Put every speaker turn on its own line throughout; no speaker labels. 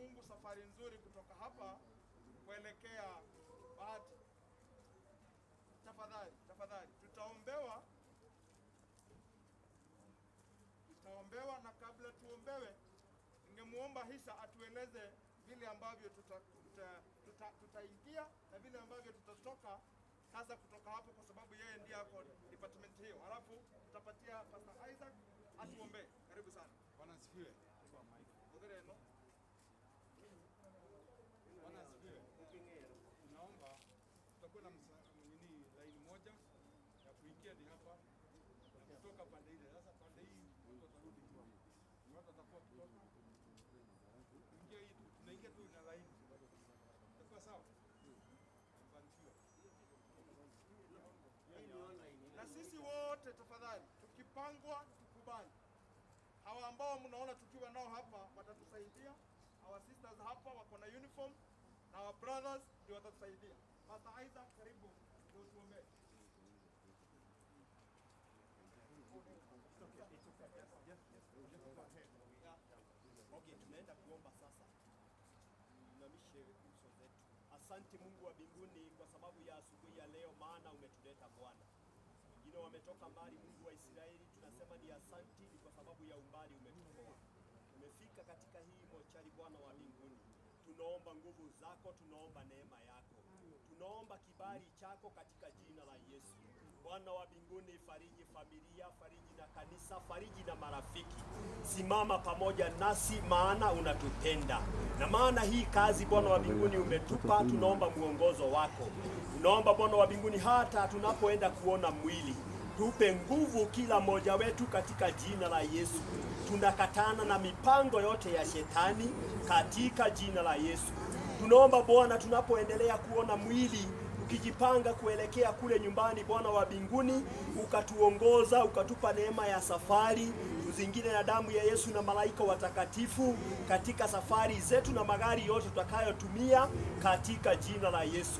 Mungu safari nzuri kutoka hapa kuelekea Bahati. Tafadhali tutaombewa, na kabla tuombewe ningemuomba Hisa atueleze vile ambavyo tutaingia na vile ambavyo tutatoka sasa kutoka hapo, kwa sababu yeye ndiye ako department hiyo. Alafu tutapatia Pastor Isaac atuombee. Karibu sana.
Bwana asifiwe. Bwana asifiwe. Naomba tutakuwa na line moja ya kuingia ni hapa na kutoka pande ile. Sasa pande hii watu watarudi tu. Ni watu watakuwa kutoka. Ingia hii tunaingia tu na line. Itakuwa sawa?
Na sisi wote tafadhali tukipangwa tukubali. Hawa ambao mnaona tukiwa nao hapa watatusaidia. Our sisters hapa wako na uniform na our brothers ndio watatusaidia. Pastor Isaac, karibu ndio tuombe.
Okay, tunaenda kuomba sasa. Tunamishe uso zetu. Asante Mungu wa mbinguni kwa sababu ya asubuhi ya leo, maana umetuleta Bwana. Wengine wametoka mbali, Mungu wa Israeli, tunasema ni asante kwa sababu ya umbali umetutoa. Tumefika katika hii mochari Bwana wa mbinguni. Tunaomba nguvu zako, tunaomba neema yako. Tunaomba kibali chako katika jina la Yesu. Bwana wa mbinguni, fariji familia, fariji na kanisa, fariji na marafiki. Simama pamoja nasi maana unatupenda. Na maana hii kazi Bwana wa mbinguni umetupa, tunaomba muongozo wako. Tunaomba Bwana wa mbinguni hata tunapoenda kuona mwili, tupe nguvu kila mmoja wetu katika jina la Yesu. Tunakatana na mipango yote ya shetani katika jina la Yesu. Tunaomba Bwana tunapoendelea kuona mwili ukijipanga kuelekea kule nyumbani, Bwana wa mbinguni, ukatuongoza, ukatupa neema ya safari, tuzingine na damu ya Yesu na malaika watakatifu katika safari zetu na magari yote tutakayotumia katika jina la Yesu.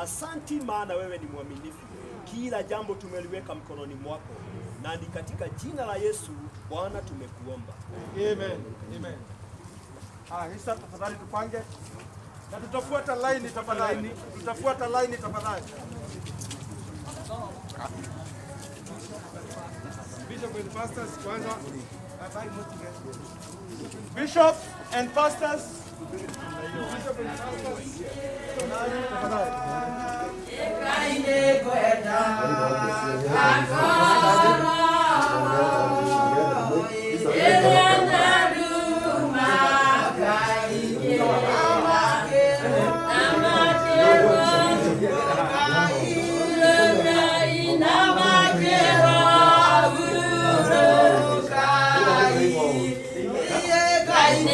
Asanti maana wewe ni mwaminifu. Kila jambo tumeliweka mkononi mwako. Na ni katika jina la Yesu Bwana tumekuomba.
Amen. Amen. Hisa tafadhali tupange. Na tutafuata line tafadhali. Tutafuata line tafadhali.
Bishop and pastors kwanza.
Bishop and pastors. Bishop and pastors.
Thank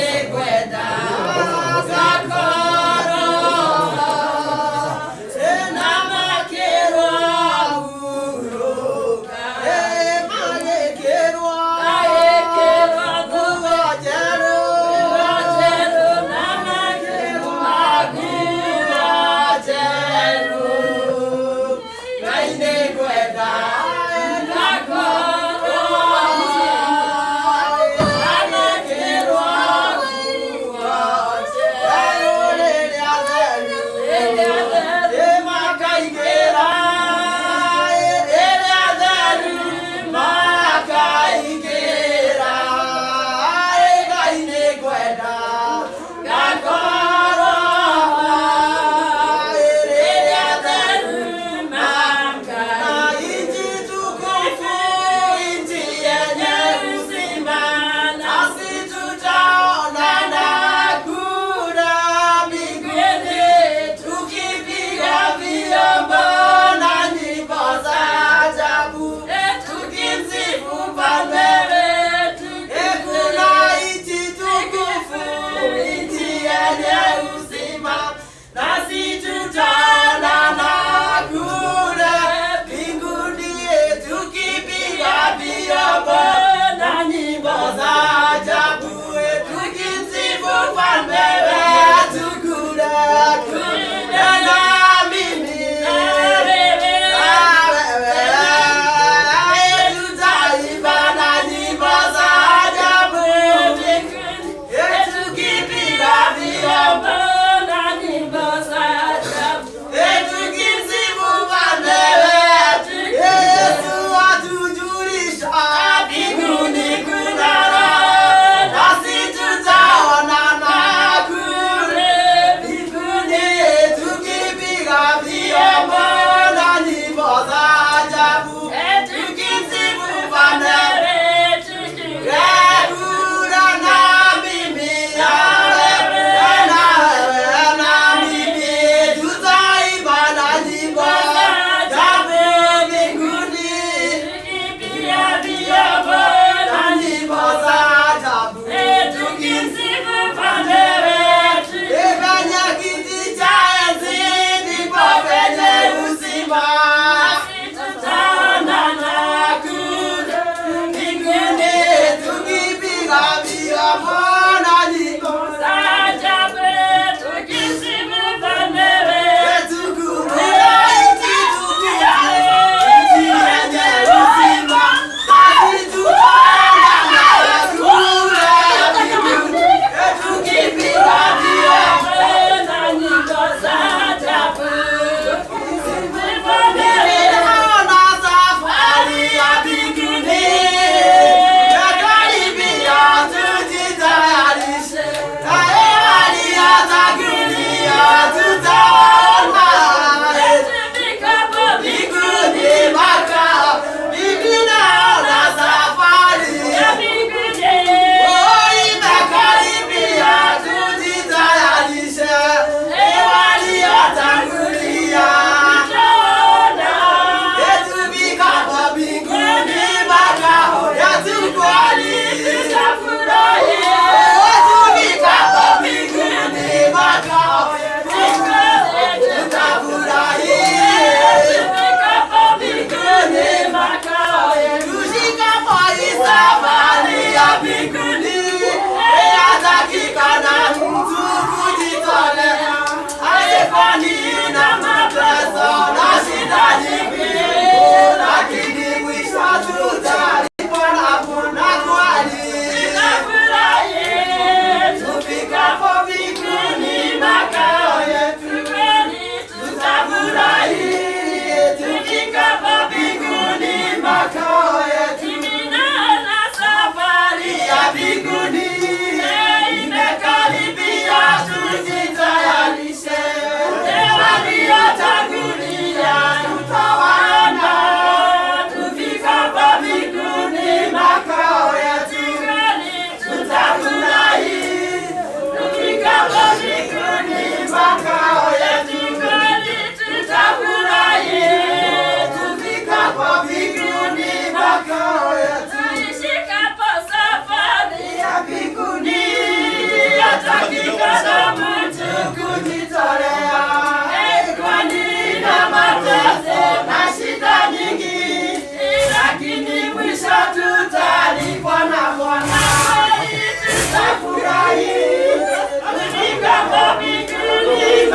you. makao yetu, tutafurahi tufikapo mbinguni, makao yetu. Tuishikapo safari ya mbinguni, yatakikana mtu kujitolea, kwani na mateso na shida nyingi, lakini mwisho tutalipwa na Bwana. Tutafurahi tufikapo mbinguni.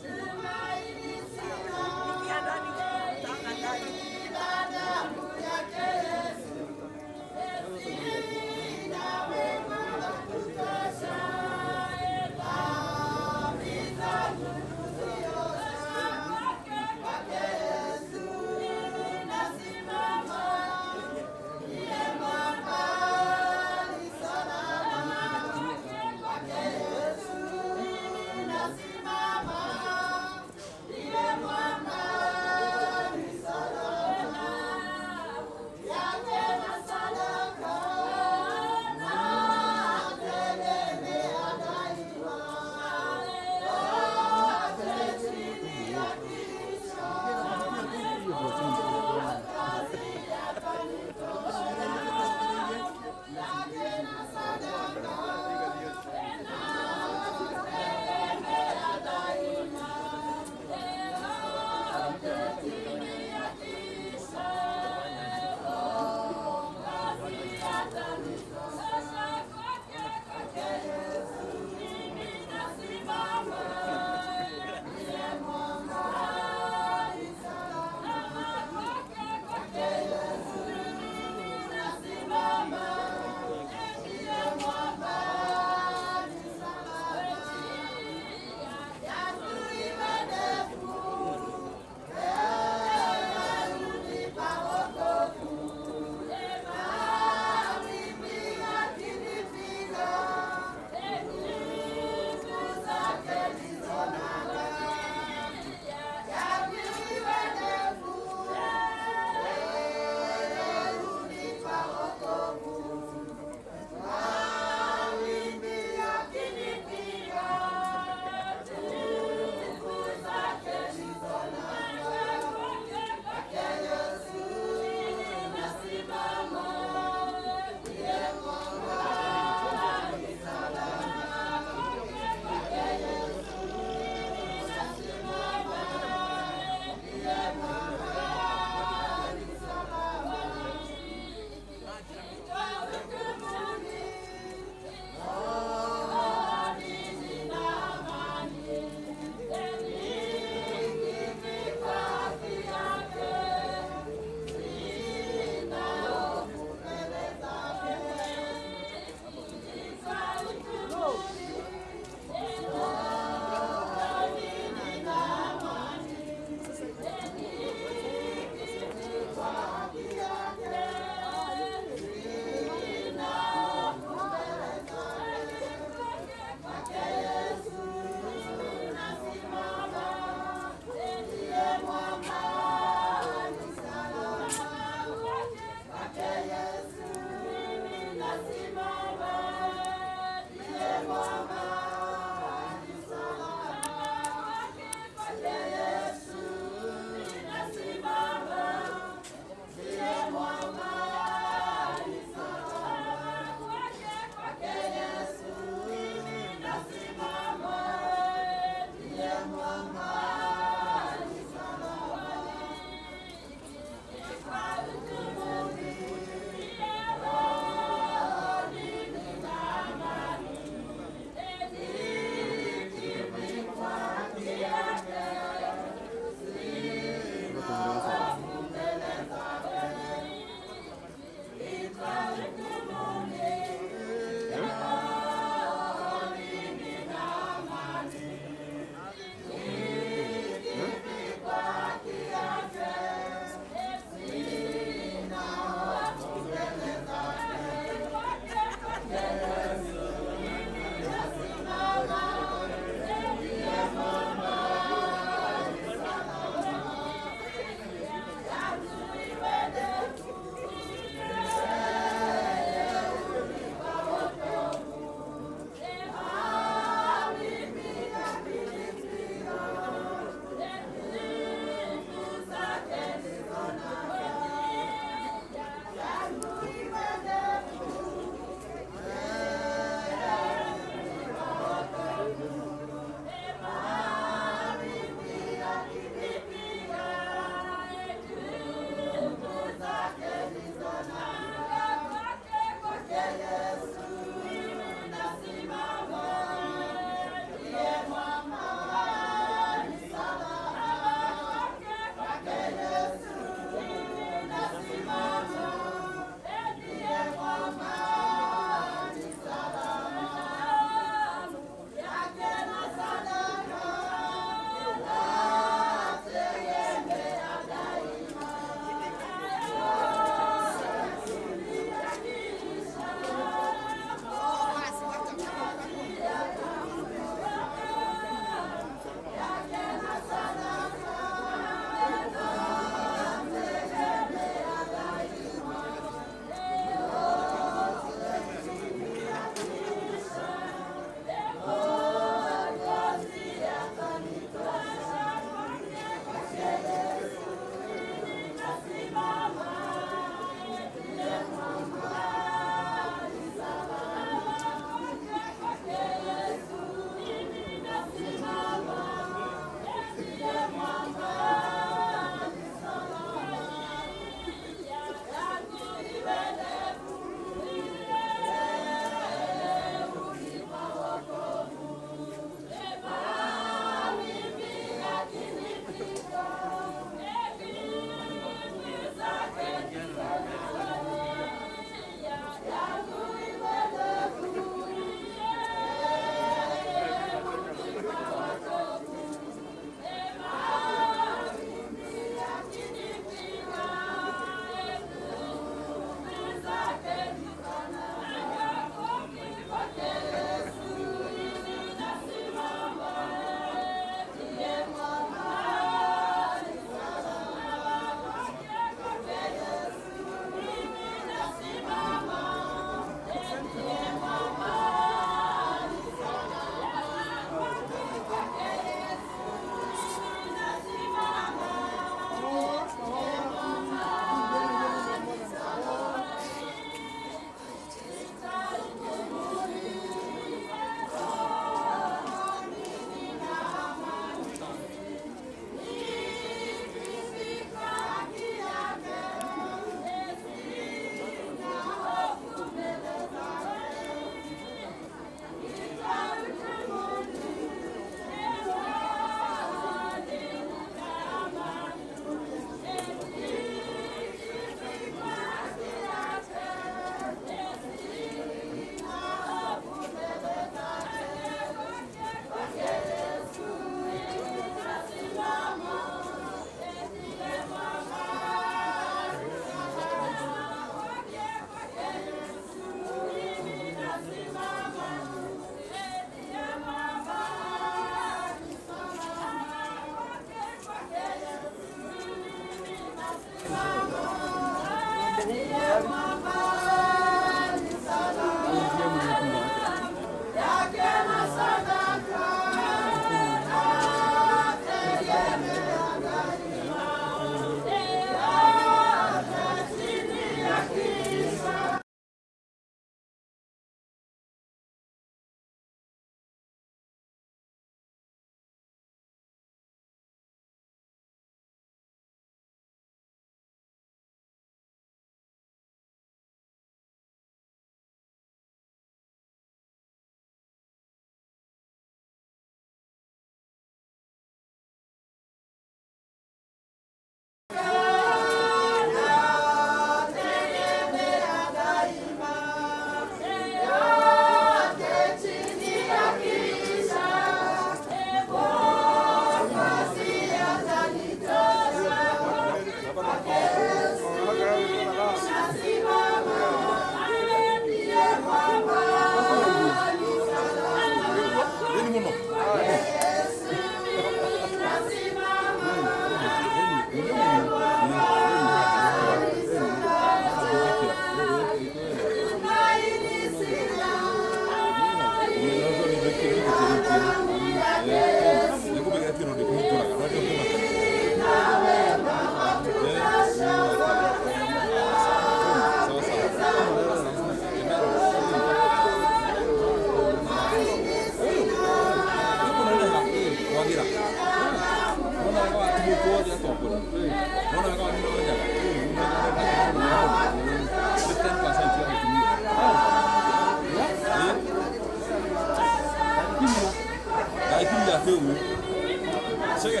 Sege.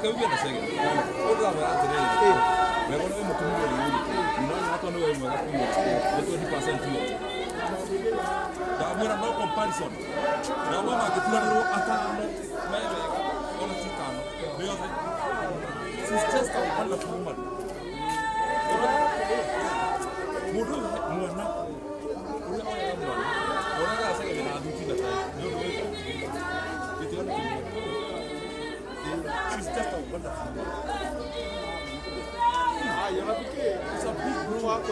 Kariuki na Sege. Oda wa atere. Wewe ni mtu mmoja yule. Unaona hata ndio wewe mwaka 20% hiyo. Damuna no comparison. Na mama akifuna atano. Wewe ona tikano. Wewe she's just a wonderful woman. Mudu mwana. Ule oya mwana. Ona ka Sege na aduti na tai. She's just a wonderful woman.
It's a big group wako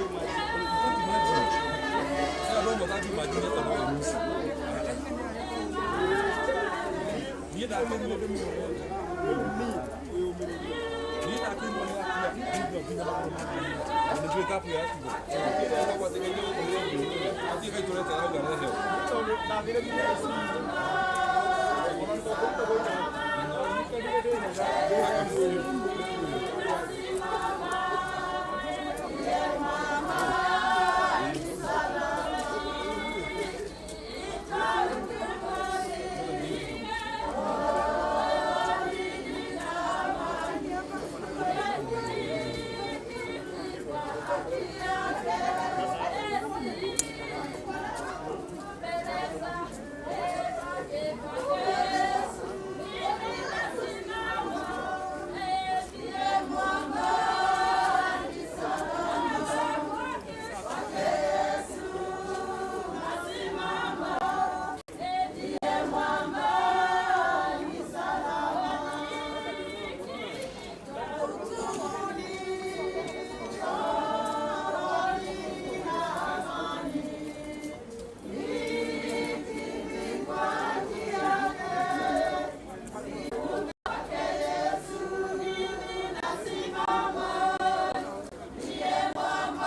Imagine. Sasa ndio mtaki imagine hata kwa ruhusa. Ni da kwa ndio mimi. Ni da kwa ndio ndio bila baba. Ndio kapu ya kitu. Sasa kwa sababu ndio ndio. Hadi kai tuleta au gari leo.
na vile vile
Simama, ndiye mwamba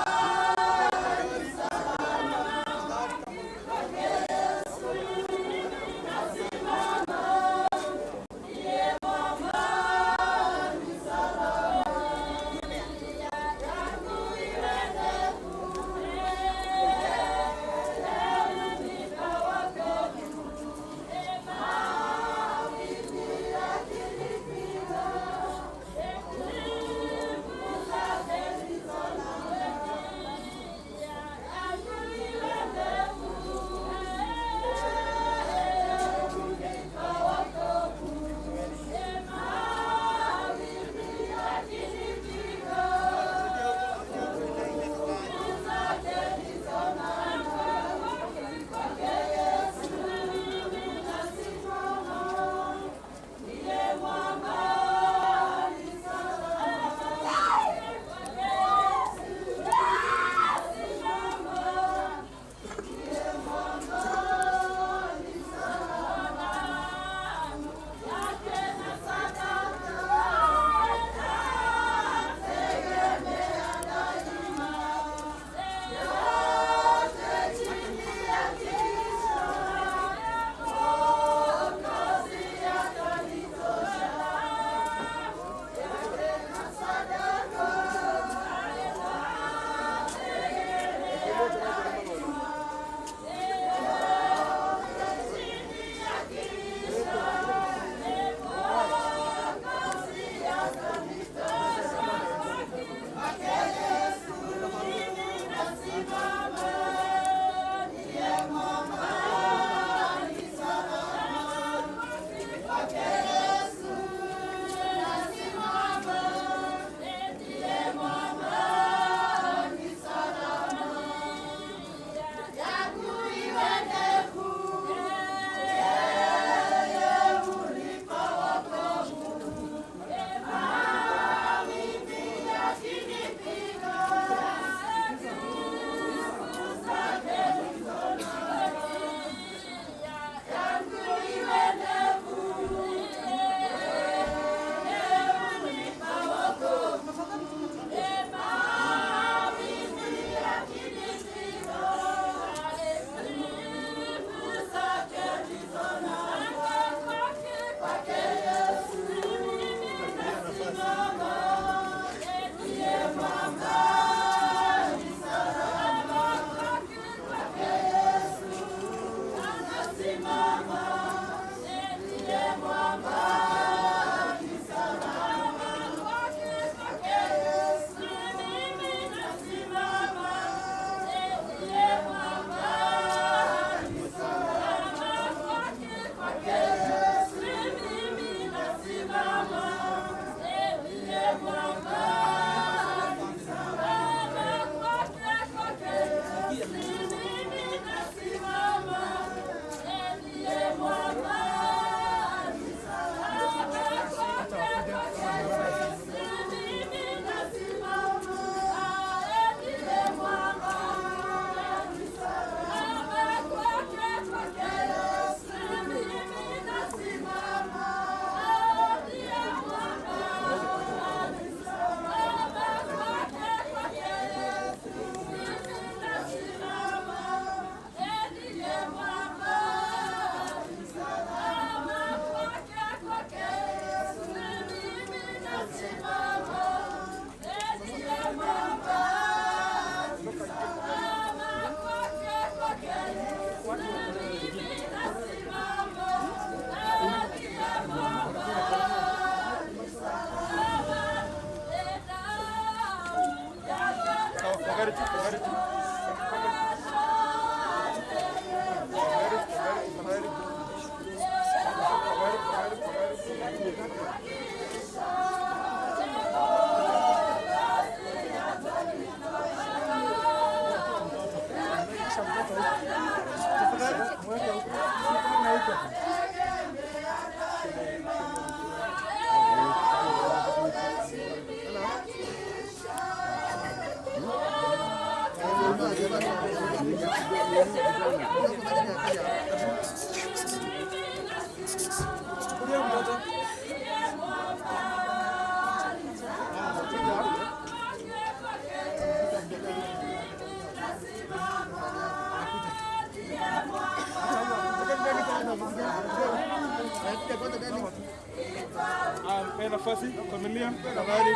Mpe nafasi familia tafadhali.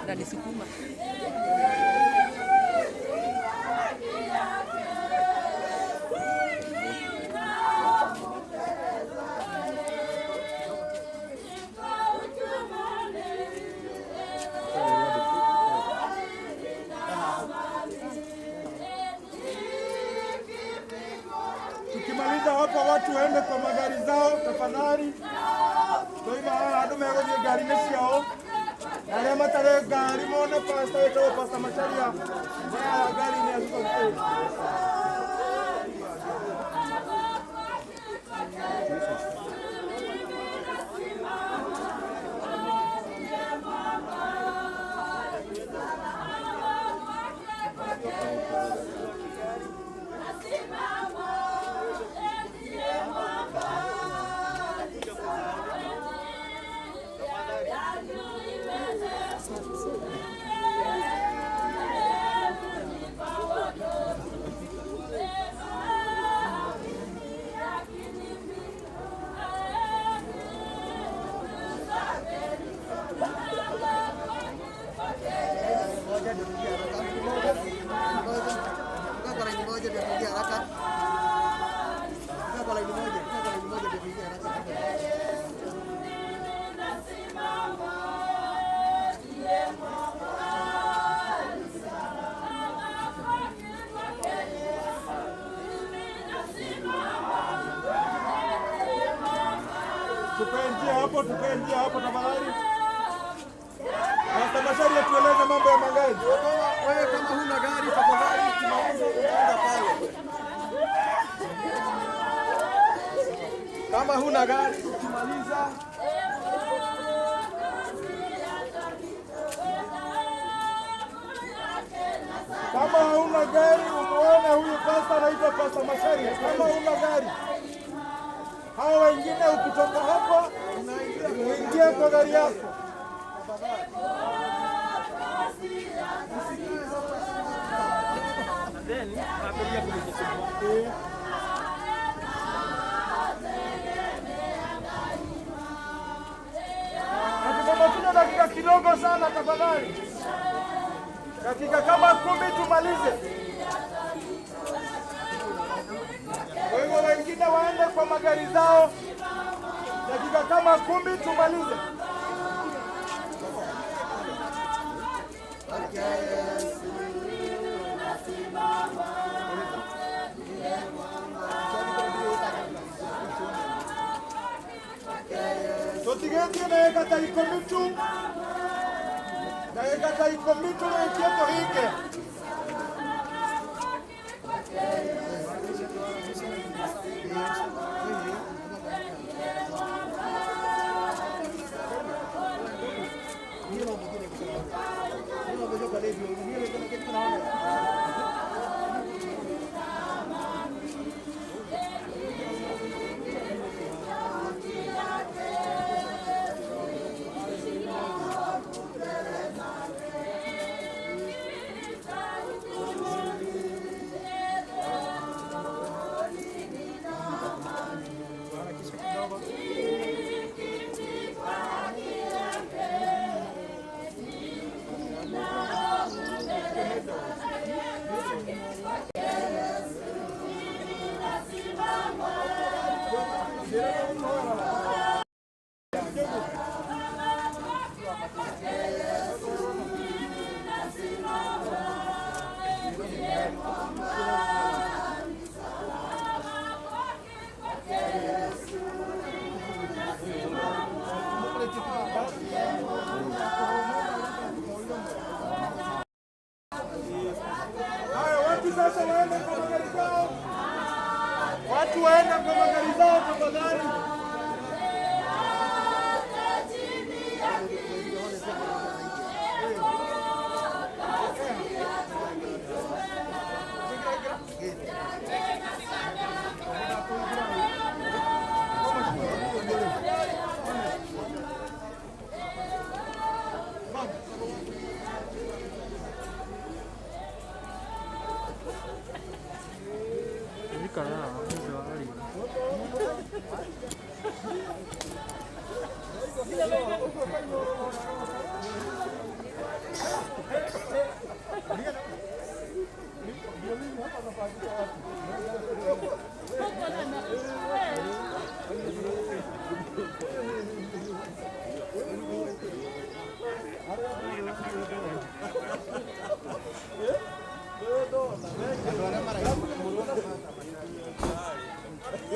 Nanisukuma.
Tukimaliza hapa watu waende kwa magari zao tafadhali. Toima hadu mego ni gari nesiao. Nare matare gari mona pasta eto pasta macharia. Ya gari ni azuko. Tupendia hapo tafadhali. Pasta Macharia tueleze mambo ya magari.
Wewe kama huna gari tafadhali tunauza unaenda pale.
Kama huna gari ukimaliza kama huna gari umeona huyu pasta anaitwa Pasta Macharia. Kama huna gari hao wengine ukitoka hapa uingie kwa gari yako. Tuna dakika kidogo sana tafadhali. Dakika kama 10 tumalize. Kwa hivyo wengine waende kwa magari zao. Dakika kama 10 tumalize. Sotigeti na kata ikomitu. Na kata ikomitu na ikiato hike. Haya, watu sasa waende kwa magari zao. Watu waende kwa magari zao tafadhali.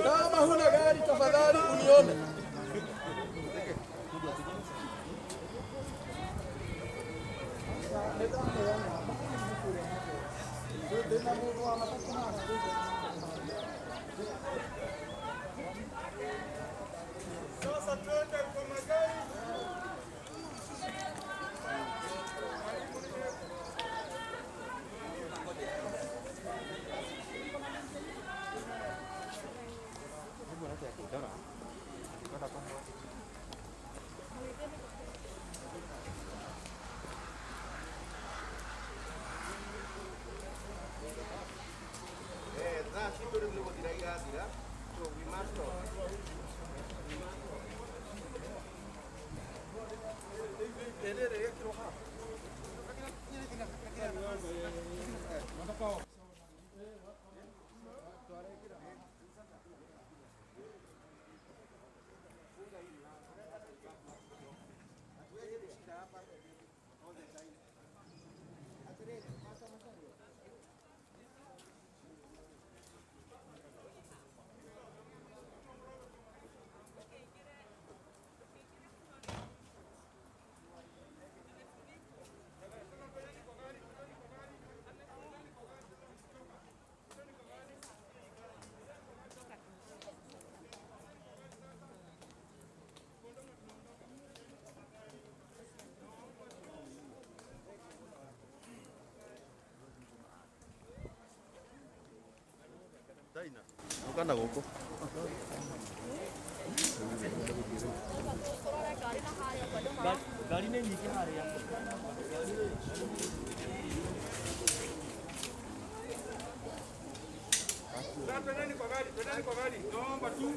Kama huna gari tafadhali unione. Sasa twende kwa magari.
Ukanda gũkũ.
Ngari nĩ nyingĩ harĩa.
Twendeni kwa gari, twendeni kwa gari. Naomba tu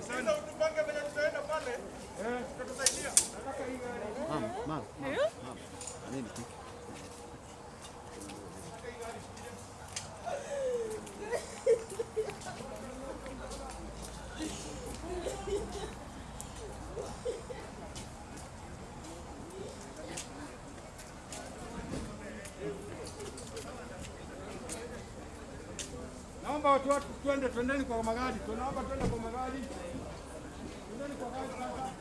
Sasa utupange venye tutaenda pale. Tutatusaidia.
Mama. Nini kiki?
naomba watu twendeni kwa magari. Tunaomba twende kwa magari. Twendeni kwa gari sasa.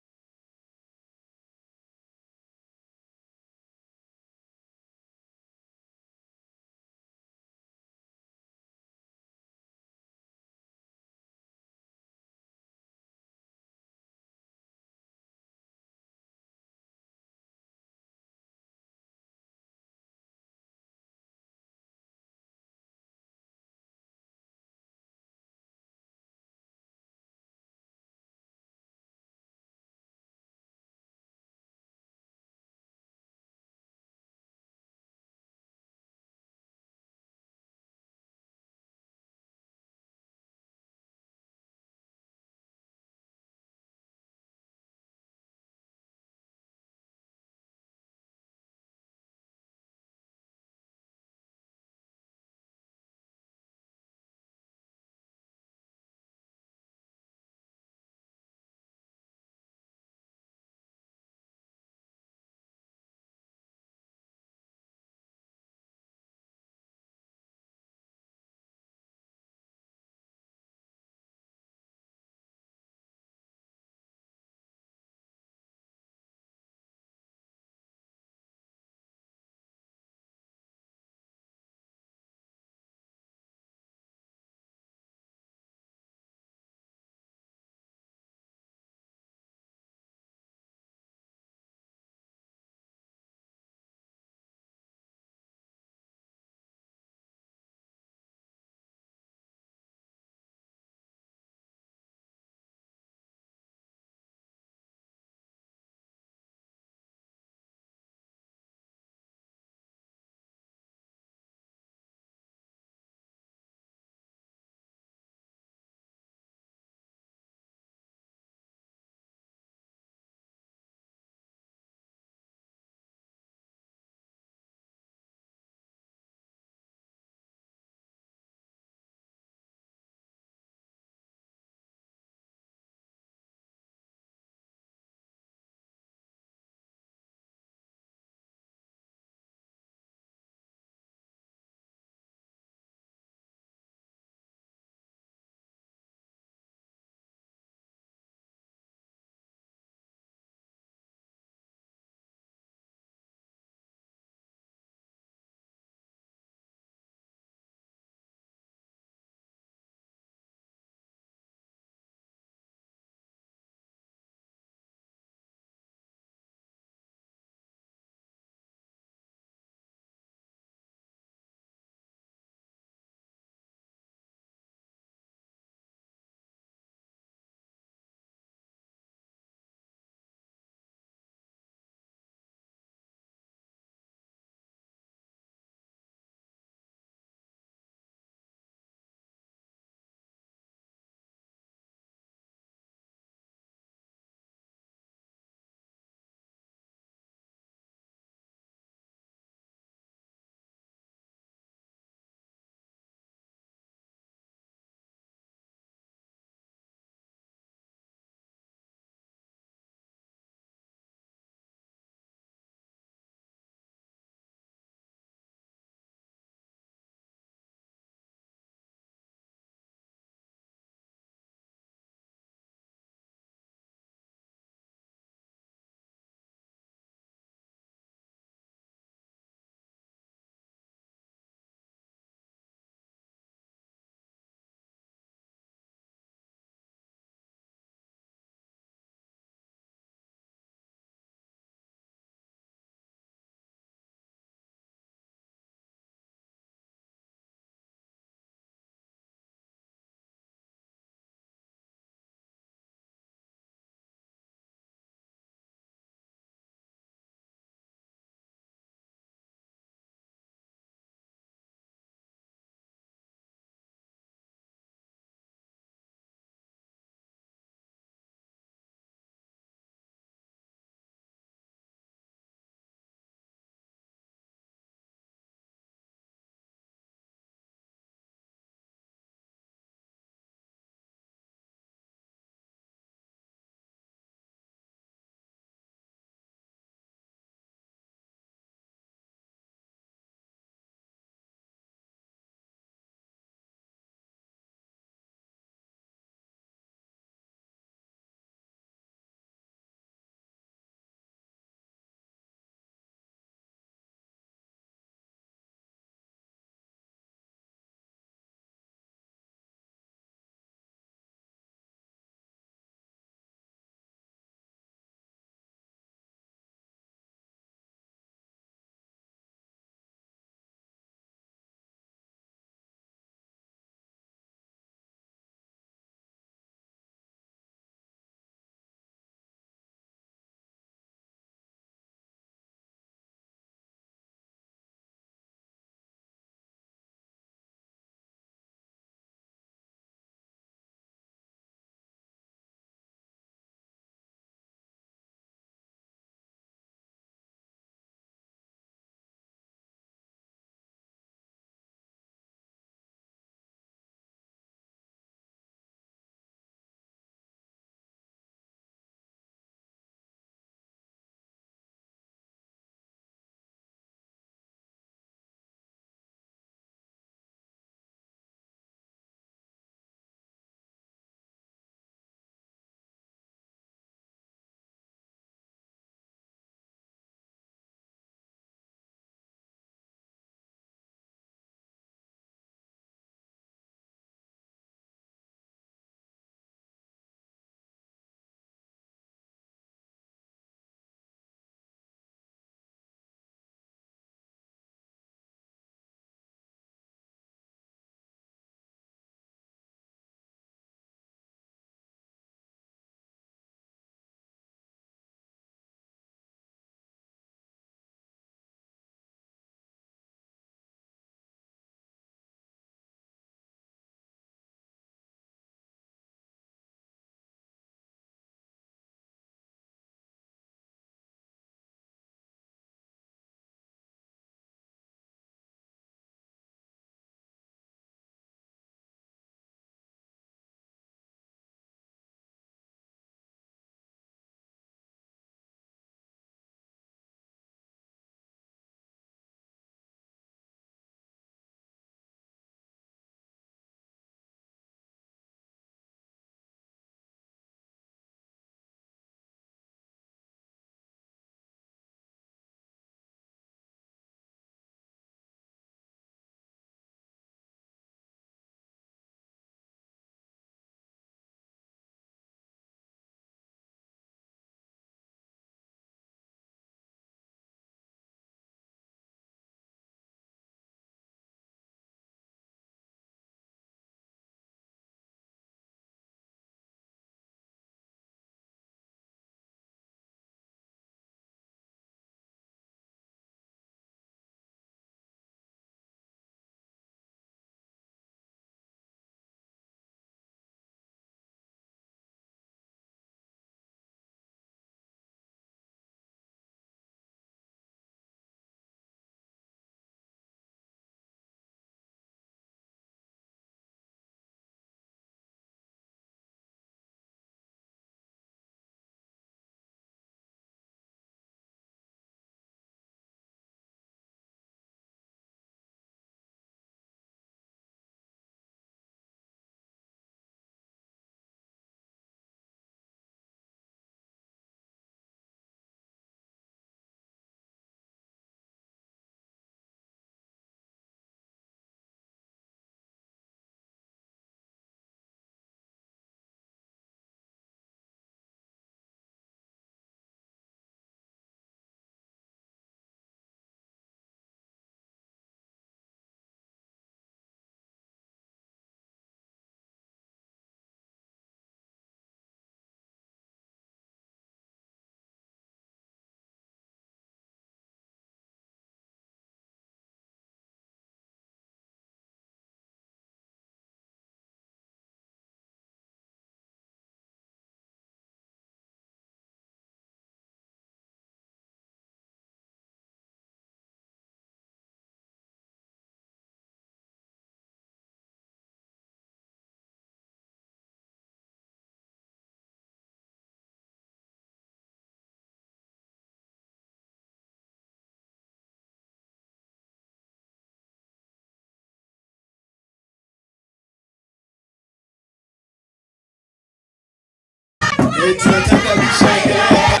tunataka kushangilia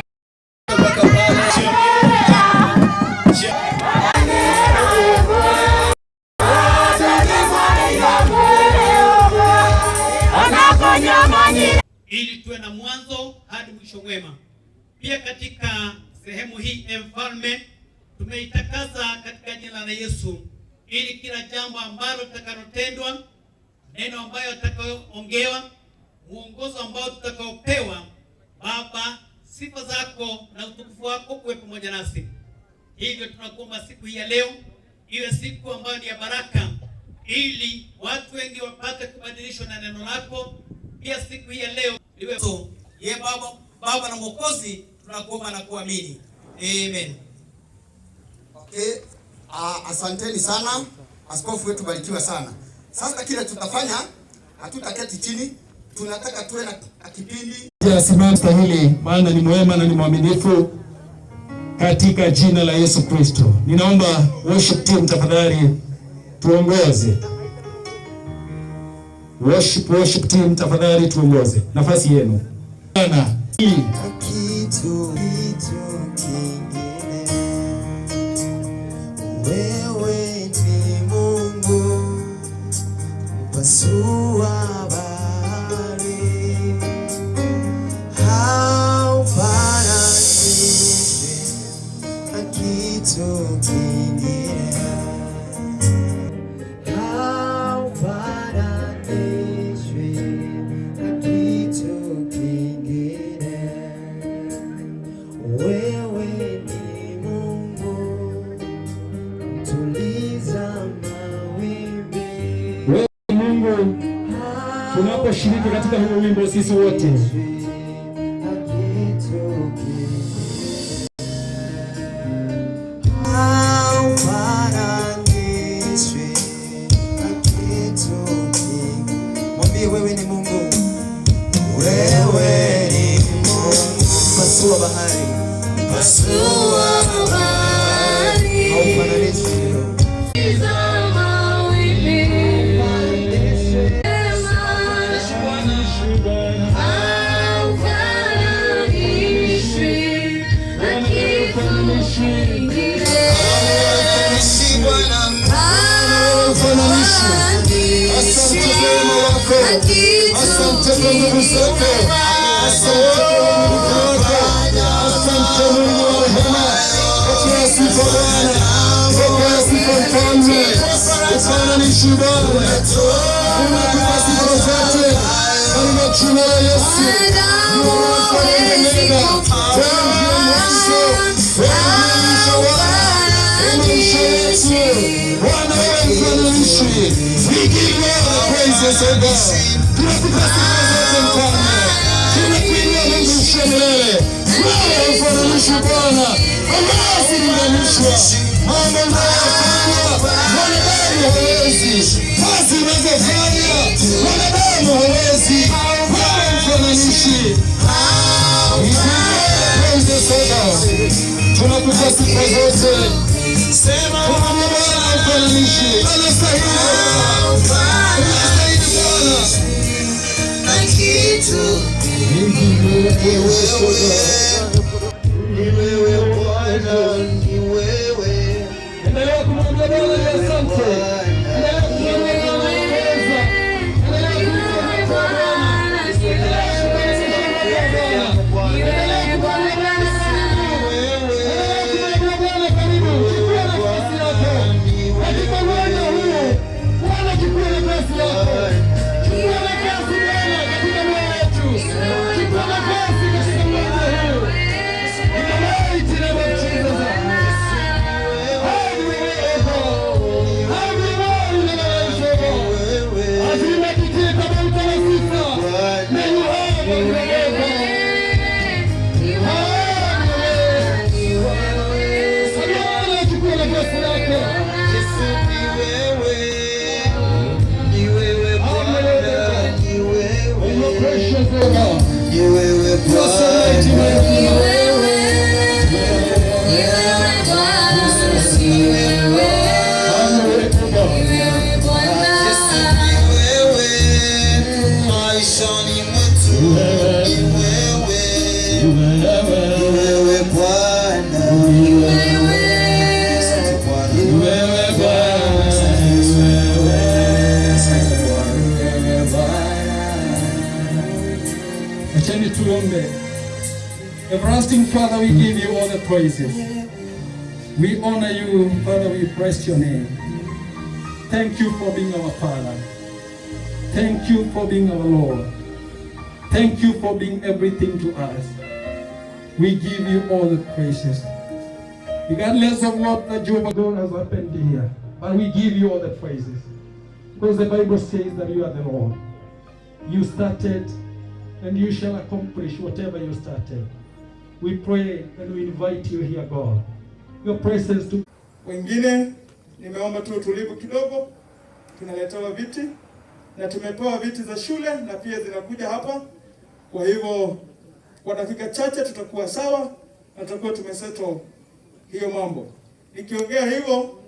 mpaka pale.
Ili tuwe na mwanzo hadi mwisho mwema. Pia katika sehemu hii mfalme tumeitakaza katika jina la Yesu, ili kila jambo ambalo litakalotendwa, neno ambayo litakayoongewa, muongozo ambao tutakaopewa, Baba, sifa zako na utukufu wako uwe pamoja nasi. Hivyo tunakuomba siku hii ya leo iwe siku ambayo ni ya baraka, ili watu wengi wapate kubadilishwa na neno lako. Pia siku hii ya leo iwe ye Baba na Mwokozi, tunakuomba na kuamini. Amen.
Okay. Asanteni sana. Askofu wetu barikiwa sana. Sasa kile tutafanya, hatutaketi chini, tunataka tuwe na kipindi.
Simama stahili, maana ni mwema na ni mwaminifu, katika jina la Yesu Kristo. Ninaomba worship team tafadhali tuongoze. Worship team tafadhali tuongoze. Nafasi yenu. Bwana.
Kitu kingine. Wewe ni Mungu mpasua bahari, haufananishwi na kitu kingine, haufananishwi na kitu kingine. Wewe ni Mungu mtuliza mawimbi.
Wewe Mungu, tunaposhiriki katika huu wimbo sisi wote,
mwambie wewe ni Mungu, wewe ni Mungu pasua bahari, pasua bahari, haufananishwi
asante kwa nguvu zako, asante kwa nguvu zako, asante Mungu wa rehema. Pokea sifa Bwana, pokea sifa Mfalme, ufananishi Bwana, unakupa sifa zote katika jina la Yesu. Mungu anakuendeleza, wewe ndiye mwanzo, wewe ndiye mwisho Bwana, mwisho wetu Bwana, wewe mfananishi. Praises, O God. Tunakupa sifa zote Mfalme, tunakuinua Mungu milele. Wewe mfananishi Bwana, ambaye asilinganishwa. Mambo unayofanya mwanadamu hawezi, kazi unazofanya mwanadamu hawezi. Wewe mfananishi. Praises, O God. Tunakupa sifa zote. Tunamwomba Bwana mfananishi, anastahili endelea kumwambia Bwana ni asante, endelea kumwambia Bwana ongeza, endelea kumwambia Bwana, endelea kumwambia Bwana karibu, chukua nafasi yako katika uwanja huu. Bwana chukua nafasi yako, chukua nafasi Bwana katika moyo wetu, chukua nafasi katika uwanja huu. In the mighty name of Jesus. Have your way, O God. Have tuombe. Everlasting Father, we give you all the praises. We honor you, Father, we bless your name. Thank you for being our Father. Thank you for being our Lord. Thank you for being everything to us. We give you all the praises. Regardless of what the Job has happened here, but we give you all the praises. Because the Bible says that you are the Lord. You started and you shall accomplish whatever you started. We pray and we invite you here, God. Your presence to...
Wengine nimeomba tu utulivu kidogo, tunaletewa viti na tumepewa viti za shule na pia zinakuja hapa. Kwa hivyo kwa dakika chache tutakuwa sawa na tutakuwa tumesettle hiyo mambo. Nikiongea hivyo,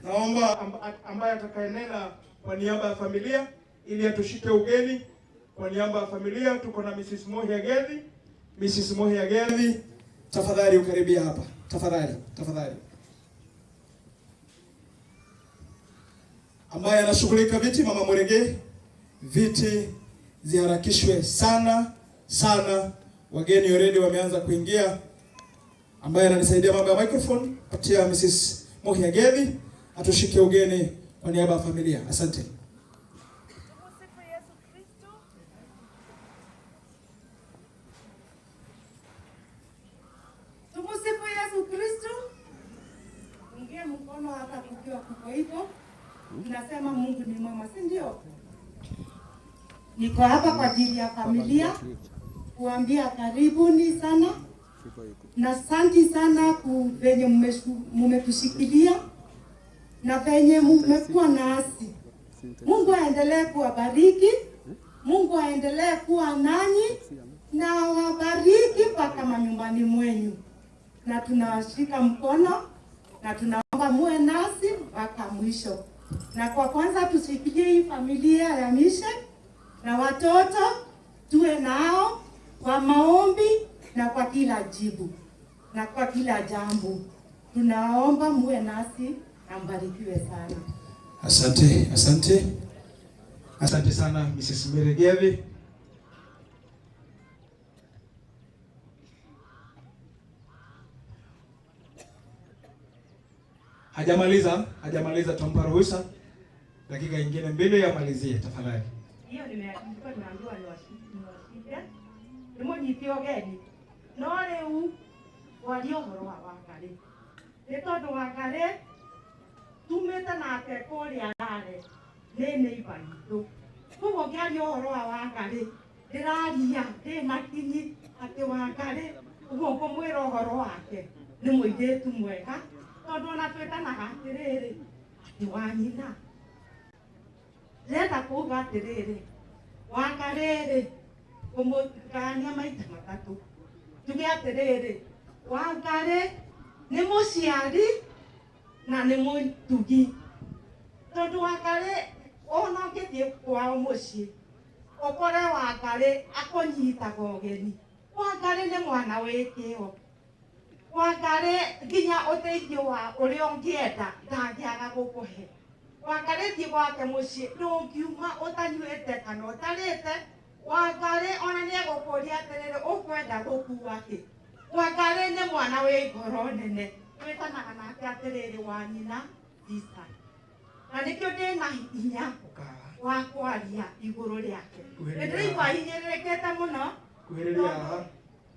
naomba ambaye atakayenena kwa niaba ya familia ili atushike ugeni. Kwa niaba ya familia tuko na Mrs. Mohia Gedhi. Mrs. Mohia Gedhi, tafadhali ukaribia hapa. Tafadhali. Ambaye anashughulika viti, Mama Murege, viti ziharakishwe sana. Wageni already wameanza kuingia. Ambaye ananisaidia mambo ya microphone, patia Mrs. Mohia Gedhi atushike ugeni kwa niaba ya familia. Asante.
Tumsifu Yesu Kristo. Ingia mkono hata kukiwa kuko hivyo. Tunasema Mungu ni mwema, si ndio? Niko hapa kwa ajili ya familia kuambia karibuni sana na asante sana venye mmetushikilia na venye mmekuwa nasi. Mungu aendelee kuwabariki, Mungu aendelee kuwa nanyi na wabariki mpaka manyumbani mwenyu. Na tunawashika mkono na tunaomba muwe nasi mpaka mwisho. Na kwa kwanza tushikilie hii familia ya Mishe na watoto, tuwe nao kwa maombi na kwa kila jibu na kwa kila jambo. Tunaomba muwe nasi na mbarikiwe sana.
Asante sana Mrs. Meregevi. Hajamaliza tumpa ruhusa dakika nyingine mbili ya malizie tafadhali.
Hiyo nimeambiwa ni washike. Nimo nyitio geni. No leo walio horo wakare. Etondo wakare tumeta na tekori arare. Nene ibaito. Kuko gari horo wakare. Ndiraria ndina kinyi ati wakare ugo mwero horo wake. Ni muigetu mwega. Tondu na twetanaga atiriri ati wanyina reta kuga atiriri wakariri kumugania maita matatu tuge atiriri wakare ni muciari na ni mutugi tondu wakare ona ngithie kwao mucii ukore wakare akonyitaga ugeni wakare ni mwana wikio wakare ginya uteithio wa uria ungienda ndangiaga gukuhe wakare thi gwake mucii ndungiuma utanyuite kana utarite wakare ona ni gukuria atiriri ukwenda gukua ki wakare ni mwana wi ngoro nene twitanaga nake atiriri wa nyina Isa na nikio ndina hinya wa kwaria iguru riake ndiraigua hinyiririkite muno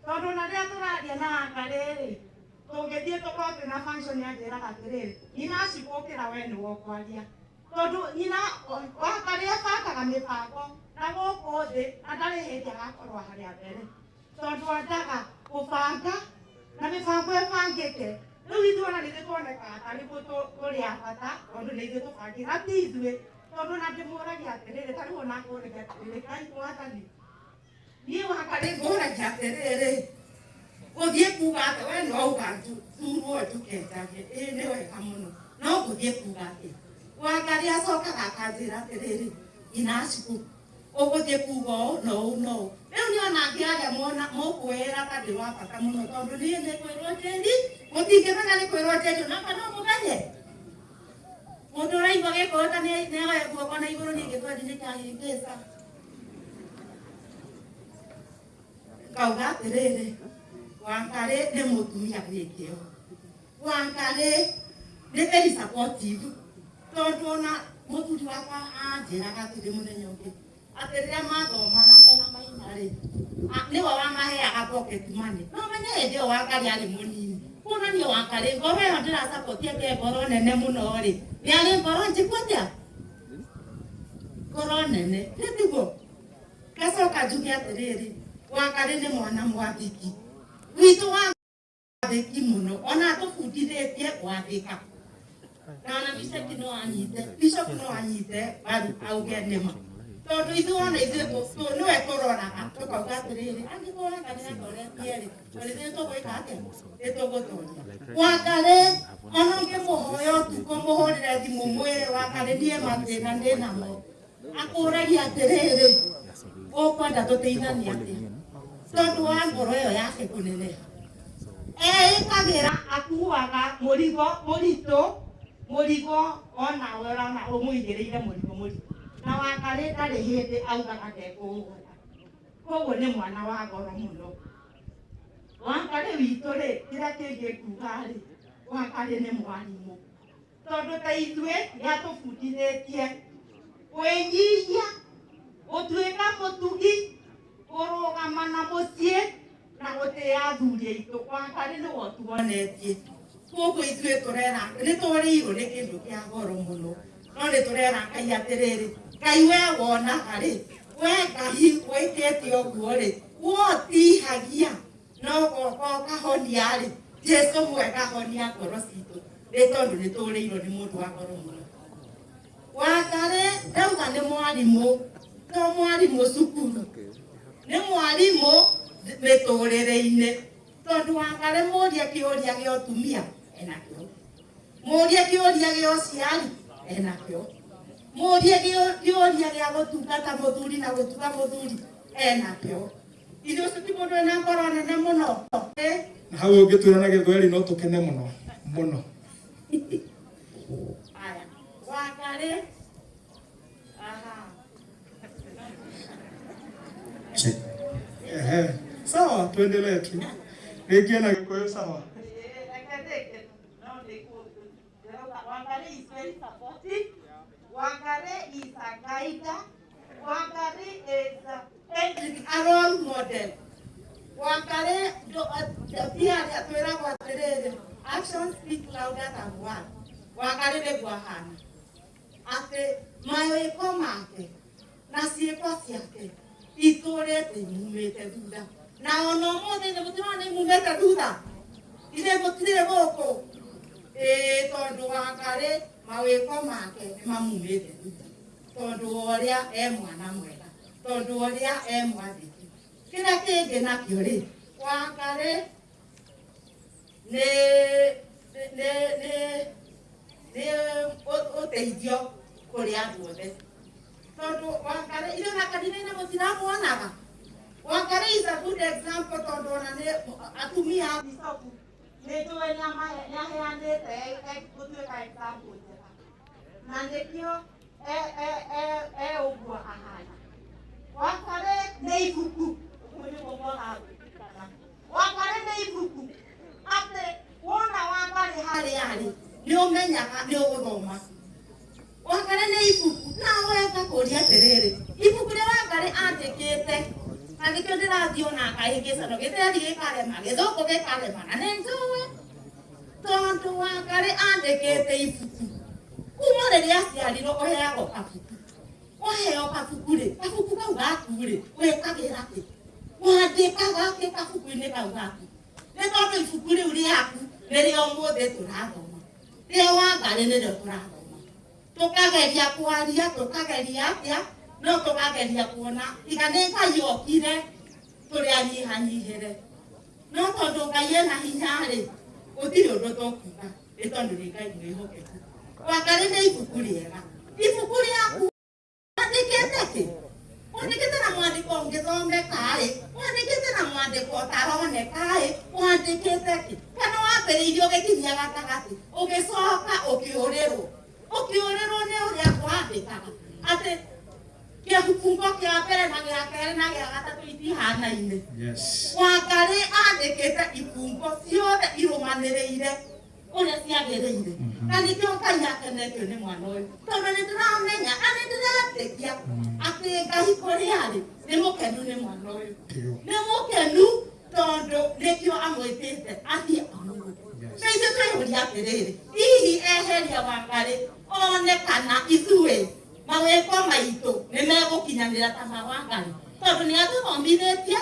tondu na ria turaria na wakare tungithie tukorwo na function ya njira atiriri nyina acikukira we ni wokwaria tondu nyina wakare abakaga mibango na guku thi na ndari hindi agakorwo haria mbere tondu andaga kubanga na mibango ibangike riu ithuĩ ona nithuĩ tuonekaga tarĩ tũrĩ a bata tondu nĩ ithuĩ tũbangira ti ithuĩ tondu na ndĩmũragia atĩrĩrĩ tarĩu ona ngũragia atĩrĩrĩ Ngai mwathani niĩ wakare ngũragia atĩrĩrĩ gũthiĩ kuga atĩ we no uga thurwo njukenjagie ĩ nĩ wega mũno no gũthiĩ kuga atĩ wakare acokaga akanjĩra atĩrĩrĩ inaciku ũgũthiĩ kuga ũũ na ũũ na ũũ rĩu nĩ ona angĩaria mũkwĩra ta ndĩ wa bata mũno tondu niĩ nĩ kwĩrwo njĩri mũtingĩmenya nĩ kwĩrwo njĩri onakwa no mũmenye mũndũ ũraigua gĩkũyũ ta nĩoe guoko na igũrũ ningĩ twendi nĩ kĩahĩngĩca kauga atiriri Wangari nĩ mũtumia wĩkĩo. Wangari nĩ very supportive tondũ ona mũthuri wakwa anjĩraga atĩrĩ mũthenya ũngĩ atĩ rĩrĩa mathomaga mena maina-rĩ nĩwe wamaheaga pocket money. No menye hĩndĩ ĩyo Wangari arĩ mũnini kuonania Wangari ngoro ĩyo ndĩrasapotia ke ngoro nene mũno-rĩ nĩ arĩ ngoro njĩku atĩa ngoro nene nĩ tiguo. Ngacoka njuge atĩrĩrĩ Wangari nĩ mwana mwathĩki witũ wathĩki mũno ona tũbundithĩtie gwathĩka na ona Bishop no anyite baru auge nĩma tondũ ithuona ithuĩ nĩwe tũroraga tũkauga atĩrĩrĩ angĩkorwo kanitha toretie-rĩ tũrĩthĩ tũgwĩka atĩa nĩtũgũtoria. Wangari ona ũngĩmũhoya ũtukũ mũhũrĩre thimũ mwĩre Wangari niĩ mathĩna ndĩ namo akũragia atĩrĩrĩ ũkwenda tũteithanie atĩa tondũ wa ngoro ĩyo yake kũneneha. Ĩkagĩra akuaga mũrigo mũritũ mũrigo onawe ũrona ũmũigĩrĩire mũrigo mũritũ na Wangari ndarĩ hĩndĩ augaga ndekũũgota. Koguo nĩ mwana wa ngoro mũno. Wangari witũ-rĩ kĩrĩa kĩngĩ kuga-rĩ Wangari nĩ mwarimũ tondũ ta ithuĩ nĩatũbundithĩtie kwĩnyihia gũtuĩka mũtugi kũrũgama na mũciĩ na gũtĩa athuri aitũ. Wangari nĩwe ũtuonetie. Koguo ithuĩ tũrera nĩtũrĩirwo nĩ kĩndũ kĩa goro mũno no nĩtũrera Ngai atĩrĩrĩ Ngai we wonaga-rĩ we Ngai wĩkĩte ũguo-rĩ wotihagia no goka ũkahonia-rĩ Jesu mwega honia ngoro citũ nĩ tondũ nĩtũrĩirwo nĩ mũndũ wa ngoro mũno. Wangari ndauga nĩ mwarimũ to mwarimũ cukuru nĩ mwarimũ mĩtũrĩre-inĩ tondũ Wangari mũria kĩũria gĩa ũtumia enakĩo, mũria kĩũria gĩa ũciari enakĩo, mũria kĩũria gĩa gũtungata mũthuri na gũtuga mũthuri enakĩo. Ithuĩ ũcio ti mũndũ wĩna ngoro nene mũno.
Na hau ũngĩtwĩra na Gĩthweri no tũkene mũno mũno.
Aya Wangari
Sawa, tuendelee tu. Rĩngĩ na Gĩkũyũ sawa.
Wangari is very supportive. Wangari is a guide. Wangari is a role model. Wangari pia atwĩragwo atĩrĩrĩ actions speak louder than words. Wangari nĩguo ahana atĩ mawĩko make na ciĩko ciake itũrĩte imumĩte thutha na ona ũmũthĩ nĩmũtirona imumĩte thutha ithe mũtirĩ gũkũ tondũ Wangari mawĩko make nĩmamumĩte thutha tondũ ũrĩa mwana mwega tondũ ũrĩa mwathĩki. Kĩrĩa kĩngĩ nakĩo-rĩ Wangari nĩ ũteithio kũrĩ andũ othe tondũ Wangari ithuĩ na kanitha-inĩ mũtiramuonaga. Wangari is a good example tondũ ona nĩ atumia a Bishop nĩnjũĩ nĩaheanĩte gũtuĩka example njega na nĩkĩo ũguo ahana. Wangari nĩ ibuku Wangari nĩ ibuku atĩ wona Wangari harĩa arĩ nĩũmenyaga nĩũgũthoma. Wangari nĩ ibuku na wega kũria atĩrĩrĩ ibuku rĩa Wangari andĩkĩte na nĩkĩo ndĩrathiĩ ona ngahĩngĩcano gĩthweri gĩkarema gĩthũngũ gĩkarema na nĩnjũĩ tondũ Wangari andĩkĩte ibuku kuma rĩrĩa aciarirwo ũheagwo kabuku ũheo kabuku-rĩ kabuku kau gaku-rĩ wĩkagĩra kĩ wandĩkaga kĩ kabuku-inĩ kau gaku nĩ tondũ ibuku rĩu rĩaku nĩrĩo ũmũthĩ tũrathoma rĩa Wangari nĩrĩo tũrathoma tũkageria kwaria tũkageria atĩa no tũkageria kuona tiga nĩ Ngai okire tũrĩ anyihanyihĩre no tondũ Ngai ena hinya-rĩ gũtirĩ ũndũ tũkuga nĩ tondũ nĩ Ngai mwĩhokeku. Wangari nĩ ibuku rĩega ibuku rĩaku wandĩkĩte kĩ wandĩkĩte na mwandĩko ũngĩthomeka-rĩ wandĩkĩte na mwandĩko ũtaroneka-ĩ wandĩkĩte kĩ kana wambĩrĩirie ũgĩkinyia gatagatĩ ũgĩcoka ũkĩũrĩrwo nĩ ũrĩa kwandĩkaga atĩ kia kufungo kia mbere na gia kere na gia gatatu itihanaine.
Yes.
Wangari andikite ifungo ciothe irumaniriire uria ciagiriire. Na nikio Ngai akenetio ni mwana uyu. Tondu ni turamenya ani ndiratekia ati Ngai kuri ari ni mukenu ni mwana uyu. Ni mukenu tondu nikio amwitite athie amuru. Na ithe twĩyũria atĩrĩrĩ, hihi eheria Wangari onekana ithuĩ mawĩko maitũ nĩ megũkinyanĩra ta ma Wangari, tondũ nĩ atũthomithĩtie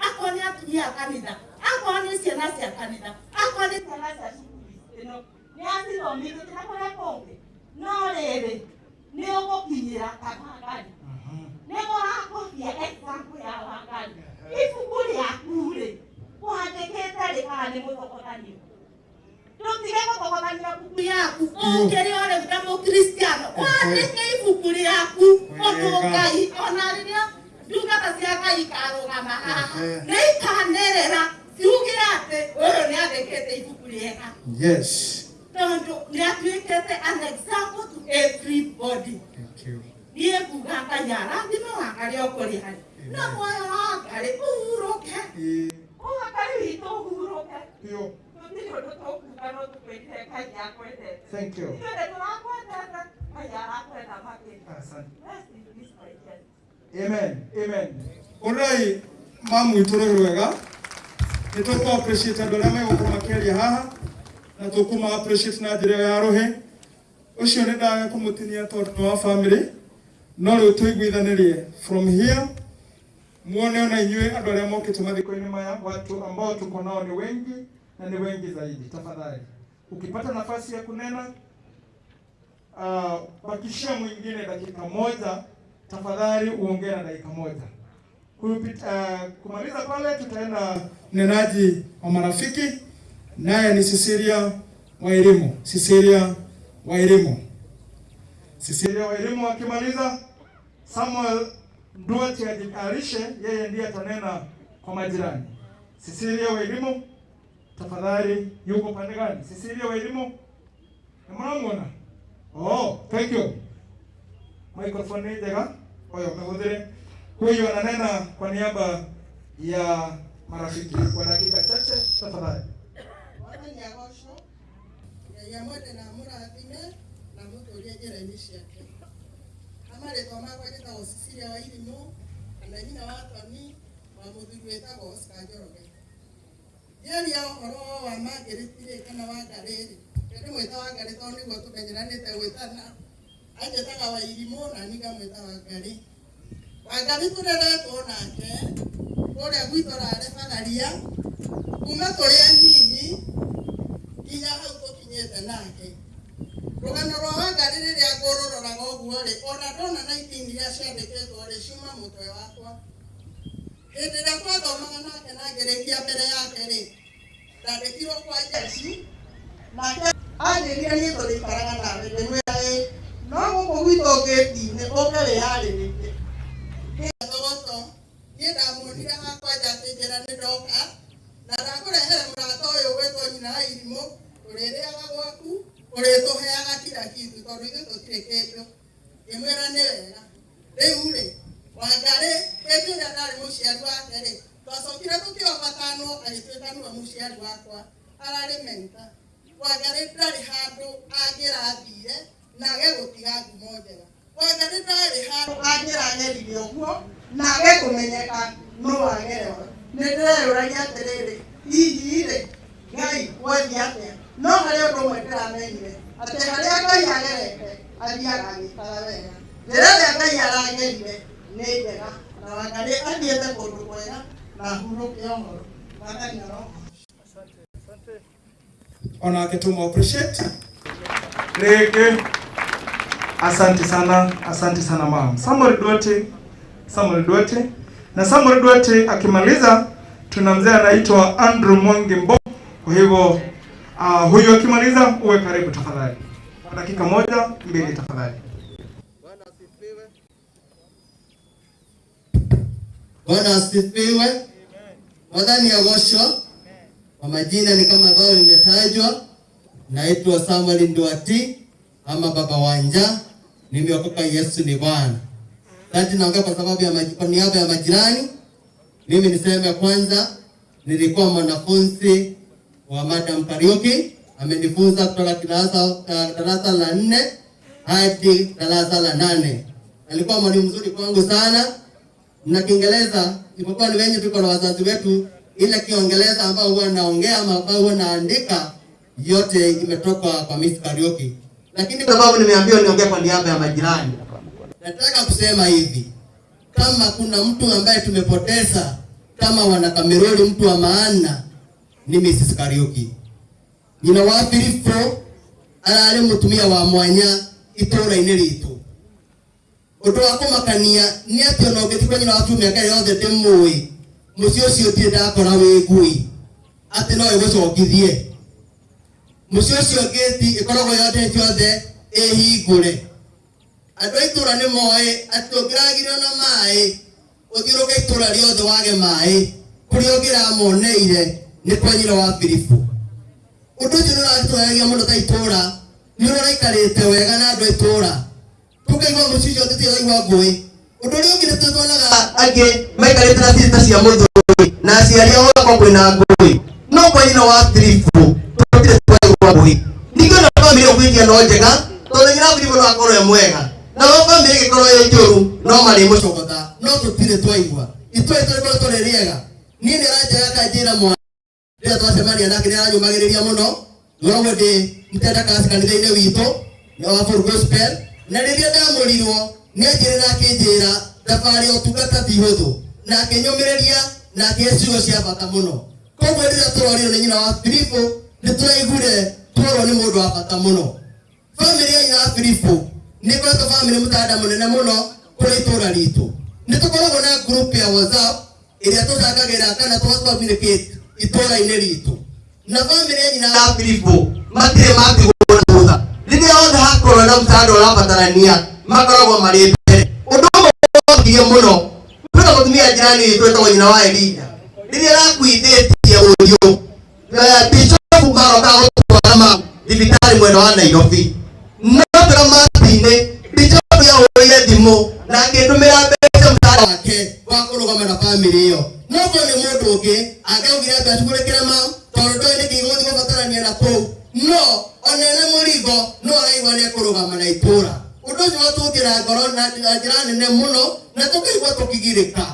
akorwo nĩ atumia a kanitha, akorwo nĩ ciana cia kanitha, akorwo nĩ ciana cia cukuru ĩno nĩ atithomithĩtie na kũrĩa kũngĩ, no rĩrĩ nĩ ũgũkinyĩra ta Wangari, nĩ mũrakobia example ya Wangari. Ibuku rĩaku-rĩ kwandĩkĩte rĩ kana nĩ mũthokotanio? Tutige gũthokothania buku yaku ũngĩrĩ ũrĩ mũkristiano wandĩke ibuku rĩaku ũndũ Ngai ona rĩrĩa ndungata cia Ngai ikarũgama haha nĩ ikanĩrĩra ciuge atĩ ũyũ nĩ andĩkĩte ibuku rĩega.
Yes.
Tondũ nĩ atuĩkĩte an example to everybody. Niĩ nguga Ngai arathime Wangari o kũrĩa arĩ na muoyo wa Wangari ũhurũke. Wangari witũ ũhurũke.
Thank you. Amen. Amen. Alright, mamu itũrũrũ wega. Nĩ tũkũ appreciate andũ arĩa megũkorwo makĩaria haha na tũkũma appreciate na njĩra ya rũhĩ. Ũcio nĩ ndaga kũmũtinia tondũ nĩ wa family. No rĩu tũiguithanĩrie from here. Muone ona inyuĩ andũ arĩa mokĩte mathiko-inĩ maya, watu ambao tuko nao ni wengi na ni wengi zaidi. Tafadhali ukipata nafasi ya kunena bakishia mwingine dakika moja, tafadhali uongee na dakika moja. Kumaliza pale tutaenda mnenaji wa marafiki, naye ni Cecilia Wairimu. Cecilia Wairimu akimaliza, Samuel Nduati ajikarishe, yeye ndiye atanena kwa majirani. Cecilia Wairimu, tafadhali yuko pande gani? Cecilia Wairimu? Mnamuona? Oh, thank you. Microphone ni jega. Oyo mehudhire. Huyu ananena kwa niaba ya marafiki kwa dakika chache, tafadhali.
Wana nyagosho ya mwete na murathime na muturia njĩra-inĩ ciake. Amarĩtwa makwa njĩtagwo Cecilia Wairimu, na nyina wa Toni wa mũthuri wĩtagwo Oscar Njoroge. Ndiaria ũhoro wa Margaret kana Wangari-rĩ, ndĩmwĩta Wangari tondũ nĩguo tũmenyeranĩte gwĩtana. Anjĩtaga Wairimu na niĩ ngamwĩta Wangari. Wangari tũreretwo nake kũrĩa gwitũ rarĩ Bagaria, kuma tũrĩ anyinyi nginya hau tũkinyĩte nake. Rũgano rwa Wangari rĩrĩa ngũrũroraga ũguo-rĩ, ona ndona na itinĩ iria ciandĩkĩtwo-rĩ ciuma mũtwe wakwa. Hĩndĩ ĩrĩa twathomaga nake na ngĩrĩkia mbere yake-rĩ, ndandĩkirwo kwa Jesi, nake anjĩrire niĩ tũrĩikaraga nawe, ndĩmwĩra no gũkũ gwitũ ngĩti-inĩ ũke wĩharĩrĩrie. Thogoto niĩ ndamuonire hakwa atĩ njĩra nĩ ndoka na ndakũrehere mũrata ũyũ wĩtwo nyina wa Irimũ, ũrĩrĩaga gwaku, ũrĩtũheaga kila kitu tondũ ithuĩ tũtirĩ kĩndũ. Ngĩmwĩra nĩ wega. Rĩu-rĩ, Wangari hĩndĩ ĩrĩa ndarĩ mũciari wake-rĩ, twacokire tũkĩobatanwo agĩtuĩka nĩwe mũciari wakwa, ararĩ mentor. Wangari ndarĩ handũ angĩrathire na age gũtiga ngumo njega. Wangari ndarĩ handũ angĩragerire ũguo na age kũmenyeka no agerewa. Nĩ ndĩreyũragia atĩrĩrĩ, hihi-rĩ, Ngai gwathi atĩa? No harĩ ũndũ ũmwe ndĩramenyire, atĩ harĩa Ngai agerete athiaga agĩkaga wega. Njĩra ĩrĩa Ngai aragerire nĩ njega na Wangari athiĩte kũndũ kwega na ahurũke ũhoro. Wathani aroho.
Onake tumo appreciate. Rege. Asante sana mama. Samuel Duarte. Na Samuel Duarte akimaliza tuna mzee anaitwa Andrew Mwangimbo. Kwa hivyo huyu akimaliza uwe karibu tafadhali. Kwa dakika moja, mbili tafadhali.
Bwana asifiwe. Wathani agocwo. Kwa majina ni kama ambavyo nimetajwa. Naitwa Samuel Nduati ama Baba Wanja. Nimeokoka, Yesu ni Bwana. Kati naongea kwa sababu ya kwa niaba ya majirani. Mimi niseme kwanza, nilikuwa mwanafunzi wa Madam Kariuki. Amenifunza kutoka darasa la 4 hadi darasa la 8. Alikuwa mwalimu mzuri kwangu sana. Na Kiingereza ilipokuwa ni wenye tuko na wazazi wetu, ile Kiingereza ambao huwa naongea ama ambao huwa naandika yote imetoka kwa Miss Kariuki. Lakini kwa sababu nimeambiwa niongee kwa niaba ya majirani, nataka kusema hivi, kama kuna mtu ambaye tumepoteza kama wana Kameroli, mtu wa maana ni Mrs. Kariuki. Nyina wa Filipo arare mutumia wa mwanya itora ineritu. Undu wa kumakania ni ati ono ngitikwa nyina wa tumia kare yothe ndimui mucio cio tie ndakora wi ngui ati no igocokithie mucio cio ngeti ikoragwo yothe ehingure. Andu aitura ni moe ati ungiragire na mai uthiuruke itura riothe wage mai kuria ungiramoneire ni kwa nyina wa Filipo. Undu ucio nuraturagia muno ta itura ni uraikarite wega na andu itura tukaigwa mucio tutiaigwa ngui. Undu uri ungire tutonaga angi maikarite na thita cia muthuri na aciari ao kwa kwina ngui no kwa nyina wa Filipo tutire twaigwa ngui. Ningĩ na family okuingia no njega tondu nyina wa Filipo no akorwo mwega na family igikorwo ĩ njũru no mari mucogotha no tutire twaigwa itwe tũrĩ tũrĩ riega. Niĩ nĩ aranjĩra kanjĩra mwana rĩrĩa twacemania nake nĩ aranyũmagĩrĩria mũno no ndi mtenda kasi kanitha-inĩ witũ na wa full gospel. Na rĩrĩa ndamũrirwo nĩ anjĩrĩra akĩnjĩra thabarĩ ya ũtungata ti hũthũ na akĩnyũmĩrĩria na akĩciugo cia bata mũno. Koguo rĩrĩa tũrorirwo nĩ nyina wa Filipo nĩ tũraigure tũrwo nĩ mũndũ wa bata mũno. Family ya nyina wa Filipo nĩ ĩkoretwo family mũtanda mũnene mũno kũrĩ itũũra ritũ. Nĩ tũkoragwo na group ya WhatsApp ĩrĩa tũcangagĩra kana tũgacommunicate itũũra-inĩ ritũ. Na family ya nyina wa Filipo matirĩ matigwo na thutha. Rĩrĩa othe hakorwo na msaada ũrabatarania makoragwo marĩ mbere. Ũndũ ũmwe ũngirie mũno, kwĩna mũtumia jirani witũ wĩtagwo nyina wa Elija. Rĩrĩa arakuithĩtie ũriũ Bishop maroka gũtwara thibitarĩ mwena wa Nairobi, no tũramati-inĩ Bishop yahũrĩire thimũ na akĩndũmĩra mbeca msaada wake wa kũrũgama na family ĩyo. No kwa nĩ mũndũ ũngĩ angaugire atĩ acugũrĩkĩre mau tondũ ndoĩ nĩkĩ igũthiĩ gũbatarania na kũu. No ona ene mũrigo no araigua nĩ ekũrũgama na itũũra. Ũndũ ũcio watũkĩra ngoro na njĩra nene mũno na tũkaigua tũkĩgirĩka.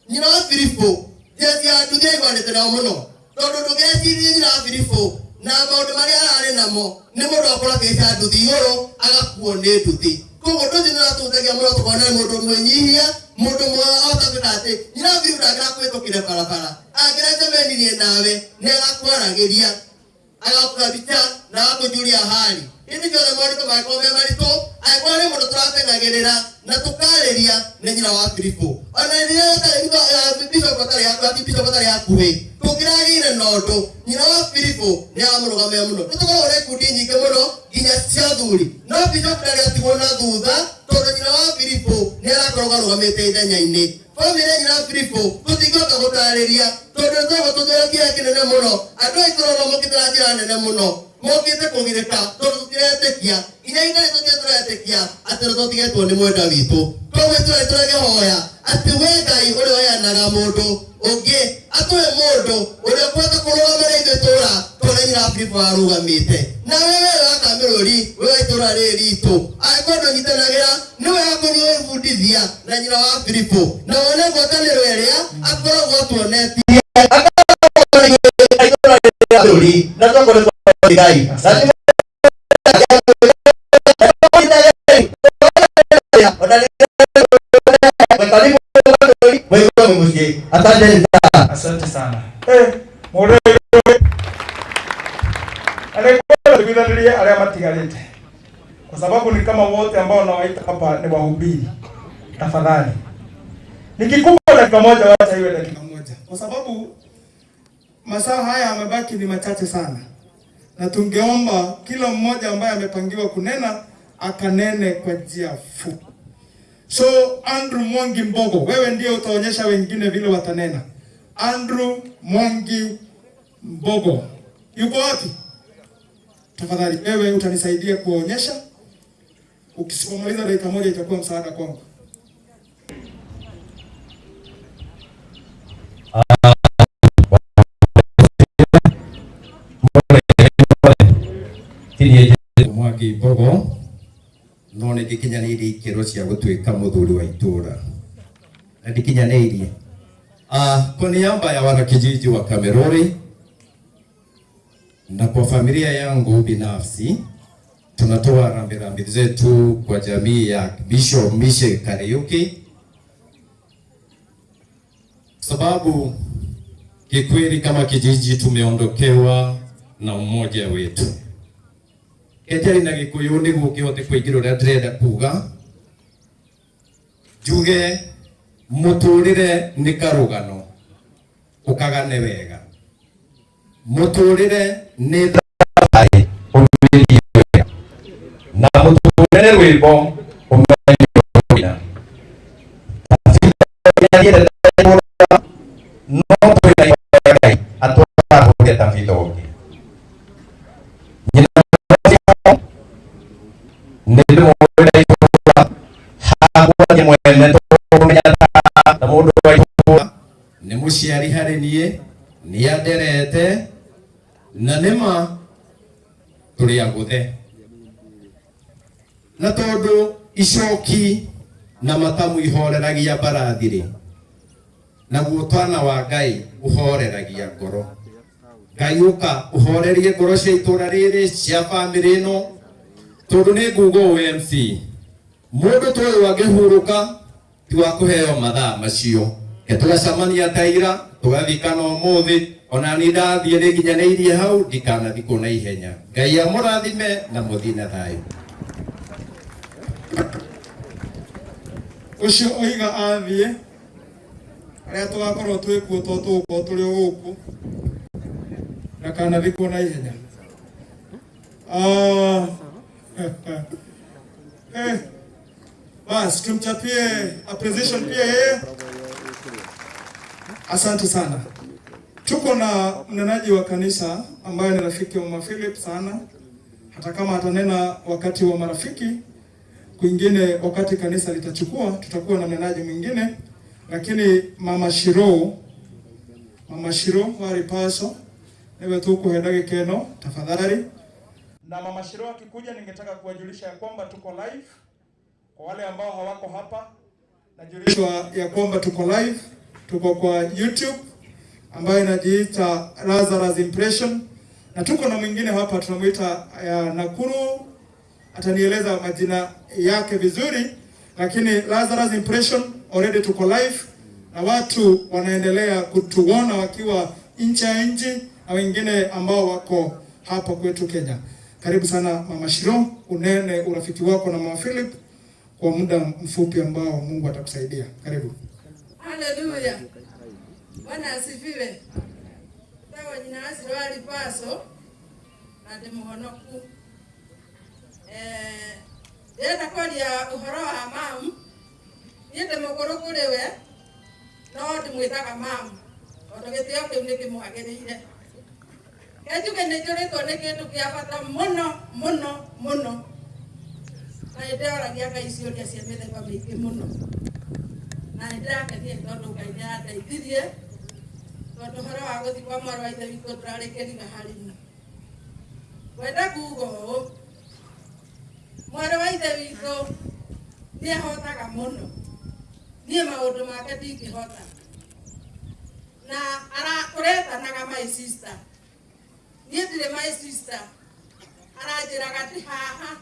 Nyina wa Filipo njĩra cia nduthi aiguanĩte nao mũno tondũ ndũgecirie nyina wa Filipo na maũndũ marĩa ararĩ namo nĩ mũndũ akorwo akĩica nduthi igũrũ agakuo nĩ nduthi. Koguo ũndũ ũcio nĩ ũratũteithia mũno tũkona nĩ mũndũ mwĩnyihia, mũndũ ahotagĩra atĩ nyina wa Filipo ndangĩrakũhĩtũkire barabara, angĩracemenirie nawe nĩ agakwaragĩria agakuga bica na agakũnjuria hali. Hivi ciothe moritũ mangĩkorwo me maritũ angĩkorwo nĩ mũndũ tũrateng'agĩrĩra na tũkarĩria nĩ nyina wa Filipo. Ona rĩrĩa Bishop atarĩ hakuhĩ tũngĩragĩire na ũndũ nyina wa Filipo nĩ aramũrũgamia mũno. Nĩ tũkoragwo na ikundi nyingĩ mũno nginya cia athuri no Bishop ndarĩ atigwo na thutha tondũ nyina wa Filipo nĩ arakorwo arũgamĩte ithenya-inĩ. Family ya nyina wa Filipo tũtingĩhota gũtarĩria tondũ nĩtũragwo tũthũkia kĩnene mũno. Andũ a itũũra mokĩte na njĩra nene mũno mokĩte kũgirĩka tondũ tũtiretĩkia nginya ihinda rĩtũ tũretĩkia atĩ nĩ tũtigetwo nĩ mwenda witũ. Koguo itũũra tũragĩhoya atĩ we Ngai ũrĩa ũheanaga mũndũ ũngĩ atũhe mũndũ ũrĩa ũkũhota kũrũgama na ithuĩ itũũra tũrĩa nyina wa Filipo arũgamĩte. Na wewe wa Kameroli we wa itũũra rĩrĩ ritũ angĩkorwo ndũnyitanagĩra nĩ wega kũnyibundithia na nyina wa Filipo na wone ngwatanĩro ĩrĩa akoragwo atuonetie na twakoretwo Ngai.
Asante sana.
Tukiangalia arĩa matigarĩte kwa sababu ni kama wote ambao nawaita hapa ni wahubiri. Tafadhali nikikupa dakika moja, wacha iwe dakika moja, kwa sababu masaa haya yamebaki ni machache sana, na tungeomba kila mmoja ambaye amepangiwa kunena akanene kwa njia fupi. So Andrew Mwangi Mbogo, wewe ndiye utaonyesha wengine vile watanena. Andrew Mwangi Mbogo yuko wapi? Tafadhali wewe utanisaidia kuonyesha. Ukisipomaliza dakika moja itakuwa msaada kwangu.
Mbogo no nä ngä kinyanä irie ikä ro cia gå tuä ka må thuri wa itå ra na ndä kinyanä irie. Kwa niaba ya wanakijiji wa Kamerori na kwa familia yangu binafsi tunatoa rambirambi zetu kwa jamii ya Bishop Mishe Kariuki, sababu kikweli kama kijiji tumeondokewa na umoja wetu. Kejari na Gikuyu niguo kihote kuingira uria ndirenda kuga njuge muturire ni karugano ukagane wega, muturire ni thabai umerie wega, na muturire rwimbo umerie no twina Ngai atwara ta vithogi nende mwenda itwa hagwa mwene tumenya na mundu wa itwa ni muciari hari nie ni anderete na nima turi aguthe na tondu icoki na matamu ihoreragia barathiri na gutwana wa Ngai uhoreragia ngoro. Ngai uka uhorerie ngoro cia itura riri cia family ino tondu ni ngugo MC mundu toyo wangihuruka ti wa kuheo mathaa macio ke tugacamania taira tugathikana umuthi ona ni ndathie ni nginyaneirie hau ndikana thiko na ihenya. Ngai amurathime na muthina thayo.
Ucio oiga athie aria tugakorwo twikuo tuguko turi guku na kana thiko na ihenya. Basi tumchapie appreciation pia yeye. Asante sana. Tuko na mnenaji wa kanisa ambaye ni rafiki wa Mama Philip sana, hata kama atanena wakati wa marafiki kwingine, wakati kanisa litachukua tutakuwa na mnenaji mwingine, lakini Mama Shiro wari paso newe tuko hedage keno tafadhali. Na Mama Shiro akikuja, ningetaka kuwajulisha ya kwamba tuko live. Kwa wale ambao hawako hapa, najulishwa ya kwamba tuko live, tuko kwa YouTube ambayo inajiita Lazarus Impression, na tuko na mwingine hapa tunamuita Nakuru, atanieleza majina yake vizuri, lakini Lazarus Impression already tuko live na watu wanaendelea kutuona wakiwa nje ya nchi na wengine ambao wako hapa kwetu Kenya. Karibu sana Mama Shiro, unene urafiki wako na Mama Philip kwa muda mfupi ambao Mungu atakusaidia. Karibu.
Haleluya. Bwana asifiwe. Tawa jina asilo ali paso na demuhonoku. Yenda kwali ya uhoro wa mamu. Yende mukoro kulewe. No dimwitaka mamu. Otogete yoke uneke muhagereire. Kejuke nejoreto neketu kiapata muno. Na idara giaka isio dia siamete kwa miki muno. Na idara kadia tondu kaida ndaithirie. Tondu horo wa guthi kwa mwarwa ithe witũ tũrarekeria harĩ. Wenda kugo mwarwa wa ithe witũ nĩ ahotaga muno. Niĩ maũndũ make ndingĩhota. Na aretanaga my sister. Niĩ ndirĩ my sister. Aranjĩraga ti haha.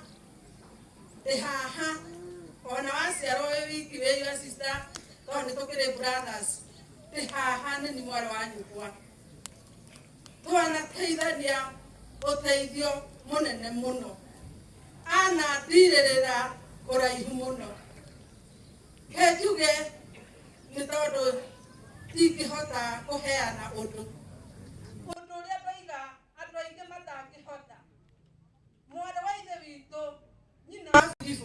Ona waciarwo wĩ wiki wĩ your sister, tondũ nĩ tũkĩrĩ brothers. Ti haha nĩ mwarĩ wa nyũkwa. Twanateithania ũteithio mũnene mũno. Anandirĩrĩra kũraihu mũno. Kenjuge nĩ tondũ ndingĩhota kũheana ũndũ. Ũndũ ũrĩa ndoiga andũ aingĩ matangĩhota. Mwarĩ wa ithe witũ nyina wa Philip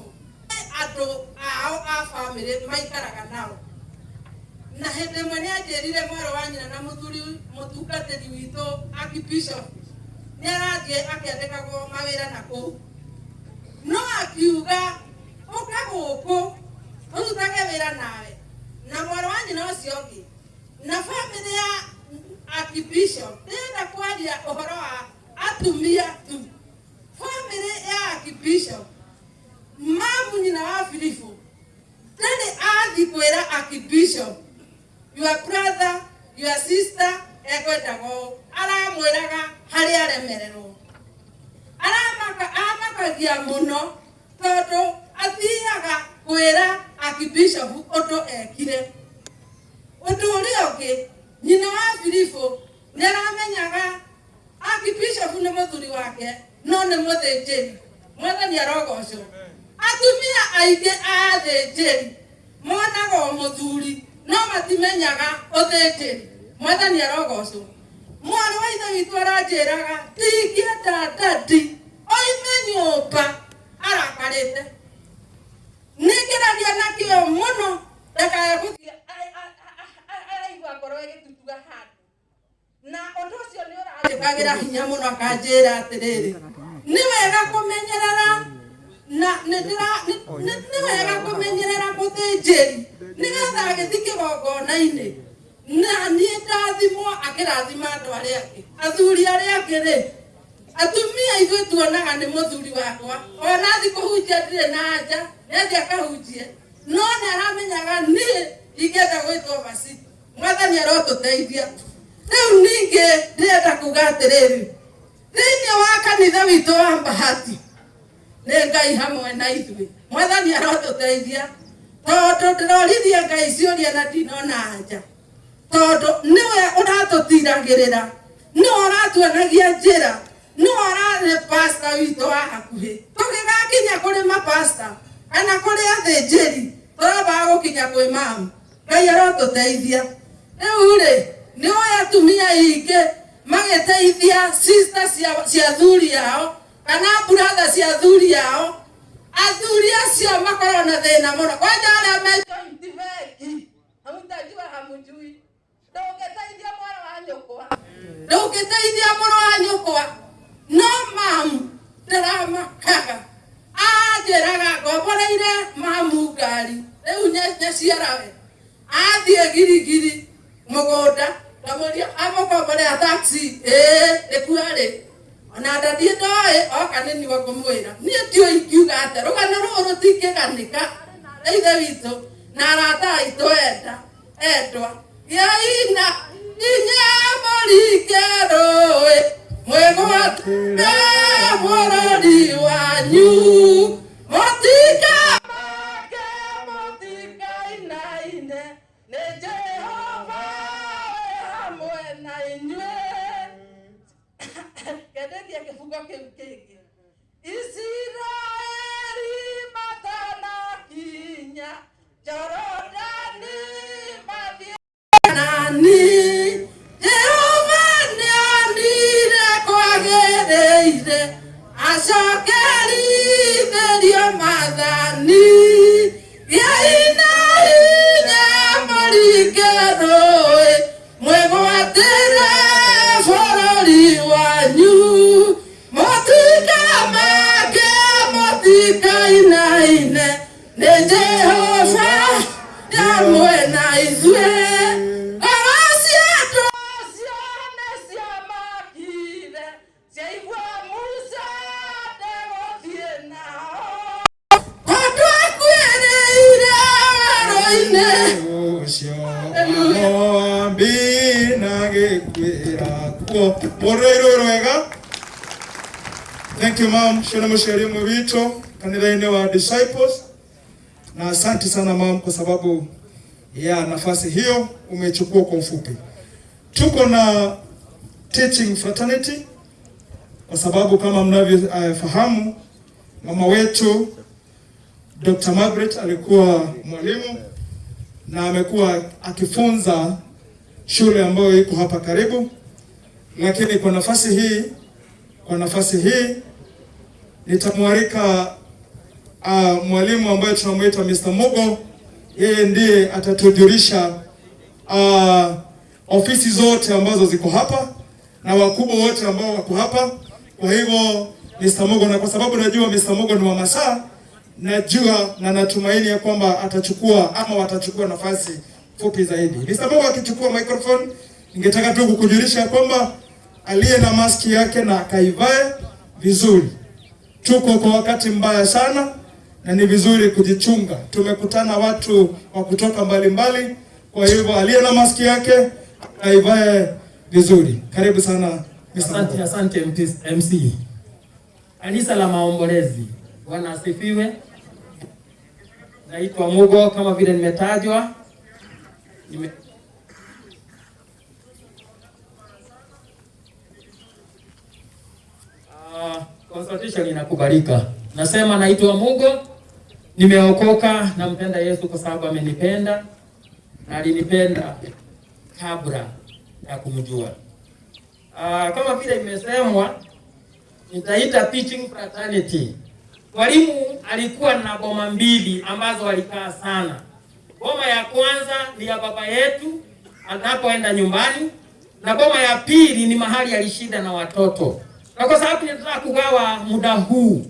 andũ ao a family maikaraga nao. Na hĩndĩ ĩmwe nĩ anjĩrire mwarĩ wa nyina na mũtungatĩri witũ Bishop nĩ arathiĩ akĩandĩkagwo mawĩra na kũu. No akiuga ũka gũkũ ũrutage wĩra nawe. Na mwarĩ wa nyina ũcio ũngĩ na family ya Bishop ndĩrenda kwaria ũhoro wa atumia tu. Family ya Archbishop mamu nyina wa Filipo tani athi kwera Archbishop your brother your sister ekwetago aramwiraga hari aremererwo amakagia muno tondu athiaga kwira Archbishop undu ekire undu uria ungi nyina wa Filipo niramenyaga Archbishop ni muthuri wake no ni muthinjiri mwathani arogocwo atumia aingi athinjiri monaga muthuri no matimenyaga uthinjiri mwathani arogocwo mwana wa ithe witu aranjiraga tingienda dadi oime nyumba arakarite nikiragia nakio muno ndakaya guthia aigua ngoro igitutuga handu na undu ucio ni uranjikagira hinya muno akanjira atiriri ni wega kumenyerera na ni wega kumenyerera muthinjiri nigetha agithike gogona-ini na ni ndathimwo akirathima andu aria angi athuri aria angi ri atumia ithuĩ tuonaga nĩ mũthuri wakwa ona athi kũhunjia ndirĩ na nja nĩathi akahunjie no nĩ aramenyaga niĩ ingĩenda gwĩtwo basi mwathani arotũteithia rĩu ningĩ ndĩrenda kuga atĩrĩrĩ thĩinĩ wa kanitha witũ wa Bahati nĩ Ngai hamwe na ithuĩ mwathani arotũteithia tondũ ndĩrorithia Ngai ciũria na ndinona nja tondu niwe uratũtiragĩrĩra niwe ũratuonagia njĩra niwe ũrarĩ pastor witũ wa hakuhĩ tũgĩgakinya kũrĩ mapasta kana kũrĩ athĩnjĩri tũrambaga gũkinya kwĩ mamu Ngai arotũteithia rĩu rĩ nĩwe atumia aingĩ magĩteithia sister cia thuri yao kana brother cia thuri yao athuri acio makorwo na thĩna mũno kwanja arĩa me joint bengi hamũtajua hamũjui ndũngĩteithia mwana wa nyũkwa ndũngĩteithia mũrũ wa nyũkwa no mamu ndaramakaga anjĩraga ngomboreire mamu ngari rĩu nyaciarawe athiĩ girigiri mũgũnda ndamũria amũkomborea taxi nĩkuarĩ ona ndathiĩ ndoĩ oka nĩ niwe ngũmwĩra niĩ ndiũ ingiuga atĩa rũgano rũrũ rũtingĩganĩka ithe witũ na arata aitũ endwa yaina inya mũringe rũĩ mwĩgwatĩre bũrũri wanyu mũtikamake mũtikainaine nĩ Jehova hamwe na inyuĩ kenderia kĩbungo kĩu kĩngĩ Israeli matanakinya Jorodani mathiĩ Jehova nĩonire kwagĩrĩire acokerithĩrio maathani yaina hinya mũringe rũĩ mwĩgwatĩre bũrũri wanyu mũtikamake mũtikainaine nĩ Jehova hamwe na ithuĩ ngoro cia andũ acio nĩ ciamakire ciaigua Musa ndegũthiĩ nao tondũ akuĩrĩire werũ-inĩ
ũcio amwambi na gĩkwĩra kuo mũrĩirwo rwega. Thank you mom, shona mũciari ũmwe witũ kanitha-inĩ wa Disciples, na asante sana mom kwa sababu ya nafasi hiyo umechukua kwa ufupi. Tuko na teaching fraternity kwa sababu kama mnavyofahamu mama wetu Dr. Margaret alikuwa mwalimu na amekuwa akifunza shule ambayo iko hapa karibu, lakini kwa nafasi hii nitamwalika mwalimu ambaye tunamuita Mr. Mugo. Yeye ndiye atatujulisha ofisi zote ambazo ziko hapa na wakubwa wote ambao wako hapa. Kwa hivyo Mr. Mugo, na kwa sababu najua Mr. Mugo ni wa masaa, najua na natumaini ya kwamba atachukua ama watachukua nafasi fupi zaidi. Mr. Mugo akichukua microphone, ningetaka tu kukujulisha kwamba aliye na maski yake na akaivae vizuri.
tuko kwa wakati mbaya sana na ni vizuri kujichunga. Tumekutana watu wa kutoka mbalimbali, kwa hivyo aliye na maski yake aivae vizuri. Karibu sana.
Asante, asante MC. Kanisa la Maombolezi, Bwana asifiwe. Naitwa Mugo kama vile nimetajwa. Consultation inakubalika. Nasema naitwa Mugo, nimeokoka, nampenda Yesu kwa sababu amenipenda na alinipenda kabla ya kumjua. Kama vile imesemwa, nitaita teaching fraternity. Mwalimu alikuwa na boma mbili ambazo walikaa sana. Boma ya kwanza ni ya baba yetu anapoenda nyumbani, na boma ya pili ni mahali alishinda na watoto. Na kwa sababu ninataka kugawa muda huu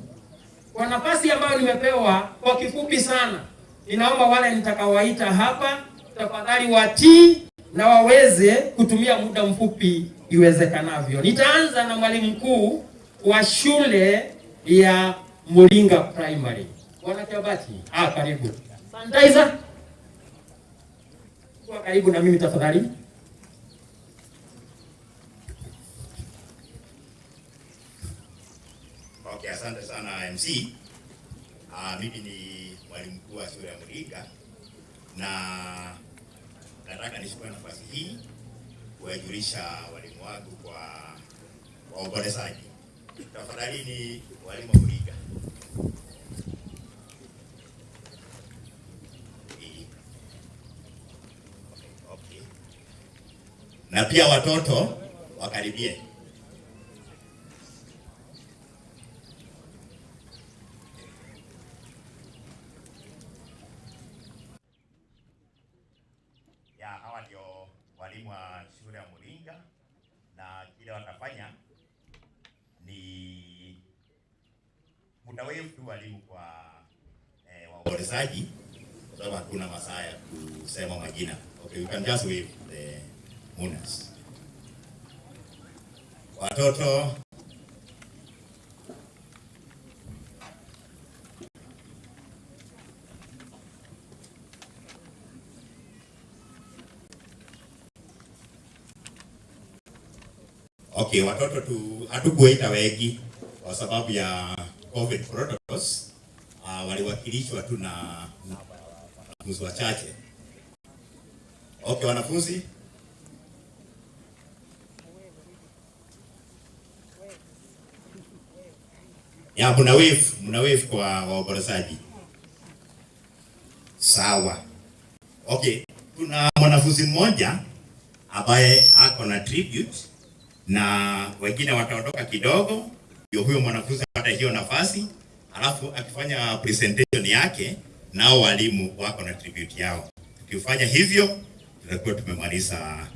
kwa nafasi ambayo nimepewa kwa kifupi sana, ninaomba wale nitakawaita hapa tafadhali watii na waweze kutumia muda mfupi iwezekanavyo. Nitaanza na mwalimu mkuu wa shule ya Muringa Primary. Bwana Kiabati, karibu. Sanitizer. Kwa karibu na mimi tafadhali.
Okay, asante sana MC. Mimi ni mwalimu mkuu wa shule ya Muringa na nataka nichukue nafasi hii kuwajulisha walimu wangu kwa waombolezaji. Tafadhali ni walimu wa Muringa. Okay. Na pia watoto wakaribie. Hawa ndio walimu wa shule ya Muringa na kile watafanya ni muda wetu walimu kwa waombolezaji, kwa sababu hakuna masaa ya kusema majina. Okay, we can just wave the mourners. Watoto okay, watoto hatukuwaita wengi kwa sababu ya COVID protocols. Waliwakilishwa tu na wanafunzi wachache. Okay, wanafunzi. Mna wave kwa waombolezaji. Sawa. Okay, kuna mwanafunzi mmoja ambaye ako na tribute na wengine wataondoka kidogo, ndio huyo mwanafunzi apata hiyo nafasi, alafu akifanya presentation yake nao walimu wako na tribute yao. Tukifanya hivyo tutakuwa tumemaliza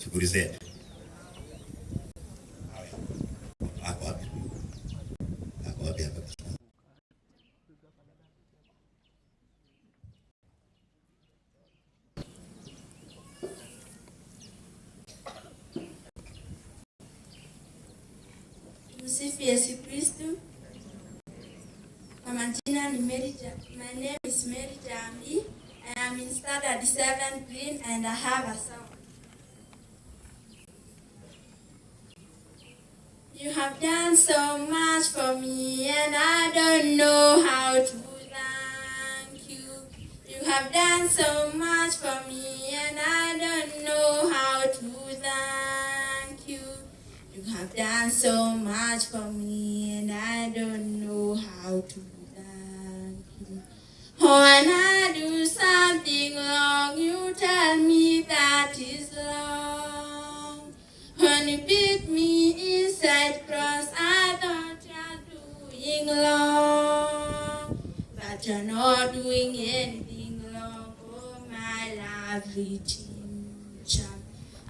shughuli zetu.
Msifu Yesu Kristo. Kwa majina ni my name is Mary Jambi. I am in standard 7 grade and I have a song. You have done so much for me and I don't know how to thank you. You have done so much for me and I don't know how to thank you. You have done so much for me and I don't know how to thank you. When I do something wrong, you tell me that is wrong. When you beat me inside cross, I thought you're doing wrong. But you're not doing anything wrong, oh my lovely teacher.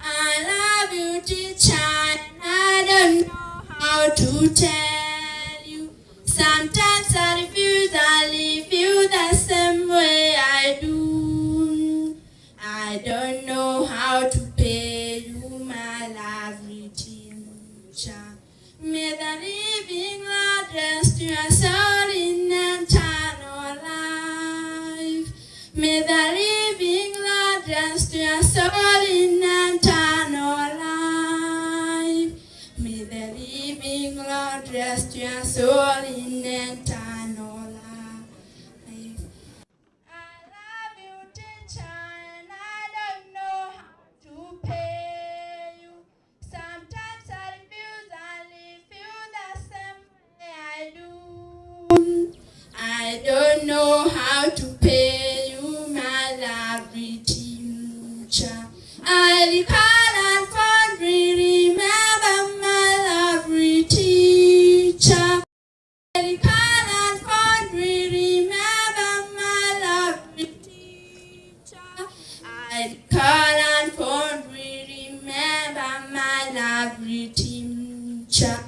I love you, teacher, and I don't know how to tell you. Sometimes I refuse, I leave you the same way I do. I don't know how to pay you, my lovely teacher. May the living Lord rest your your soul in eternal life. May the living Lord rest your soul in eternal life. Teacher, and I don't know how to pay you. Sometimes I refuse and leave you the same way I do. I don't know how to pay you, my lovely teacher. I recall and fondly remember my lovely teacher. I recall and fondly remember my lovely teacher. I recall and fondly remember my lovely teacher.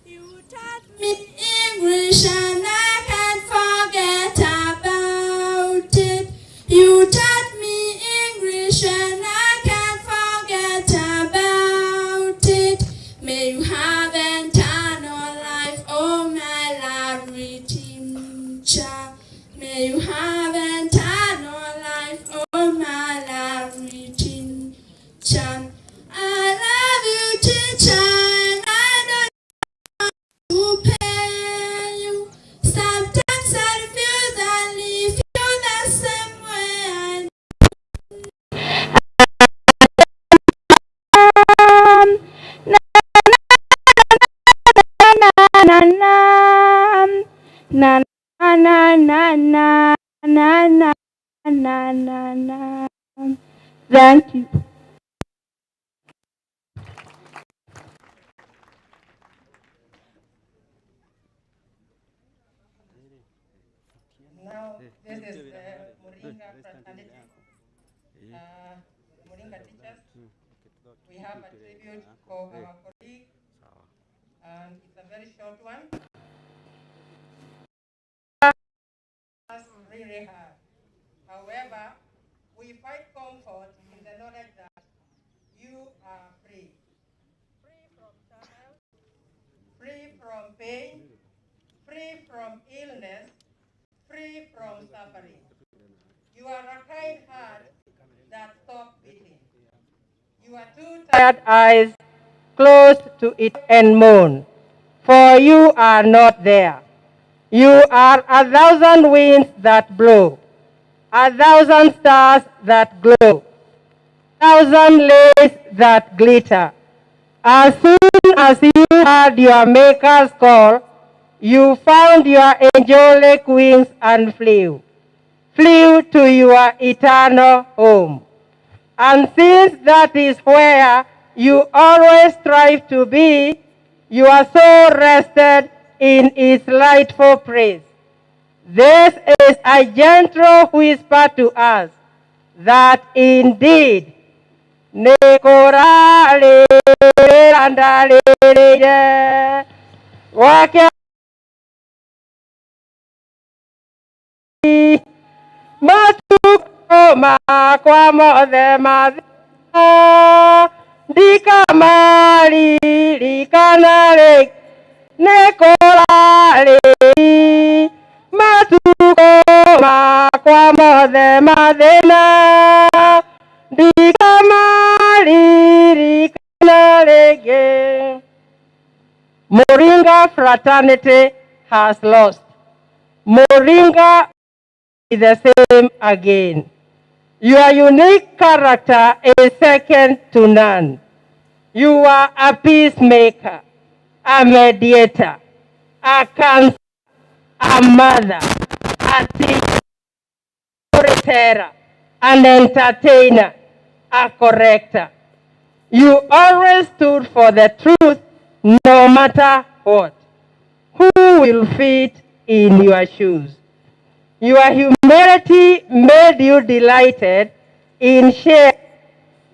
You taught me English and I can't forget about it. You taught me English and I can't forget about it. May you have eternal life, oh my lovely teacher. May you have eternal life, oh my lovely teacher. I love you, teacher, and I don't know how to pay you. Sometimes I refuse and leave you the same way I
na na na na na na na na na na. Thank you.
Now, this is the Moringa fraternity. Moringa teachers. We have a tribute for our colleague, and it's a very short one. That's really hard. However, we find comfort in the knowledge that you are free. Free from turmoil, free from pain, free from illness, free from suffering. You are a kind heart that stops beating. You are two tired eyes closed to it and moan, for you are not there. You are 1,000 winds that blow, 1,000 stars that glow, 1,000 lays that glitter. As soon as you heard your Maker's call, you found your angelic wings and flew to your eternal home. And since that is where you always strive to be, you are so rested in its lightful praise. This is a gentle whisper to us that indeed Nekorale andale wake matuko makwa mothe mathina ndikamari rikanare nekorale matuko makwa mothe mathina Moringa fraternity has lost. Moringa is the same again. Your unique character is second to none. You are a peacemaker, a mediator, a counselor, a mother, a teacher, storyteller, an entertainer, a corrector. You always stood for the truth no matter what. Who will fit in your shoes? Your humility made you delighted in sharing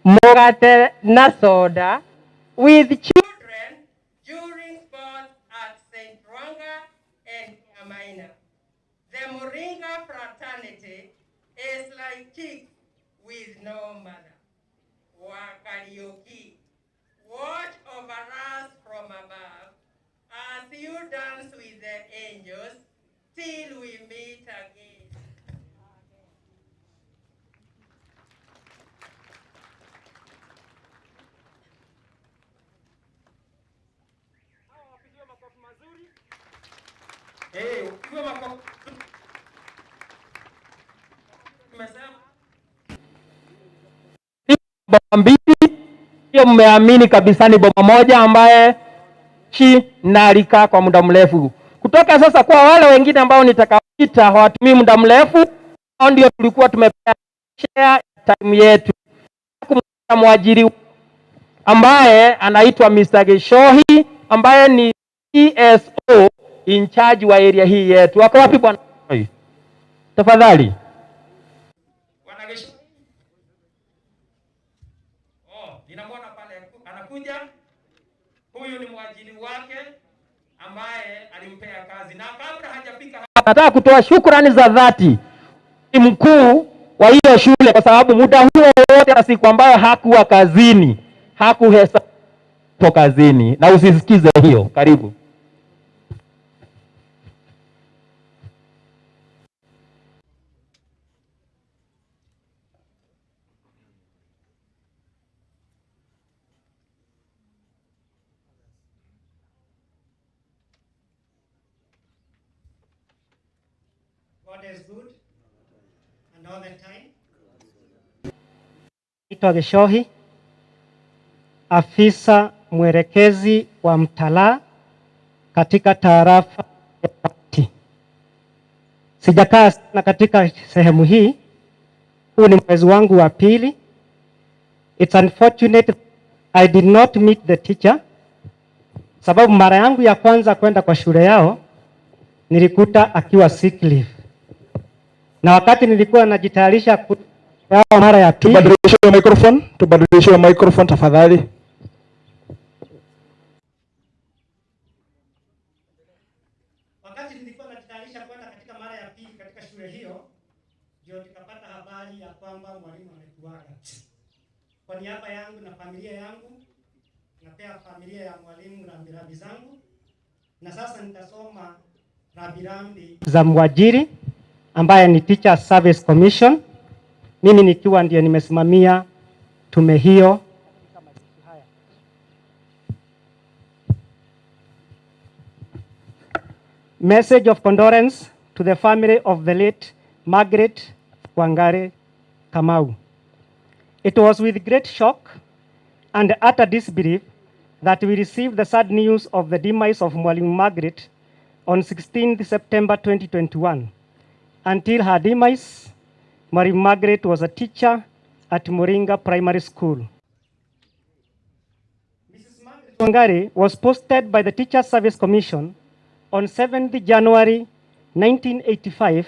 Mogate Nasoda with children during sports at St. Rwanga and Yamaina. The Moringa fraternity is like chicks with no mother. Kariuki, watch over us from above as you dance with the angels till we meet again.
Iwe makofi. Tumesema bomba mbili, hiyo mmeamini kabisa ni bomba moja ambaye na alikaa kwa muda mrefu. Kutoka sasa kwa wale wengine ambao nitakawaita hawatumii muda mrefu, hao ndio tulikuwa tumepea share time yetu. Kumwona mwajiri ambaye anaitwa Mr. Geshohi ambaye ni ESO in charge wa area hii yetu. Wako wapi bwana? Tafadhali. Bwana Geshohi. Ninamwona pale anakuja. Huyu ni mwajiri wake ambaye alimpea kazi, na kabla hajafika hapa nataka kutoa shukrani za dhati ni mkuu wa hiyo shule, kwa sababu muda huo wote na siku ambayo hakuwa kazini hakuhesabu kazini, na usisikize hiyo. Karibu.
God is good and all the time.
Naitwa Geshohi, afisa mwelekezi wa mtalaa katika tarafa ya Kati. Sijakaa sana katika sehemu hii. Huu ni mwezi wangu wa pili. It's unfortunate I did not meet the teacher, sababu mara yangu ya kwanza kwenda kwa shule yao nilikuta akiwa sick leave. Na wakati nilikuwa najitayarisha mara ya pili. Tubadilishe microphone tafadhali.
Wakati nilikuwa najitayarisha kwenda katika mara ya pili katika shule hiyo, ndio nikapata habari ya kwamba mwalimu ametuaga. Kwa niaba yangu na familia yangu, napea familia ya mwalimu rambirambi zangu, na sasa nitasoma rambirambi
za mwajiri ambaye ni Teacher Service Commission, mimi nikiwa ndio nimesimamia tume hiyo. Message of condolence to the family of the late Margaret Wangari Kamau. It was with great shock and utter disbelief that we received the sad news of the demise of Mwalimu Margaret on 16th September 2021. Until her demise, Mwalimu Margaret was a teacher at Moringa Primary School. Mrs. Margaret Wangari was posted by the Teacher Service Commission on 7th January 1985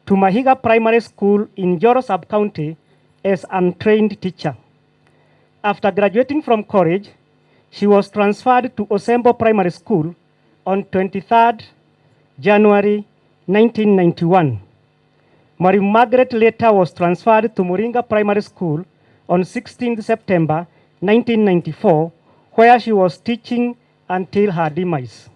to Mahiga Primary School in Joro Sub-County as an untrained teacher. After graduating from college, she was transferred to Osembo Primary School on 23rd January 1991. Mwalimu Margaret later was transferred to Moringa Primary School on 16th September 1994, where she was teaching until her demise.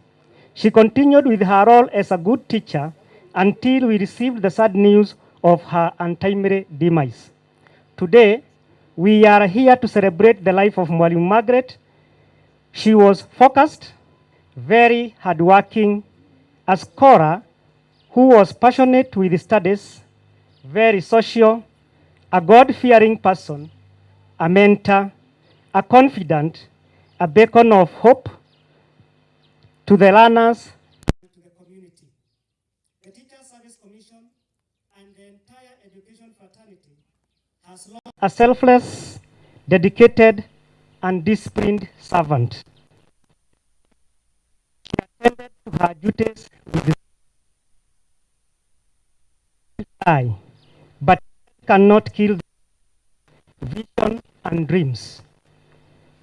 She continued with her role as a good teacher until we received the sad news of her untimely demise. Today, we are here to celebrate the life of Mwalimu Margaret. She was focused, very hardworking, a scholar who was passionate with studies, very social, a God-fearing person, a mentor, a confidant, a beacon of hope to the learners and to the community. The Teacher Service Commission and the entire education fraternity has lost a selfless, dedicated, and disciplined servant. She attended to her duties with eye, but cannot kill the vision and dreams.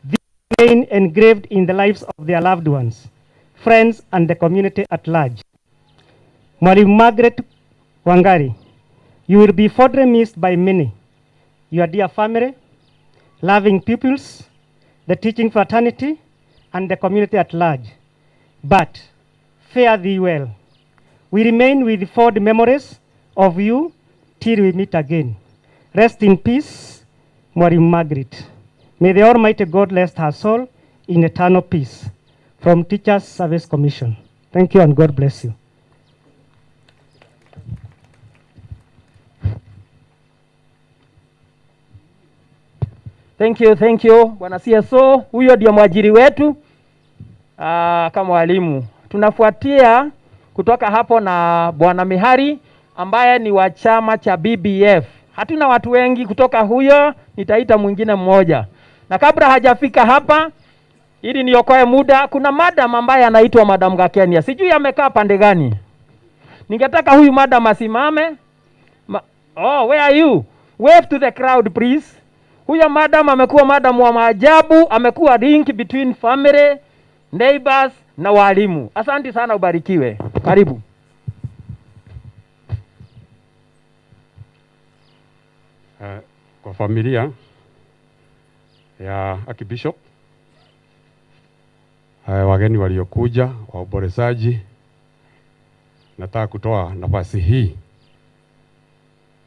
These remain engraved in the lives of their loved ones, friends, and the community at large. Mwalimu Margaret Wangari, you will be fondly missed by many, your dear family, loving pupils, the teaching fraternity, and the community at large. But fare thee well. We remain with fond memories of you till we meet again. Rest in peace, Mwalimu Margaret. May the Almighty God rest her soul in eternal peace. From Teachers Service Commission. Thank you and God bless you.
Thank you. Bwana CSO, huyo ndio mwajiri wetu kama walimu. Tunafuatia kutoka hapo na Bwana Mihari ambaye ni wa chama cha BBF. Hatuna watu wengi kutoka huyo, nitaita mwingine mmoja. Na kabla hajafika hapa, ili niokoe muda, kuna madam ambaye anaitwa Madam Gakenia. Sijui amekaa pande gani. Ningetaka huyu madam asimame. Oh, where are you? Wave to the crowd please. Huyo madam amekuwa madam wa maajabu, amekuwa link between family, neighbors na walimu. Asante sana, ubarikiwe. Karibu.
Kwa familia ya Archbishop, wageni waliokuja, waombolezaji, nataka kutoa nafasi hii.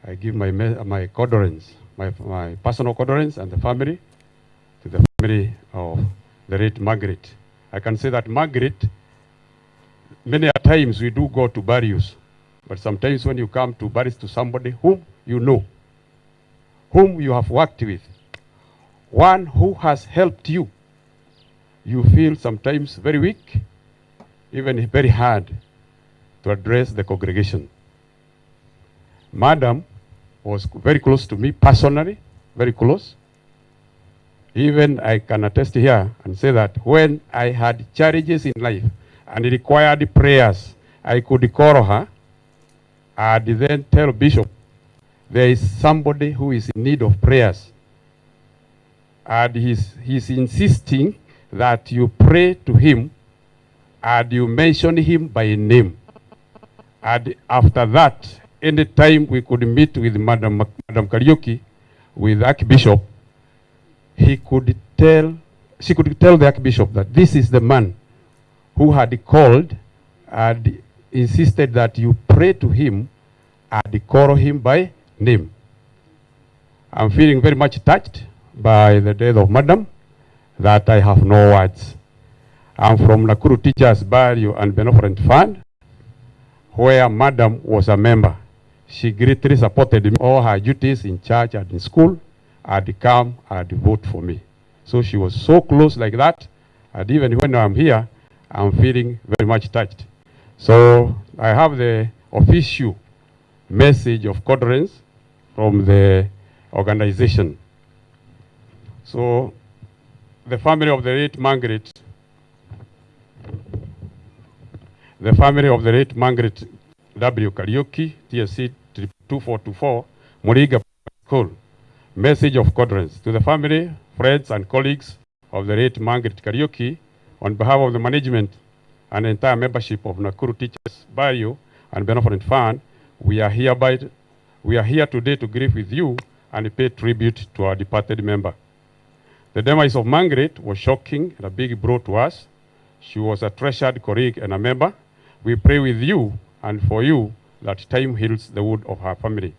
I give my condolence, my personal condolence and the family to the family of the late Margaret. I can say that Margaret, many a times we do go to burials, but sometimes when you come to buries to somebody whom you know, whom you have worked with, one who has helped you, you feel sometimes very weak, even very hard to address the congregation. Madam was very close to me personally, very close. Even I can attest here and say that when I had challenges in life and required prayers, I could call her and then tell Bishop, there is somebody who is in need of prayers. And he's insisting that you pray to him and you mention him by name. And after that, anytime we could meet with Madam Kariuki, with Archbishop, she could tell the Archbishop that this is the man who had called and insisted that you pray to him and call him by name. I'm feeling very much touched by the death of Madam that I have no words. I'm from Nakuru Teachers Burial and Benevolent Fund, where Madam was a member. She greatly supported me, all her duties in church and in school, and come and vote for me. So she was so close like that, and even when I'm here, I'm feeling very much touched. So I have the official message of condolence from the organization. So the family of the late Margaret, W. Kariuki, TSC 2424, Muriga School. Message of condolence to the family, friends, and colleagues of the late Margaret Kariuki. On behalf of the management and entire membership of Nakuru Teachers Burial and Benevolent Fund, we are here today to grieve with you and pay tribute to our departed member. The demise of Margaret was shocking and a big blow to us. She was a treasured colleague and a member. We pray with you and for you that time heals the wound of her family.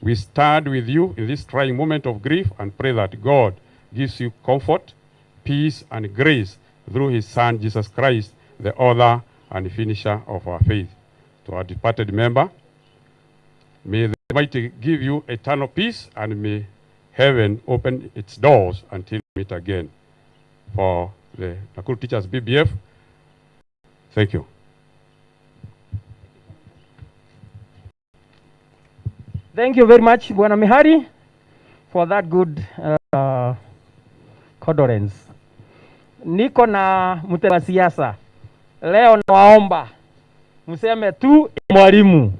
We stand with you in this trying moment of grief and pray that God gives you comfort, peace, and grace through his Son, Jesus Christ, the author and finisher of our faith. To our departed member, may the Almighty give you eternal peace, and may heaven open its doors until we meet again. For the Nakuru Teachers BBF, thank you.
Thank you very much, Bwana Mihari, for that good condolence. Niko na mtu wa siasa. Leo nawaomba mseme tu mwalimu.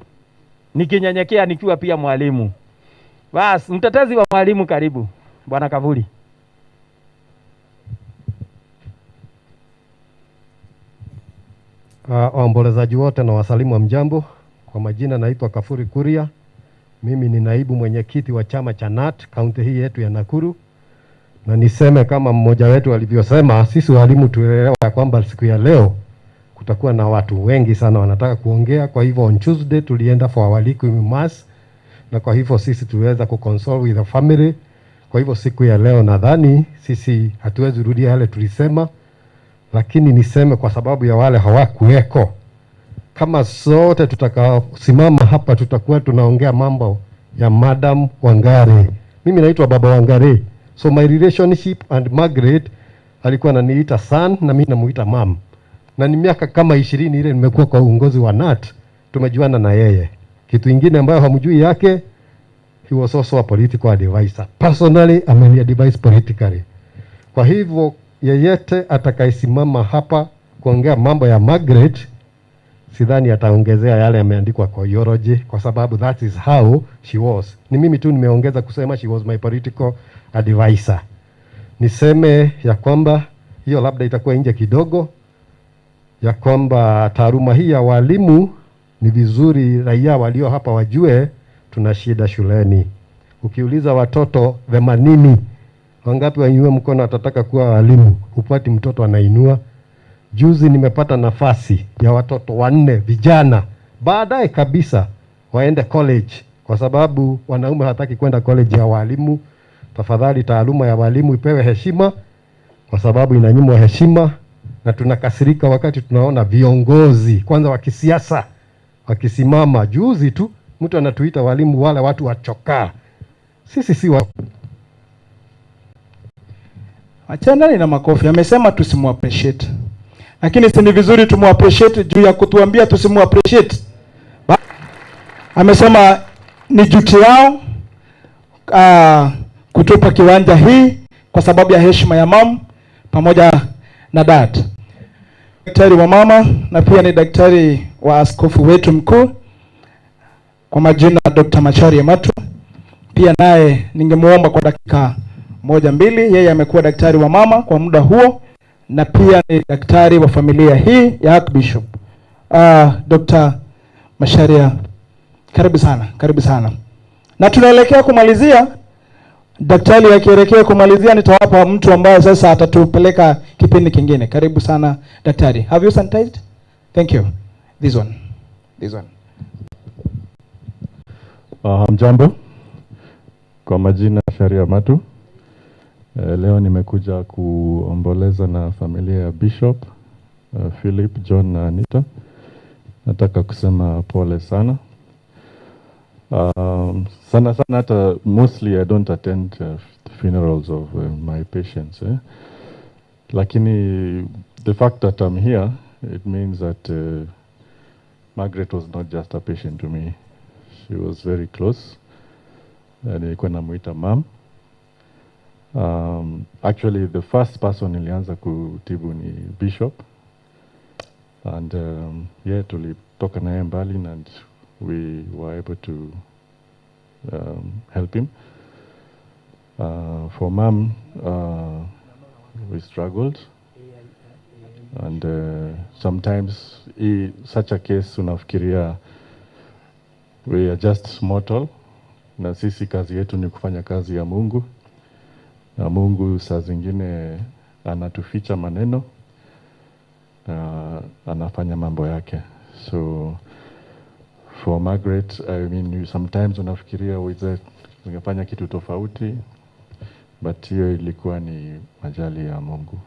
Nikinyenyekea nikiwa pia mwalimu. Bas, mtetezi wa mwalimu karibu, Bwana Kavuli.
Waombolezaji wote na wasalimu wa mjambo. Kwa majina naitwa Kafuri Kuria. Mimi ni naibu mwenyekiti wa chama cha NAT kaunti hii yetu ya Nakuru. Na niseme kama mmoja wetu alivyosema, sisi walimu tuelewa kwamba siku ya leo kutakuwa na watu wengi sana wanataka kuongea. Kwa hivyo on Tuesday tulienda for our liquid mass, na kwa hivyo sisi tuweza kuconsole with the family. Kwa hivyo siku ya leo nadhani sisi hatuwezi rudia yale tulisema, lakini niseme kwa sababu ya wale hawakuweko, kama sote tutakasimama hapa tutakuwa tunaongea mambo ya Madam Wangari. Mimi naitwa Baba Wangari, So my relationship and Margaret alikuwa ananiita son na mimi namuita mom. Na ni miaka kama 20 ile nimekuwa kwa uongozi wa NAT, tumejuana na yeye. Kitu kingine ambayo hamjui yake, he was also a political advisor. Personally, ameni-advise politically. Kwa hivyo yeyote atakayesimama hapa kuongea mambo ya Margaret, sidhani ataongezea yale yameandikwa kwa eulogy, kwa sababu that is how she was. Ni mimi tu nimeongeza kusema she was my political advisor. Niseme ya kwamba hiyo labda itakuwa nje kidogo, ya kwamba taaluma hii ya walimu ni vizuri raia walio hapa wajue tuna shida shuleni. Ukiuliza watoto 80 wangapi wainue mkono atataka kuwa walimu, upati mtoto anainua. Juzi nimepata nafasi ya watoto 4 vijana baadaye kabisa waende college, kwa sababu wanaume hataki kwenda college ya walimu. Tafadhali taaluma ya walimu ipewe heshima, kwa sababu inanyimwa heshima, na tunakasirika wakati tunaona viongozi kwanza wa kisiasa wakisimama. Juzi tu mtu anatuita walimu wale watu wachokaa. Sisi si wa
Achana na makofi. Amesema tusimu appreciate. Lakini si ni vizuri tumu appreciate juu ya kutuambia tusimu appreciate. Amesema ni duty yao kutupa kiwanja hii kwa sababu ya heshima ya mom pamoja na dad. Daktari wa mama na pia ni daktari wa askofu wetu mkuu kwa majina Dr. Macharia Matu. Pia naye ningemuomba kwa dakika 1-2, yeye amekuwa daktari wa mama kwa muda huo na pia ni daktari wa familia hii ya Archbishop. Dr. Macharia, karibu sana, karibu sana. Na tunaelekea kumalizia. Daktari akielekea kumalizia nitawapa mtu ambaye sasa atatupeleka kipindi kingine. Karibu sana daktari. Have you sanitized? Thank you. This one. This one.
Mjambo. Kwa majina Sharia Matu. Leo nimekuja kuomboleza na familia ya Bishop Philip, John na Anita. Nataka kusema pole sana. Sana hata mostly I don't attend funerals of my patients. Lakini the fact that I'm here, it means that Margaret was not just a patient to me. She was very close. Nilikuwa namuita mom. Actually the first person nilianza kutibu ni Bishop. And tulitoka naye mbali and we were able to help him. For mom, we struggled. And sometimes such a case unafikiria we are just mortal. Na sisi kazi yetu ni kufanya kazi ya Mungu. Na Mungu saa zingine anatuficha maneno. Anafanya mambo yake. So for Margaret, I mean, sometimes unafikiria ungefanya kitu tofauti, but hiyo ilikuwa ni majali ya Mungu.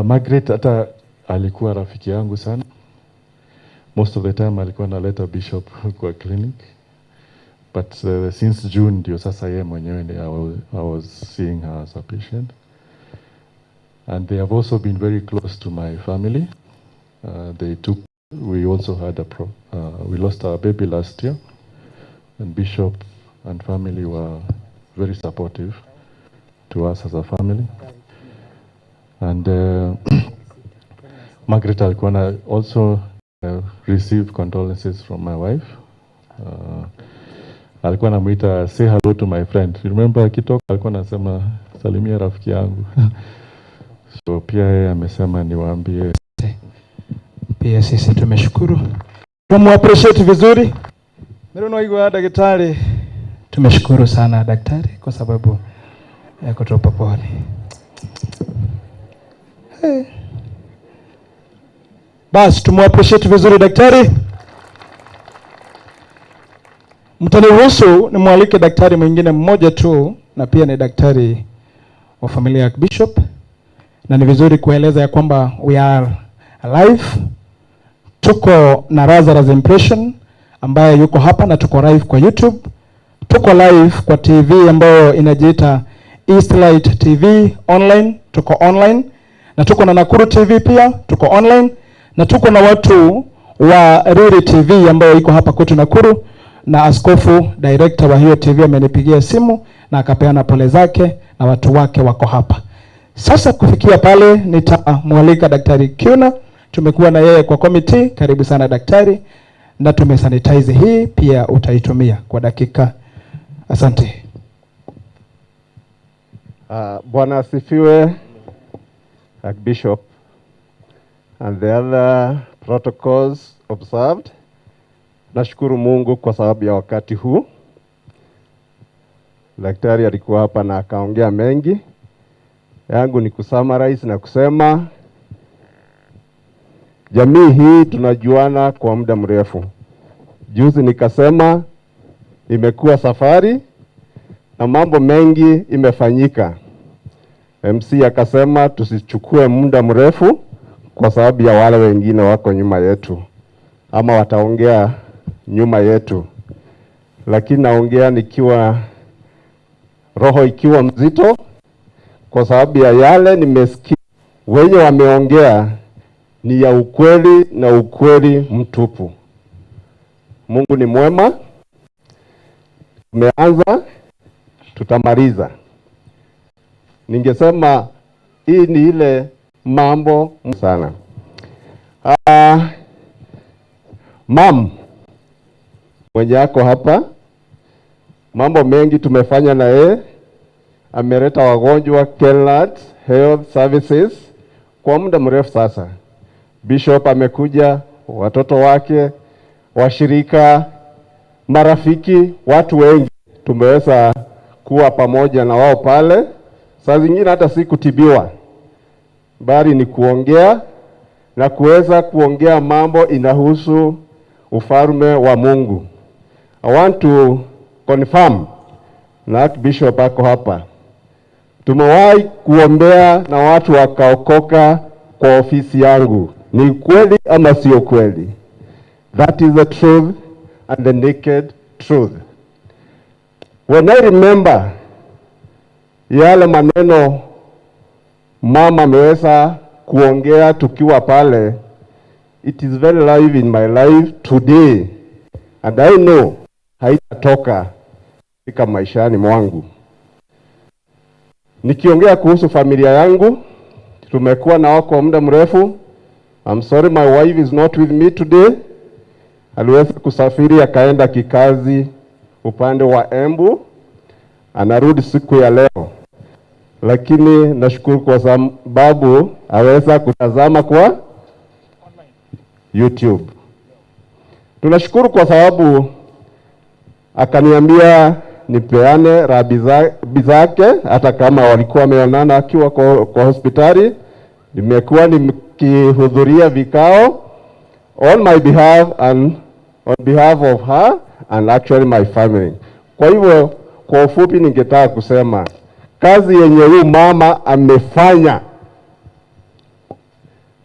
Margaret hata alikuwa rafiki yangu sana. Most of the time alikuwa analeta Bishop kwa clinic. But since June ndio sasa yeye mwenyewe I was seeing her as a patient. And they have also been very close to my family. We also had we lost our baby last year, and Bishop and family were very supportive to us as a family. And Margaret alikuwa also received condolences from my wife. Alikuwa anamuita say hello to my friend. You remember akitoka alikuwa anasema salimia rafiki yangu. So pia yeye amesema niwaambie.
Pia sisi tumeshukuru. Tumu-appreciate vizuri. Merono igwa daktari. Tumeshukuru sana daktari kwa sababu ya kutupa pole. Basi tumu-appreciate vizuri daktari. Mtaniruhusu nimwalike daktari mwingine mmoja tu na pia ni daktari wa familia ya Bishop. Na ni vizuri kueleza ya kwamba we are alive. Tuko na Lazarus Impression ambaye yuko hapa na tuko live kwa YouTube. tuko live kwa TV ambayo inajiita Eastlight TV online, tuko online, na tuko na Nakuru TV pia tuko online, na tuko na watu wa Riri TV ambayo iko hapa kwetu Nakuru, na askofu director wa hiyo TV amenipigia simu na akapeana pole zake na watu wake wako hapa. Sasa kufikia pale nitamwalika Daktari Kiuna. Tumekuwa na yeye kwa committee. Karibu sana daktari, na tumesanitize hii pia utaitumia kwa dakika. Asante.
Bwana asifiwe, Archbishop and the other protocols observed. Nashukuru Mungu kwa sababu ya wakati huu. Daktari alikuwa hapa na akaongea mengi. Yangu ni kusummarize na kusema jamii hii tunajuana kwa muda mrefu. Juzi nikasema imekuwa safari na mambo mengi imefanyika. MC akasema tusichukue muda mrefu kwa sababu ya wale wengine wako nyuma yetu ama wataongea nyuma yetu. Lakini naongea nikiwa roho ikiwa mzito kwa sababu ya yale nimesikia wenye wameongea ni ya ukweli na ukweli mtupu. Mungu ni mwema. Tumeanza, tutamaliza. Ningesema hii ni ile mambo sana. Mam mwenye yako hapa, mambo mengi tumefanya na yeye. Ameleta wagonjwa Kenlat Health Services kwa muda mrefu sasa. Bishop amekuja, watoto wake, washirika, marafiki, watu wengi tumeweza kuwa pamoja na wao pale. Saa zingine hata si kutibiwa, bali ni kuongea na kuweza kuongea mambo inahusu ufalme wa Mungu. I want to confirm na Bishop ako hapa. Tumewahi kuombea na watu wakaokoka kwa ofisi yangu. Ni kweli ama sio kweli? That is the truth and the naked truth. When I remember yale maneno mama ameweza kuongea tukiwa pale, it is very live in my life today, and I know haitatoka katika maishani mwangu. Nikiongea kuhusu familia yangu, tumekuwa na wako kwa muda mrefu. I'm sorry my wife is not with me today. Aliweza kusafiri akaenda kikazi upande wa Embu, anarudi siku ya leo. Lakini nashukuru kwa sababu aweza kutazama kwa YouTube. Tunashukuru kwa sababu akaniambia nipeane rabi zake hata kama walikuwa wameonana akiwa kwa hospitali. Nimekuwa nikihudhuria vikao on my behalf and on behalf of her and actually my family. Kwa hivyo kwa ufupi ningetaka kusema kazi yenye huyu mama amefanya,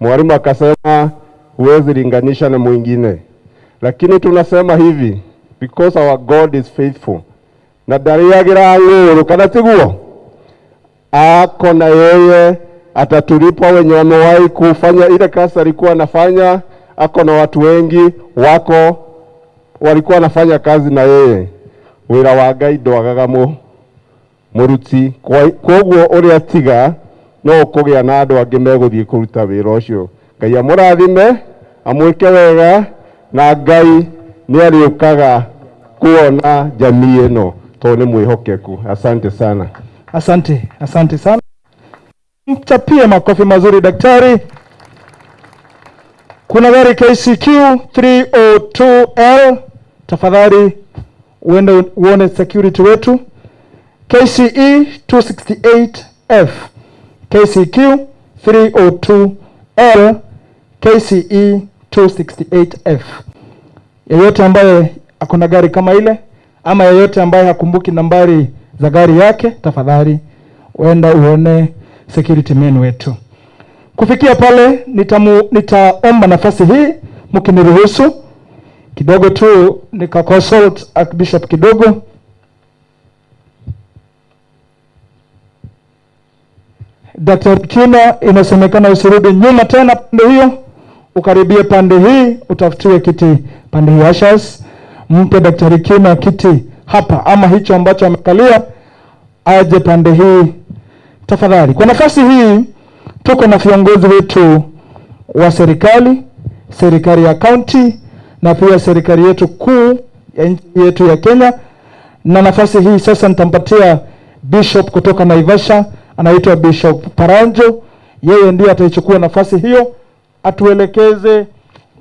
mwalimu akasema huwezi linganisha na mwingine, lakini tunasema hivi because our God is faithful. Na dariagira nguru kana tiguo ako na yeye atatulipa wenye wamewahi kufanya ile kazi alikuwa anafanya. Ako na watu wengi wako walikuwa anafanya kazi na yeye. Wira wa Ngai ndwagaga muruti koguo uria tiga no kugia na andu angi meguthie kuruta wira ucio. Ngai amurathime amwike wega na Ngai ni ariukaga kuona jamii eno to ni mwihokeku. Asante sana.
Asante sana. Mtapie makofi mazuri daktari. Kuna gari KCQ 302L, tafadhali uende uone security wetu. KCE 268F, KCQ 302L, KCE 268F. Yeyote ambaye akona gari kama ile ama yeyote ambaye hakumbuki nambari za gari yake, tafadhali uenda uone security men wetu. Kufikia pale nitaomba nafasi hii mkiniruhusu kidogo tu nika consult Archbishop kidogo Daktari Kina, inasemekana usirudi nyuma tena pande hiyo, ukaribie pande hii, utafutiwe kiti pande hii. Ashas, mpe Daktari Kina kiti hapa, ama hicho ambacho amekalia aje pande hii tafadhali. Kwa nafasi hii tuko na viongozi wetu wa serikali ya county na pia serikali yetu kuu ya nchi yetu ya Kenya. Na nafasi hii sasa nitampatia Bishop kutoka Naivasha, anaitwa Bishop Paranjo. Yeye ndiye ataichukua nafasi hiyo, atuelekeze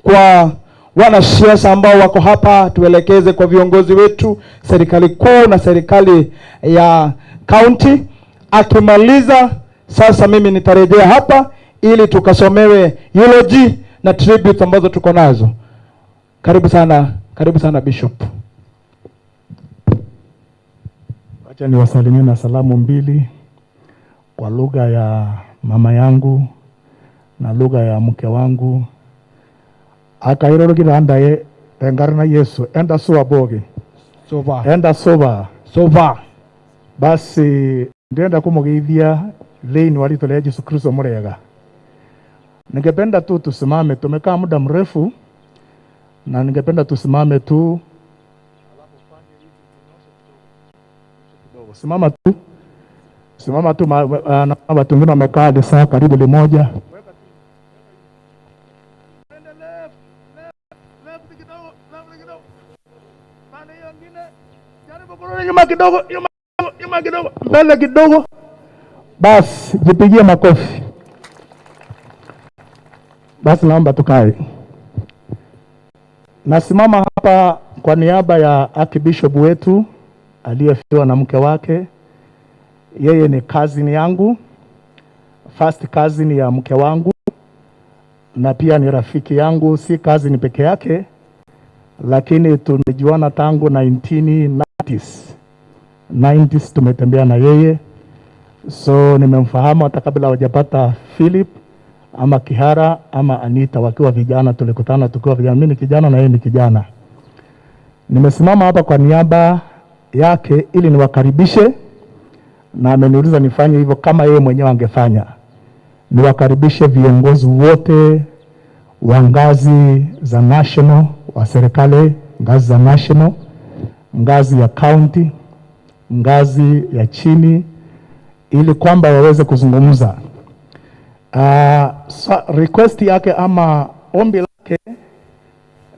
kwa wanasiasa ambao wako hapa, tuelekeze kwa viongozi wetu serikali kuu na serikali ya county. Akimaliza sasa mimi nitarejea hapa ili tukasomewe eulogy na tribute ambazo tuko nazo. Karibu sana Bishop.
Acha niwasalimie na salamu mbili kwa lugha ya mama yangu na lugha ya mke wangu. Akairo kiranda ye pengarna Yesu enda suwa boge. Enda soba. Basi ndienda kumugithia thini wa rito la Yesu Kristo murega. Ningependa tu tusimame, tumekaa muda mrefu na ningependa tusimame tu. Simama tu na watu wengine wamekaa saa karibu limoja. Nyuma kidogo, mbele kidogo. Basi jipigie makofi. Basi naomba tukae. Nasimama hapa kwa niaba ya Archbishop wetu aliyefiwa na mke wake. Yeye ni cousin yangu, first cousin ya mke wangu, na pia ni rafiki yangu, si cousin peke yake, lakini tumejuana tangu 1990s tumetembea na yeye. So nimemfahamu hata kabla hawajapata Philip ama Kihara ama Anita wakiwa vijana, tulikutana tukiwa vijana. Mimi ni kijana na yeye ni kijana. Nimesimama hapa kwa niaba yake ili niwakaribishe, na ameniuliza nifanye hivyo kama yeye mwenyewe angefanya. Niwakaribishe viongozi wote wa ngazi za national, wa serikali, ngazi za national, ngazi ya county, ngazi ya chini, ili kwamba waweze kuzungumza. Request yake ama ombi lake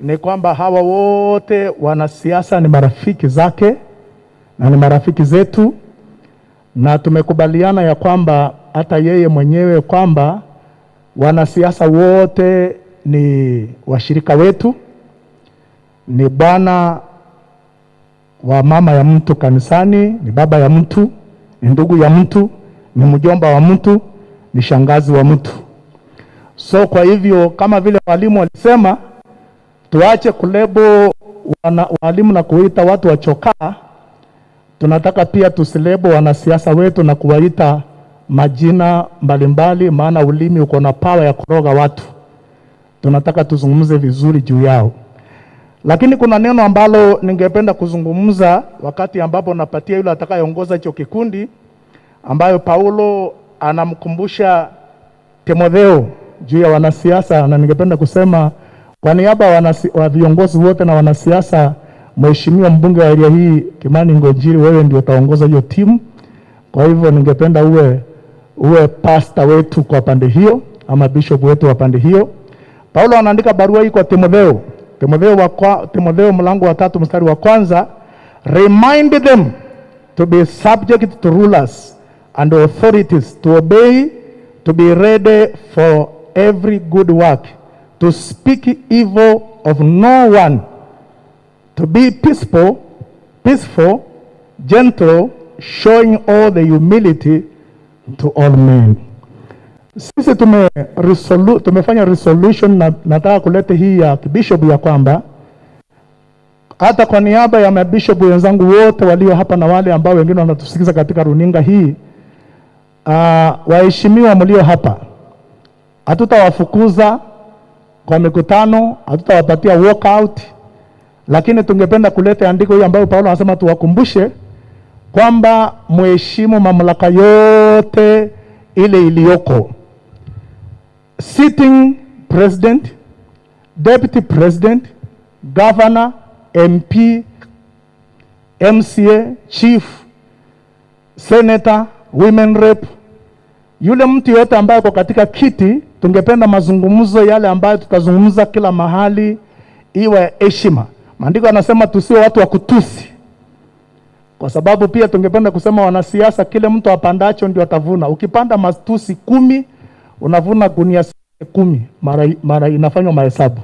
ni kwamba hawa wote wanasiasa ni marafiki zake na ni marafiki zetu, na tumekubaliana ya kwamba hata yeye mwenyewe kwamba wanasiasa wote ni washirika wetu, ni bwana wa mama ya mtu kanisani, ni baba ya mtu, ni ndugu ya mtu, ni mjomba wa mtu, ni shangazi wa mtu. So kwa hivyo kama vile walimu walisema, tuache kulebo walimu na kuita watu wachokaa. Tunataka pia tusilebo wanasiasa wetu na kuwaita majina mbalimbali, maana ulimi uko na power ya kuroga watu. Tunataka tuzungumze vizuri juu yao. Lakini kuna neno ambalo ningependa kuzungumza wakati ambapo napatia yule atakayeongoza hicho kikundi, ambayo Paulo anamkumbusha Timotheo juu ya wanasiasa, na ningependa kusema kwa niaba wa viongozi wote na wanasiasa, Mheshimiwa mbunge wa area hii Kimani Ngonjiri, wewe ndio utaongoza hiyo timu. Kwa hivyo ningependa uwe pastor wetu kwa pande hiyo ama bishop wetu wa pande hiyo. Paulo anaandika barua hii kwa Timotheo. Timotheo mlango wa 3 mstari wa 1, remind them to be subject to rulers and authorities, to obey, to be ready for every good work, to speak evil of no one, to be peaceful, gentle, showing all the humility to all men. Sisi tumefanya resolution na nataka kuleta hii ya bishop ya kwamba hata kwa niaba ya mabishop wenzangu wote walio hapa na wale ambao wengine wanatusikiza katika runinga hii, waheshimiwa mlio hapa, hatutawafukuza kwa mikutano, hatutawapatia walkout, lakini tungependa kuleta andiko hili ambayo Paulo anasema tuwakumbushe kwamba mheshimu mamlaka yote ile iliyoko. Sitting president, deputy president, governor, MP, MCA, chief, senator, women rep, yule mtu yote ambaye kwa katika kiti, tungependa mazungumzo yale ambayo tutazungumza kila mahali iwe heshima. Maandiko yanasema tusiwe watu wa kutusi, kwa sababu pia tungependa kusema wanasiasa, kile mtu apandacho ndio atavuna. Ukipanda matusi 10 unavuna gunia 10, mara inafanywa mahesabu,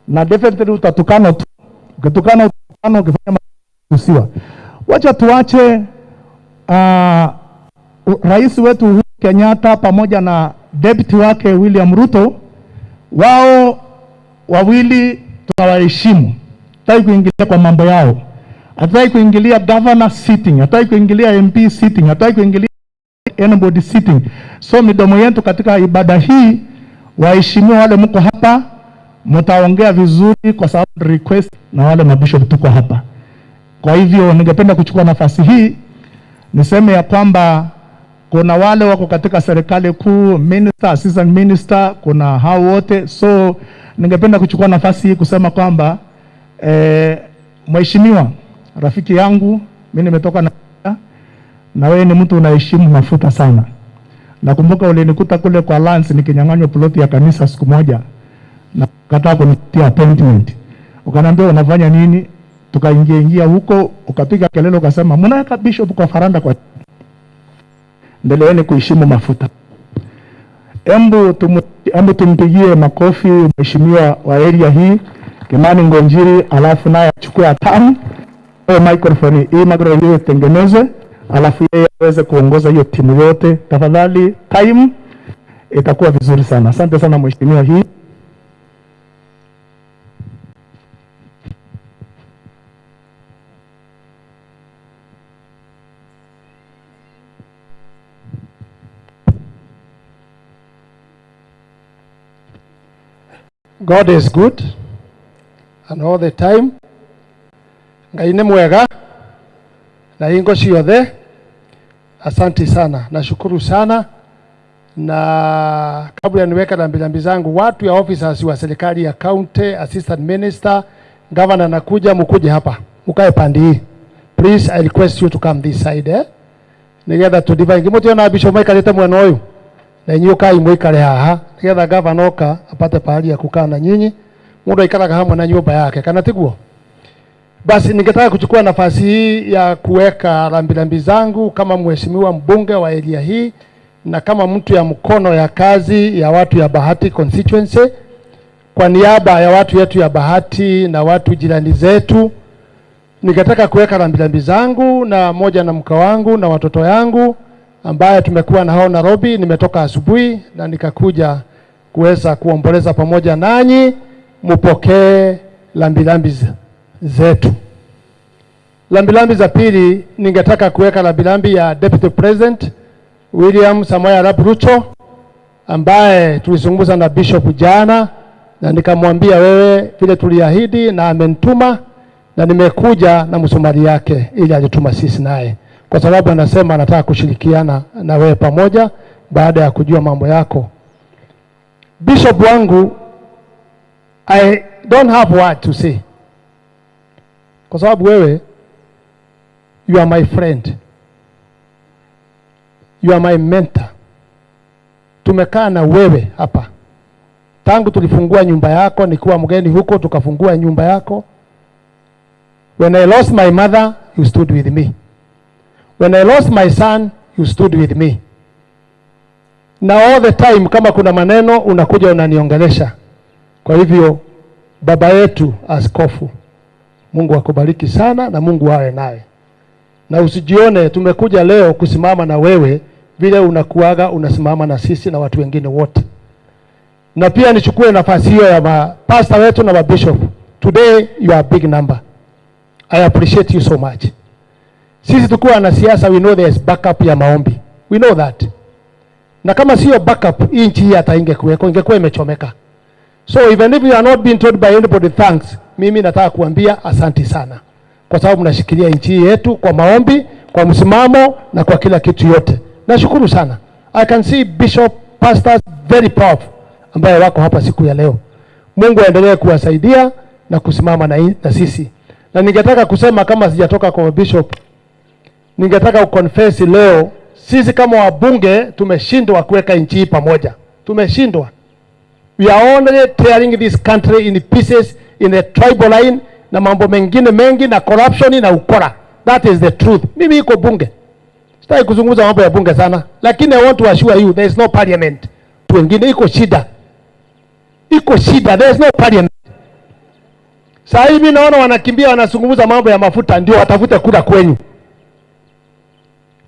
na definitely utatukana tu. Ukitukana, ukifanya matusiwa. Wacha tuache rais wetu Uhuru Kenyatta pamoja na deputy wake William Ruto, wao wawili tunawaheshimu. Hataki kuingilia kwa mambo yao. Hataki kuingilia governor sitting, hataki kuingilia MP sitting, hataki kuingilia anybody sitting. So midomo yetu katika ibada hii, waheshimiwa wale mko hapa, mtaongea vizuri kwa sababu request na wale mabishop tuko hapa. Kwa hivyo ningependa kuchukua nafasi hii niseme ya kwamba kuna wale wako katika serikali kuu, minister, assistant minister, kuna hao wote. So ningependa kuchukua nafasi hii kusema kwamba mheshimiwa rafiki yangu, mimi nimetoka na wewe ni mtu unaheshimu mafuta sana. Nakumbuka ulinikuta kule kwa Lance nikinyang'anywa ploti ya kanisa siku moja, na kataa kunitia appointment. Ukaniambia unafanya nini? Tukaingia huko, ukapiga kelele ukasema mnaweka bishop kwa faranda kwa. Endeleeni kuheshimu mafuta. Embu tumpigie makofi mheshimiwa wa area hii Kimani Ngonjiri, alafu naye achukue hatamu. Microphone hii Margaret hiyo tengeneze, alafu yeye aweze kuongoza hiyo timu yote. Tafadhali time itakuwa vizuri sana. Asante sana mheshimiwa hii.
God is good and all the time. Ngai ni mwega na hingo ciothe. Asante sana, nashukuru sana. Na kabla niweka rambirambi zangu, watu ya officers wa serikali ya county, assistant minister, governor nakuja, mkuje hapa mukae pande hii. Please, I request you to come this side nigetha to divine ngimutio na bishop maikarite mwena uyu na inyu kai muikare haha nigetha governor oka apate pahali ya kukaa na nyinyi, mundu aikaraga hamwe na nyumba yake, kana tiguo? Basi ningetaka kuchukua nafasi hii ya kuweka rambirambi zangu kama mheshimiwa mbunge wa area hii na kama mtu ya mkono ya kazi ya watu ya Bahati constituency, kwa niaba ya watu yetu ya Bahati na watu jirani zetu, ningetaka kuweka rambirambi zangu na moja na mke wangu na watoto yangu ambaye tumekuwa na hao Nairobi. Nimetoka asubuhi na nikakuja kuweza kuomboleza pamoja nanyi, mupokee rambirambi zetu. Rambirambi za pili, ningetaka kuweka rambirambi ya Deputy President William Samoei Arap Ruto ambaye tulizungumza na Bishop jana na nikamwambia wewe vile tuliahidi, na amenituma na nimekuja na msumari yake ili alituma sisi naye, kwa sababu anasema anataka kushirikiana na wewe pamoja baada ya kujua mambo yako. Bishop wangu, I don't have word to say, kwa sababu wewe you are my friend, you are my mentor. Tumekaa na wewe hapa tangu tulifungua nyumba yako, nikiwa mgeni huko tukafungua nyumba yako. When I lost my mother, you stood with me. When I lost my son, you stood with me. Na all the time kama kuna maneno unakuja unaniongelesha. Kwa hivyo baba yetu askofu, Mungu akubariki sana na Mungu awe naye. Na usijione tumekuja leo kusimama na wewe vile unakuaga unasimama na sisi na watu wengine wote. Na pia nichukue nafasi hiyo ya pastor wetu na bishop. Today you are a big number. I appreciate you so much. Sisi tukiwa na siasa, we know there is backup ya maombi. We know that. Na kama sio backup, hii nchi hii hata ingekuwa imechomeka. So even if you are not being told by anybody thanks, mimi nataka kuambia asante sana, kwa sababu mnashikilia nchi yetu kwa maombi, kwa msimamo na kwa kila kitu yote. Nashukuru sana.
I can see bishop, pastors very powerful ambaye wako hapa siku ya leo. Mungu aendelee kuwasaidia na kusimama na sisi. Na ningetaka kusema kama sijatoka kwa bishop, ningetaka ukonfesi leo, sisi kama wabunge tumeshindwa kuweka nchi pamoja. Tumeshindwa. We are only tearing this country in pieces in a tribal line na mambo mengine mengi na corruption na ukora. That is the truth. Mimi iko bunge. Sitaki kuzungumza mambo ya bunge sana, lakini I want to assure you there is no parliament. Wengine iko shida. Iko shida, there is no parliament. Sasa hivi naona wanakimbia wanazungumza mambo ya mafuta ndio watafute kura kwenyu.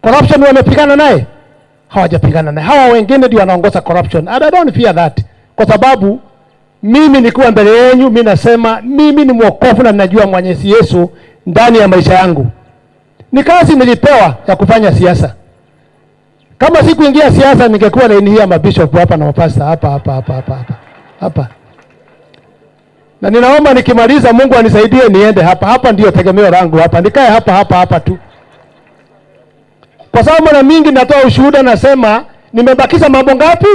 Corruption wamepigana naye? Hawajapigana naye. Hawa wengine ndio wanaongoza corruption. And I don't fear that. Kwa sababu mimi nikuwa mbele yenu, mimi nasema mimi ni mwokofu na ninajua Mwenyezi Yesu ndani ya maisha yangu. Ni kazi nilipewa ya kufanya siasa. Kama sikuingia siasa ningekuwa na hii mabishop hapa na mapasta hapa. Na ninaomba nikimaliza Mungu anisaidie niende hapa. Hapa ndio tegemeo langu hapa. Nikae hapa tu. Kwa sababu mara mingi natoa ushuhuda nasema nimebakiza mambo ngapi?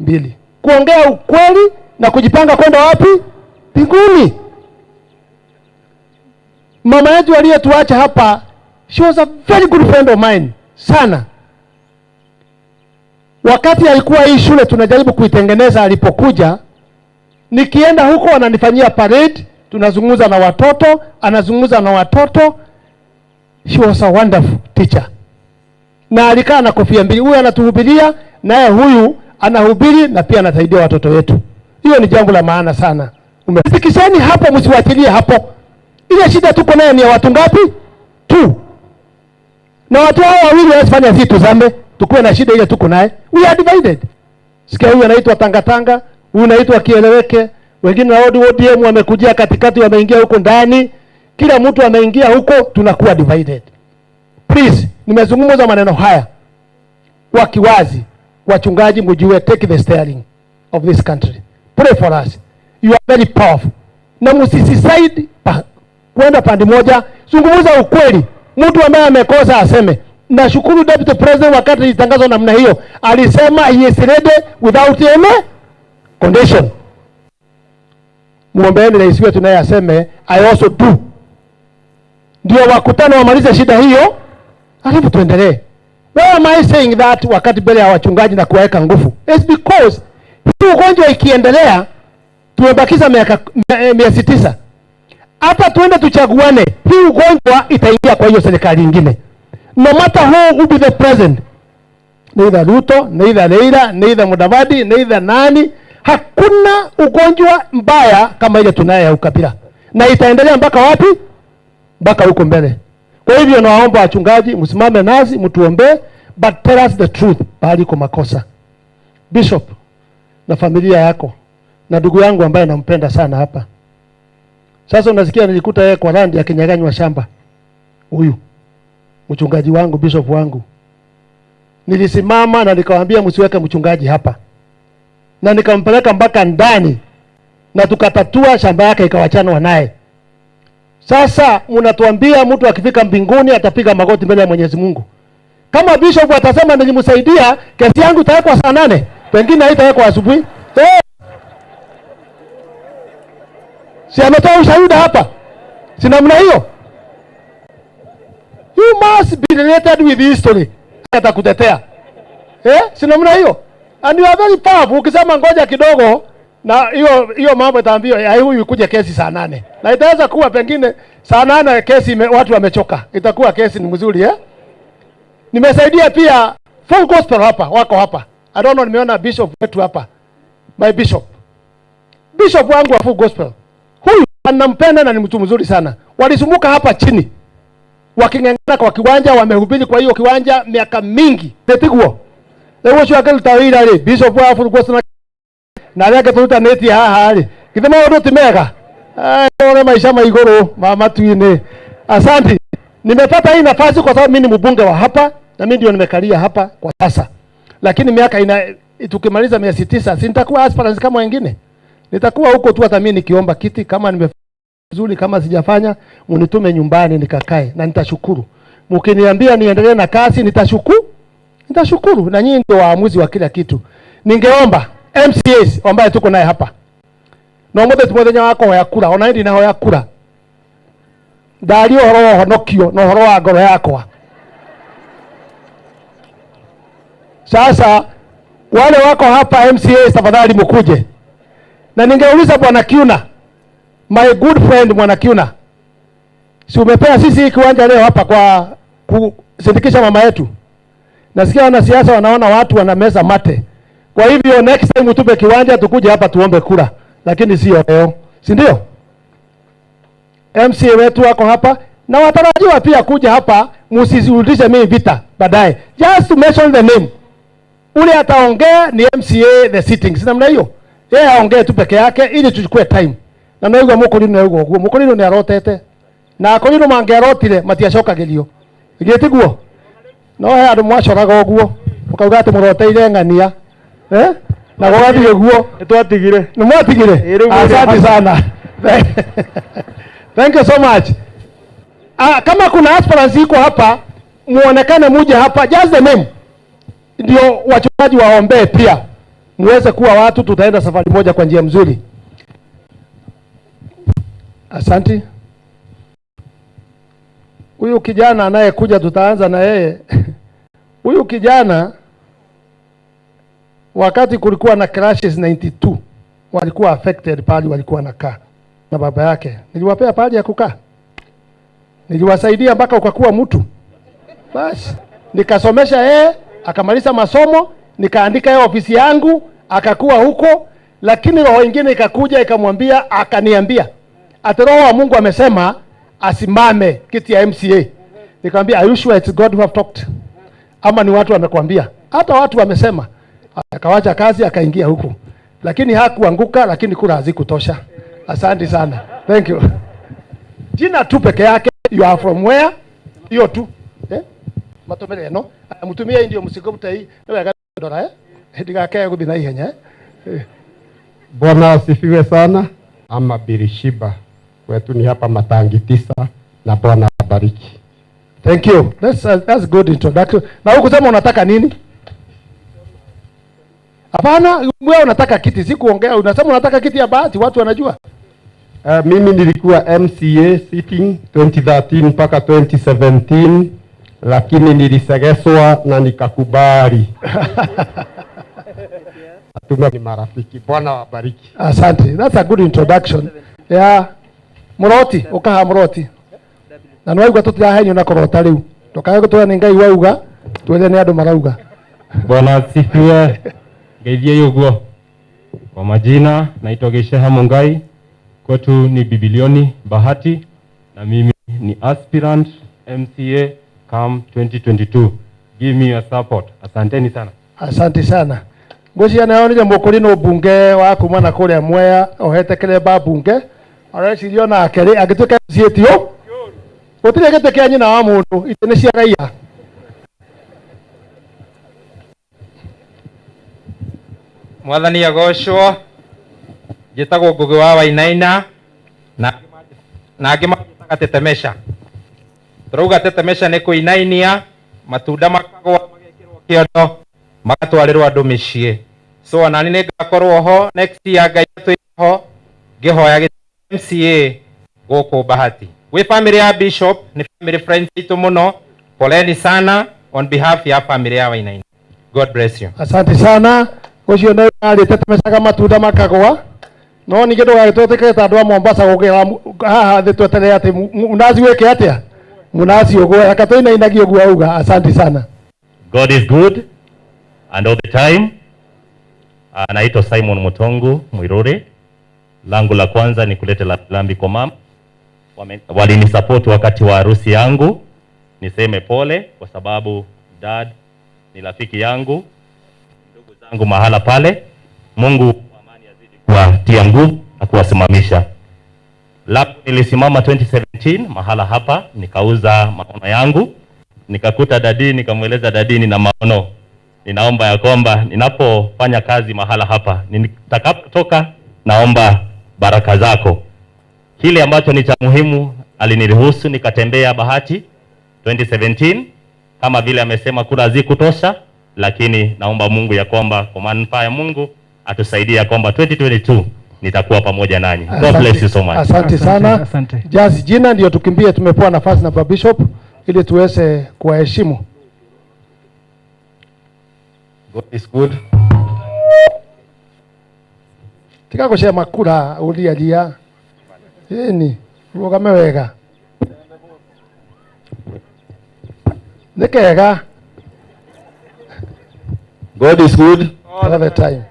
2. Kuongea ukweli na kujipanga kwenda wapi? Mbinguni. Mama yetu aliyetuacha hapa, she was a very good friend of mine sana. Wakati alikuwa hii shule tunajaribu kuitengeneza, alipokuja nikienda huko ananifanyia parade, tunazungumza na watoto, anazungumza na watoto. She was a wonderful teacher. Na alikaa na kofia mbili, huyu anatuhubiria naye huyu anahubiri na pia anasaidia watoto wetu. Hiyo ni jambo la maana sana. Umefikisheni hapo, msiwachilie hapo. Ile shida tuko nayo ni ya watu ngapi? 2. Na watu hao wawili wasifanya vitu zambe, tukue na shida ile tuko naye. We are divided. Sikia huyu anaitwa Tanga, huyu anaitwa Kieleweke, wengine na ODM wamekujia katikati, wameingia huko ndani. Kila mtu ameingia huko, tunakuwa divided. Please, nimezungumza maneno haya wakiwazi. Wachungaji mjue, take the steering of this country. Pray for us. You are very powerful. Na msisicide kwenda pande moja, zungumza ukweli. Mtu ambaye amekosa aseme. Nashukuru Deputy President wakati alitangazwa namna hiyo, alisema he is ready without any condition. Muombeeni rais wetu naye aseme I also do. Ndio wakutano wamalize shida hiyo, alafu tuendelee. Why am I saying that wakati mbele ya wachungaji na kuweka nguvu? It's because hii ugonjwa ikiendelea, tumebakiza miezi 9. Hata tuende tuchaguane, hii ugonjwa itaingia kwa hiyo serikali nyingine. No matter who will be the president. Neither Ruto, neither Leila, neither Mudavadi, neither nani. Hakuna ugonjwa mbaya kama ile tunayo ya ukabila. Na itaendelea mpaka wapi? Mpaka huko mbele. Kwa hivyo nawaomba wachungaji msimame nasi, mtuombe, but tell us the truth bali kwa makosa. Bishop na familia yako na ndugu yangu ambaye nampenda sana hapa. Sasa unasikia nilikuta yeye kwa randi akinyaganywa shamba. Huyu mchungaji wangu, bishop wangu. Nilisimama na nikamwambia msiweke mchungaji hapa. Na nikampeleka mpaka ndani na tukatatua shamba yake ikawachanwa naye. Sasa mnatuambia mtu akifika mbinguni atapiga magoti mbele ya Mwenyezi Mungu. Kama bishop atasema nilimsaidia, kesi yangu itawekwa saa 8, pengine haitawekwa asubuhi. Si ametoa ushuhuda hapa? Si namna hiyo? You must be related with history. Atakutetea. Si namna hiyo? And you are very powerful. Ukisema ngoja kidogo na hiyo mambo itaambiwa huyu ikuje kesi saa 8. Na itaweza kuwa pengine saa 8 kesi watu wamechoka. Itakuwa kesi ni mzuri Nimesaidia pia full gospel hapa, wako hapa. I don't know, nimeona bishop wetu hapa. My bishop. Bishop wangu wa full gospel. Huyu anampenda na ni mtu mzuri sana. Walisumbuka hapa chini. Wakingangana kwa kiwanja, wamehubiri kwa hiyo kiwanja miaka mingi. Tetiguo. Leo shwa kile tawira ile bishop wa full gospel na yake tuta neti hali. Kidema wado timega. Ole maisha maigoro mama tuine. Asante. Nimepata hii nafasi kwa sababu mimi ni mbunge wa hapa na mimi ndio nimekalia hapa kwa sasa. Lakini miaka tukimaliza miezi 9 si nitakuwa aspirant kama wengine. Nitakuwa huko tu hata mimi nikiomba kiti, kama nimefanya kama sijafanya unitume nyumbani nikakae na nitashukuru. Mkiniambia niendelee na kazi nitashukuru. Nitashukuru, na nyinyi ndio waamuzi wa kila kitu. Ningeomba MCAs ambaye tuko naye hapa, no muthe tumuthenya wako ya kura, ona ndi naho ya kura, ndari uhoro wa honokio no uhoro wa ngoro yakwa. Sasa wale wako hapa MCAs, tafadhali mkuje. Na ningeuliza Bwana Kiuna, my good friend Bwana Kiuna, si umepea sisi kiwanja leo hapa kwa kusindikisha mama yetu? Nasikia wanasiasa wanaona watu wanameza mate. Kwa hivyo next time utupe kiwanja tukuje hapa tuombe kura, lakini sio leo, si ndio? MCA wetu wako hapa na watarajiwa pia kuja hapa, msizurudishe mimi vita baadaye. Just to mention the name. Ule ataongea ni MCA the sitting. Sina namna hiyo. Yeye aongee tu peke yake ili tuchukue time. Na noiga mukolino yugo guo. Mukolino ni arotete. Na akolino mangerotire matiacokagilio. Igitiguo. No he andu mwacoraga guo. Mukauga ati muroteire ngania. Na gwathire guo nitwatigire. Ni mwatigire. Asante sana. Thank you so much. Kama kuna aspirants iko hapa, muonekane muje hapa, just the name. Ndio wachungaji waombee pia. Muweze kuwa watu, tutaenda safari moja kwa njia mzuri. Asante. Huyu kijana anayekuja tutaanza na yeye. Huyu kijana wakati kulikuwa na crashes 92 walikuwa affected pale walikuwa nakaa na baba yake. Niliwapea pale ya kukaa. Niliwasaidia mpaka ukakuwa mtu. Basi nikasomesha yeye, akamaliza masomo, nikaandika yeye ofisi yangu, akakuwa huko, lakini roho nyingine ikakuja ikamwambia, akaniambia ati roho wa Mungu amesema asimame kiti ya MCA. Nikamwambia, are you sure it's God who have talked? Ama ni watu wamekwambia? Hata watu wamesema. Akawacha kazi akaingia huko. Lakini hakuanguka, lakini kura hazikutosha. Asante sana. Thank you. Jina tu peke yake, you are from where? Hiyo tu. Matomere no. Mutumia ndio msigo mtai. Ndio gadora Ndigakaya guthina ihenya.
Bwana asifiwe sana. Ama Birishiba. Kwetu ni hapa Matangi 9 na Bwana abariki.
Thank you. That's good introduction. Na huko sema unataka nini? Hapana, wewe unataka kiti, si kuongea. Unasema unataka kiti ya bahati, watu wanajua.
Mimi nilikuwa MCA sitting 2013 mpaka 2017, lakini nilisegeswa na nikakubali. Atuma ni marafiki. Bwana wabariki.
Asante. That's a good introduction. Yeah. Muroti, ukaha muroti. Na nwaigwa tutirahenyo na korota riu. Tukaye gutwa ni Ngai wauga, twethe ni andu marauga.
Bwana asifiwe. Ngeithie yuguo. Kwa majina naitwa Gesheha Mungai. Kwetu ni Bibilioni Bahati na mimi ni aspirant MCA come 2022. Give me your support. Asanteni sana.
Asante sana. Ngocia nayo ni mukuri no bunge wa kuma na kuria Mwea ohete kireba bunge. Arecirio na akere agituka cietio. Utire gete kia nyina wa mundu itene cia raia.
Mwathani agocwo. Njitagwo Ngugi wa Wainaina na angĩ magĩtaga Tetemesha. Turauga Tetemesha nĩ kũinainia, matunda makagwa magekĩrwo kĩondo magatwarĩrwo andũ mĩciĩ. So onani nĩ ngakorwo ho next year Ngai atwĩre ho ngĩhoya gĩtĩ MCA gũkũ Bahati. Gwĩ family ya Bishop nĩ family friends itũ mũno. Poleni sana on behalf ya family ya Wainaina. God bless you.
Asante sana. Ucio nĩ arĩ Tetemesha matunda makagwa. No ni kidogo gitoteke tandu wa Mombasa gukira haha thi twetere ati munazi weke atia munazi ugo akatoina inagio gwa uga. Asante sana.
God is good and all the time. Naitwa Simon Mutongu Mwiruri. Langu la kwanza ni kuleta lambi kwa mama. Walinisupport wakati wa harusi yangu. Niseme pole kwa sababu dad ni rafiki yangu, ndugu zangu mahala pale. Mungu kuwatia nguvu na kuwasimamisha. Labda nilisimama 2017 mahala hapa, nikauza maono yangu, nikakuta dadi, nikamweleza dadi na maono. Ninaomba ya kwamba ninapofanya kazi mahala hapa, nitakapotoka naomba baraka zako. Kile ambacho ni cha muhimu aliniruhusu nikatembea Bahati 2017 kama vile amesema kura zikutosha, lakini naomba Mungu ya kwamba kwa manufaa ya Mungu atusaidie ya kwamba 2022 nitakuwa pamoja nanyi. God bless you so much.
Asante sana.
Asante.
Just jina ndio tukimbie, tumepewa nafasi na Baba Bishop ili tuweze kuwaheshimu.
God is good.
Tika kushare makura ulia ni rugame wega nikega.
God is good
all the time.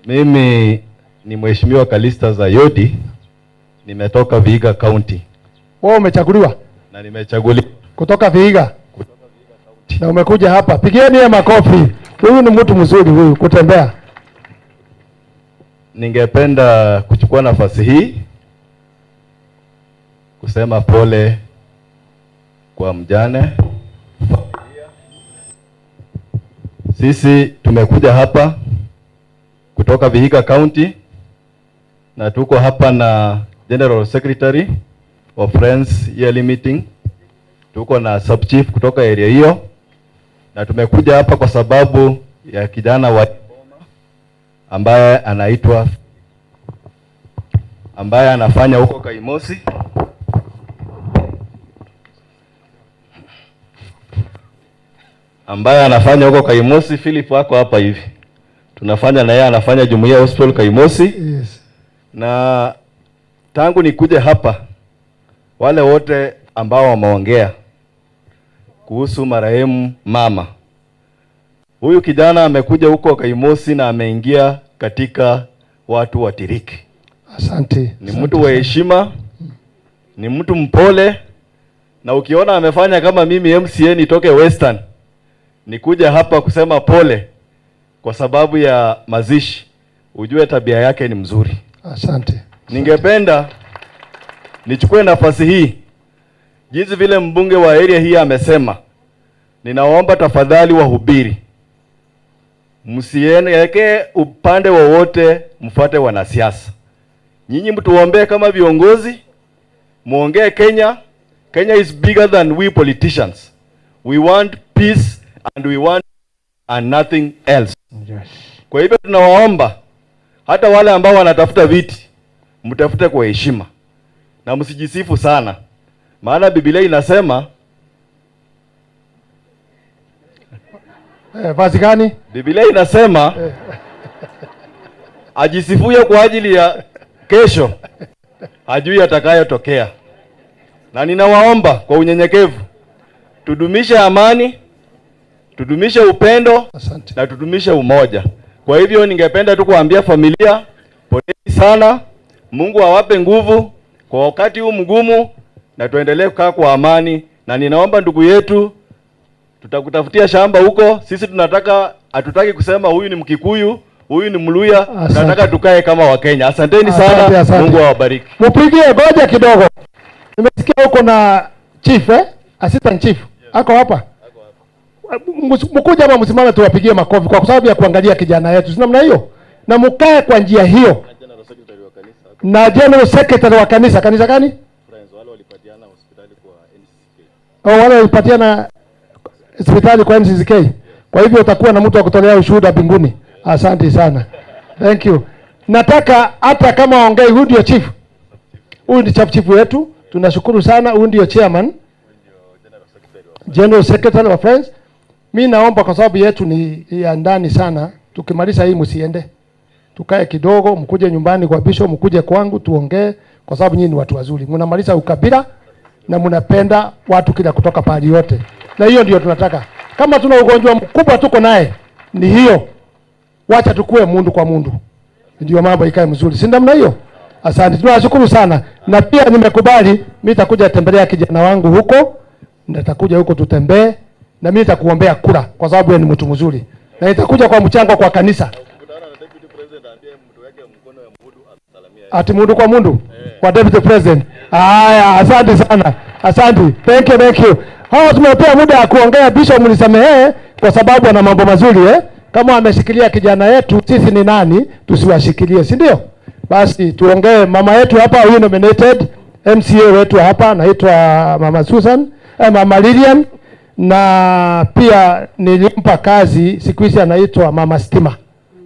Mimi ni Mheshimiwa Kalista Zayodi, nimetoka Vihiga County.
Wewe umechaguliwa?
Na nimechaguliwa
kutoka Vihiga. Na umekuja hapa. Pigieni yeye makofi. Huyu ni mtu mzuri huyu kutembea.
Ningependa kuchukua nafasi hii kusema pole kwa mjane. Sisi tumekuja hapa kutoka Vihiga County na tuko hapa na General Secretary of Friends yearly meeting. Tuko na sub chief kutoka area hiyo, na tumekuja hapa kwa sababu ya kijana wa ambaye anafanya huko Kaimosi. Philip wako hapa hivi. Tunafanya na yeye, anafanya Jumuiya Hospital Kaimosi.
Yes.
Na tangu nikuje hapa, wale wote ambao wameongea kuhusu marehemu mama, huyu kijana amekuja huko Kaimosi na ameingia katika watu watiriki.
Asante.
Ni mtu wa heshima, ni mtu mpole, na ukiona amefanya kama mimi MCA nitoke Western nikuja hapa kusema pole kwa sababu ya mazishi, ujue tabia yake ni mzuri.
Asante.
Ningependa nichukue nafasi hii, jinsi vile mbunge wa area hii amesema, ninaomba tafadhali wahubiri, msiende upande wowote, mfuate wanasiasa. Nyinyi mtuombee kama viongozi, muongee Kenya. Kenya is bigger than we politicians. We want peace and we want and nothing else.
Yes.
Kwa hivyo tunawaomba hata wale ambao wanatafuta viti, mtafute kwa heshima na msijisifu sana, maana Biblia inasema
vazi gani?
Biblia inasema ajisifuye kwa ajili ya kesho hajui atakayotokea. Na ninawaomba kwa unyenyekevu, tudumishe amani, tudumishe upendo.
Asante.
Na tudumishe umoja. Kwa hivyo ningependa tu kuambia familia, poleni sana, Mungu awape nguvu kwa wakati huu mgumu, na tuendelee kukaa kwa amani. Na ninaomba ndugu yetu, tutakutafutia shamba huko. Sisi hatutaki kusema huyu ni Mkikuyu, huyu ni Mluya. Tunataka tukae kama Wakenya. Asanteni sana.
Asante.
Mungu awabariki.
Mupigie ngoja kidogo. Nimesikia huko na chief assistant chief. Ako hapa. Mkuja hapa msimame tuwapigie makofi kwa sababu ya kuangalia kijana yetu. Si namna hiyo? Na mkae kwa njia hiyo. Na General Secretary wa kanisa. Kanisa gani?
Wale walipatiana hospitali kwa NCCK.
Wale walipatiana hospitali kwa NCCK. Kwa hivyo utakuwa na mtu wa kutolea ushuhuda mbinguni. Asante sana. Thank you. Nataka hata kama waongei, huyu ndio chief. Huyu ni chief wetu. Tunashukuru sana. Huyu ndio chairman. General Secretary of Friends. Mimi naomba kwa sababu yetu ni ya ndani sana, tukimaliza hii msiende. Tukae kidogo, mkuje nyumbani kwa Bishop, mkuje kwangu tuongee kwa sababu nyinyi ni watu wazuri. Mnamaliza ukabila na mnapenda watu kila kutoka pahali yote. Na hiyo ndio tunataka. Kama tuna ugonjwa mkubwa tuko naye, ni hiyo. Wacha tukue mundu kwa mundu. Ndio mambo ikae mzuri. Si namna hiyo? Asante. Tunashukuru sana. Na pia nimekubali mimi nitakuja tembelea kijana wangu huko. Nitakuja huko tutembee. Na mimi nitakuombea kura kwa sababu yeye ni mtu mzuri. Na nitakuja kwa mchango kwa kanisa. Ati mundu kwa mundu? Kwa Deputy President. Haya, asante sana. Asante. Thank you. Hao tumepewa muda wa kuongea. Bishop mnisamehe kwa sababu ana mambo mazuri Kama ameshikilia kijana yetu, sisi ni nani tusiwashikilie, si ndio? Basi tuongee. Mama yetu hapa, huyu nominated MCA wetu hapa anaitwa Mama Susan, Mama Lilian. na pia nilimpa kazi, siku hizi anaitwa mama stima.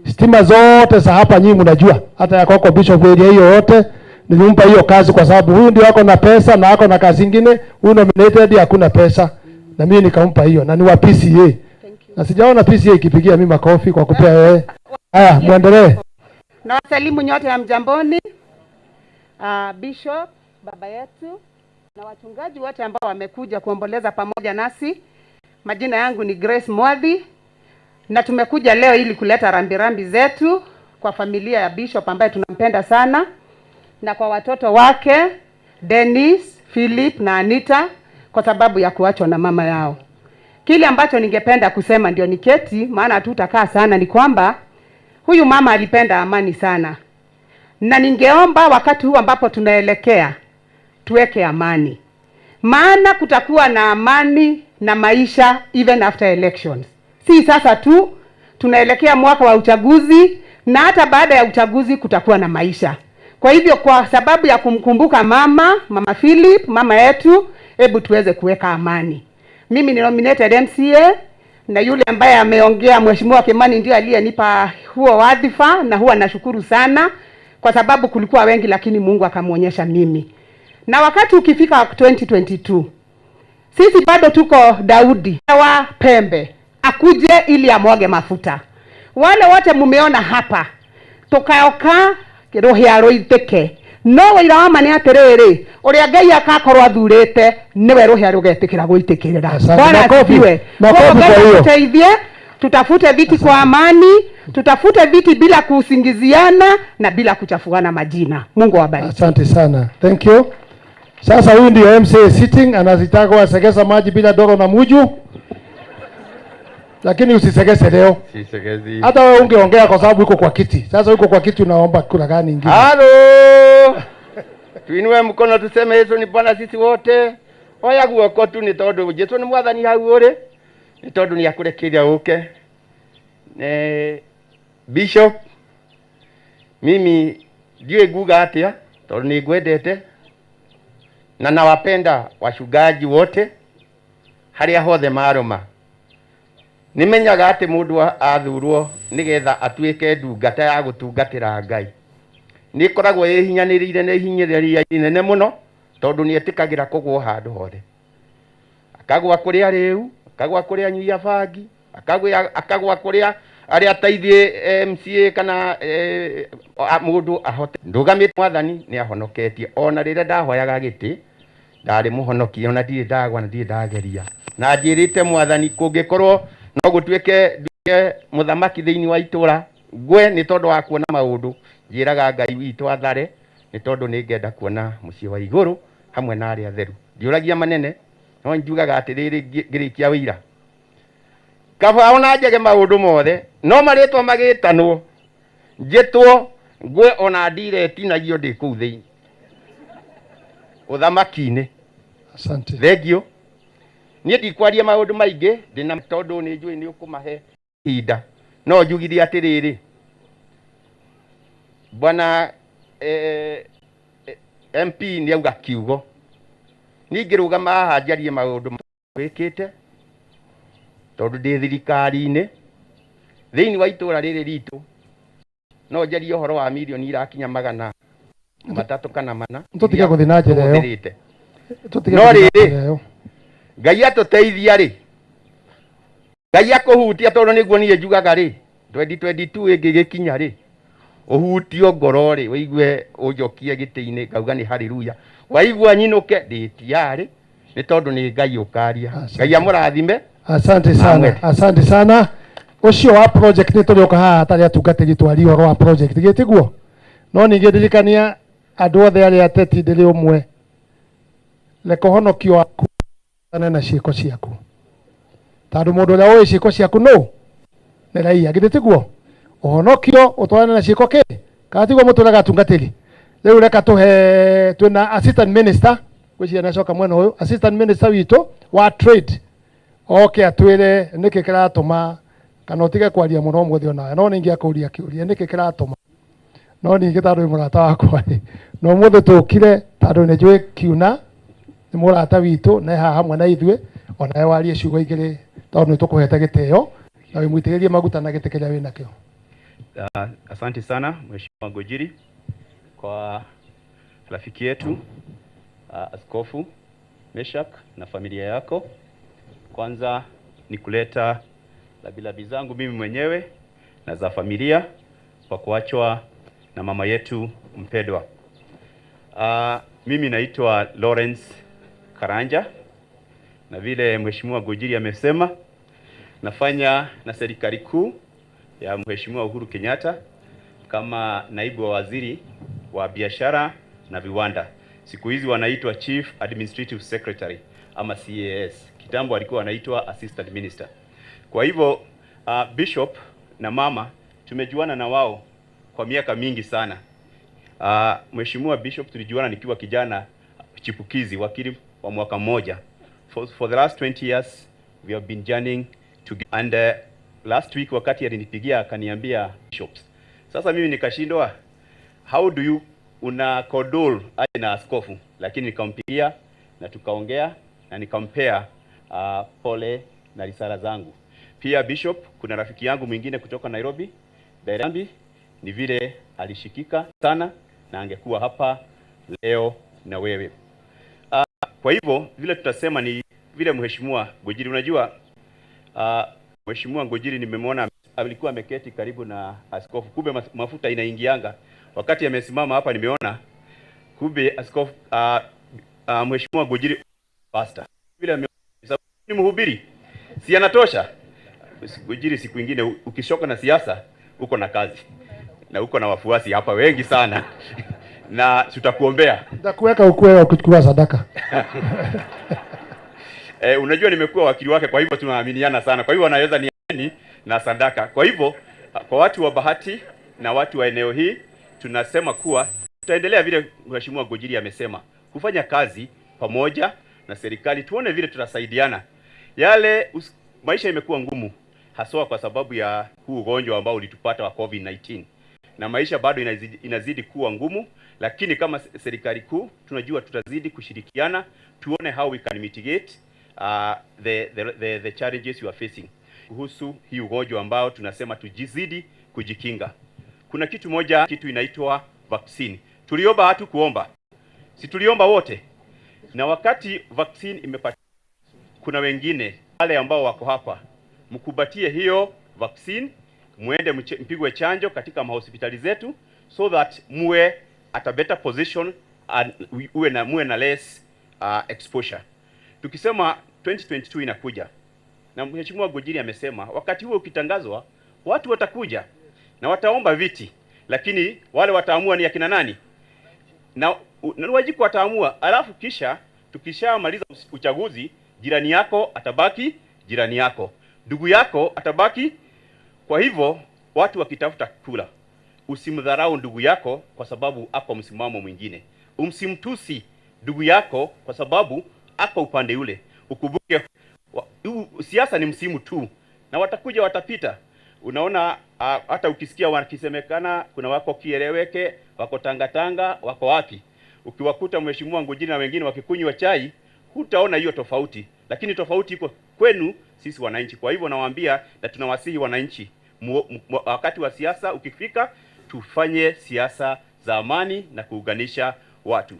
Stima zote za hapa nyinyi mnajua, hata ya kwako Bishop area hiyo yote nilimpa hiyo kazi, kwa sababu huyu ndio ako na pesa na ako na kazi nyingine, huyu nominated hakuna pesa, na mimi nikampa hiyo, na ni wa PCA. Na sijaona PCA ikipigia mimi makofi kwa kupea wewe. Haya, muendelee.
Na wasalimu nyote ya mjamboni, Bishop, baba yetu na wachungaji wote ambao wamekuja kuomboleza pamoja nasi. Majina yangu ni Grace Mwadhi na tumekuja leo ili kuleta rambirambi zetu kwa familia ya Bishop ambaye tunampenda sana, na kwa watoto wake Dennis, Philip na Anita kwa sababu ya kuachwa na mama yao. Kile ambacho ningependa kusema ndio niketi, maana hatutakaa sana, ni kwamba huyu mama alipenda amani sana. Na ningeomba wakati huu ambapo tunaelekea tuweke amani. Maana kutakuwa na amani na maisha even after elections. Si sasa tu, tunaelekea mwaka wa uchaguzi na hata baada ya uchaguzi kutakuwa na maisha. Kwa hivyo kwa sababu ya kumkumbuka mama Philip, mama yetu, hebu tuweze kuweka amani. Mimi ni nominated MCA na yule ambaye ameongea Mheshimiwa Kimani ndio aliyenipa huo wadhifa, na huwa nashukuru sana kwa sababu kulikuwa wengi lakini Mungu akamuonyesha mimi. Na wakati ukifika 2022, sisi bado tuko Daudi wa pembe akuje ili amwage mafuta. Wale wote mumeona hapa tukaoka rohia roiteke no wira wa mane atiriri uria Ngai akakorwo athurite niwe rohia rugetikira guitikirira. Bwana asifiwe. Tuteithie, tutafute viti kwa amani, tutafute viti bila kusingiziana na bila kuchafuana majina. Mungu awabariki.
Asante sana. Thank you. Sasa huyu ndio MCA sitting, anazitaka wasegeza maji bila doro na muju. Lakini usisegeze leo.
Sisegezi.
Hata wewe ungeongea kwa sababu uko kwa kiti. Sasa uko kwa kiti unaomba kula gani nyingine?
Halo. Tuinue mkono tuseme Yesu ni Bwana sisi wote. Oya guoko tu ni tondu Yesu ni mwathani hau uri. Ni tondu ni akurekiria uke. Bishop, mimi ndiye nguga atia tondu ni ngwendete na nawapenda wachungaji wote haria hothe maroma. Nimenyaga ati mundu athurwo nigetha atuike ndungata ya gutungatira Ngai. Nikoragwo yehinyanirire ne hinyiria inene muno tondu ni etikagira kugwo handu hothe. Akagwa kuria riu, akagwa kuria nyuia bangi, akagwa kuria aria taithie MCA kana mundu ahote. Ndugamite mwathani ni ahonoketie. Ona rire ndahoyaga giti ndari muhonokia, ona ndire ndagwa na ndire ndageria. Na njirite mwathani kungikorwo no gutuike muthamaki thiini wa itura ngwe ni tondu wa kuona maundu, njiraga Ngai witu athare ni tondu ni ngenda kuona mucii wa iguru hamwe na aria theru. Ndiuragia manene no njugaga atiriri ngirikia wira kaba ona njege maundu mothe no maritwa magitanwo njitwo ngwe ona ndire tinagio ndi kuu thiini uthamaki-ini.
Asante.
Thank you. Niĩ ndikwaria maũndũ maingĩ ndina tondu nĩ njũĩ nĩ ũkũmahe hinda, no njugithie atĩrĩrĩ, bwana MP nĩ auga kiugo, niĩ ngĩrũgama haha njarie maũndũ wĩkĩte tondu ndĩ thirikari-inĩ thĩinĩ wa itũra rĩrĩ ritũ, no njarie ũhoro wa milioni irakinya 300 kana 4
tutige guthi na njĩra ĩyo.
No rĩrĩ Ngai atuteithia ri, Ngai akuhutia tondu niguo nie njugaga ri 2022 ĩngĩgĩkinya ri uhutio ngoro ri wigue ujokie gĩtĩ-inĩ ngauga ni haleluya, waigua nyinuke ndĩtiarĩ nĩ tondu nĩ Ngai ũkaria. Ngai amũrathime.
Asante sana. Asante sana. Ucio wa project ni tũrĩoka haha tarĩ atungatĩri twari ũhoro wa project gĩtiguo, no ningĩ ndirikania andũ othe arĩa ateti ndĩrĩ ũmwe reke ũhonokio waku na ciĩko ciaku, tondu mũndũ ũrĩa ũĩ ciĩko ciaku no nĩ raia gĩtiguo. Ũhonokio ũtwarane na ciĩko kĩ katiguo mũtũraga atungatĩri. Rĩu reka tũhe twĩna assistant minister gwĩciria nacoka mwena ũyũ, assistant minister witũ wa trade oke atwĩre nĩkĩ kĩratũma kana ũtige kwaria mũno mũthĩ ona no ningĩ akũria kĩũria nĩkĩ kĩratũma, no ningĩ tondũ mũrata wakwa no mũthĩ tũkire tondũ nĩ njũĩ kiuna nĩ mũrata witũ na haha hamwe na ithuĩ
onawe warie ciugo igĩrĩ tondũ nĩ tũkũhete gĩtĩo na wĩmũitĩrĩrie maguta na gĩtĩ kĩrĩa wĩ nakĩo.
Asante sana Mheshimiwa Gojiri kwa rafiki yetu Askofu Meshak na familia yako. Kwanza ni kuleta labilabi zangu mimi mwenyewe na za familia kwa kuachwa na mama yetu mpendwa. Mimi naitwa Lawrence Karanja, na vile Mheshimiwa Gojiri amesema nafanya na serikali kuu ya Mheshimiwa Uhuru Kenyatta kama naibu wa waziri wa biashara na viwanda. Siku hizi wanaitwa Chief Administrative Secretary ama CAS. Kitambo alikuwa wanaitwa Assistant Minister. Kwa hivyo Bishop na mama tumejuana na wao kwa miaka mingi sana. Mheshimiwa Bishop tulijuana nikiwa kijana chipukizi, wakili wa mwaka mmoja. For the last 20 years we have been journeying together. And last week wakati alinipigia akaniambia Bishops, sasa mimi nikashindwa, how do you una kodol aje na askofu? Lakini nikampigia na tukaongea na nikampea pole na risala zangu. Pia Bishop, kuna rafiki yangu mwingine kutoka Nairobi, Berambi, ni vile alishikika sana na angekuwa hapa leo na wewe. Kwa hivyo vile tutasema ni vile Mheshimiwa Gojiri, unajua Mheshimiwa Gojiri nimemwona alikuwa ameketi karibu na askofu, kumbe mafuta inaingianga. Wakati amesimama hapa nimeona kumbe askofu Mheshimiwa Gojiri pastor. Vile ni mhubiri. Si anatosha? Gojiri, siku nyingine ukishoka na siasa uko na kazi. Na uko na wafuasi hapa wengi sana. Na tutakuombea.
Nitakuweka ukwewa kuchukua sadaka.
Unajua nimekuwa wakili wake, kwa hivyo tunaaminiana sana. Kwa hivyo anaweza niamini na sadaka. Kwa hivyo kwa watu wa Bahati na watu wa eneo hii tunasema kuwa tutaendelea vile Mheshimiwa Gojiri amesema, kufanya kazi pamoja na serikali, tuone vile tutasaidiana. Maisha imekuwa ngumu haswa kwa sababu ya huu ugonjwa ambao ulitupata wa COVID-19. Na maisha bado inazidi kuwa ngumu, lakini kama serikali kuu tunajua tutazidi kushirikiana, tuone how we can mitigate the challenges you are facing. Kuhusu hii ugonjwa ambao tunasema tujizidi kujikinga. Kuna kitu inaitwa vaccine. Tuliomba hatu kuomba. Si tuliomba wote. Na wakati vaccine imepatikana, kuna wengine wale ambao wako hapa, mkubatie hiyo vaccine, muende mpigwe chanjo katika mahospitali zetu so that muwe at a better position and muwe na less exposure. Tukisema 2022 inakuja na Mheshimiwa Gojiri amesema wakati huo ukitangazwa watu watakuja na wataomba viti, lakini wale wataamua ni akina nani na wajibu wataamua. Alafu kisha tukishamaliza uchaguzi, jirani yako atabaki jirani yako, ndugu yako atabaki. Kwa hivyo watu wakitafuta kula, usimdharau ndugu yako kwa sababu ako msimamo mwingine. Umsimtusi ndugu yako kwa sababu ako upande ule. Ukumbuke siasa ni msimu tu na watakuja watapita. Unaona hata ukisikia wakisemekana kuna wako Kieleweke, wako Tangatanga, wako wapi, ukiwakuta Mheshimiwa Gojiri na wengine wakikunywa chai, hutaona hiyo tofauti, lakini tofauti iko kwenu sisi wananchi. Kwa hivyo nawaambia na tunawasihi wananchi, wakati wa siasa ukifika, tufanye siasa za amani na kuunganisha watu.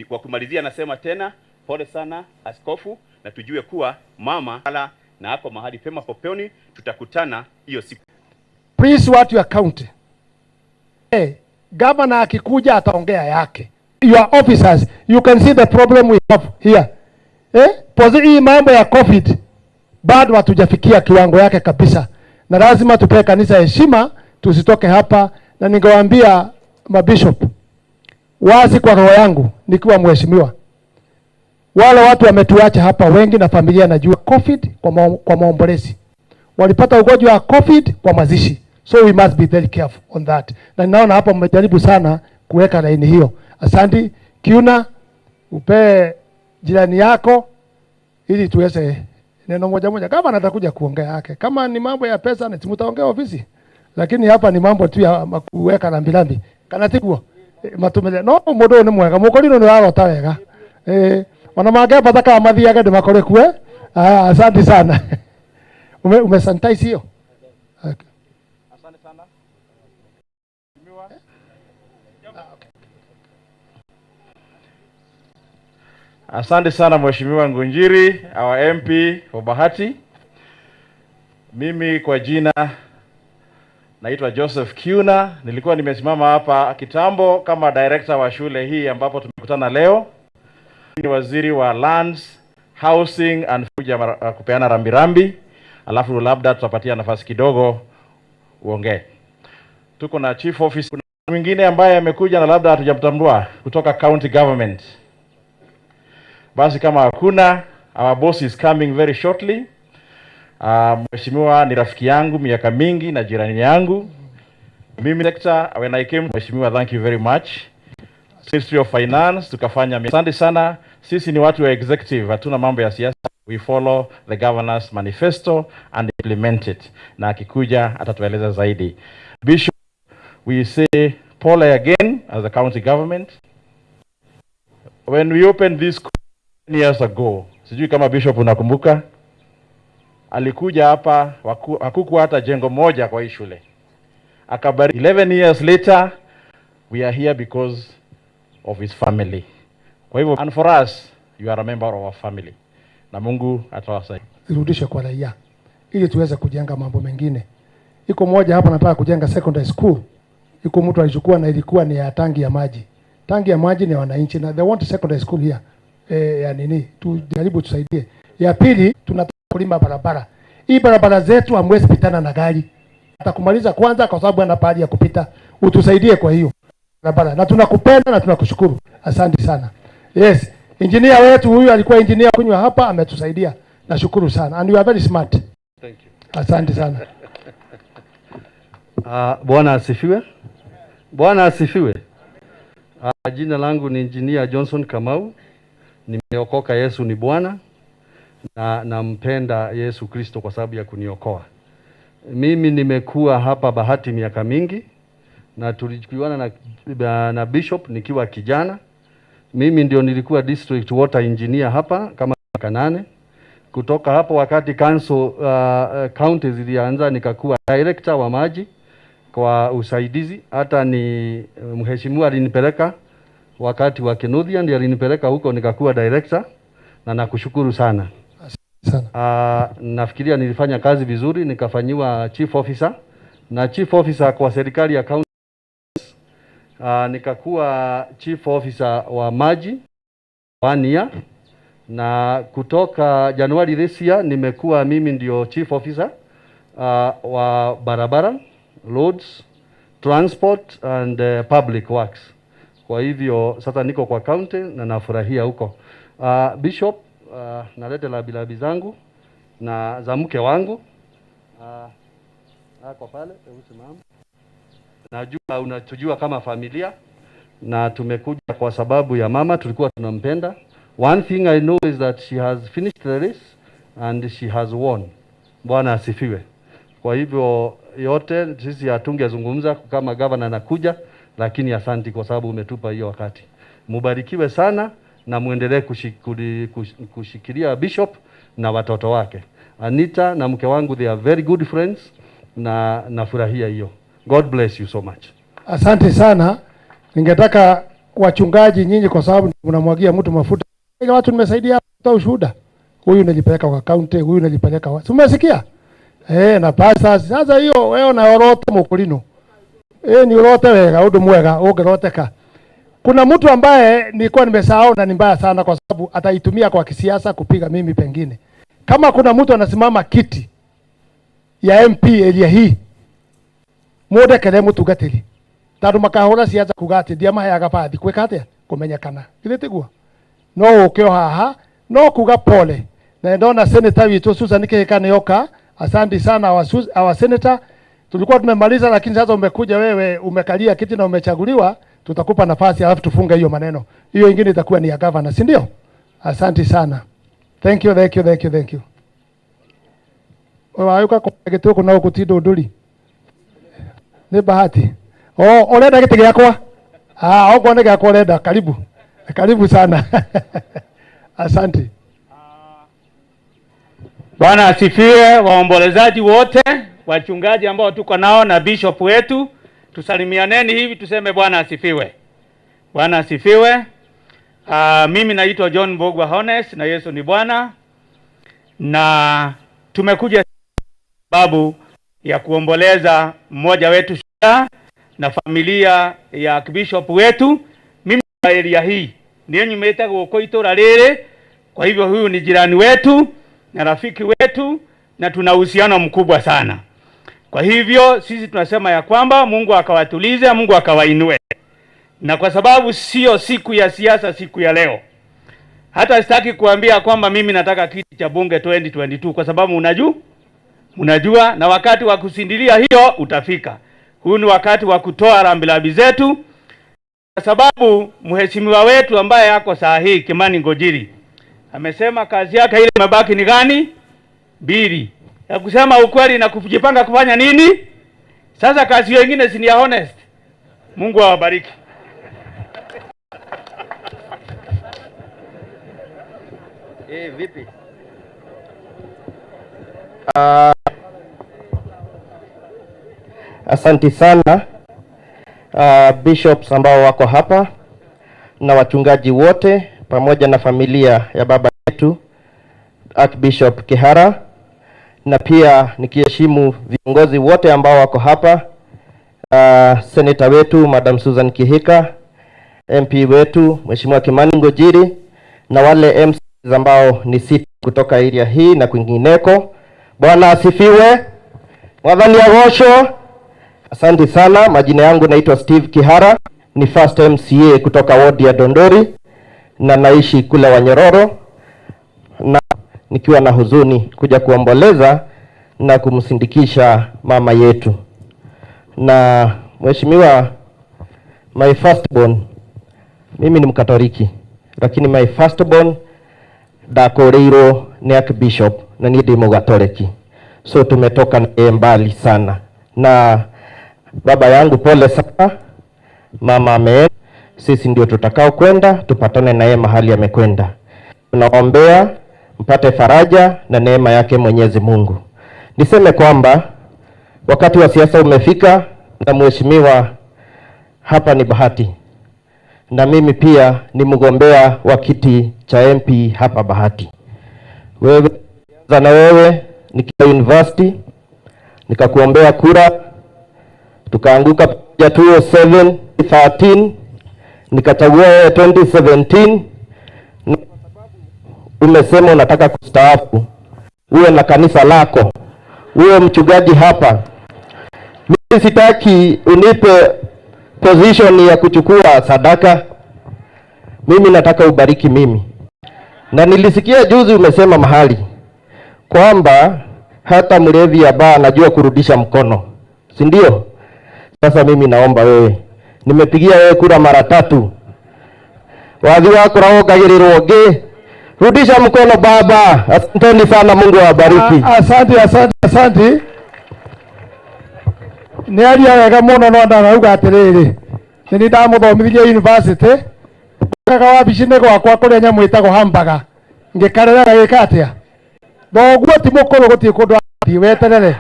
Kwa kumalizia nasema tena pole sana askofu, na tujue kuwa mama na hapo mahali pema poponi, tutakutana hiyo siku.
Please what your county. Governor akikuja ataongea yake. Your officers, you can see the problem we have here. Hii mambo ya COVID bado hatujafikia kiwango yake kabisa. Na lazima tupe kanisa heshima, tusitoke hapa. Na ningewaambia mabishop wazi kwa roho yangu nikiwa mheshimiwa, wale watu wametuacha hapa wengi na familia najua COVID kwa maombolezi. Walipata ugonjwa wa COVID kwa mazishi. So we must be very careful on that. Na ninaona hapa mmejaribu sana kuweka laini hiyo. Asante Kiuna, upe jirani yako ili tuweze neno moja kama natakuja kuongea yake. Kama ni mambo ya pesa na mtaongea ofisi. Lakini hapa ni mambo tu ya kuweka lambilambi. Kana tiguo matumele no mundu ni mwega mukorino ni wagota wega. Ona mange bataka mathiage ndimakore kue Asante sana. Umesanitize hiyo? Okay.
Asante sana. Asante sana Mheshimiwa Ngunjiri, our MP for Bahati. Mimi kwa jina naitwa Joseph Kiuna. Nilikuwa nimesimama hapa kitambo kama director wa shule hii ambapo tumekutana leo. Ni waziri wa Lands, Housing and kuja kupeana rambirambi. Alafu labda tutapatia nafasi kidogo uongee. Tuko na chief office, kuna mwingine ambaye amekuja na labda hatujamtambua kutoka county government. Basi kama hakuna, our boss is coming very shortly. Mheshimiwa ni rafiki yangu miaka mingi na jirani yangu. Mimi sector when I came, Mheshimiwa, thank you very much. Ministry of Finance tukafanya. Asante sana. Sisi ni watu wa executive, hatuna mambo ya siasa. We follow the governor's manifesto and implement it. Na akikuja atatueleza zaidi. Bishop, we say pole again as a county government. When we opened this 10 years ago, sijui kama Bishop unakumbuka, alikuja hapa, hakukuwa hata jengo moja kwa hii shule. Akabariki. 11 years later, we are here because of his family. Kwa hivyo, and for us, you are a member of our family. Na Mungu atawasaidia.
Zirudishe kwa raia ili tuweze kujenga mambo mengine. Iko moja hapa nataka kujenga secondary school. Iko mtu alichukua na ilikuwa ni ya tangi ya maji. Tangi ya maji ni wananchi na they want secondary school here. Ya nini? Tujaribu tusaidie. Ya pili tunataka kulima barabara. Hii barabara zetu hamwezi pitana na gari. Atakumaliza kwanza kwa sababu ana pahali ya kupita. Utusaidie kwa hiyo barabara. Na tunakupenda na tunakushukuru. Asante sana. Yes. Engineer wetu huyu alikuwa engineer kunywa hapa ametusaidia. Nashukuru sana. And you are very smart.
Thank you.
Asante sana.
Bwana asifiwe. Bwana asifiwe. Jina langu ni Engineer Johnson Kamau. Nimeokoka, Yesu ni Bwana na nampenda Yesu Kristo kwa sababu ya kuniokoa. Mimi nimekuwa hapa Bahati miaka mingi na tulijuana na Bishop nikiwa kijana. Mimi ndio nilikuwa district water engineer hapa kama miaka 8. Kutoka hapo wakati council county zilianza nikakuwa director wa maji kwa usaidizi. Hata ni mheshimiwa alinipeleka wakati wa Kinudhia ndiye alinipeleka huko nikakuwa director na nakushukuru sana. Nafikiria nilifanya kazi vizuri nikafanyiwa chief officer na chief officer kwa serikali ya county. Nikakuwa chief officer wa maji 1 year na kutoka Januari this year nimekuwa mimi ndio chief officer wa barabara, roads, transport and public works. Kwa hivyo sasa niko kwa county na nafurahia huko. Bishop, nalete labilabi zangu na za mke wangu. Kwa pale, usimame. Najua unatujua kama familia na tumekuja kwa sababu ya mama, tulikuwa tunampenda. One thing I know is that she has finished the race and she has won. Bwana asifiwe. Kwa hivyo yote sisi hatungezungumza kama governor anakuja, lakini asante kwa sababu umetupa hiyo wakati. Mubarikiwe sana na muendelee kushikilia Bishop na watoto wake. Anita na mke wangu, they are very good friends na nafurahia hiyo. God bless you so much.
Asante sana. Ningetaka wachungaji nyinyi kwa sababu mnamwagia mtu mafuta. Ile watu nimesaidia kutoa ushuhuda. Huyu nilipeleka kwa county, huyu nilipeleka wapi? Umesikia? Na pastors. Sasa hiyo wewe na orote mukulino. Ni orote wega, udu mwega, ugeroteka. Kuna mtu ambaye nilikuwa nimesahau na ni mbaya sana kwa sababu ataitumia kwa kisiasa kupiga mimi pengine. Kama kuna mtu anasimama kiti ya MP area hii, mode kele mutugatiri. Tadu makahora siaza kugati dia mahayaga pathi kwekate kumenyekana. Githetigwa. No ukio haha, no kuga pole. Na ndona senator witu Susan Kihika yoka. Asante sana our senator. Tulikuwa tumemaliza lakini sasa umekuja wewe umekalia kiti na umechaguliwa, tutakupa nafasi alafu tufunge hiyo maneno. Hiyo ingine itakuwa ni ya governor, si ndio? Asante sana. Thank you, thank you, thank you, thank you. Wewe ayuka kwa kitu kuna ukutido nduli. Ni Bahati. Orenda gite giakwa. Ogwo ni giakwa orenda, karibu. Karibu sana. Asante.
Bwana asifiwe. Waombolezaji wote, wachungaji ambao tuko nao na bishop wetu, tusalimianeni hivi tuseme Bwana asifiwe. Bwana asifiwe. Mimi naitwa John Mbogwa Honest na Yesu ni Bwana, na tumekuja sababu ya kuomboleza mmoja wetu na familia ya bishop wetu. Mimi wa area hii ni nyumeta guko itora rere, kwa hivyo huyu ni jirani wetu na rafiki wetu na tuna uhusiano mkubwa sana. Kwa hivyo sisi tunasema ya kwamba Mungu akawatulize, Mungu akawainue. Na kwa sababu sio siku ya siasa siku ya leo, hata sitaki kuambia kwamba mimi nataka kiti cha bunge 2022 kwa sababu unajua na wakati wa kusindilia hiyo utafika. Huu ni wakati wa kutoa rambirambi zetu, kwa sababu mheshimiwa wetu ambaye yako saa hii Kimani Ngojiri amesema kazi yake ile mabaki ni gani? Bili ya kusema ukweli na kujipanga kufanya nini. Sasa kazi nyingine si ni ya honest. Mungu awabariki.
Vipi? Asanti sana bishops ambao wako hapa na wachungaji wote pamoja na familia ya baba yetu Archbishop Kihara, na pia nikiheshimu viongozi wote ambao wako hapa, Senator wetu Madam Susan Kihika, MP wetu Mheshimiwa Kimani Ngojiri, na wale MCs ambao ni sita kutoka area hii na kwingineko. Bwana asifiwe. Mwadhani agosho. Asante sana. Majina yangu naitwa Steve Kihara, ni first MCA kutoka ward ya Dondori na naishi kule Wanyororo, na nikiwa na huzuni kuja kuomboleza na kumsindikisha mama yetu. Na mheshimiwa, my firstborn, mimi ni Mkatoliki, lakini my firstborn dakoreiro ni Archbishop na ni ndi Mkatoliki, so tumetoka na mbali sana. Na baba yangu pole sana, mama ameenda, sisi ndio tutakao kwenda tupatane na yeye mahali amekwenda. Tunaombea mpate faraja na neema yake Mwenyezi Mungu. Niseme kwamba wakati wa siasa umefika, na mheshimiwa hapa ni Bahati, na mimi pia ni mgombea wa kiti cha MP hapa Bahati. Wewe nikiwa university nikakuombea kura, tukaanguka ya 2007 13, nikachagua 2017. Umesema unataka kustaafu, uwe na kanisa lako, uwe mchungaji hapa. Mimi sitaki unipe position ya kuchukua sadaka, mimi nataka ubariki mimi. Na nilisikia juzi umesema mahali kwamba hata mlevi ambaye anajua kurudisha mkono, si ndio? Sasa mimi naomba wewe, nimepigia wewe kura mara 3, wazi wako raogagirirwo ngi, rudisha mkono baba. Asanteni sana, Mungu awabariki.
Asante. Ni aria wega muno, no ndanauga atiriri, ni ndamuthomithirie university kaga wabici-inĩ gwakwa kũrĩa nyamũ ĩtagwo hamburger, ngĩkarĩra gĩka atĩa. Thoguo ti mũkũrũ gũtirĩ kũndũ athiĩ, weterere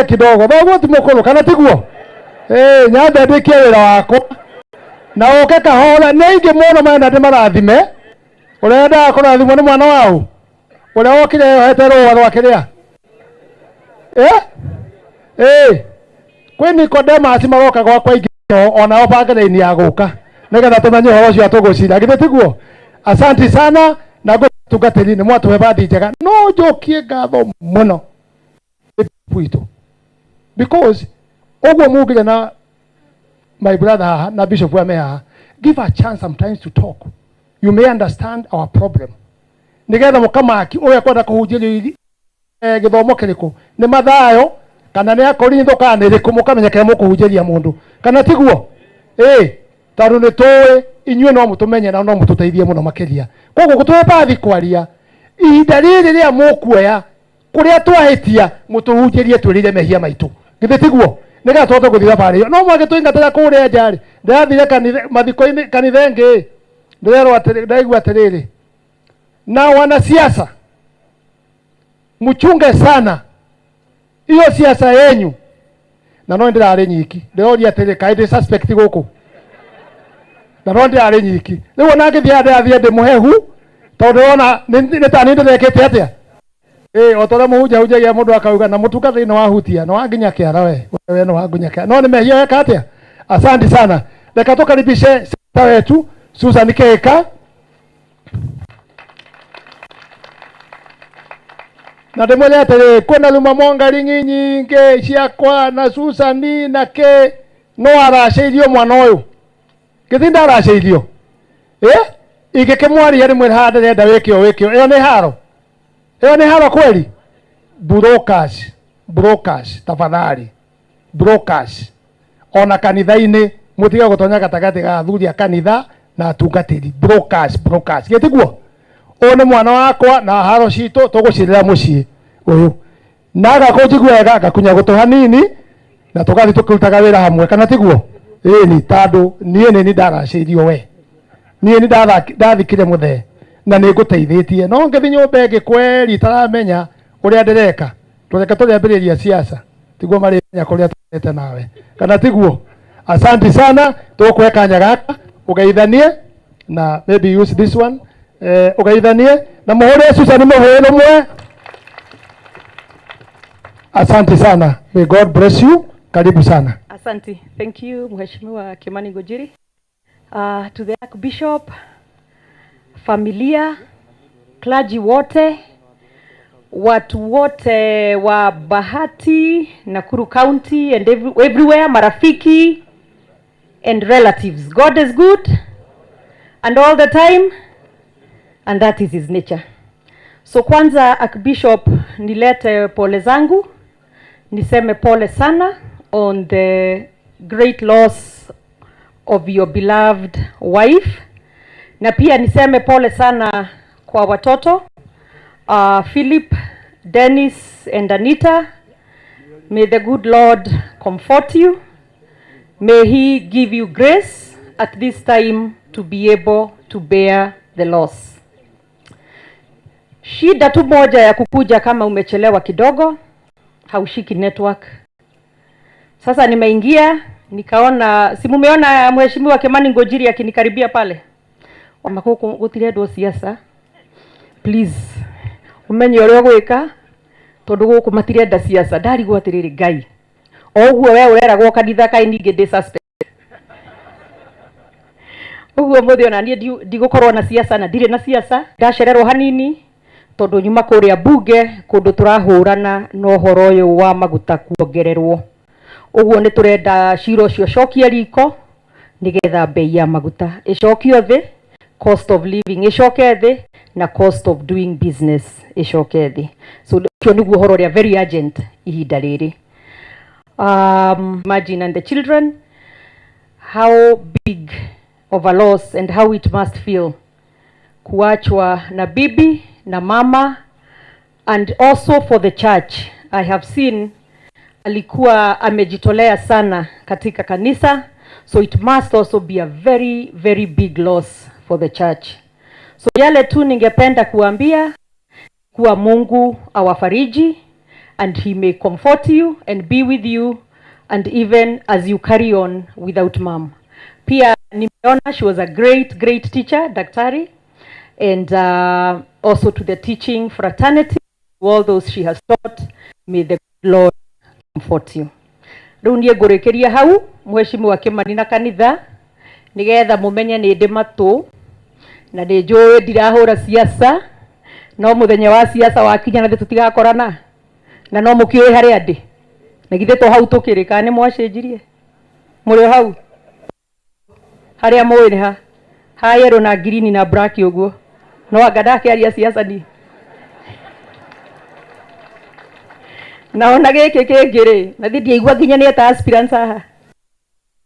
kidogo, thoguo ti mũkũrũ kana tiguo? Nyambe ndĩkie wĩra wakwa na ũke kahora. Nĩ aingĩ mũno mena ndĩmarathime. Ũrenda kũrathimwo nĩ mwana wao ũrĩa wokire yohete rũa rwa kĩrĩa? Kwĩ Nicodemus maroka gwakwa ingĩ onao bangere-inĩ ya gũka nĩgetha tũmenye ũhoro ũcio tũgũcira, githĩ tiguo? Asanti sana na ngũtungatĩri nĩ mwatũhe bathi njega. No njokie ngatho mũno witũ, because ũguo mugire na my brother na bishop wa meha, give a chance sometimes to talk. You may understand our problem. Nigetha mũkamaki ũrĩa kwenda kũhunjĩrio gĩthomo kĩrĩkũ, nĩ mathayo kana nĩ akorinitho kana nĩ rĩkũ, mũkamenyekera mũkũhunjĩria mũndũ kana tiguo? Tondũ nĩ tũĩ inyuĩ no mũtũmenye na no mũtũteithie mũno makĩria. Koguo gũtũhe bathi kwaria ihinda rĩrĩ rĩa mũkuoya kũrĩa twahĩtia mũtũhunjĩrie twĩrĩire mehia maitũ, githĩ tiguo? Nĩgetha tũhote gũthiĩ thabarĩ ĩyo. No mwake tũingatĩra kũrĩa nja-rĩ, ndĩrathire mathiko-inĩ kanitha ĩngĩ, ndĩrerwo atĩrĩ, ndaigua atĩrĩrĩ, Na wanasiasa, mchunge sana hiyo siasa yenyu. Na no ndirare nyiki ndirori atiri kaide suspect guku na no ndirare nyiki riu ona ngithia ndi muhehu tondu ona ni ta ni ndirekete atia otore muhunja hunjagia mundu akauga na mutuka thini wa hutia no wanginya kiara we no wanginya kiara no ni mehia weka atia. Asante sana, reka tukaribishe sista wetu Susan Keka. Na ndimwire atiri kwina luma mongari nyingi ciakwa na Susani na ke no araceirio mwana uyu githinda araceirio igikimwaria rimwe hande renda wikio iyo ni haro, iyo ni haro kweli. Brokers tafadhali, brokers ona kanitha-ini mutige gutonya gatagati ga athuri a kanitha na atungatiri. Brokers getiguo one mwana wakwa na haro cito tugucirira mucii uyu na gakunjiguega gakunya gutu hanini na tugathi tukirutaga wira hamwe kana tiguo ni tandu nie ni ndaraceirio we nie ni ndathikire muthe na ni nguteithitie no ngithi nyumba ingi kweri taramenya uria ndireka tureke turiambiriria siasa tiguo mari menya kuria turete nawe kana tiguo. Asante sana, tukwe kanya gaka ugeithanie na maybe use this one ugeithanie na muhure Susan muhure mwe. Asante sana, may God bless you. Karibu sana.
Asante. Thank you Mheshimiwa Kimani Ngujiri. To the Archbishop, familia, clergy wote, watu wote wa Bahati, Nakuru County and everywhere, marafiki and relatives. God is good and all the time, and that is his nature. So kwanza Archbishop, nilete pole zangu, niseme pole sana on the great loss of your beloved wife, na pia niseme pole sana kwa watoto Philip, Dennis and Anita. May the good Lord comfort you. May he give you grace at this time to be able to bear the loss. Shida tu moja ya kukuja kama umechelewa kidogo, haushiki network. Sasa nimeingia nikaona, si mumeona Mheshimiwa Kimani Ngujiri akinikaribia pale. Wamakoko gutire ndo siasa. Please umenye uria gwika tondu guku matirenda siasa. Ndari gwatiriri Ngai oguo we ureragwo kanitha kai ninge ndi suspect oguo muthi ona nie ndigukorwo na siasa na ndire na siasa. Ndacererwo hanini tondu nyuma kuria bunge kundu turahurana no horo uyu wa maguta kuongererwo. Oguo ni turenda ciro cio cokie riko nigetha bei ya maguta icokio thi, cost of living icoke thi na cost of doing business icoke thi. So cio niguo horo ria very urgent ihinda riri. Imagine and the children how big of a loss and how it must feel kuachwa na bibi na mama, and also for the church. I have seen alikuwa amejitolea sana katika kanisa, so it must also be a very very big loss for the church. So yale tu ningependa kuambia kuwa Mungu awafariji and he may comfort you and be with you and even as you carry on without mom. Pia nimeona she was a great teacher, daktari, and also to the teaching fraternity, all those she has taught. May the Lord comfort you. Riu nie ngurekeria hau Mheshimiwa Kimani na kanitha nigetha mumenye ni ndi matu na ndi njui ndirahura siasa no muthenya wa siasa wakinya na tutigakorana na no mukioi haria ndi na githe to hau tukirika ni mwacenjirie muri hau haria moi ni ha yellow na green na black uguo no anga ndakiaria siasa ni naona giki kingiri na thindi igua nginya ni ta aspirants haha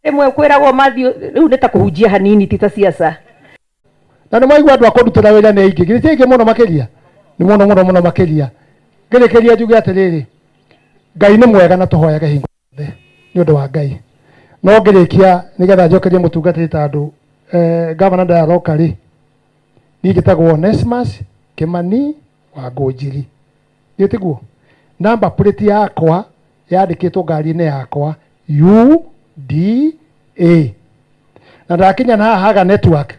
imwe kwiragwo mathi riu ni ta kuhunjia hanini ti ta siasa
na ni maigua andu akurutira wira ni aingi githii ingi muno makiria ni muno makiria ngirikiria njuge atiriri Ngai ni mwega na tuhoyage hingo the ni undu wa Ngai no ngirikia nigetha njokerie mutungatiri ta andu governor dialogue ri ni gitagwo Onesmus Kimani wa Ngũnjiri. Nĩtiguo. Number plate yakwa yandĩkĩtwo ngari-inĩ yakwa UDA. Na ndakinya na haga network.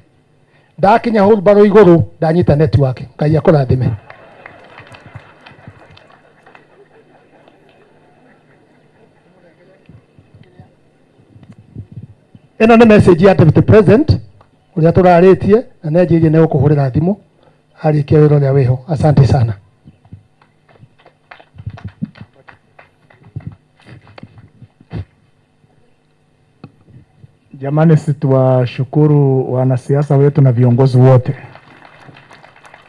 Ndakinya wheelbarrow igũrũ ndanyita network. Ngai akũrathime. Ĩno nĩ message ya Deputy President ũrĩa tũrarĩtie na nĩanjĩrĩirie nĩ gũkũhũrĩra thimũ arĩkia wĩra ũrĩa wĩho. Asante sana.
Jamani, situwashukuru wanasiasa wetu na viongozi wote.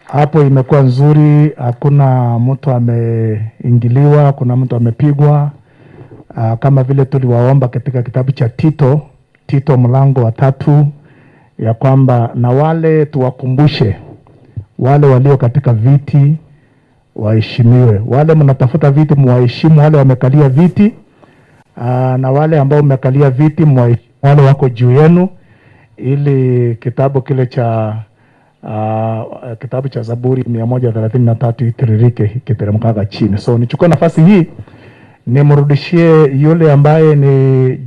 Hapo imekuwa nzuri, hakuna mtu ameingiliwa, hakuna mtu amepigwa. Kama vile tuliwaomba katika kitabu cha Tito mlango wa 3 ya kwamba na wale tuwakumbushe wale walio katika viti waheshimiwe. Wale mnatafuta viti muwaheshimu wale wamekalia viti, na wale ambao wamekalia viti muwaheshimu wale wako juu yenu, ili kitabu kile cha kitabu cha Zaburi 133 itiririke kiteremkaga chini. So nichukue nafasi hii nimrudishie yule ambaye ni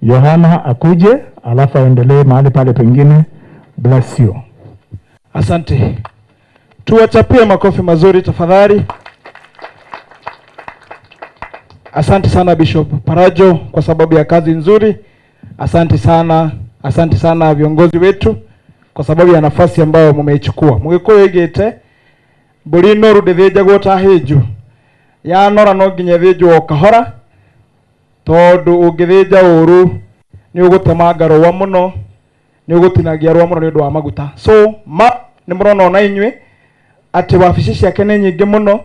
Yohana akuje, alafu aendelee mahali pale pengine. Bless you.
Asante. Tuwachapie makofi mazuri tafadhali. Asante sana Bishop Parajo kwa sababu ya kazi nzuri. Asante sana viongozi wetu kwa sababu ya nafasi ambayo mmeichukua. Mugikuyu igite buri noru ndithija gwota hiju. Ya nora no nginya thijwo o kahora. Tondu ungithija uru ni ugutemanga rwa muno, ni ugutinagia rwa muno ni undu wa maguta. So ni murona ona inywe ati wabici ciake ni nyingi muno.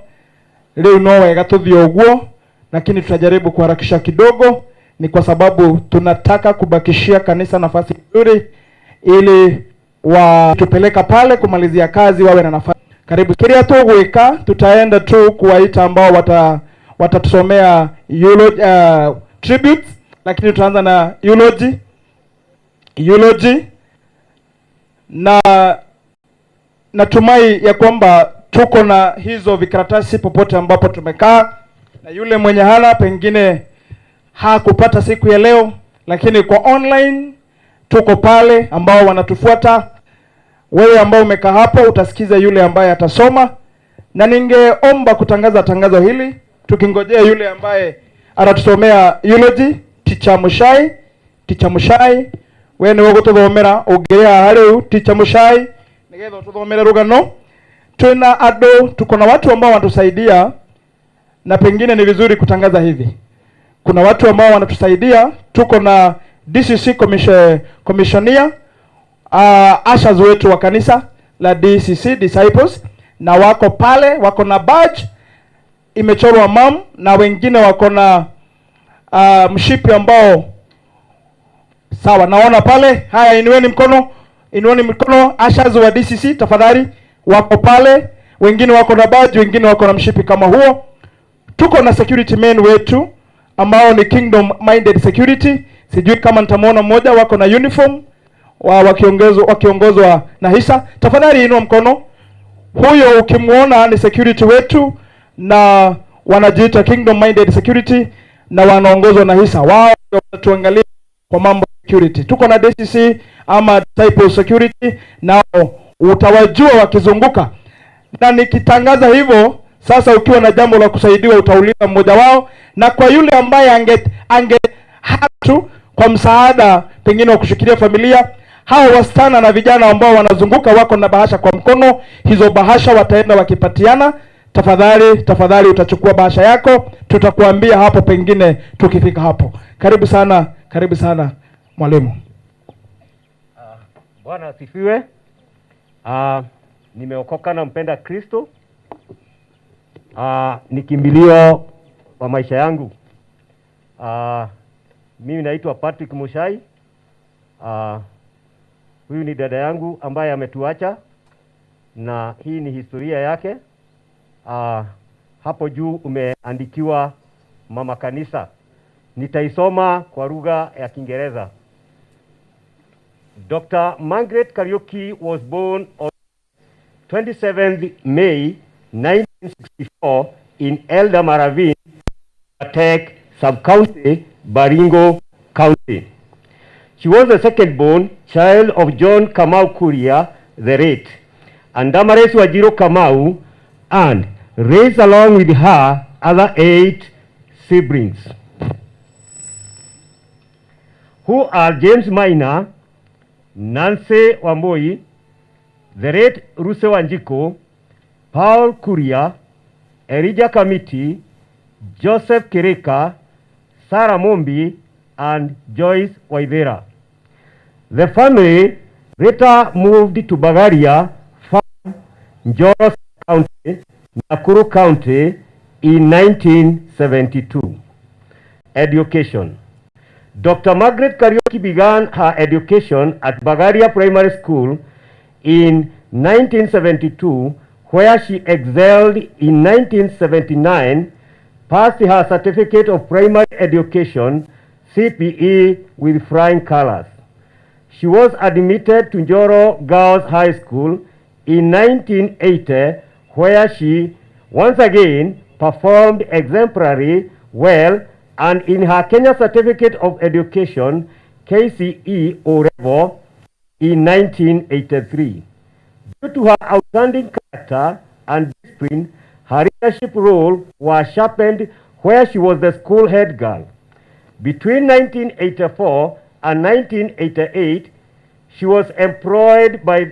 Riu no wega tuthie uguo, lakini tutajaribu kuharakisha kidogo. Ni kwa sababu tunataka kubakishia kanisa nafasi nzuri ili tupeleka pale kumalizia kazi wawe na nafasi. Karibu. Kiria tugwika tutaenda tu kuwaita ambao watatusomea tributes, lakini tutaanza na eulogy na natumai ya kwamba tuko na hizo vikaratasi popote ambapo tumekaa, na yule mwenye hana pengine hakupata siku ya leo, lakini kwa online tuko pale ambao wanatufuata. Wewe ambao umekaa hapo utasikiza yule ambaye atasoma, na ningeomba kutangaza tangazo hili tukingojea yule ambaye anatusomea eulogy. Teacher Mushai we ni gututhomera ungiria hariu. Teacher Mushai nigetha tuthomere rugano. Tuna tuko na watu ambao wanatusaidia, na pengine ni vizuri kutangaza hivi. Kuna watu ambao wanatusaidia. Tuko na DCC commissioner, ushers wetu wa kanisa la DCC Disciples, na wako pale, wako na badge imechorwa mam, na wengine wako na mshipi ambao sawa naona pale. Haya, inueni mkono. Ushers wa DCC tafadhali, wako pale. Wengine wako na badge, wengine wako na mshipi kama huo. Tuko na security men wetu ambao ni Kingdom Minded Security. Sijui kama nitamuona mmoja, wako na uniform wakiongozwa na Hisa. Tafadhali inua mkono. Huyo ukimuona ni security wetu, na wanajiita Kingdom Minded Security na wanaongozwa na Hisa. Wao wanatuangalia kwa mambo ya security. Tuko na DCC ama Disciple Security, nao utawajua wakizunguka. Na nikitangaza hivyo sasa, ukiwa na jambo la kusaidiwa utauliza mmoja wao, na kwa yule ambaye ange hatu kwa msaada pengine wa kushikilia familia, hao wasichana na vijana ambao wanazunguka wako na bahasha kwa mkono. Hizo bahasha wataenda wakipatiana. Tafadhali utachukua bahasha yako, tutakuambia hapo pengine tukifika hapo. Karibu sana mwalimu.
Bwana asifiwe. Nimeokoka na mpenda Kristo. Ni kimbilio wa maisha yangu. Mimi naitwa Patrick Mushai. Huyu ni dada yangu ambaye ametuacha, na hii ni historia yake. Hapo juu umeandikiwa mama kanisa. Nitaisoma kwa lugha ya Kiingereza. Dr. Margaret Kariuki was born on 27th May 1964 in Elder Maravin, Attack Sub-County, Baringo County. She was the second-born child of John Kamau Kuria, the Rate, and Damaris Wajiro Kamau, and raised along with her other 8 siblings, who are James Maina, Nancy Wamboi, the Rate Ruse Wanjiko, Paul Kuria, Elijah Kamiti, Joseph Kireka, Sarah Mombi, and Joyce Waithera. The family later moved to Bagaria Farm, Njoro County, Nakuru County in 1972. Education. Dr. Margaret Kariuki began her education at Bagaria Primary School in 1972, where she excelled in 1979, passed her Certificate of Primary Education, CPE, with flying colors. She was admitted to Njoro Girls High School in 1980, where she once again performed exemplary well, and in her Kenya Certificate of Education, KCE O-Level, in 1983. Due to her outstanding character and discipline, her leadership role was sharpened where she was the school head girl. Between 1984 and 1988, she was employed by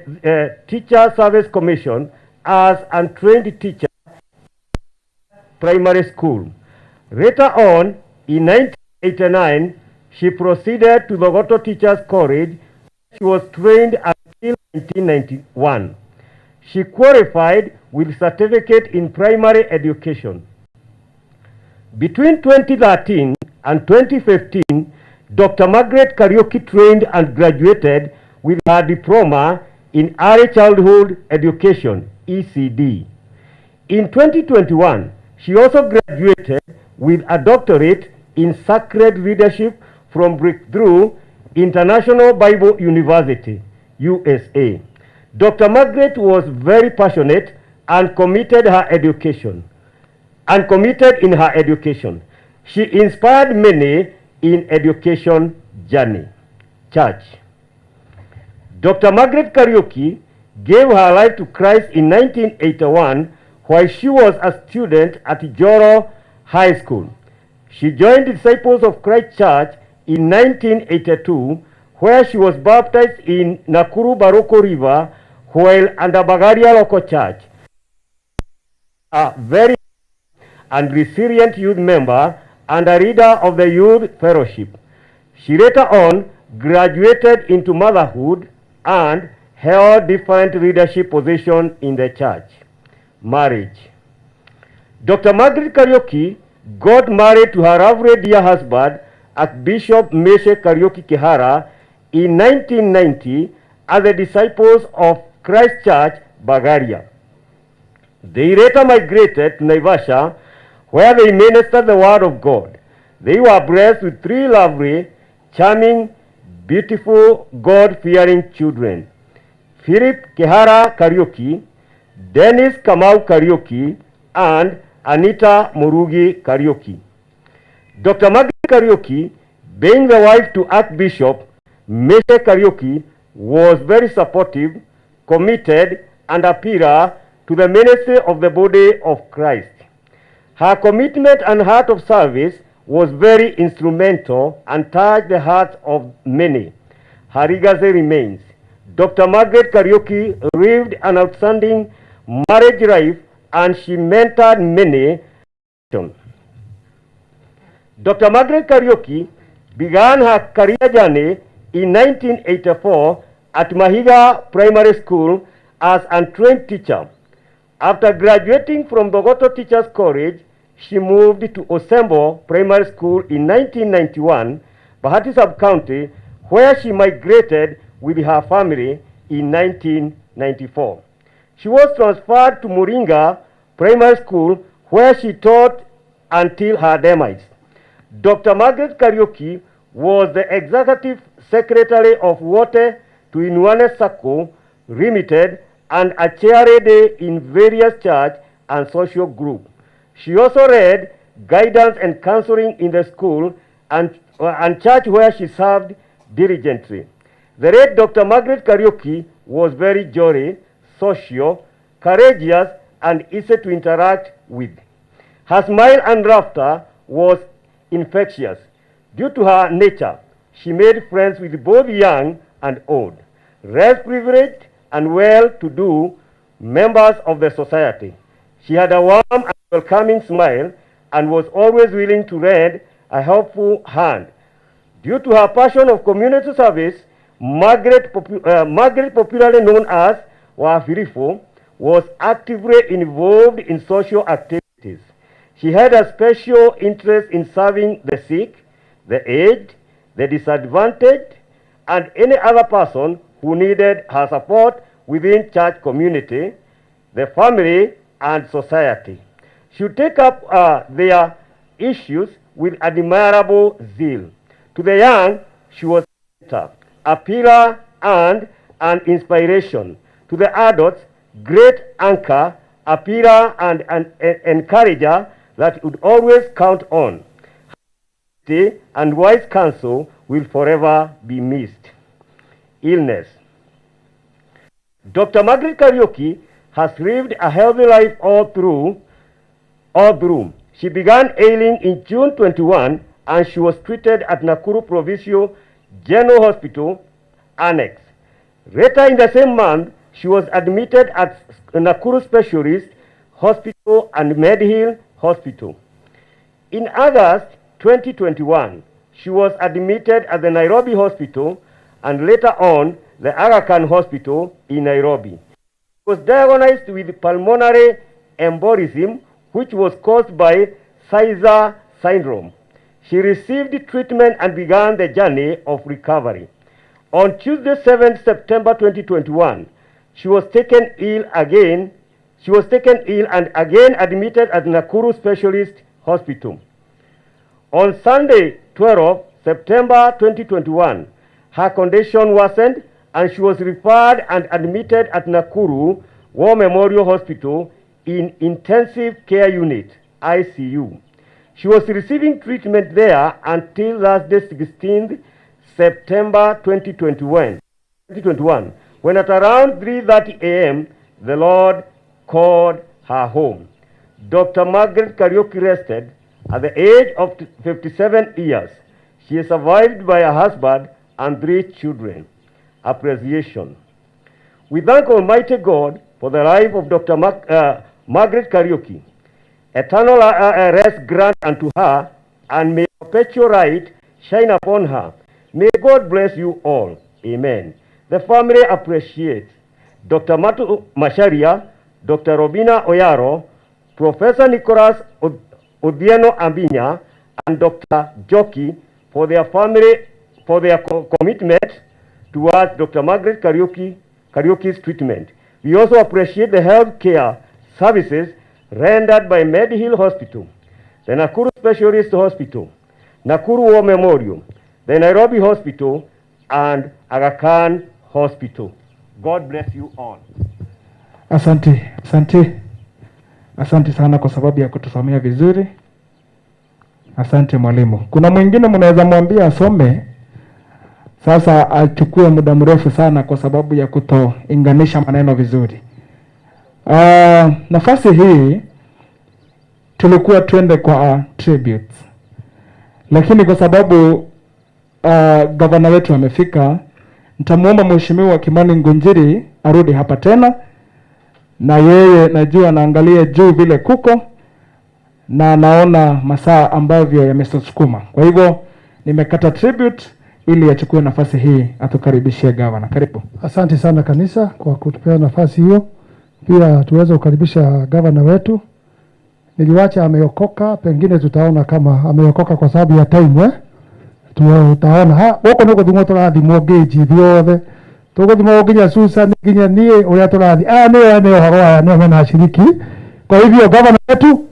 Teacher Service Commission as untrained teacher primary school. Later on, in 1989, she proceeded to the Goto Teachers College. She was trained until 1991. She qualified with certificate in primary education. Between 2013 and 2015, Dr. Margaret Kariuki trained and graduated with her diploma in early childhood education, ECD. In 2021, she also graduated with a doctorate in sacred leadership from Breakthrough International Bible University, USA. Dr. Margaret was very passionate and committed in her education. She inspired many in education journey. Church. Dr. Margaret Kariuki gave her life to Christ in 1981 while she was a student at Joro High School. She joined the Disciples of Christ Church in 1982, where she was baptized in Nakuru Baroko River while under Bagaria Local Church. A very and resilient youth member and a leader of the youth fellowship. She later on graduated into motherhood and held different leadership positions in the church. Marriage. Dr. Margaret Kariuki got married to her lovely dear husband, Archbishop Meshe Kariuki Kihara, in 1990 as the Disciples of Christ Church, Bagaria. They later migrated to Naivasha, where they ministered the word of God. They were blessed with 3 lovely, charming, beautiful, God-fearing children: Philip Kihara Kariuki, Dennis Kamau Kariuki, and Anita Murugi Kariuki. Dr. Margaret Kariuki, being the wife to Archbishop Meshe Kariuki, was very supportive, committed, and a pillar to the ministry of the body of Christ. Her commitment and heart of service was very instrumental and touched the hearts of many. Her legacy remains. Dr. Margaret Kariuki lived an outstanding marriage life and she mentored many. Dr. Margaret Kariuki began her career journey in 1984 at Mahiga Primary School as an untrained teacher. After graduating from Bogoto Teachers College, she moved to Osembo Primary School in 1991, Bahati Sub-County, where she migrated with her family in 1994. She was transferred to Moringa Primary School, where she taught until her demise. Dr. Margaret Kariuki was the Executive Secretary of Wote to Inuane Sacco Limited and a chairlady in various church and social groups. She also read guidance and counseling in the school and church where she served diligently. The late Dr. Margaret Kariuki was very jolly, social, courageous, and easy to interact with. Her smile and laughter was infectious. Due to her nature, she made friends with both young and old, less privileged and well-to-do members of the society. She had a warm and welcoming smile and was always willing to lend a helpful hand. Due to her passion of community service, Margaret, popularly known as Wafirifo, was actively involved in social activities. She had a special interest in serving the sick, the aged, the disadvantaged, and any other person who needed her support within church community, the family, and society. She would take up their issues with admirable zeal. To the young, she was a pillar and an inspiration. To the adults, great anchor, a pillar and an encourager that would always count on. Her and wise counsel will forever be missed. Illness. Dr. Margaret Kariuki has lived a healthy life all through. She began ailing in June 21 and she was treated at Nakuru Provincial General Hospital Annex. Later in the same month, she was admitted at Nakuru Specialist Hospital and Medihill Hospital. In August 2021, she was admitted at the Nairobi Hospital and later on the Aga Khan Hospital in Nairobi. She was diagnosed with pulmonary embolism, which was caused by Sézary syndrome. She received treatment and began the journey of recovery. On Tuesday, 7th September 2021, she was taken ill and again admitted at Nakuru Specialist Hospital. On Sunday, 12th September 2021, her condition worsened and she was referred and admitted at Nakuru War Memorial Hospital in Intensive Care Unit, ICU. She was receiving treatment there until Thursday, 16th September 2021, when at around 3:30 a.m., the Lord called her home. Dr. Margaret Kariuki rested at the age of 57 years. She is survived by a husband and 3 children. Appreciation. We thank Almighty God for the life of Dr. Margaret Kariuki. Eternal rest grant unto her, and may perpetual light shine upon her. May God bless you all. Amen. The family appreciates Dr. Matu Masharia, Dr. Robina Oyaro, Professor Nicholas Odieno Ambinya, and Dr. Joki for their commitment towards Dr. Margaret Kariuki's treatment. We also appreciate the health care services rendered by Medihill Hospital, the Nakuru Specialist Hospital, Nakuru War Memorial, the Nairobi Hospital, and Aga Khan Hospital. God bless you all.
Asante sana kwa sababu ya kutusomea vizuri. Asante mwalimu. Kuna mwingine mnaweza mwambia asome, sasa achukue muda mrefu sana kwa sababu ya kutoinganisha maneno vizuri. Nafasi hii tulikuwa twende kwa tributes, lakini kwa sababu gavana wetu amefika, nitamuomba mheshimiwa Kimani Ngunjiri arudi hapa tena, na yeye najua anaangalia juu vile kuko na naona masaa ambavyo yamesukuma. Kwa hivyo nimekata tribute ili achukue nafasi hii atukaribishie gavana. Karibu.
Asante sana kanisa kwa kutupea nafasi hiyo. Pia tuweze kukaribisha gavana wetu. Niliwacha ameokoka, pengine tutaona kama ameokoka kwa sababu ya time tutaona huko niko thimo turathimo ngeji thiothe tuguthimo nginya Susan nginya nie uria turathi ne horo ne mena shiriki. Kwa hivyo gavana wetu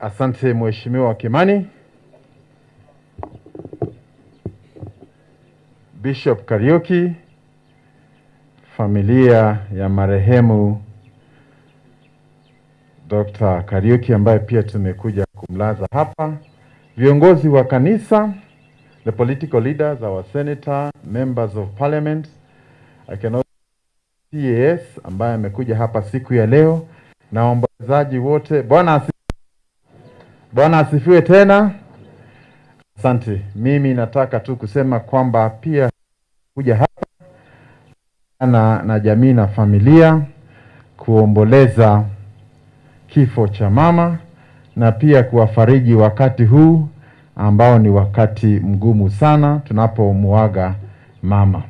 Asante Mheshimiwa Kimani. Bishop Kariuki, familia ya marehemu Dr. Kariuki ambaye pia tumekuja kumlaza hapa, viongozi wa kanisa, the political leaders, our senator, members of parliament, I can also CAS ambaye amekuja hapa siku ya leo, na waombolezaji wote. Bwana asifiwe tena. Asante. Mimi nataka tu kusema kwamba pia kuja hapa na jamii na familia kuomboleza kifo cha mama na pia kuwafariji wakati huu ambao ni wakati mgumu sana tunapomuaga mama.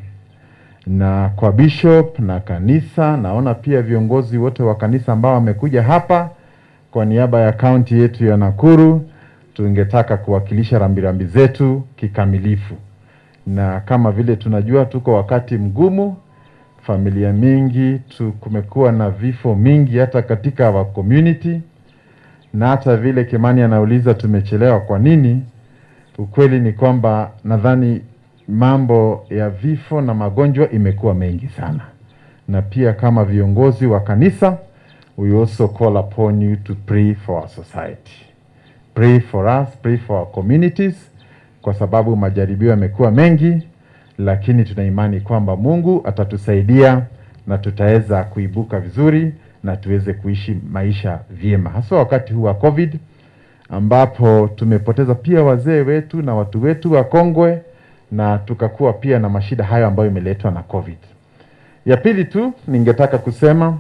Na kwa bishop na kanisa, naona pia viongozi wote wa kanisa ambao wamekuja hapa kwa niaba ya kaunti yetu ya Nakuru, tungetaka kuwakilisha rambirambi zetu kikamilifu. Na kama vile tunajua tuko wakati mgumu, familia mingi, kumekuwa na vifo mingi hata katika our community, na hata vile Kimani anauliza tumechelewa kwa nini, ukweli ni kwamba nadhani mambo ya vifo na magonjwa imekuwa mengi sana. Na pia kama viongozi wa kanisa, we also call upon you to pray for our society. Pray for us, pray for our communities, kwa sababu majaribio yamekuwa mengi, lakini tuna imani kwamba Mungu atatusaidia na tutaweza kuibuka vizuri na tuweze kuishi maisha vyema. Hasa wakati huu wa COVID ambapo tumepoteza pia wazee wetu na watu wetu wakongwe, na tukakuwa pia na mashida hayo ambayo imeletwa na COVID. Ya pili tu ningetaka kusema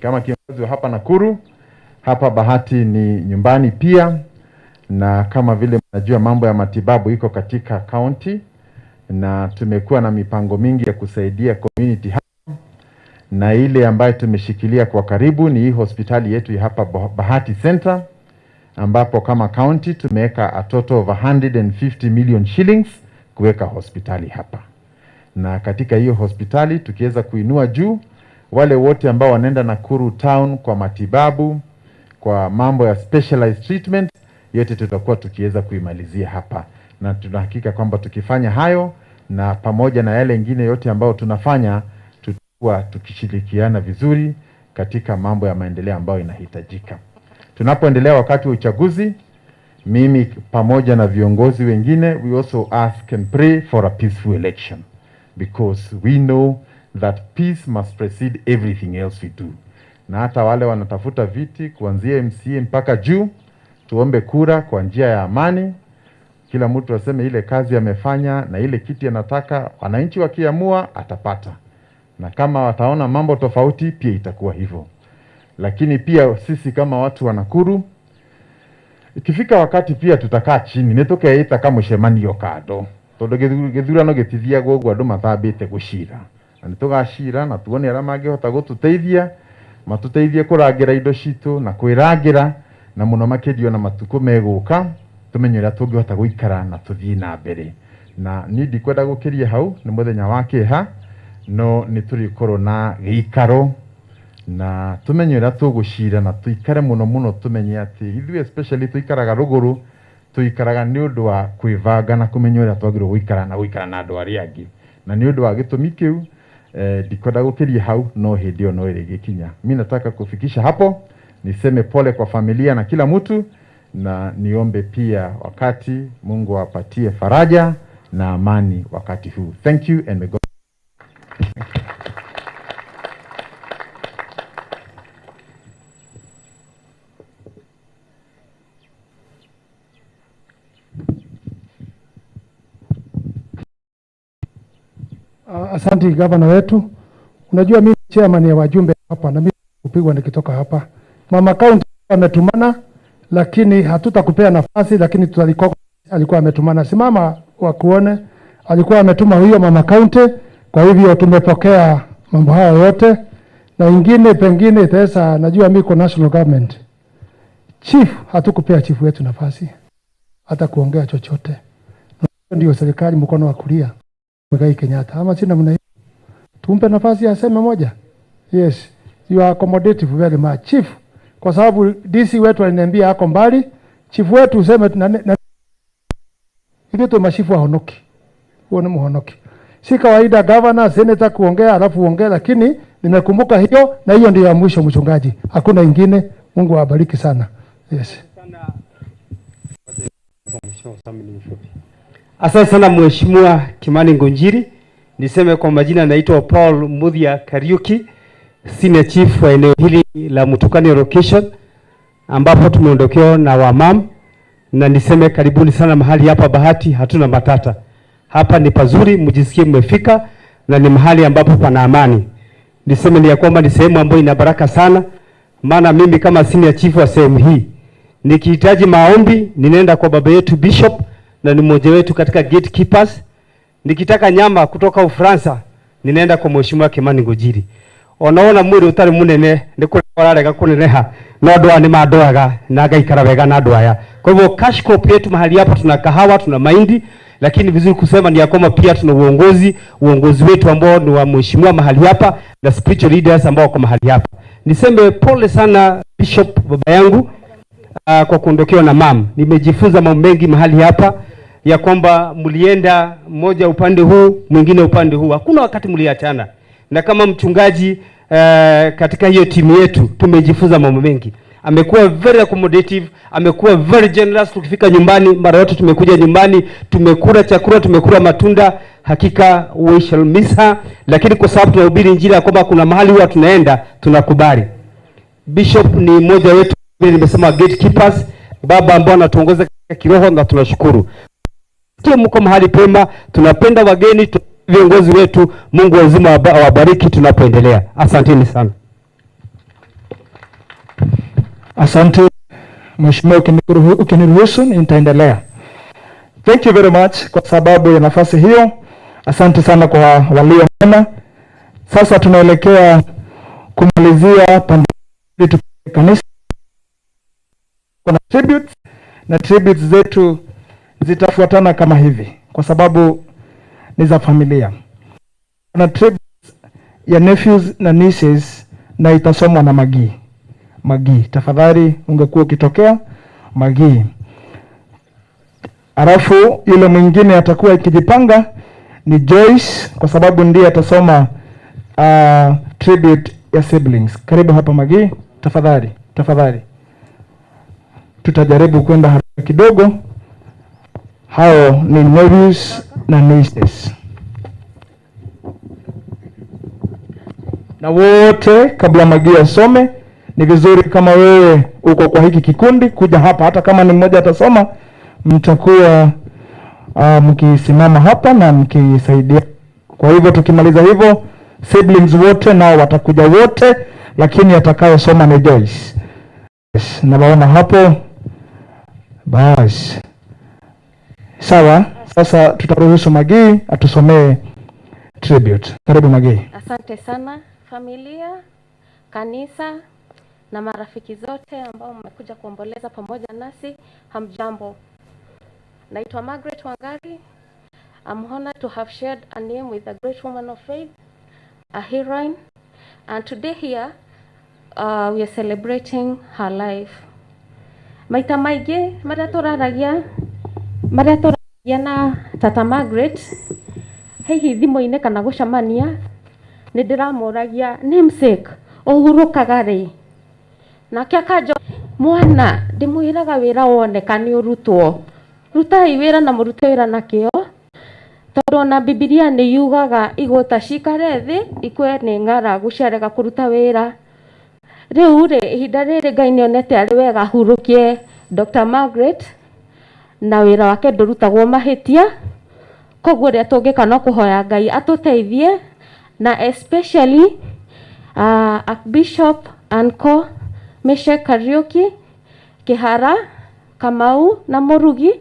kama kiongozi wa hapa Nakuru, hapa Bahati ni nyumbani pia, na kama vile mnajua mambo ya matibabu iko katika county, na tumekuwa na mipango mingi ya kusaidia community hapa, na ile ambayo tumeshikilia kwa karibu ni hii hospitali yetu ya hapa Bahati Center, ambapo kama county tumeweka a total of 150 million shillings kuweka hospitali hapa. Na katika hiyo hospitali tukiweza kuinua juu wale wote ambao wanaenda Nakuru town kwa matibabu, kwa mambo ya specialized treatment, yote tutakuwa tukiweza kuimalizia hapa. Na tunahakika kwamba tukifanya hayo na pamoja na yale ingine yote ambao tunafanya, tutakuwa tukishirikiana vizuri katika mambo ya maendeleo ambayo inahitajika. Tunapoendelea wakati wa uchaguzi, mimi pamoja na viongozi wengine, we also ask and pray for a peaceful election, because we know that peace must precede everything else we do. Na hata wale wanatafuta viti kuanzia MCA mpaka juu, tuombe kura kwa njia ya amani. Kila mtu aseme ile kazi amefanya na ile kiti anataka, wananchi wakiamua atapata. Na kama wataona mambo tofauti pia itakuwa hivyo. Lakini pia sisi kama watu wa Nakuru, ikifika wakati pia tutakaa chini, nitoke ita kama shemanio kado. Todo githurano gitithiagwo gwa andu mathambite gucira. Na nitugacira na tuone ara mangihota gututeithia, matuteithie kurangira indo citu na kwirangira, na muno makirio na matuko meguka, tumenye ura tungihota guikara na tuthii na mbere. Na nindi kwenda gukiria hau ni muthenya wa kiha, no niturikorwo na giikaro, na tumenye ura tugucira na tuikare muno muno, tumenye ati ithuĩ especially tuikaraga ruguru, tuikaraga ni undu wa kwivanga na kumenya ura twagirwo guikara na andu aria angi. Na ni undu wa gitumi kiu ndikwenda gukiria hau, no hindi yo no irigikinya. Mimi nataka kufikisha hapo, niseme pole kwa familia na kila mtu, na niombe pia wakati Mungu apatie faraja na amani wakati huu. Thank you and may God.
Asante gavana wetu. Unajua mimi chairman ya wajumbe hapa, na mimi kupigwa nikitoka hapa. Mama county ametumana, lakini hatutakupea nafasi, lakini alikuwa ametumana. Simama wa kuone, alikuwa ametuma huyo mama county. Kwa hivyo tumepokea mambo haya yote, na ingine pengine itaweza, najua mimi kwa national government chief, hatukupea chief wetu nafasi hata kuongea chochote. Ndio serikali mkono wa kulia Mwigai Kenyatta, ama sina mna tumpe nafasi aseme moja. Yes, you are accommodative very much chief. kwa sababu DC wetu aliniambia yako mbali. Chifu wetu useme hivi tu mashifu ahonoki. Huo ni muhonoki. Si kawaida governor, senator kuongea alafu uongee, lakini nimekumbuka hiyo na hiyo ndio ya mwisho mchungaji. Hakuna ingine. Mungu awabariki sana. Yes.
Asante sana Mheshimiwa Kimani Ngunjiri. Niseme kwa majina naitwa Paul Muthia Kariuki, Senior Chief wa eneo hili la Mutukani location ambapo tumeondokewa na wamam, na niseme karibuni sana mahali hapa Bahati, hatuna matata. Hapa ni pazuri, mjisikie mmefika na ni mahali ambapo pana amani. Niseme ni ya kwamba ni sehemu ambayo ina baraka sana, maana mimi kama Senior Chief wa sehemu hii nikihitaji maombi ninaenda kwa baba yetu Bishop na ni mmoja wetu katika gatekeepers. Nikitaka nyama kutoka Ufaransa ninaenda kwa Mheshimiwa Kimani Ngunjiri. Onaona mwiri utari munene ndikurarega kuneneha no ndo ani madoaga na gaikara wega na ndo aya. Kwa hivyo cash crop yetu mahali hapa tuna kahawa, tuna mahindi, lakini vizuri kusema ni ya kwamba pia tuna uongozi wetu ambao ni wa Mheshimiwa mahali hapa na spiritual leaders ambao wako mahali hapa. Niseme pole sana Bishop baba yangu kwa kuondokewa na mam. Nimejifunza mambo mengi mahali hapa ya kwamba mlienda mmoja upande huu, mwingine upande huu. Hakuna wakati mliachana. Na kama mchungaji katika hiyo timu yetu tumejifunza mambo mengi. Amekuwa very accommodative, amekuwa very generous. Tukifika nyumbani mara yote tumekuja nyumbani, tumekula chakula, tumekula matunda. Hakika we shall miss her, lakini kwa sababu tunahubiri injili ya kwamba kuna mahali huwa tunaenda tunakubali. Bishop ni mmoja wetu, nimesema gatekeepers, baba ambao anatuongoza kiroho na tunashukuru. Sio mko mahali pema, tunapenda wageni, viongozi wetu. Mungu wazima awabariki tunapoendelea. Asanteni sana.
Asante Mheshimiwa, ukiniruhusu nitaendelea. Thank you very much kwa sababu ya nafasi hiyo. Asante sana kwa walio mema. Sasa tunaelekea kumalizia pande letu kanisa. Kuna tributes na tributes zetu zitafuatana kama hivi kwa sababu ni za familia. Kuna tributes ya nephews na nieces na itasomwa na Magi, tafadhali ungekuwa ukitokea Magi. Alafu yule mwingine atakuwa ikijipanga ni Joyce kwa sababu ndiye atasoma tribute ya siblings. Karibu hapa Magi, tafadhali. Tutajaribu kwenda haraka kidogo. Hao ni nephews na nieces. Na wote kabla Magi asome, ni vizuri kama wewe uko kwa hiki kikundi kuja hapa, hata kama ni mmoja atasoma, mtakuwa mkisimama hapa na mkisaidia. Kwa hivyo tukimaliza hivyo, siblings wote nao watakuja wote, lakini atakayesoma ni Joyce. Yes, naona hapo. Basi. Sawa, sasa tutaruhusu Magi atusomee tribute. Karibu Magi.
Asante sana familia, kanisa na marafiki zote ambao mmekuja kuomboleza pamoja nasi. Hamjambo. Naitwa Margaret Wangari. I'm honored to have shared a name with a great woman of faith, a heroine, and today here we are celebrating her life. Maita maige maratoragia na tata Margaret hihi thimo-inĩ kana gũcamania nĩ ndĩramũragia namesake ũhurũkaga rĩ, nake akanjo mwana ndĩmwĩraga wĩra woneka nĩ ũrutwo, rutai wĩra na mũrute wĩra na kĩo, tondũ na Biblia nĩ yugaga igũta cikare thĩ ikwe nĩ ng'aragu ciarega kũruta wĩra. Rĩu rĩ ihinda rĩrĩ Ngai nĩonete arĩ wega hurũkie Dr. Margaret na wĩra wake ndũrutagwo mahĩtia. Koguo rĩa tũngĩka no kũhoya Ngai atũteithie, na especially Archbishop Anko Meshek Kariuki, Kihara, Kamau na Murugi.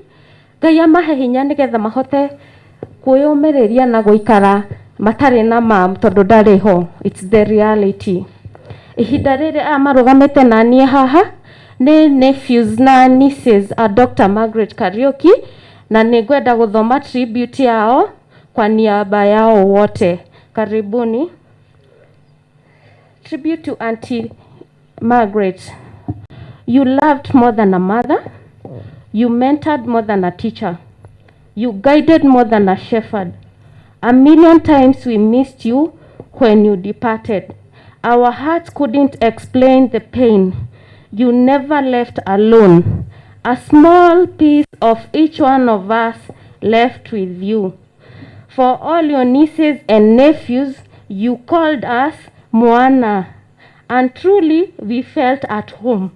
Ngai amahe hinya nĩgetha mahote kwĩyũmĩrĩria na gũikara matarĩ na mam tondũ ndarĩ ho. It's the reality. Ihinda rĩrĩ amarũgamĩte na niĩ haha nĩ nephews na nieces a Dr. Margaret Kariuki, na nĩngwenda gũthoma tribute yao kwa niaba yao wote. Karibuni. Tribute to Auntie Margaret. You loved more than a mother. You mentored more than a teacher. You guided more than a shepherd. A million times we missed you when you departed. Our hearts couldn't explain the pain. You never left alone. A small piece of each one of us left with you. For all your nieces and nephews, you called us Moana, and truly we felt at home.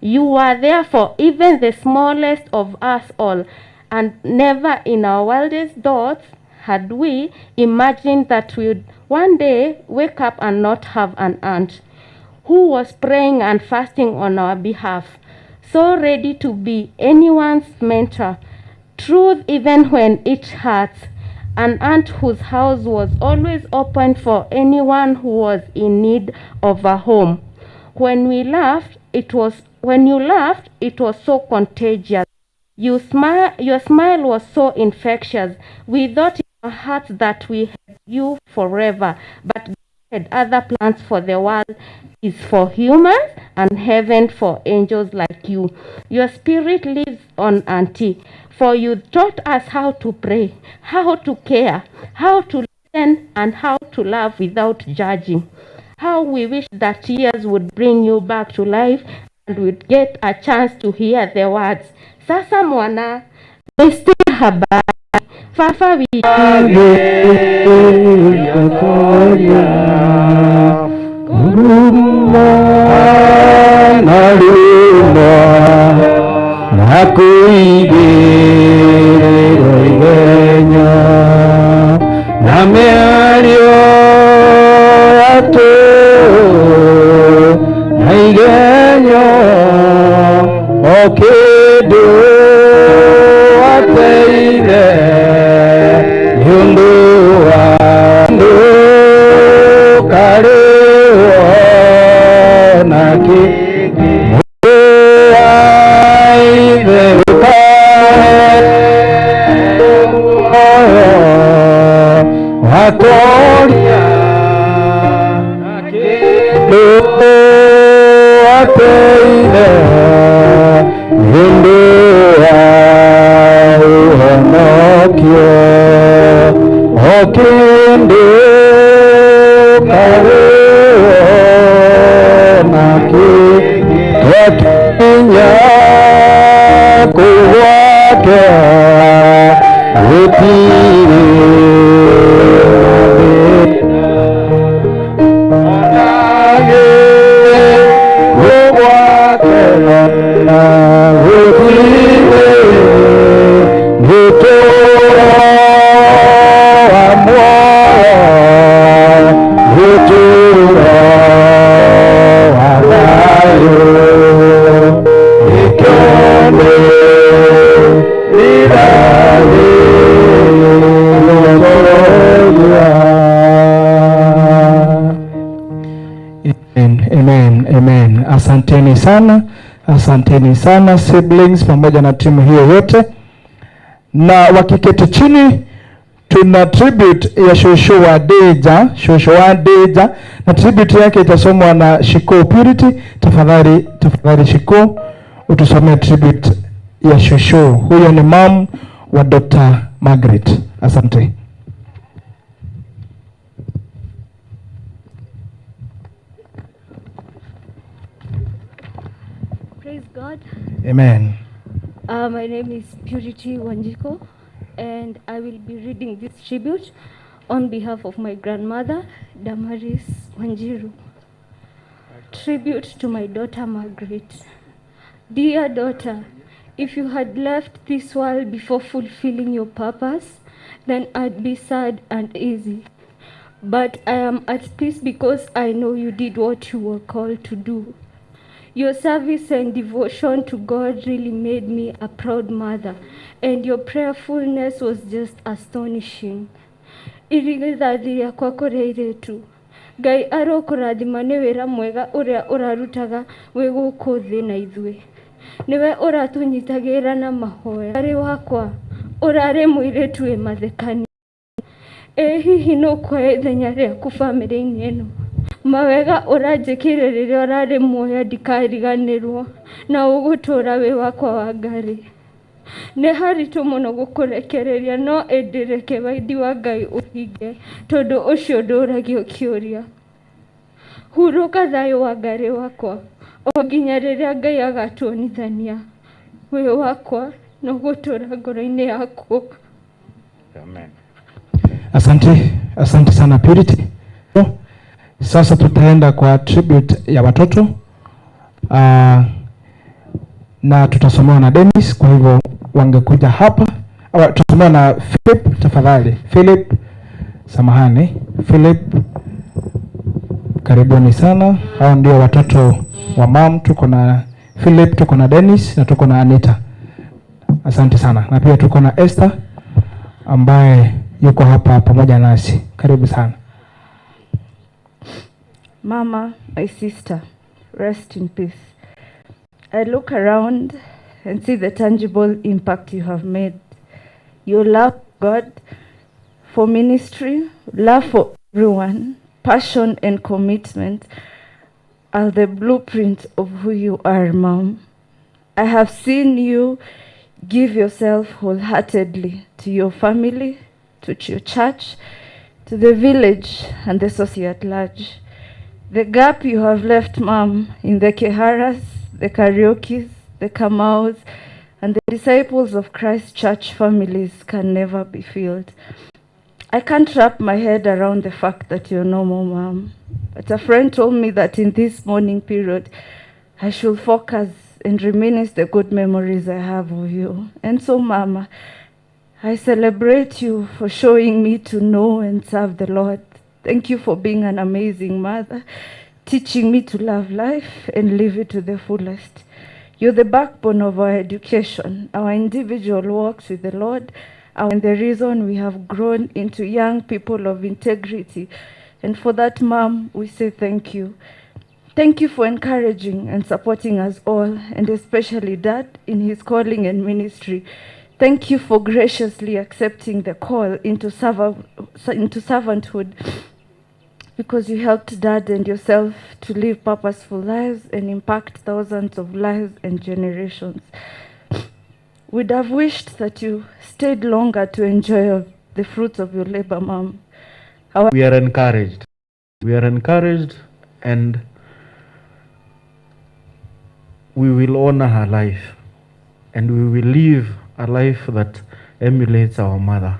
You were there for even the smallest of us all, and never in our wildest thoughts had we imagined that we would one day wake up and not have an aunt who was praying and fasting on our behalf, so ready to be anyone's mentor, truth even when it hurts, an aunt whose house was always open for anyone who was in need of a home. When you laughed, it was so contagious. Your smile was so infectious. We thought in our hearts that we had you forever, but God had other plans for the world. Is for humans and heaven for angels like you. Your spirit lives on, Auntie, for you taught us how to pray, how to care, how to listen, and how to love without judging. How we wish that tears would bring you back to life and we'd get a chance to hear the words, Sasa mwana, besti habari, fafa
Amen. Asanteni sana siblings pamoja na timu hiyo yote, na wakiketi chini tuna tribute ya shosho wa Deja, na tribute yake itasomwa na Shiko Purity. Tafadhali Shiko, utusomee tribute ya shosho. Huyo ni mom wa Dr. Margaret. Asante.
Praise God.
Amen.
My name is Purity Wanjiko, and I will be reading this tribute on behalf of my grandmother, Damaris Wanjiru. Tribute to my daughter, Margaret. Dear daughter, if you had left this world before fulfilling your purpose, then I'd be sad and easy. But I am at peace because I know you did what you were called to do. Your service and devotion to God really made me a proud mother, and your prayerfulness was just astonishing. Irigithathiria kwako reiretu. Ngai arokũrathima nĩ wĩra mwega ũrĩa ũrarutaga wĩ gũkũ thĩ na ithuĩ. Nĩwe ũratũnyitagĩrĩra na mahoya. Arĩ wakwa ũrarĩ mũirĩtu wĩ mathekania. Hihi no kuoya ithenya rĩaku bamĩrĩ-inĩ ĩno mawega ũranjĩkĩire rĩrĩa ũrarĩ muoya ndikariganĩrwo na ũgũtũũra wĩ wakwa wa Ngai. Nĩ haritũ mũno gũkũrekereria no ĩndĩ reke wendi wa Ngai ũhinge tondũ ũcio ndũragio kĩũria. Hurũka thayũ wa Ngai wakwa o nginya rĩrĩa Ngai agatuonithania wĩ wakwa na ũgũtũũra ngoro-inĩ yaku.
Amen.
Asante sana Purity. Sasa tutaenda kwa tribute ya watoto na tutasomewa na Dennis, kwa hivyo wangekuja hapa. Tutasomewa na Philip, tafadhali. Philip, samahani. Philip, karibuni sana. Hao ndio watoto wa mam. Tuko na Philip, tuko na Dennis na tuko na Anita. Asante sana. Na pia tuko na Esther ambaye yuko hapa pamoja nasi. Karibu sana.
Mama, my sister, rest in peace. I look around and see the tangible impact you have made. Your love for God, for ministry, love for everyone, passion and commitment are the blueprint of who you are, Mom. I have seen you give yourself wholeheartedly to your family, to your church, to the village and the society at large. The gap you have left, Mom, in the Keharas, the Kariukis, the Kamaus, and the disciples of Christ Church families can never be filled. I can't wrap my head around the fact that you're no more, Mom. But a friend told me that in this mourning period, I should focus and reminisce the good memories I have of you. And so, Mama, I celebrate you for showing me to know and serve the Lord. Thank you for being an amazing mother, teaching me to love life and live it to the fullest. You're the backbone of our education, our individual walks with the Lord, and the reason we have grown into young people of integrity. And for that, Mom, we say thank you. Thank you for encouraging and supporting us all, and especially Dad in his calling and ministry. Thank you for graciously accepting the call into servanthood, because you helped Dad and yourself to live purposeful lives and impact thousands of lives and generations. We'd have wished that you stayed longer to enjoy the fruits of your labor, Mom.
We are encouraged. We are encouraged, and we will honor her life, and we will live a life that emulates our mother.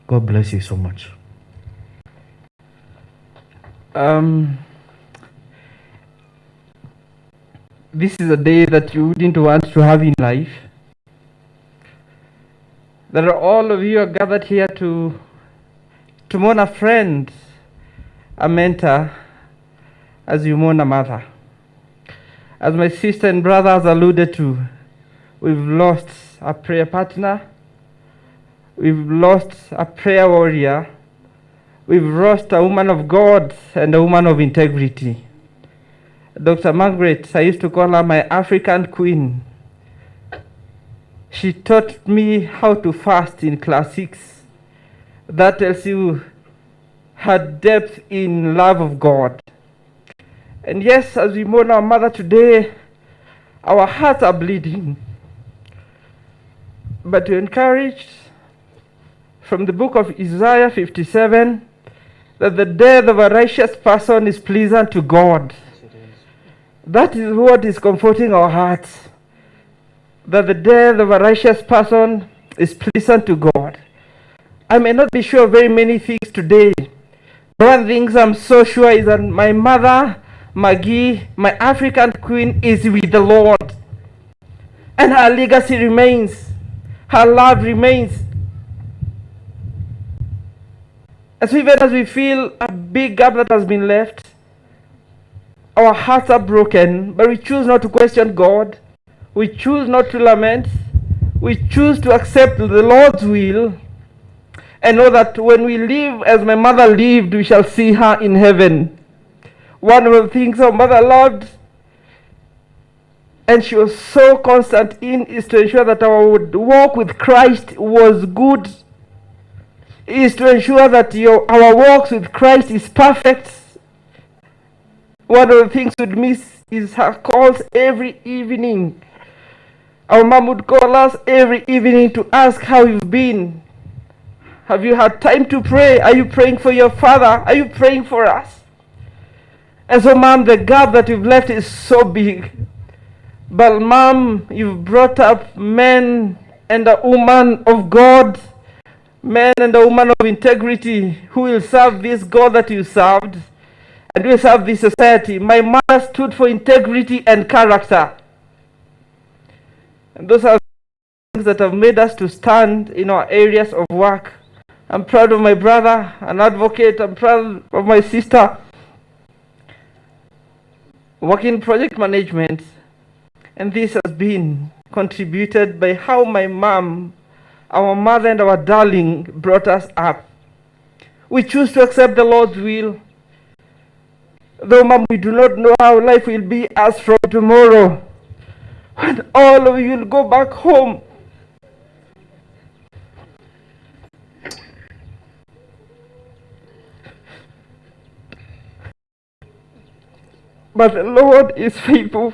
God bless you so much.
This is a day that you wouldn't want to have in life. That all of you are gathered here to mourn a friend, a mentor, as you mourn a mother. As my sister and brother has alluded to, we've lost a prayer partner, we've lost a prayer warrior, we've lost a woman of God and a woman of integrity. Dr. Margaret, I used to call her my African queen. She taught me how to fast in class 6. That tells you her depth in love of God. And yes, as we mourn our mother today, our hearts are bleeding. But we're encouraged from the book of Isaiah 57 that the death of a righteous person is pleasant to God. That is what is comforting our hearts. That the death of a righteous person is pleasant to God. I may not be sure of very many things today. One thing I'm so sure is that my mother, Maggie, my African queen, is with the Lord. And her legacy remains. Her love remains. As even as we feel a big gap that has been left, our hearts are broken, but we choose not to question God. We choose not to lament. We choose to accept the Lord's will and know that when we live as my mother lived, we shall see her in heaven. One of the things our mother loved, and she was so constant in, is to ensure that our walk with Christ was good, is to ensure that our walks with Christ is perfect,
One of the things we'd miss is her calls every evening. Our mom would call us every evening to ask how you've been. Have you had time to pray? Are you praying for your father? Are you praying for us? And so, Mom, the gap that you've left is so big. But, Mom, you've brought up men and a woman of God, men and a woman of integrity who will serve this God that you served and will serve this society. My mother stood for integrity and character. And those are things that have made us to stand in our areas of work. I'm proud of my brother, an advocate. I'm proud of my sister, working in project management. And this has been contributed by how my mom, our mother and our darling brought us up. We choose to accept the Lord's will. Though, Mom, we do not know how life will be as from tomorrow, when all of you will go back home. But the Lord is faithful.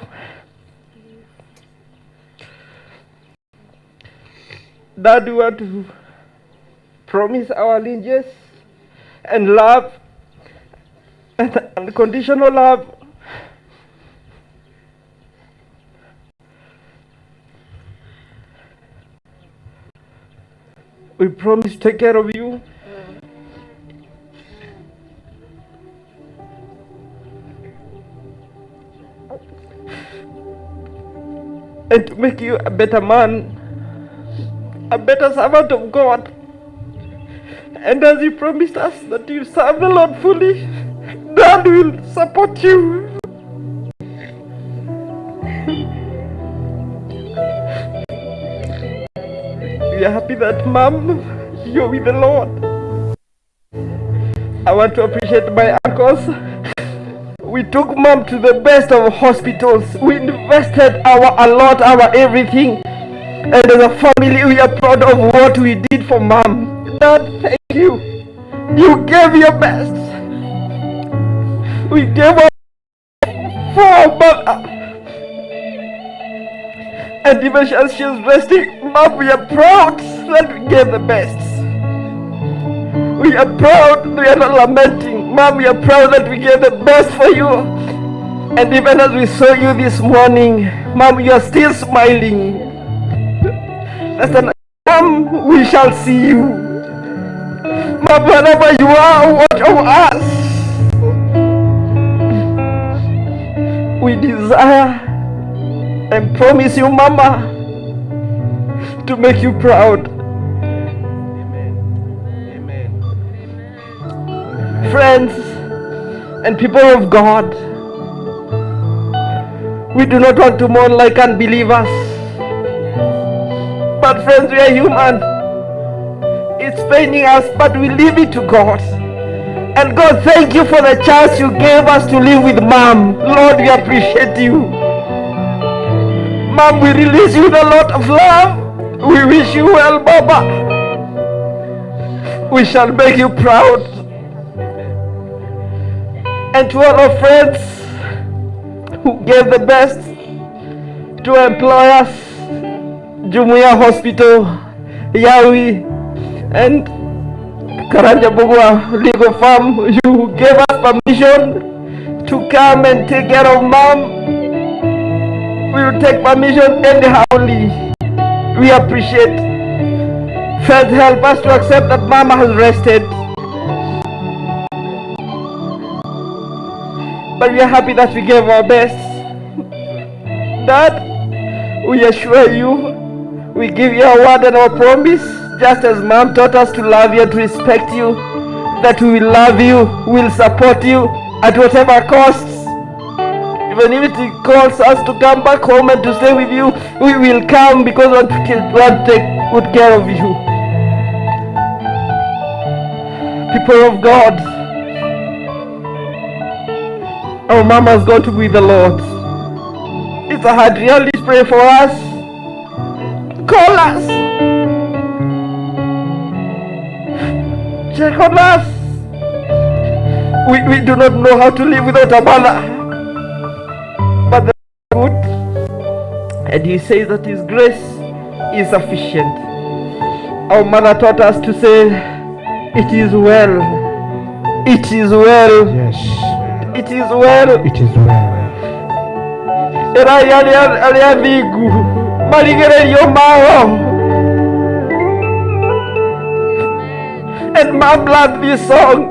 That we want to promise our allegiance and love and unconditional love. We promise to take care of you. And to make you a better man, a better servant of God. And as you promised us that you serve the Lord fully, God will support you. We are happy that, Mom, you're with the Lord. I want to appreciate my uncles. We took Mom to the best of hospitals. We invested a lot, our everything. And as a family, we are proud of what we did for Mom. Dad, thank you. You gave your best. We gave our for Mom. And even as she's resting, Mom, we are proud that we gave the best. We are proud, we are not lamenting. Mom, we are proud that we gave the best for you. And even as we saw you this morning, Mom, you are still smiling. That's an Mom, we shall see you. Mom, wherever you are, watch over us. We desire and promise you, Mama, to make you proud. Friends and people of God, we do not want to mourn like unbelievers. But friends, we are human. It's paining us, but we leave it to God. And God, thank you for the chance you gave us to live with Mom. Lord, we appreciate you. Mom, we release you with a lot of love. We wish you well, Baba. We shall make you proud. And to all our friends who gave the best to employers, Jumuiya Hospital, Yawi, and Karanja Bugwa Legal Farm, you gave us permission to come and take care of Mom. We will take permission anyhowly. We appreciate. Friends, help us to accept that Mama has rested. But we are happy that we gave our best. Dad, we assure you, we give you our word and our promise, just as Mom taught us to love you and to respect you, that we will love you, we will support you at whatever costs. Even if it calls us to come back home and to stay with you, we will come because we want to take good care of you. People of God, our Mama has gone to be with the Lord. It's a hard reality. Pray for us. Call us. Check on us. We do not know how to live without a mother. And he says that his grace is sufficient. Our mother taught us to say, it is well. It is well.
Yes.
It is well.
It is well.
Aliadhigu marigererio mao. And mom loved this song.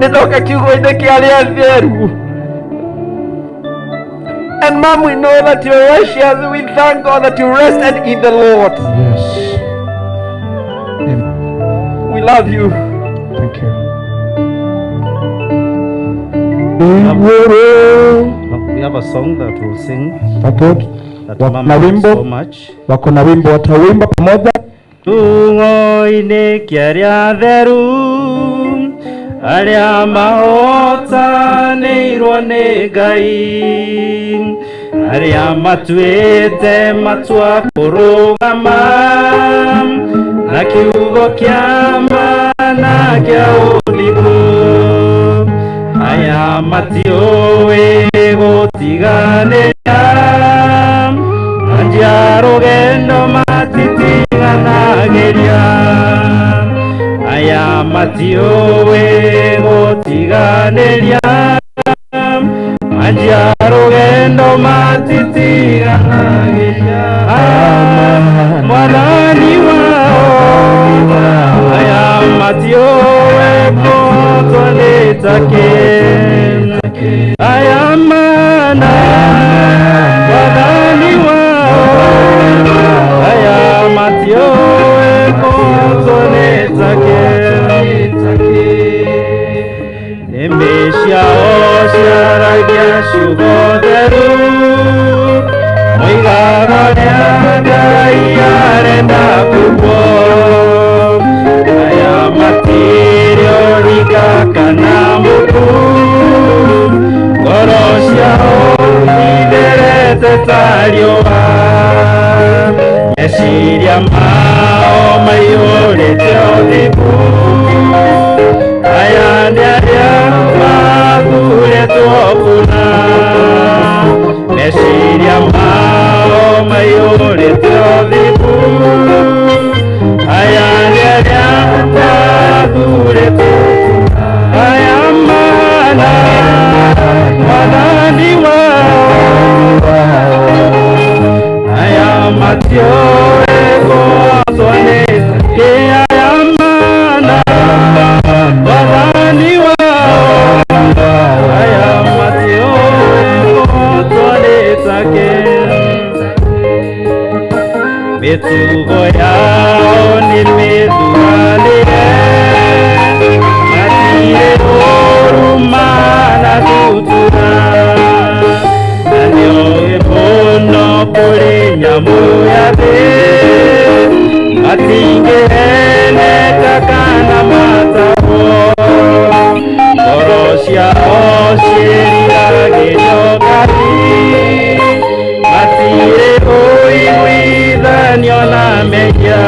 Nitoka kiugo ki aliadhiru. And mom, we know that you're righteous. We thank God that you rested in the Lord.
Yes. Amen.
We love you.
Thank you.
We have a song that we'll sing.
Support.
That
Wako
Mama
na
loves
wimbo.
so much.
Wako na wimbo watawimba pamoja.
Tung'oine kĩarĩa theru arĩa mahotanĩirwo nĩ Ngai, arĩa matuĩte matua kũrũgama na kiugo kĩa mana kĩa ũthingu, aya matiũĩ gũtiganĩra na njia rũgendo matitiganagĩria, aya matiũĩ gũtiganĩria na njia rũgendo matitiganagĩria, mwathani wao aya matiũĩ kũtwo nĩ take, aya mana mwathani wao aya matiũĩ kũtwo nĩ take, nĩmĩ ciao ciaragia ciugo theru moigaga ũrĩa Ngai arenda kuuga, aya matirĩ ũringa kana mũku, ngoro ciao itherete ta riũa, meciria mao maiyũrĩte ũthingu, aya nĩ arĩa mathurĩtwo kuna, meciria mao maiyũrĩte ũthingu, aya nĩ arĩa mathurĩtwo kuna, aya mana mwathani wao aya matiũĩ kũtwo nĩ take, aya mana mwathani wao aya matiũĩ kũtwo nĩ take, mĩtugo yao nĩ mĩthuranĩre, matirĩ ũruma na thutura, na nĩoĩ mũno kũrĩ nyamũ ya thĩ, matingĩheneka kana matahwo, ngoro ciao ciĩriragĩrio Ngai, matirĩ ũiguithanio na mehia,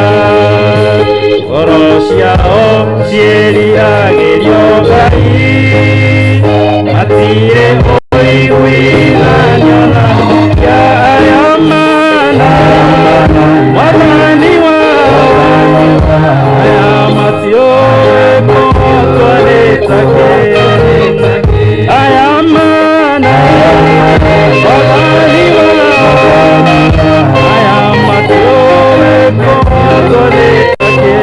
ngoro ciao ciĩriragĩrio Ngai, matirĩ ũiguithanio na mehia, aya mana mwathani wao aya matiũĩ kũtwo nĩ take, aya mana mwathani wao aya matiũĩ kũtwo nĩ take,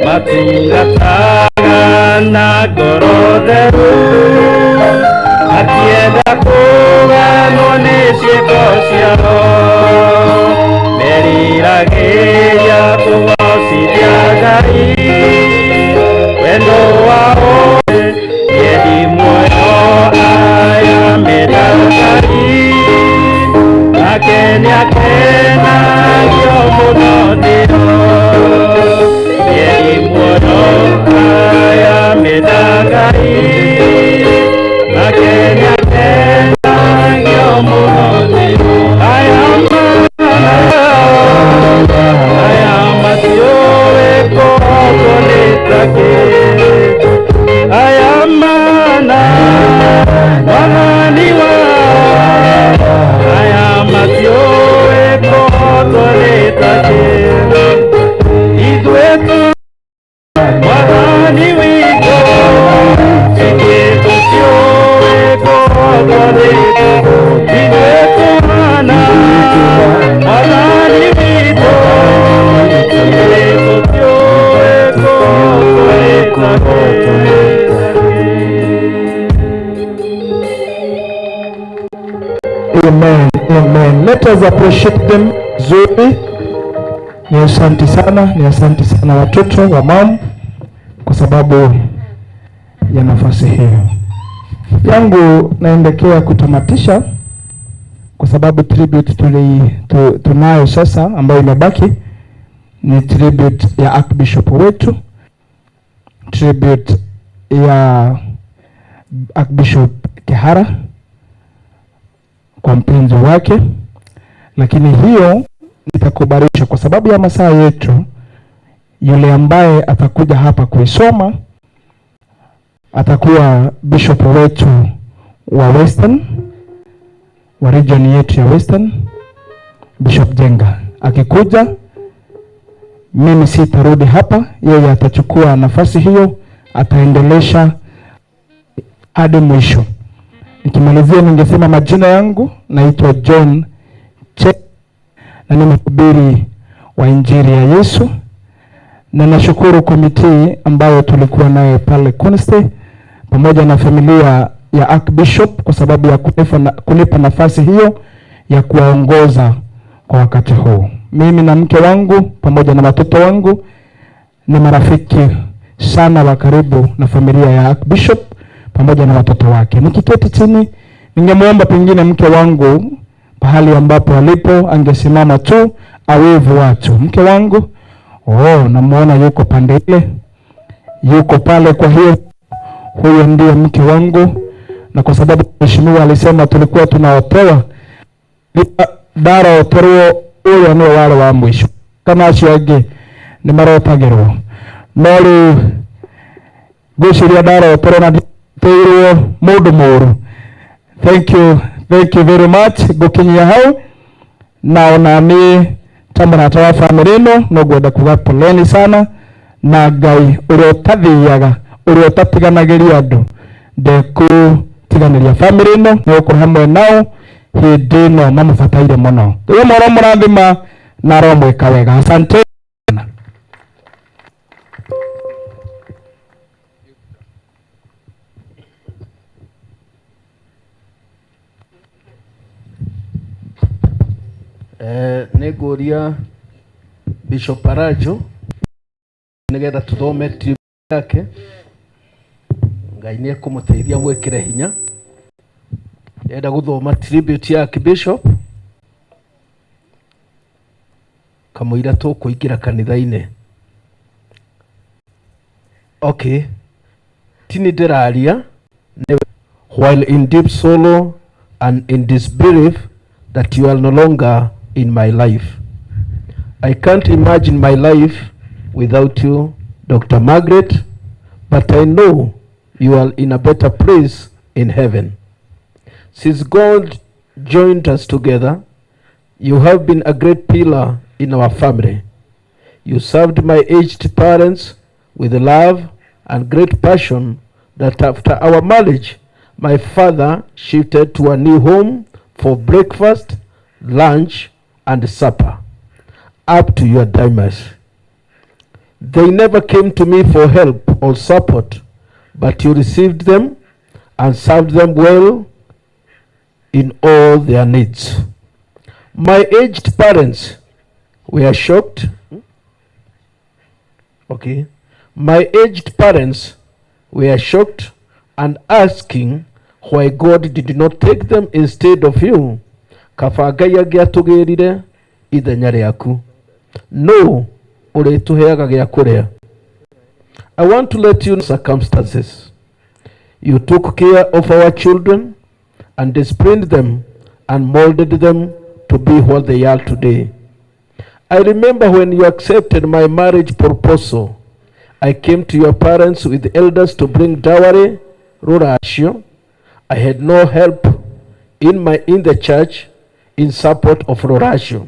matungataga na ngoro theru, matienda kũganwo nĩ ciĩko ciao, meriragĩria kũgocithia Ngai, wendo wao nĩendi muoyo aya menda Ngai, nake nĩakenagio mũno nĩo, nĩendi muoyo aya menda Ngai,
Let us appreciate them zuri. Ni asante sana watoto wa mom kwa sababu ya nafasi hiyo. Yangu naendekea kutamatisha kwa sababu tribute tunayo sasa ambayo imebaki ni tribute ya Archbishop wetu, tribute ya Archbishop Kihara kwa mpenzi wake, lakini hiyo nitakubarisha kwa sababu ya masaa yetu. Yule ambaye atakuja hapa kuisoma atakuwa bishop wetu wa Western, wa region yetu ya Western, Bishop Jenga. Akikuja mimi sitarudi hapa, yeye atachukua nafasi hiyo, ataendelesha hadi mwisho. Nikimalizia ningesema majina yangu naitwa John Che na ni mhubiri wa Injili ya Yesu, na nashukuru komiti ambayo tulikuwa naye pale Conste pamoja na familia ya Archbishop kwa sababu ya kunipa nafasi hiyo ya kuwaongoza kwa wakati huu. Mimi na mke wangu pamoja na watoto wangu ni marafiki sana wa karibu na familia ya Archbishop pamoja na watoto wake. Nikiketi chini ningemwomba pengine mke wangu pahali ambapo alipo angesimama tu awevu watu. Mke wangu, namuona yuko pande ile, yuko pale. Kwa hiyo huyo ndiye mke wangu, na kwa sababu mheshimiwa alisema tulikuwa tunaopewa dara otero uyo ni wale wa mwisho kana acio angi ni marotagirwo nori guciria dara otero na teirwo mundu muru. Thank you very much. Gukinyia hau na onani tambarata wa family no no gwenda kuga poleni sana, na Ngai uria utathiaga uria utatiganagĩria andu ndekutiganĩria family no nĩ ũkũra hamwe nao hĩndĩ ĩno mamũbataire mũno. Rĩu moro mũrathima na aromwĩka wega. Asante.
Nĩngũria Bishop Arajo nĩgetha tũthome tribute yake. Ngai nĩ ekũmũteithia gwĩkĩra hinya. Enda gũthoma tribute ya Archbishop kamũira tũkũingĩra kanitha-inĩ. Okay. Tini ndĩraria while in deep sorrow and in disbelief that you are no longer in my life. I can't imagine my life without you, Dr. Margaret, but I know you are in a better place in heaven. Since God joined us together, you have been a great pillar in our family. You served my aged parents with love and great passion that after our marriage, my father shifted to a new home for breakfast, lunch, and supper, up to your demise. They never came to me for help or support, but you received them and served them well in all their needs. My aged parents were shocked. Okay. My aged parents were shocked and asking why God did not take them instead of you. Kafaga giatugirire ithenya riaku. No, urituheaga gia kuria. I want to let you know circumstances. You took care of our children and disciplined them and molded them to be what they are today. I remember when you accepted my marriage proposal, I came to your parents with elders to bring dowry, rorashio. I had no help in the church in support of rorashio.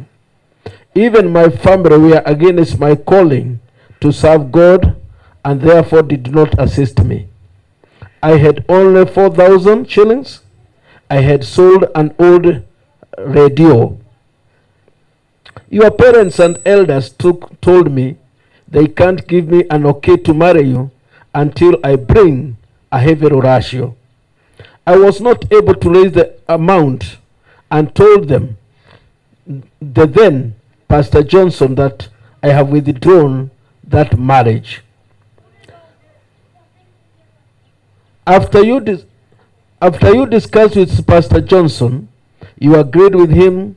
Even my family were against my calling to serve God and therefore did not assist me. I had only 4,000 shillings. I had sold an old radio. Your parents and elders told me they can't give me an okay to marry you until I bring a heavy rorashio. I was not able to raise the amount and told them the then Pastor Johnson that I have withdrawn that marriage. After you discussed with Pastor Johnson, you agreed with him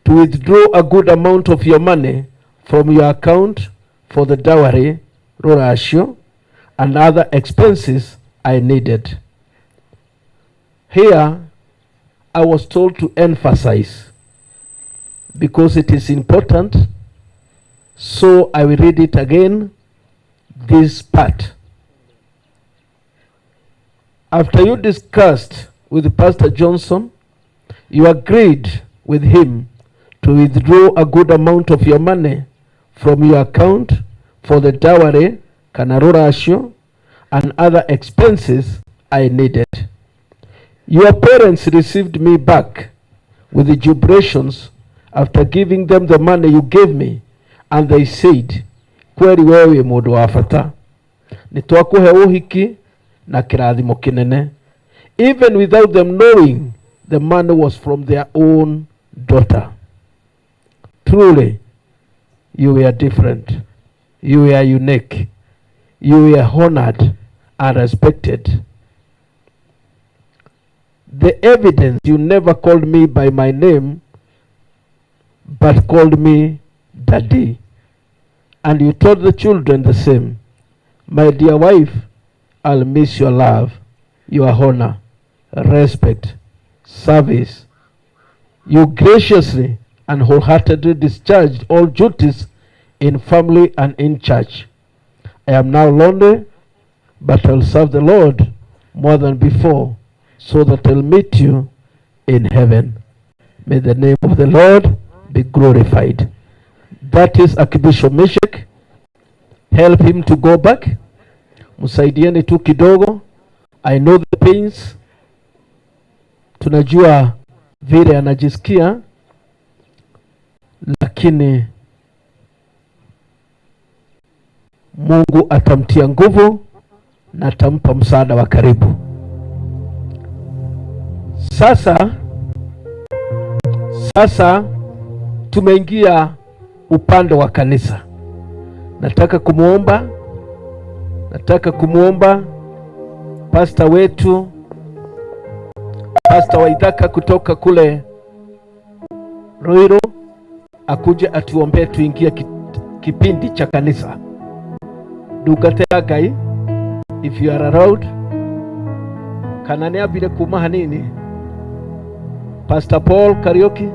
to withdraw a good amount of your money from your account for the dowry, ratio, and other expenses I needed. Here, I was told to emphasize, because it is important, so I will read it again, this part. After you discussed with Pastor Johnson, you agreed with him to withdraw a good amount of your money from your account for the dowry, ratio, and other expenses I needed. Your parents received me back with the jubilations after giving them the money you gave me, and they said, kweli wewe mundu wa bata, nitwakuhe uhiki na kirathimo kinene, even without them knowing the money was from their own daughter. Truly, you were different. You were unique. You were honored and respected. The evidence, you never called me by my name, but called me Daddy. And you told the children the same. My dear wife, I'll miss your love, your honor, respect, service. You graciously and wholeheartedly discharged all duties in family and in church. I am now lonely, but I'll serve the Lord more than before, so that I'll meet you in heaven. May the name of the Lord be glorified. That is Archbishop Meshach. Help him to go back. Msaidieni tu kidogo. I know the pains. Tunajua vile anajisikia, lakini Mungu atamtia nguvu na atampa msaada wa karibu. Sasa tumeingia upande wa kanisa. Nataka kumuomba pastor wetu, Pastor Waithaka kutoka kule Ruiru, akuje atuombee tuingie kipindi cha kanisa. Dugate agai, if you are around, kananea bile kuma hanini. Pastor Paul Kariuki,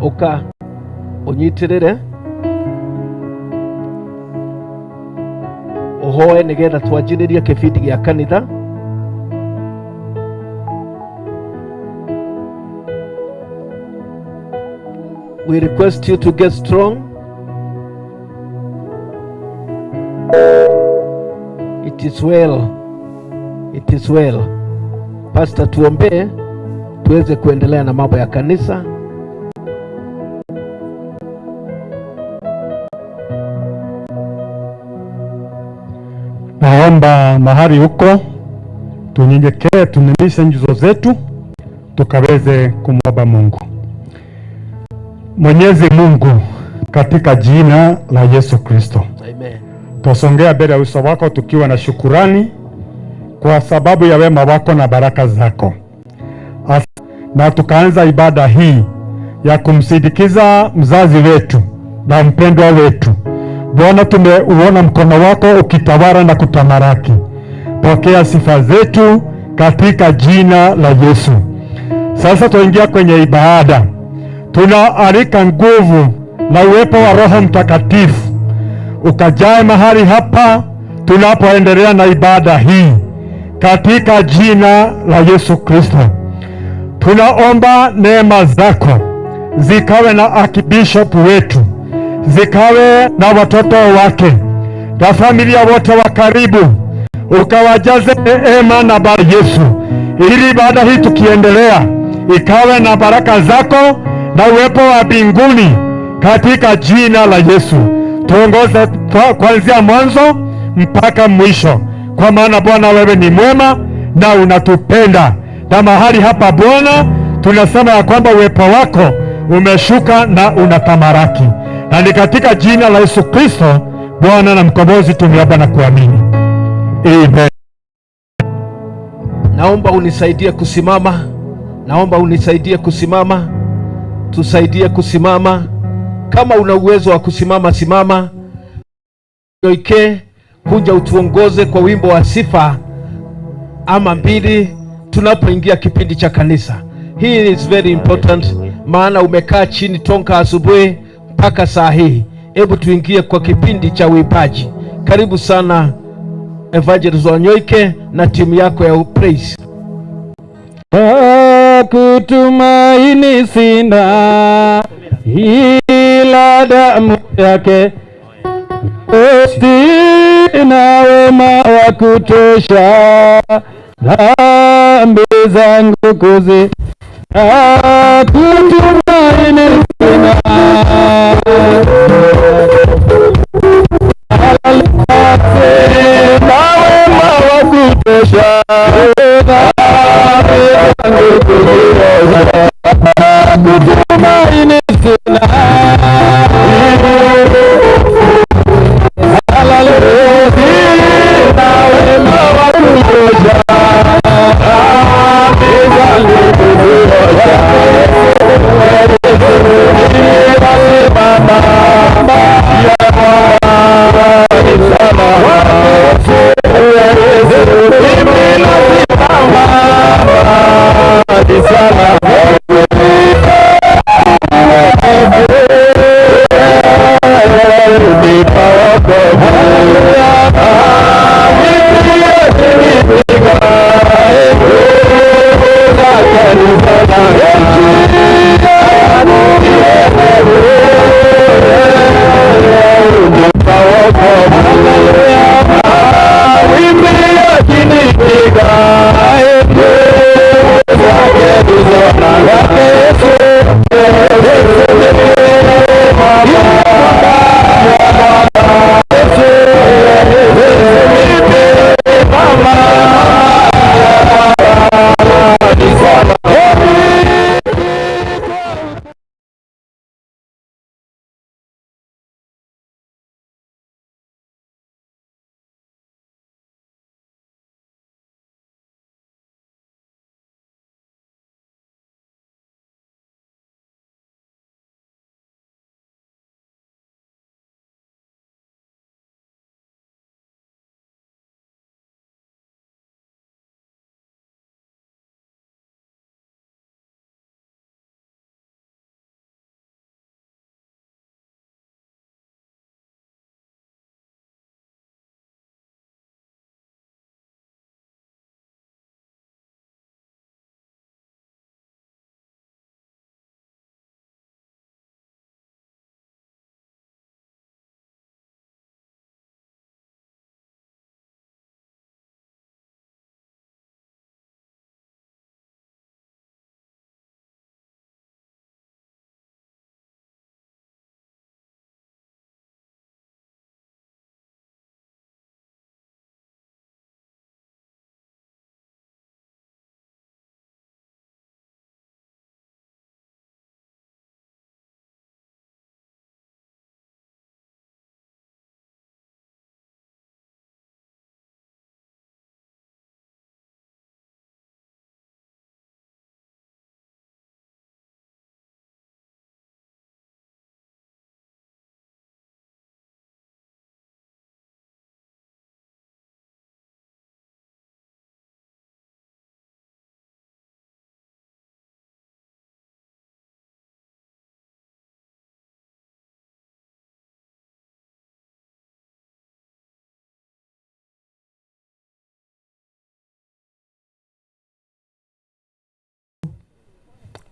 oka onyitirire ohoe nigetha twanjiririe kibindi gya kanitha. We request you to get strong. It is well. It is well. Pastor, tuombee tuweze kuendelea na mambo ya kanisa.
Naomba mahali huko tunyenyekee, tunemishe nyuso zetu tukaweze kumwomba Mungu. Mwenyezi Mungu, katika jina la Yesu Kristo.
Amen.
Tusongea mbele ya uso wako tukiwa na shukurani kwa sababu ya wema wako na baraka zako. Na tukaanza ibada hii ya kumsindikiza mzazi wetu na mpendwa wetu. Bwana, tumeuona mkono wako ukitawala na kutamaraki. Pokea sifa zetu katika jina la Yesu. Sasa tuingia kwenye ibada. Tunaalika nguvu na uwepo wa Roho Mtakatifu ukajae mahali hapa tunapoendelea na ibada hii katika jina la Yesu Kristo. Tunaomba neema zako zikawe na Archbishop wetu, zikawe na watoto wake na familia wote wa karibu, ukawajaze neema na baraka Yesu, ili ibada hii tukiendelea ikawe na baraka zako na uwepo wa mbinguni katika jina la Yesu. Tuongoze kuanzia mwanzo mpaka mwisho, kwa maana Bwana wewe ni mwema na unatupenda. Na mahali hapa Bwana
tunasema ya kwamba uwepo wako umeshuka na unatamaraki, na ni katika jina la Yesu Kristo Bwana na mkombozi tumeomba na kuamini. Amen.
Naomba unisaidie kusimama. Naomba unisaidie kusimama. Tusaidie kusimama. Kama una uwezo wa kusimama, simama. Yoike, kuja utuongoze kwa wimbo wa sifa ama mbili tunapoingia kipindi cha kanisa. Hii is very important, maana umekaa chini tonka asubuhi mpaka saa hii. Hebu tuingie kwa kipindi cha uimbaji. Karibu sana Evangelist Wanyoike na timu yako ya praise.
Kutumaini sina ila damu yake, sina wema wa kutosha, dhambi zangu kuzi kutumaini sina wema wa kutosha, kutumaini sina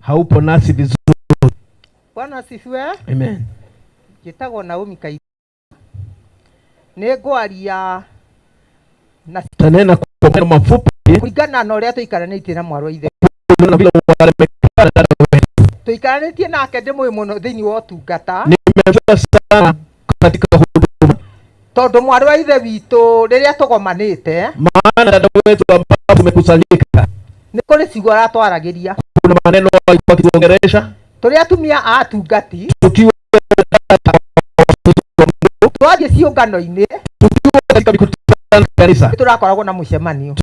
haupo nasi vizuri.
Bwana asifiwe.
Amen.
Jitagwo Naomi Kai. Negwaria na
tanena kwa maneno mafupi
kulingana na uria tuikaranĩtie na mwarũ ithe. Tuikaranĩtie nake ndĩmũĩ mũno thĩinĩ wa ũtungata.
Nimejua sana katika huduma.
Tondũ mwarũ wa ithe witũ rĩrĩa tũgomanĩte,
maana dada wetu ambao tumekusanyika
nĩ kũrĩ ciugo aratwaragĩria.
kuna maneno walikuwa wakituongelesha
tuli atumia a atungati
tukiwa
twathie ciũngano-inĩ
katika mikutano ya kanisa
tũrakoragwo na mũcemanio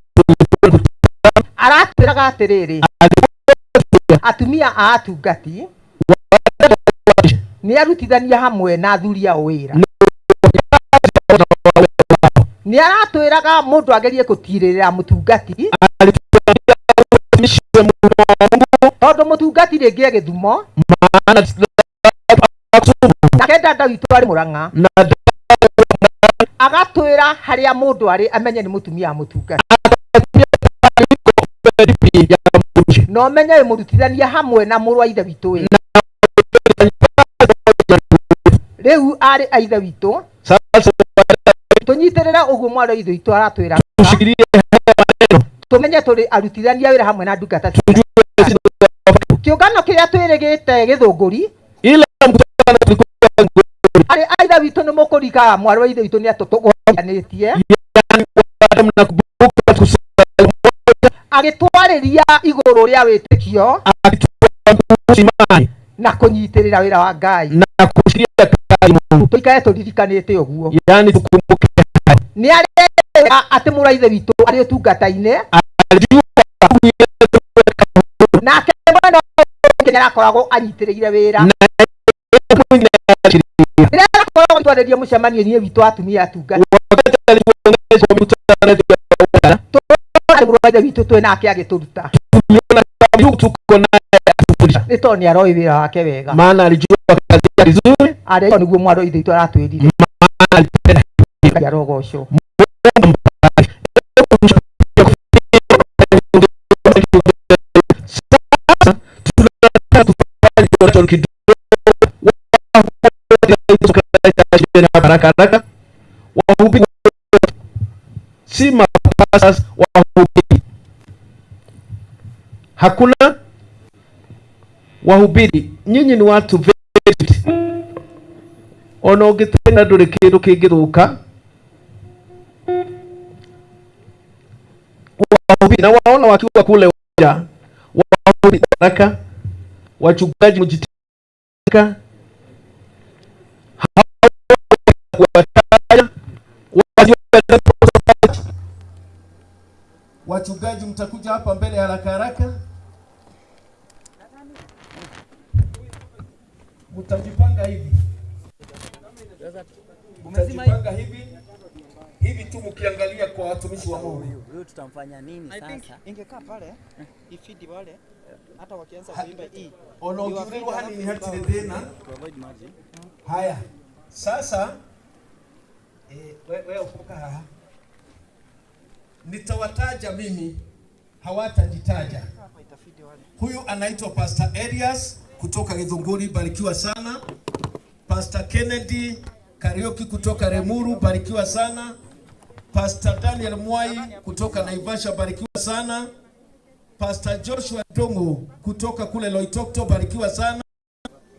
aratwĩraga atĩrĩrĩ atumia a atungati nĩ arutithania hamwe na athuri ao wĩra nĩ aratwĩraga mũndũ agerie gũtirĩrĩra mũtungati tondũ mũtungati rĩngĩ gĩthumo na kenda Daudi arĩ Mũrang'a agatwĩra harĩa mũndũ arĩ amenye nĩ mũtumia wa mũtungati no menye mũrutithania hamwe na mũrũ wa ithe witũ wĩ rĩu arĩ a ithe witũ tũnyitĩrĩra ũguo mwarĩ wa ithe witũ aratwĩra tũmenye tũrĩ arutithania wĩra hamwe na ndungata kĩũngano kĩrĩa twĩrĩgĩte Gĩthũngũri arĩ a ithe witũ nĩ mũkũriga mwarĩ wa ithe witũ nĩ atũtũgwanĩtie agĩtwarĩria igũrũ rĩa wĩtĩkio na kũnyitĩrĩra wĩra wa Ngai tũikare tũririkanĩte ũguo nĩ arera atĩ mũrũ wa ithe witũ arĩ ũtungata-inĩ nake mwena ũngĩ arakoragwo anyitĩrĩire wĩra rĩrĩa arakoragwo twarĩria mũcemanio-inĩ witũ atumia atungati mũrũ wa ithe witũ twĩ nake agĩtũruta nĩ tondũ nĩ aroĩ wĩra wake wega arĩa nĩguo mwarĩ wa ithe witũ aratwĩrire arogocwo
si mapasas wahubiri. Hakuna wahubiri, nyinyi ni watu very ona ũngĩtenda ndũrĩ kĩndũ kĩngĩthũka wahubiri na waona wakiwa kule uwanja wahubiri baraka wachungaji mjitika wachungaji mtakuja hapa mbele haraka haraka, mtajipanga hivi, mtajipanga hivi tu mkiangalia kwa watumishi wa Mungu.
Huyu tutamfanya nini sasa? Ingekaa pale ifidi wale hata wakianza kuimba hii.
Onogirirwa hani ni hati tena. Haya. Sasa wewe ukoka hapa. Nitawataja mimi, hawatajitaja. Huyu anaitwa Pastor Elias kutoka Githunguri, barikiwa sana. Pastor Kennedy Kariuki kutoka Remuru, barikiwa sana. Pastor Daniel Mwai kutoka Naivasha, barikiwa sana. Pastor Joshua Dongo kutoka kule Loitokto, barikiwa sana.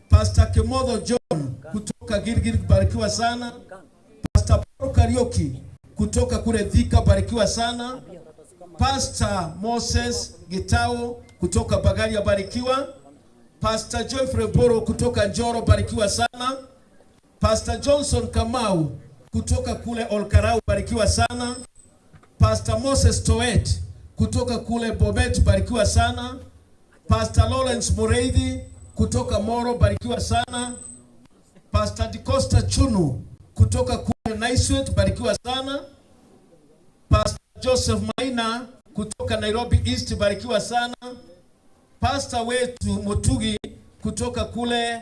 Pastor Kemodho John kutoka Gilgil, barikiwa sana. Pastor Paul Kariuki kutoka kule Thika, barikiwa sana. Pastor Moses Gitao kutoka Bagaria, barikiwa. Pastor Joyfrey Boro kutoka Njoro, barikiwa sana. Pastor Johnson Kamau kutoka kule Olkarau, barikiwa sana. Pastor Moses Toet kutoka kule Bomet, barikiwa sana. Pastor Lawrence Mureithi kutoka Moro, barikiwa sana. Pastor Dicosta Chunu kutoka kule Naiswet, barikiwa sana. Pastor Joseph Maina kutoka Nairobi East, barikiwa sana. Pastor wetu Mutugi kutoka kule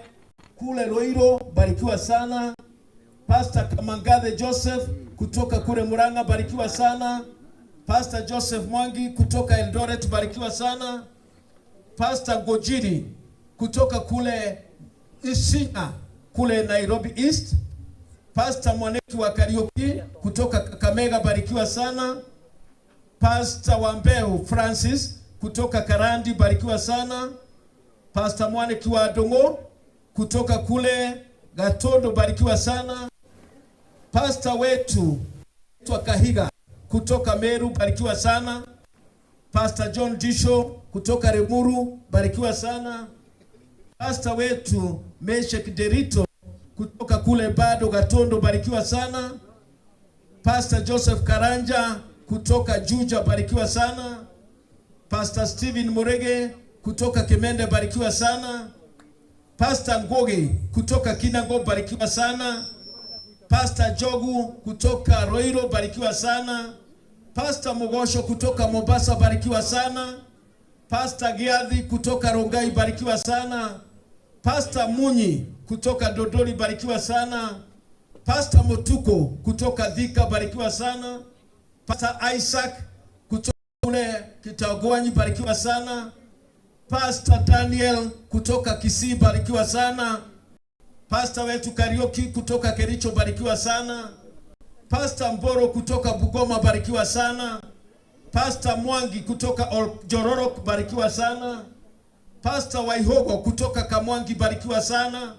Loiro, barikiwa sana. Pastor Kamangathe Joseph kutoka kule Murang'a, barikiwa sana. Pastor Joseph Mwangi kutoka Eldoret, barikiwa sana. Pastor Gojiri kutoka kule Isinya kule Nairobi East. Pastor Mwaneki wa Kariuki kutoka Kakamega, barikiwa sana. Pastor Wambeu Francis kutoka Karandi, barikiwa sana. Pastor Mwaneki wa Dongo kutoka kule Gatondo, barikiwa sana. Pastor wetu Kahiga kutoka Meru, barikiwa sana.
Pastor John Disho kutoka Remuru, barikiwa sana. Pastor wetu Meshek Derito kutoka kule bado Gatondo, barikiwa sana. Pastor Joseph Karanja kutoka Juja, barikiwa sana. Pastor Steven Murege kutoka Kimende, barikiwa sana. Pastor Ngoge kutoka Kinago, barikiwa sana. Pastor Jogu kutoka Roiro, barikiwa sana. Pastor Mogosho kutoka Mombasa, barikiwa sana. Pastor Giadhi kutoka Rongai, barikiwa sana. Pastor Munyi kutoka Dodoli, barikiwa sana. Pastor Motuko kutoka Thika, barikiwa sana. Pastor Isaac kutoka kule Kitagwanyi, barikiwa sana. Pastor Daniel kutoka Kisii, barikiwa sana. Pastor wetu Kariuki kutoka Kericho, barikiwa sana. Pastor Mboro kutoka Bugoma, barikiwa sana. Pastor Mwangi kutoka Jororok, barikiwa sana. Pastor Waihogo kutoka Kamwangi, barikiwa sana.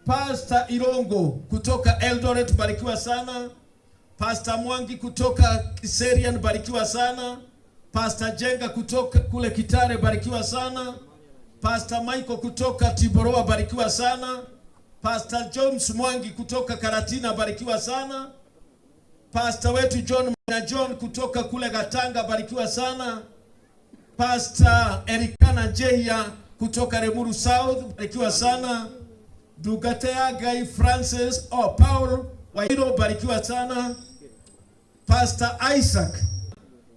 Pastor Irongo kutoka Eldoret, barikiwa sana. Pastor Mwangi kutoka Kiserian, barikiwa sana. Pastor Jenga kutoka kule Kitare, barikiwa sana. Pastor Michael kutoka Tiboroa, barikiwa sana. Pastor James Mwangi kutoka Karatina, barikiwa sana. Pastor wetu John kutoka kule Gatanga, barikiwa sana. Pastor Erikana Jehia kutoka Remuru South, barikiwa sana. Dugatea Guy Francis Paul Wairo, barikiwa sana. Pastor Isaac,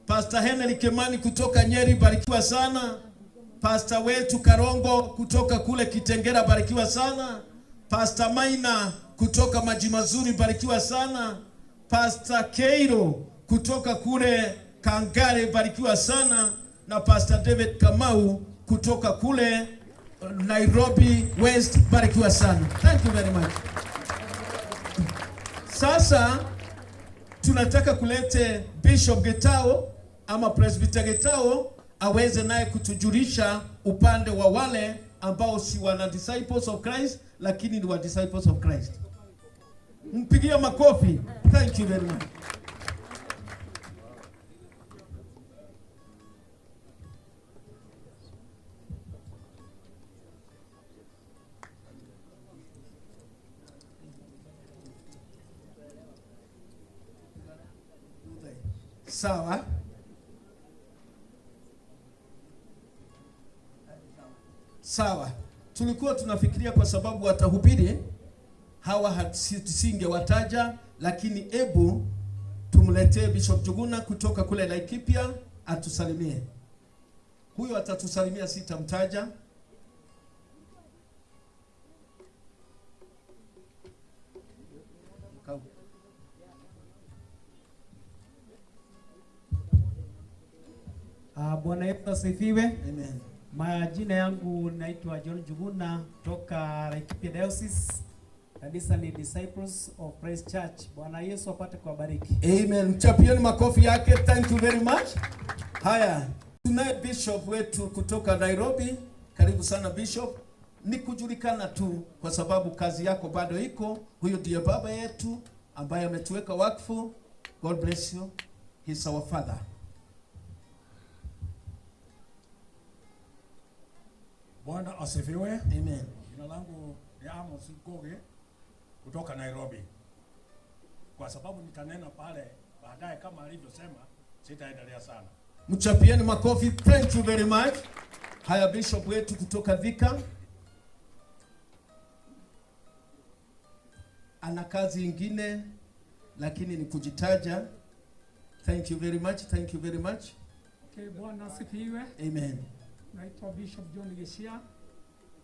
Pastor Henry Kemani kutoka Nyeri, barikiwa sana. Pastor wetu Karongo kutoka kule Kitengera, barikiwa sana. Pastor Maina kutoka Maji Mazuri, barikiwa sana. Pastor Keiro kutoka kule Kangare, barikiwa sana. Na Pastor David Kamau kutoka kule Nairobi West, barikiwa sana. Thank you very much. Sasa tunataka kulete Bishop Getao ama Presbyter Getao aweze naye kutujulisha upande wa wale ambao si wana disciples of Christ lakini ni wa disciples of Christ. Mpigie makofi. Thank you very much. Sawa. Sawa. Tulikuwa tunafikiria kwa sababu watahubiri hawa tusingewataja, lakini ebu tumletee Bishop Juguna kutoka kule Laikipia atusalimie. Huyo atatusalimia, sitamtaja.
Bwana Yesu asifiwe.
Amen.
Majina yangu naitwa John Juguna kutoka Laikipia Diocese. Kanisa ni Disciples of Christ Church. Bwana Yesu apate kuwabariki.
Amen. Mchapieni makofi yake. Thank you very much. Haya, tunaye Bishop wetu kutoka Nairobi. Karibu sana Bishop. Ni kujulikana tu kwa sababu kazi yako bado iko. Huyo ndiye baba yetu ambaye ametuweka wakfu. God bless you. He's our father.
Bwana asifiwe.
Amen.
Jina langu ni Amos Ngoge kutoka Nairobi. Kwa sababu nitanena pale baadaye kama alivyosema, sitaendelea sana.
Mchapieni makofi. Thank you very much. Haya, Bishop wetu kutoka Thika. Ana kazi ingine lakini ni kujitaja. Thank you very much. Thank you very much.
Okay, Bwana asifiwe.
Amen.
Naitwa Bishop John Geshia,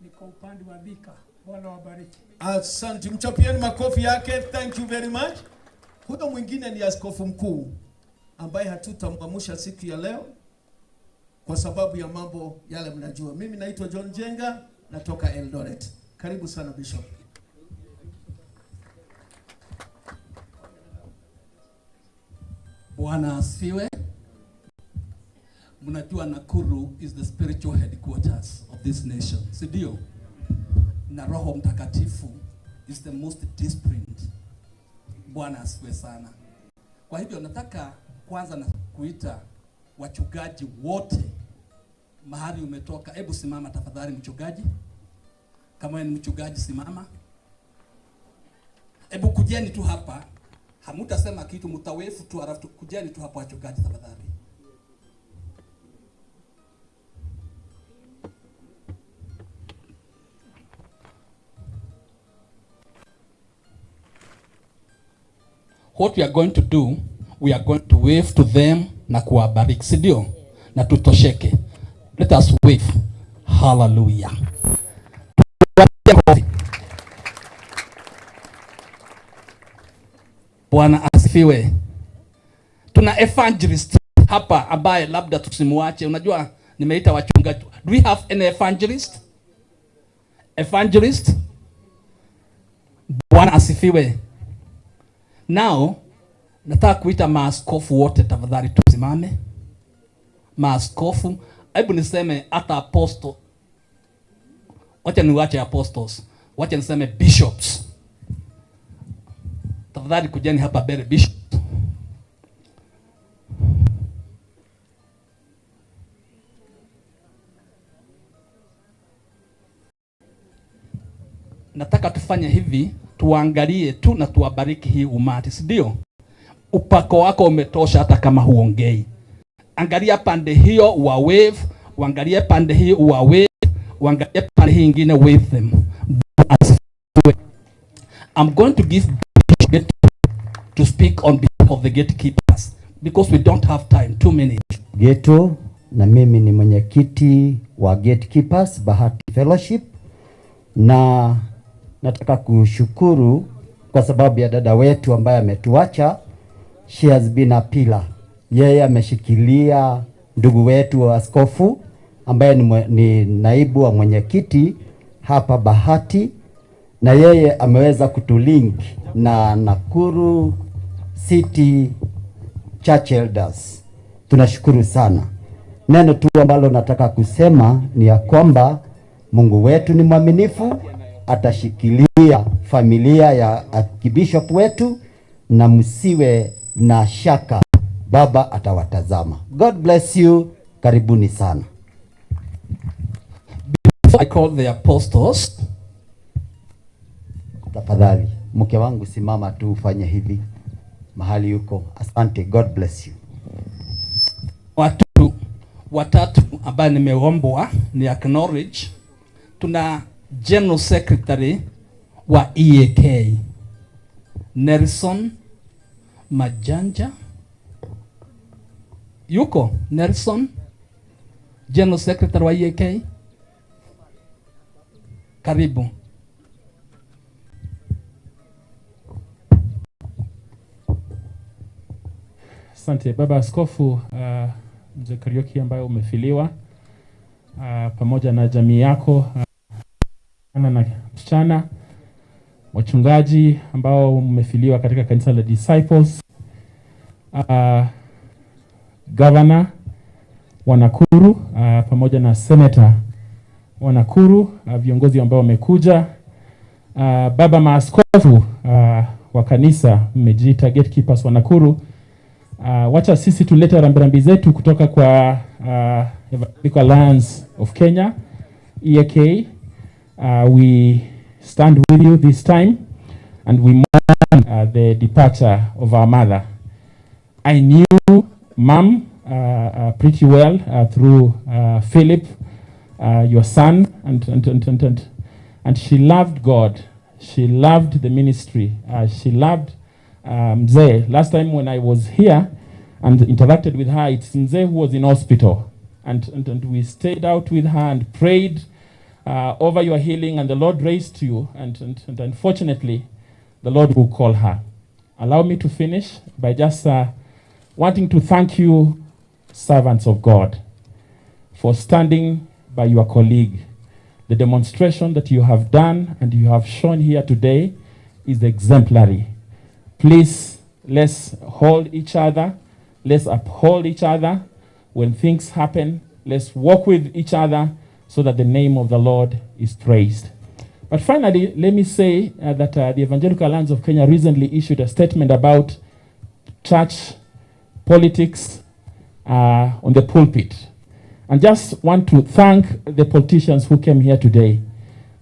niko upande wa Thika. Bwana wabariki.
Asante, mchapieni makofi yake. Thank you very much. Huyo mwingine ni askofu mkuu ambaye hatutamwamusha siku ya leo kwa sababu ya mambo yale mnajua. Mimi naitwa John Jenga, natoka Eldoret. Karibu sana Bishop.
Bwana asifiwe. Mnajua Nakuru is the spiritual headquarters of this nation. Sidio? Na Roho Mtakatifu is the most disciplined. Bwana asifiwe sana. Kwa hivyo nataka kwanza na kuita wachungaji wote mahali umetoka, hebu simama tafadhali mchungaji. Kama ni mchungaji simama. Hebu kujeni tu hapa. Hamutasema kitu, mtawefu tu, alafu kujeni tu hapa wachungaji tafadhali. What we are going to do, we are going to wave to them na kuwabariki, si ndio? Na tutosheke. Let us wave. Hallelujah. Bwana asifiwe. Tuna evangelist hapa ambaye labda tusimuache. Unajua nimeita wachungaji. Do we have an evangelist? Evangelist? Bwana asifiwe. Now, nataka kuita maaskofu wote tafadhali tusimame. Maaskofu, hebu niseme hata apostle. Wacha niwache apostles. Wacha niseme bishops. Tafadhali kujeni hapa mbele bishop. Nataka tufanye hivi, tuangalie tu na tuwabariki hii umati, si ndio? Upako wako umetosha hata kama huongei. Angalia pande hiyo wa wave, uangalie pande hii wa wave, uangalie pande hii nyingine wave them. I'm going to give to speak on behalf of the gatekeepers because we don't have time. 2 minutes.
Geto, na mimi ni mwenyekiti wa Gatekeepers Bahati Fellowship, na nataka kushukuru kwa sababu ya dada wetu ambaye ametuacha. She has been a pillar. Yeye ameshikilia ndugu wetu wa askofu ambaye ni naibu wa mwenyekiti hapa Bahati, na yeye ameweza kutulink na Nakuru City Church Elders. Tunashukuru sana. Neno tu ambalo nataka kusema ni ya kwamba Mungu wetu ni mwaminifu, atashikilia familia ya archbishop wetu, na msiwe na shaka, Baba atawatazama. God bless you. Karibuni sana.
Before I call the apostles,
tafadhali mke wangu simama tu ufanye hivi mahali yuko. Asante. God bless you.
Watu watatu ambao nimeombwa ni acknowledge. Tuna General Secretary wa EAK Nelson Majanja. Yuko Nelson, General Secretary wa EAK. Karibu.
Asante Baba Askofu Mzee Kariuki ambaye umefiliwa pamoja na jamii yako, na msichana, wachungaji ambao umefiliwa katika kanisa la Disciples, Governor wa Nakuru pamoja na Senator wa Nakuru, viongozi ambao wamekuja, baba maaskofu wa kanisa mmejiita Gatekeepers wa Nakuru. Wacha sisi tulete rambirambi zetu kutoka kwa Evangelical Alliance of Kenya, EAK. We stand with you this time and we mourn the departure of our mother. I knew Mom pretty well through Philip, your son, and she loved God. She loved the ministry. She loved Mzee. Last time when I was here and interacted with her, it's Mzee who was in hospital, and we stayed out with her and prayed over your healing, and the Lord raised you, and unfortunately the Lord will call her. Allow me to finish by just wanting to thank you, servants of God, for standing by your colleague. The demonstration that you have done and you have shown here today is exemplary. Please, let's hold each other. Let's uphold each other. When things happen, let's walk with each other so that the name of the Lord is praised. But finally, let me say that the Evangelical Alliance of Kenya recently issued a statement about church politics on the pulpit. And just want to thank the politicians who came here today,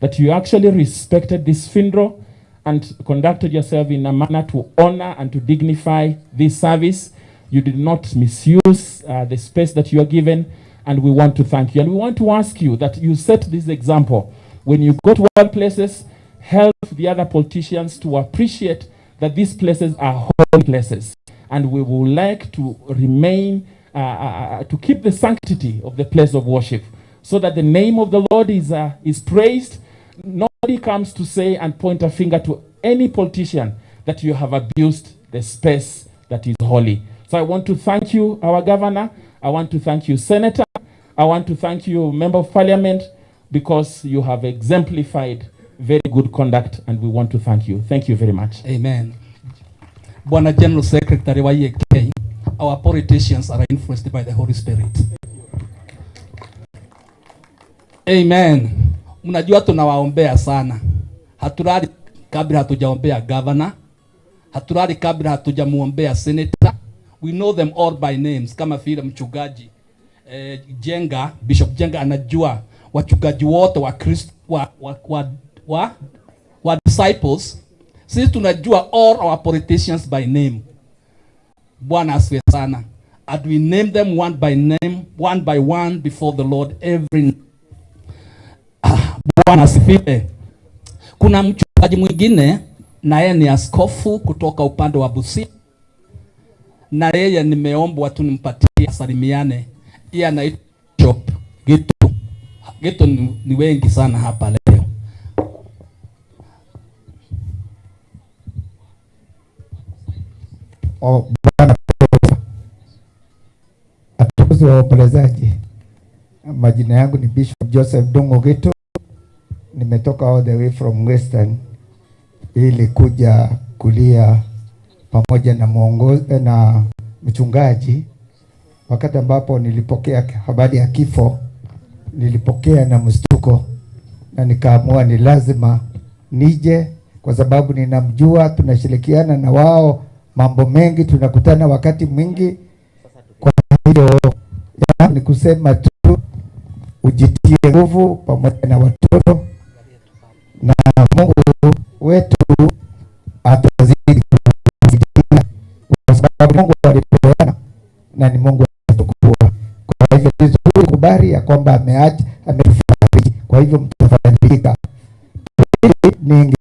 that you actually respected this funeral and conducted yourself in a manner to honor and to dignify this service. You did not misuse the space that you are given, and we want to thank you. And we want to ask you that you set this example. When you go to workplaces, help the other politicians to appreciate that these places are holy places. And we would like to remain, to keep the sanctity of the place of worship, so that the name of the Lord is praised. Nobody comes to say and point a finger to any politician that you have abused the space that is holy. So I want to thank you, our governor. I want to thank you, Senator. I want to thank you, Member of Parliament, because you have exemplified very good conduct, and we want to thank you. Thank you very much.
Amen. Bwana General Secretary wa EK, our politicians are influenced by the Holy Spirit. Amen. Mnajua tunawaombea sana. Hatulali kabla hatujaombea governor. Hatulali kabla hatujamuombea senator. We know them all by names, kama vile mchungaji Jenga, Bishop Jenga anajua wachungaji wote wa Kristo wa disciples. Sisi tunajua all our politicians by name. Bwana asifiwe sana. And we name them one by name, one by one before the Lord every. Bwana asifiwe. Kuna mchungaji mwingine na yeye ni askofu kutoka upande wa Busia, na yeye nimeombwa tu nimpatie salimiane. Yeye anaitwa Bishop Gitu. Gitu ni wengi sana hapa leo.
Bwana atukuzwe waombolezaji. Majina yangu ni Bishop Joseph Dongo Gitu. Nimetoka all the way from Western ili kuja kulia pamoja na muongozi na mchungaji. Wakati ambapo nilipokea habari ya kifo, nilipokea na mshtuko, na nikaamua ni lazima nije, kwa sababu ninamjua, tunashirikiana na wao mambo mengi, tunakutana wakati mwingi. Kwa hiyo ni kusema tu ujitie nguvu pamoja na watoto, na Mungu wetu atazidi kukusaidia, kwa sababu Mungu alipeana na ni Mungu atakuwa. Kwa hivyo ni vizuri kubali ya kwamba amefariki. Kwa hivyo mtafadhalika. Ningeomba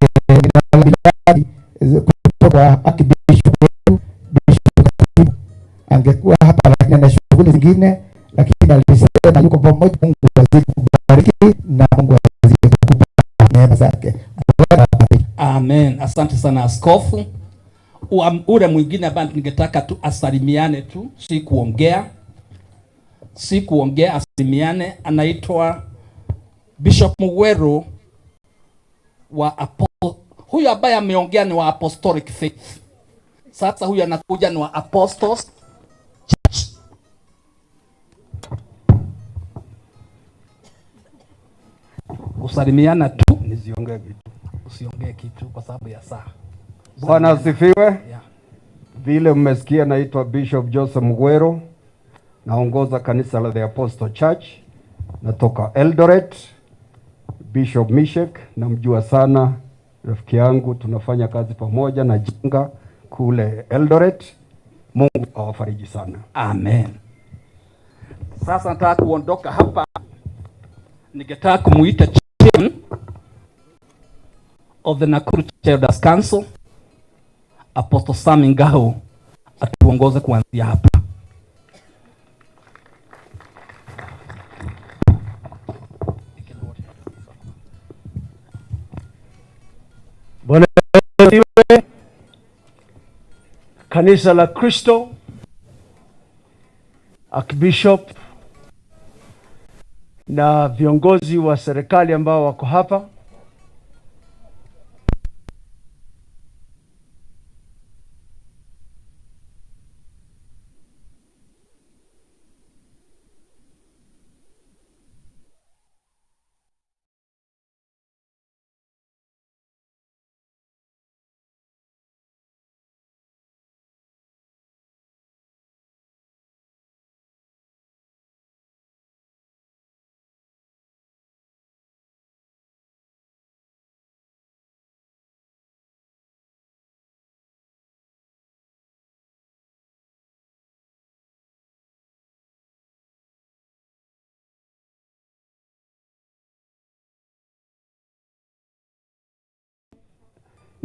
kutoka Archbishop wetu, Bishop Kariuki, angekuwa hapa lakini ana shughuli zingine, lakini alisema yuko pamoja. Mungu azidi kubariki na Mungu azidi kukupa neema zake.
Amen. Asante sana askofu. Ule mwingine ambaye ningetaka tu asalimiane tu, si kuongea, asalimiane, anaitwa Bishop Mugweru wa huyu ambaye ameongea ni wa Apostolic Faith. Sasa huyu anakuja ni wa Apostles Church. Kusalimiana tu, usiongee kitu kwa sababu ya saa.
Bwana asifiwe. Vile mmesikia, naitwa Bishop Joseph Mugweru, naongoza kanisa la The Apostle Church, natoka Eldoret. Bishop Mishek namjua sana, rafiki yangu, tunafanya kazi pamoja na Jenga kule Eldoret. Mungu awafariji sana.
Amen. Sasa nataka kuondoka hapa, ningetaka kumuita chairman of the Nakuru Elders Council, Apostle Sam Ngao, atuongoze kuanzia hapa.
Bwana asifiwe. Kanisa la Kristo, Archbishop na viongozi wa serikali ambao wako hapa,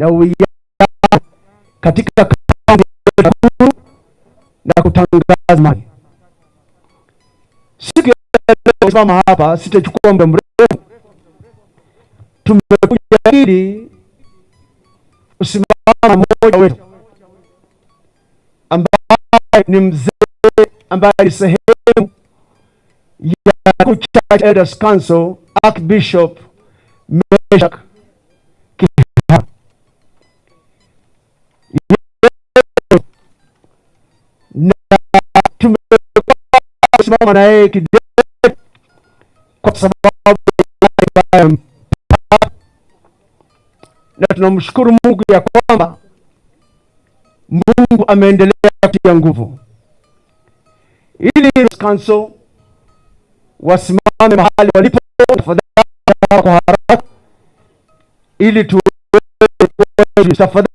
na uwiano katika kaunti ya Nakuru na kutangaza amani. Siku ya leo simama hapa, sitachukua muda mrefu. Tumekuja ili usimama mmoja wetu ambaye ni mzee ambaye ni sehemu ya Nakuru Church Elders Council, Archbishop Meshak na tumesimama na yeye kidete kwa sababu na tunamshukuru Mungu ya kwamba Mungu ameendelea kutia nguvu ili council wasimame mahali walipo tafadhali kwa haraka ili tafadhali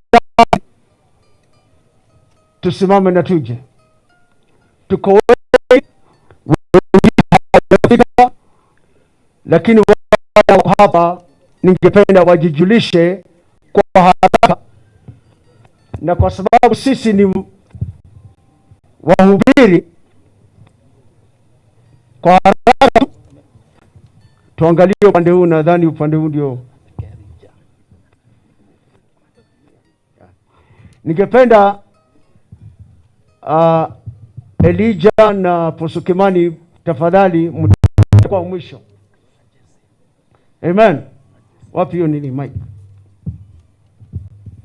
tusimame na tuje. Tuko wengi lakini wao hapa ningependa wajijulishe kwa haraka, na kwa sababu sisi ni wahubiri, kwa haraka tuangalie upande huu. Nadhani upande huu ndio ningependa Elijah na Posukimani tafadhali kwa mwisho. Amen. Wapi hiyo nini mic?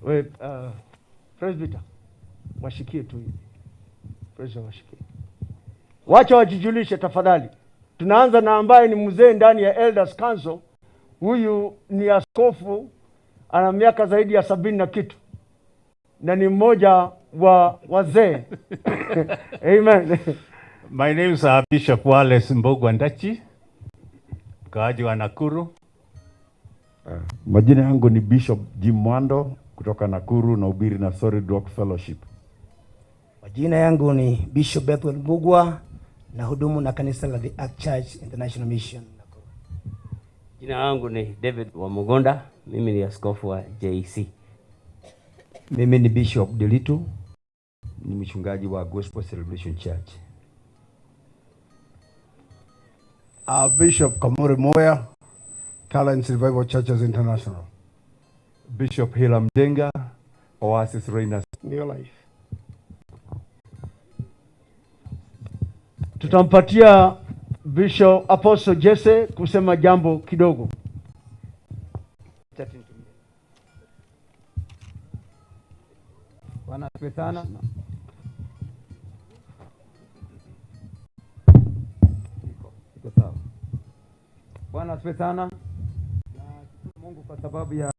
We presbyter washikie tu hivi. Presbyter washikie. Wacha wajijulishe tafadhali. Tunaanza na ambaye ni mzee ndani ya Elders Council. Huyu ni askofu, ana miaka zaidi ya 70 na kitu, na ni mmoja wa wazee. Amen.
My name is Bishop Wallace Mbogwa Ndachi, mkaaji wa Nakuru.
Majina yangu ni Bishop Jim Mwando kutoka Nakuru na ubiri na Solid Rock Fellowship.
Majina yangu ni Bishop Bethel Mbogwa na hudumu na kanisa la The Ark Church International Mission.
Jina langu ni David wa Mugonda, mimi ni askofu wa JC.
Mimi ni Bishop Delitu, ni mchungaji wa Gospel Celebration Church.
Bishop Kamore Moya, Talent Revival Churches International.
Bishop Hila Mjenga, Oasis Reina
New Life.
Tutampatia Bishop Apostle Jesse kusema jambo kidogo.
Bwana asifiwe sana. Iko sawa. Bwana asifiwe sana. Na Mungu kwa sababu ya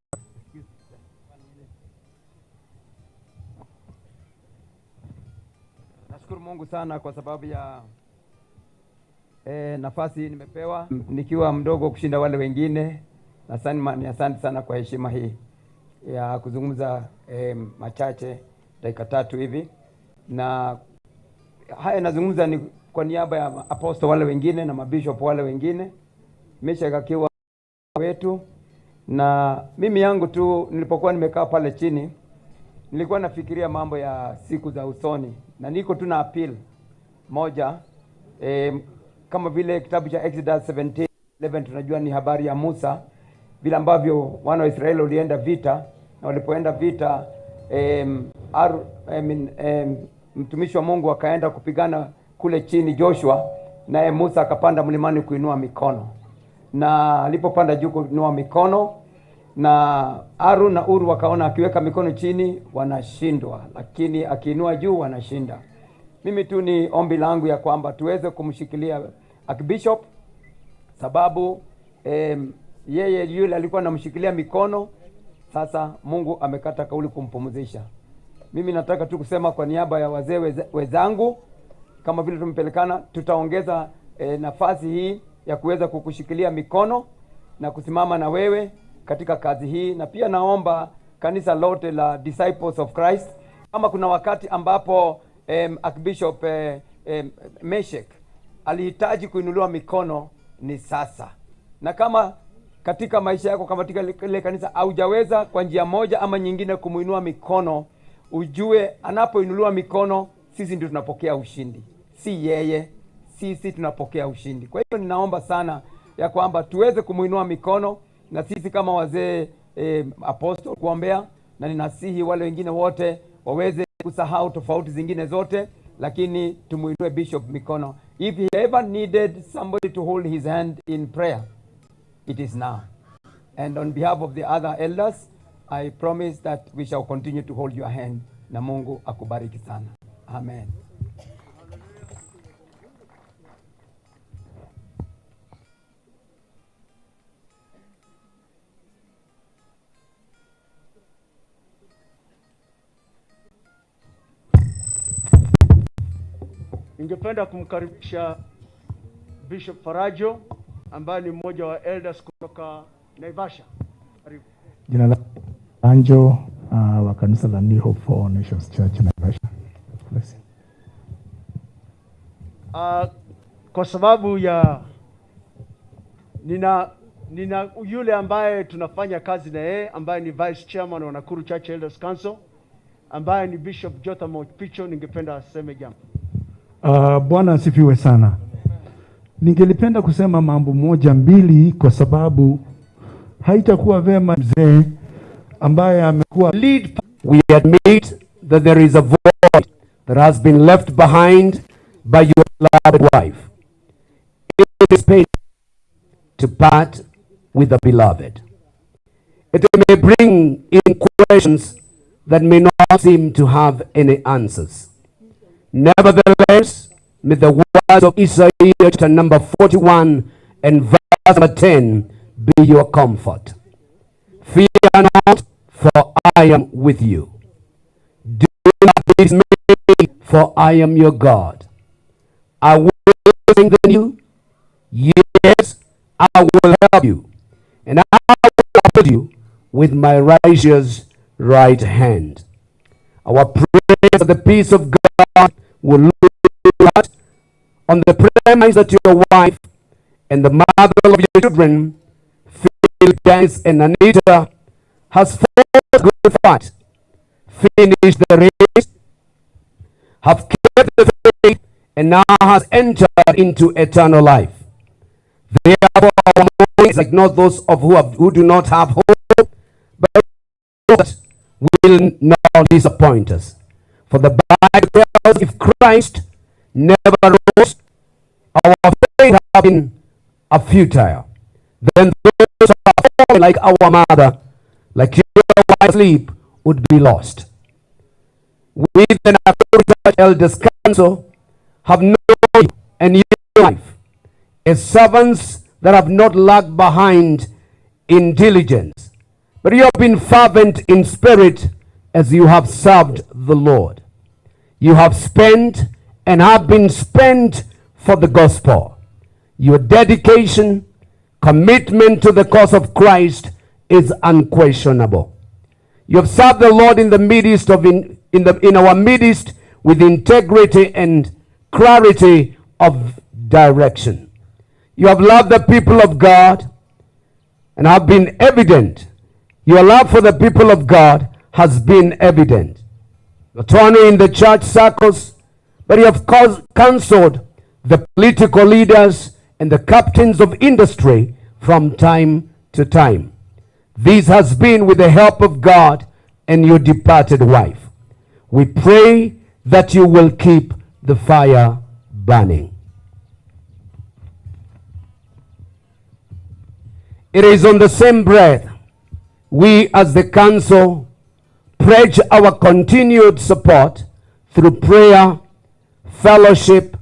nashukuru Mungu sana kwa sababu ya nafasi nimepewa nikiwa mdogo kushinda wale wengine. Asante sana kwa heshima hii ya kuzungumza machache dakika 3 hivi. Na haya nazungumza ni kwa niaba ya apostle wale wengine na mabishop wale wengine. Nimeshakakiwa wetu, na mimi yangu tu nilipokuwa nimekaa pale chini nilikuwa nafikiria mambo ya siku za usoni, na niko tu na appeal moja kama vile kitabu cha Exodus 17:11 tunajua ni habari ya Musa vile ambavyo wana wa Israeli walienda vita, na walipoenda vita mtumishi wa Mungu akaenda kupigana kule chini Joshua, naye Musa akapanda mlimani kuinua mikono, na alipopanda juu kuinua mikono na Aaron na Uru wakaona akiweka mikono chini wanashindwa, lakini akiinua juu wanashinda. Mimi tu ni ombi langu ya kwamba tuweze kumshikilia Archbishop, sababu yeye yule alikuwa anamshikilia mikono, sasa Mungu amekata kauli kumpumzisha. Mimi nataka tu kusema kwa niaba ya wazee wenzangu, kama vile tumepelekana, tutaongeza nafasi hii ya kuweza kukushikilia mikono na kusimama na wewe katika kazi hii. Na pia naomba kanisa lote la Disciples of Christ, kama kuna wakati ambapo Archbishop Meshek alihitaji kuinuliwa mikono, ni sasa. Na kama katika maisha yako kama katika ile kanisa haujaweza kwa njia moja ama nyingine kumuinua mikono, ujue anapoinuliwa mikono sisi ndio tunapokea ushindi, si yeye, sisi tunapokea ushindi. Kwa hiyo ninaomba sana ya kwamba tuweze kumuinua mikono, na sisi kama wazee apostle kuombea, na ninasihi wale wengine wote waweze kusahau tofauti zingine zote, lakini tumuinue bishop mikono. If he ever needed somebody to hold his hand in prayer, it is now. And on behalf of the other elders, I promise that we shall continue to hold your hand. Na Mungu akubariki sana. Amen.
Ningependa kumkaribisha Bishop Farajo ambaye ni mmoja wa elders kutoka Naivasha. Karibu.
Jina la Anjo wa kanisa la New Hope for All Nations Church Naivasha.
Kwa sababu ya nina yule ambaye tunafanya kazi na yeye ambaye ni Vice Chairman wa Nakuru Church Elders Council ambaye ni Bishop Jotham Opicho, ningependa aseme jambo.
Bwana asifiwe sana. Ningelipenda kusema mambo moja mbili kwa sababu haitakuwa vema mzee ambaye amekuwa
lead. We admit that there is a void that has been left behind by your beloved wife. It is painful to part with the beloved. It may bring in questions that may not seem to have any answers. Nevertheless, may the words of Isaiah chapter number 41 and verse number 10 be your comfort. Fear not, for I am with you. Do not be dismayed, for I am your God. I will strengthen you. Yes, I will help you. And I will uphold you with my righteous right hand. Our prayers for the peace of God will look on the premise that your wife and the mother of your children, Philippines and Anita, has fought a good fight, finished the race, have kept the faith, and now has entered into eternal life. Therefore, our mourning is like not those of who do not have hope, but that will not disappoint us. For the Bible tells us if Christ never rose, our faith have been a futile. Then those who are fallen like our mother, like your wife sleep, would be lost. We the Nakuru Church Elders Council have known you and your life as servants that have not lagged behind in diligence, but you have been fervent in spirit as you have served the Lord. You have spent and have been spent for the gospel. Your dedication, commitment to the cause of Christ is unquestionable. You have served the Lord in the midst of in our midst with integrity and clarity of direction. You have loved the people of God and have been evident. Your love for the people of God has been evident, not only in the church circles, but you have counseled the political leaders and the captains of industry from time to time. This has been with the help of God and your departed wife. We pray that you will keep the fire burning. It is on the same breath we as the council pledge our continued support through prayer, fellowship,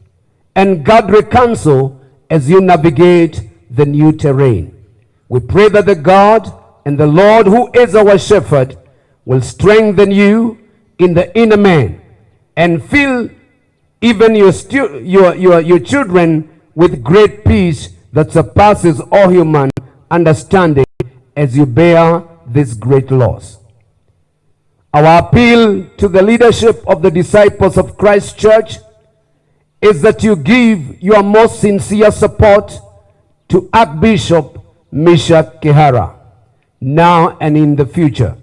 and gathering counsel as you navigate the new terrain. We pray that the God and the Lord, who is our shepherd, will strengthen you in the inner man and fill even your children with great peace that surpasses all human understanding as you bear this great loss. Our appeal to the leadership of the disciples of Christ Church is that you give your most sincere support to Archbishop Meshach, Kehara, now and in the future.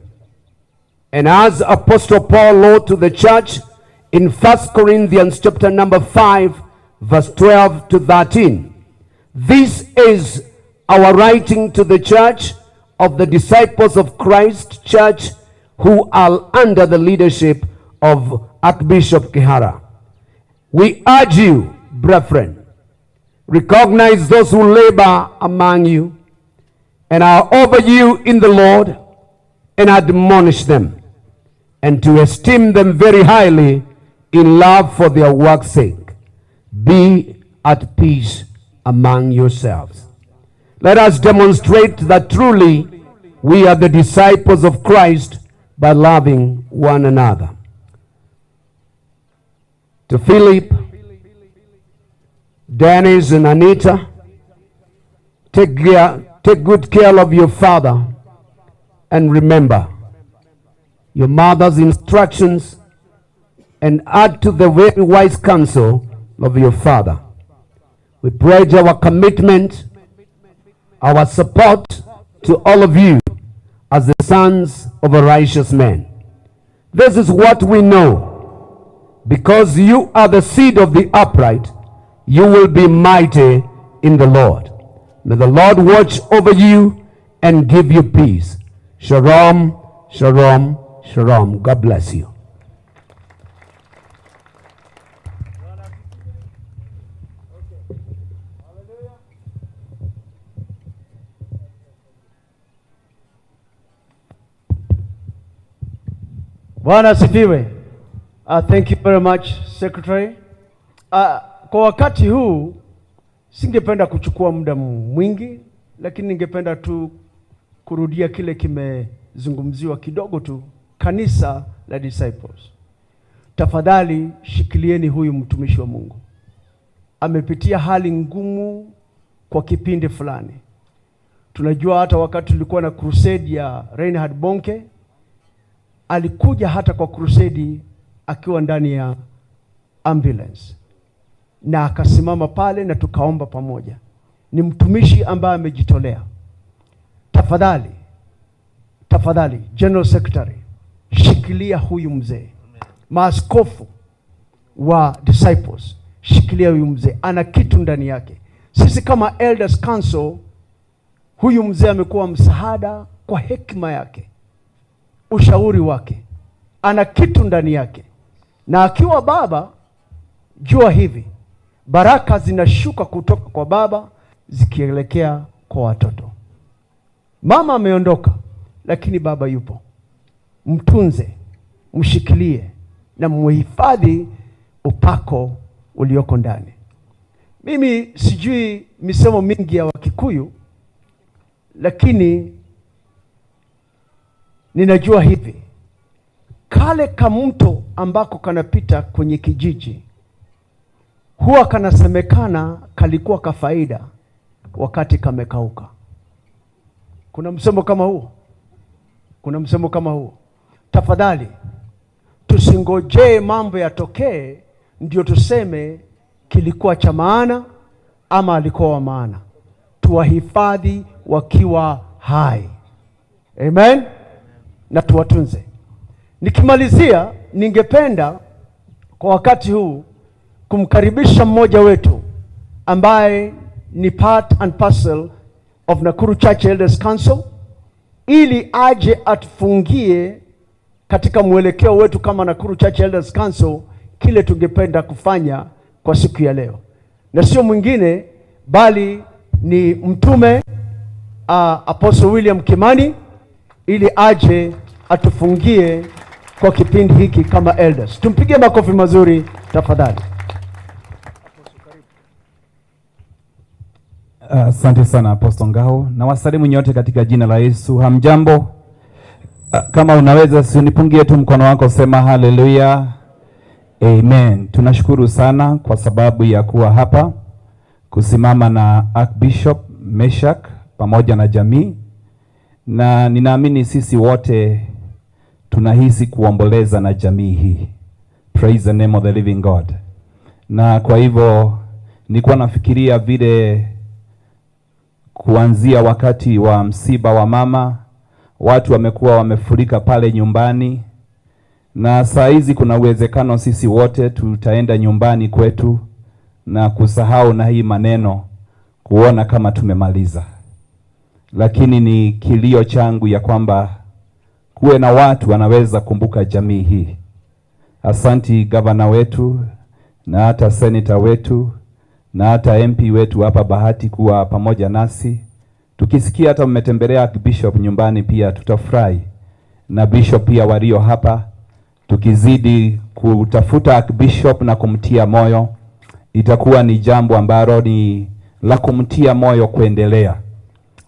And as Apostle Paul wrote to the church in 1 Corinthians chapter number 5, verse 12 to 13, this is our writing to the church of the disciples of Christ Church who are under the leadership of Archbishop Kehara. We urge you, brethren, recognize those who labor among you and are over you in the Lord, and admonish them, and to esteem them very highly in love for their work's sake. Be at peace among yourselves. Let us demonstrate that truly we are the disciples of Christ by loving one another. To Philip, Dennis, and Anita, take good care of your father, and remember your mother's instructions, and add to the very wise counsel of your father. We pledge our commitment, our support to all of you as the sons of a righteous man. This is what we know. Because you are the seed of the upright, you will be mighty in the Lord. May the Lord watch over you and give you peace. Shalom, shalom, shalom. God bless you.
Bwana asifiwe. Thank you very much, Secretary. Kwa wakati huu singependa kuchukua muda mwingi, lakini ningependa tu kurudia kile kimezungumziwa kidogo tu. Kanisa la Disciples, tafadhali shikilieni huyu mtumishi wa Mungu. Amepitia hali ngumu kwa kipindi fulani. Tunajua hata wakati tulikuwa na crusade ya Reinhard Bonke, alikuja hata kwa crusade akiwa ndani ya ambulance na akasimama pale na tukaomba pamoja. Ni mtumishi ambaye amejitolea. Tafadhali General Secretary, shikilia huyu mzee. Maaskofu wa Disciples, shikilia huyu mzee. Ana kitu ndani yake. Sisi kama Elders Council, huyu mzee amekuwa msaada kwa hekima yake, ushauri wake. Ana kitu ndani yake. Na akiwa baba, jua hivi, baraka zinashuka kutoka kwa baba zikielekea kwa watoto. Mama ameondoka, lakini baba yupo. Mtunze, mshikilie na muhifadhi upako ulioko ndani. Mimi sijui misemo mingi ya Wakikuyu, lakini ninajua hivi, kale kamto ambako kanapita kwenye kijiji huwa kanasemekana kalikuwa kafaida wakati kamekauka. Kuna msemo kama huo? Kuna msemo kama huo? Tafadhali tusingojee mambo yatokee ndio tuseme kilikuwa cha maana ama alikuwa wa maana. Tuwahifadhi wakiwa hai. Amen? Na tuwatunze. Nikimalizia, ningependa kwa wakati huu kumkaribisha mmoja wetu ambaye ni part and parcel of Nakuru Church Elders Council, ili aje atufungie katika mwelekeo wetu kama Nakuru Church Elders Council kile tungependa kufanya kwa siku ya leo. Na sio mwingine bali ni mtume Apostle William Kimani, ili aje atufungie kwa kipindi hiki kama elders. Tumpige makofi mazuri tafadhali.
Asante sana Apostle Ngao, na wasalimu nyote katika jina la Yesu. Hamjambo? Kama unaweza unipungie tu mkono wako, sema haleluya. Amen. Tunashukuru sana kwa sababu ya kuwa hapa kusimama na Archbishop Meshach pamoja na jamii, na ninaamini sisi wote tunahisi kuomboleza na jamii hii. Praise the name of the living God. Na kwa hivyo nilikuwa nafikiria vile kuanzia wakati wa msiba wa mama, watu wamekuwa wamefurika pale nyumbani, na saa hizi kuna uwezekano sisi wote tutaenda nyumbani kwetu na kusahau na hii maneno, kuona kama tumemaliza. Lakini ni kilio changu ya kwamba kuwe na watu wanaweza kumbuka jamii hii. Asanti gavana wetu na hata senator wetu na hata MP wetu hapa Bahati kuwa pamoja nasi. Tukisikia hata mmetembelea Bishop nyumbani pia tutafurahi. Na Bishop pia walio hapa, tukizidi kutafuta Bishop na kumtia moyo, itakuwa ni jambo ambalo ni la kumtia moyo kuendelea.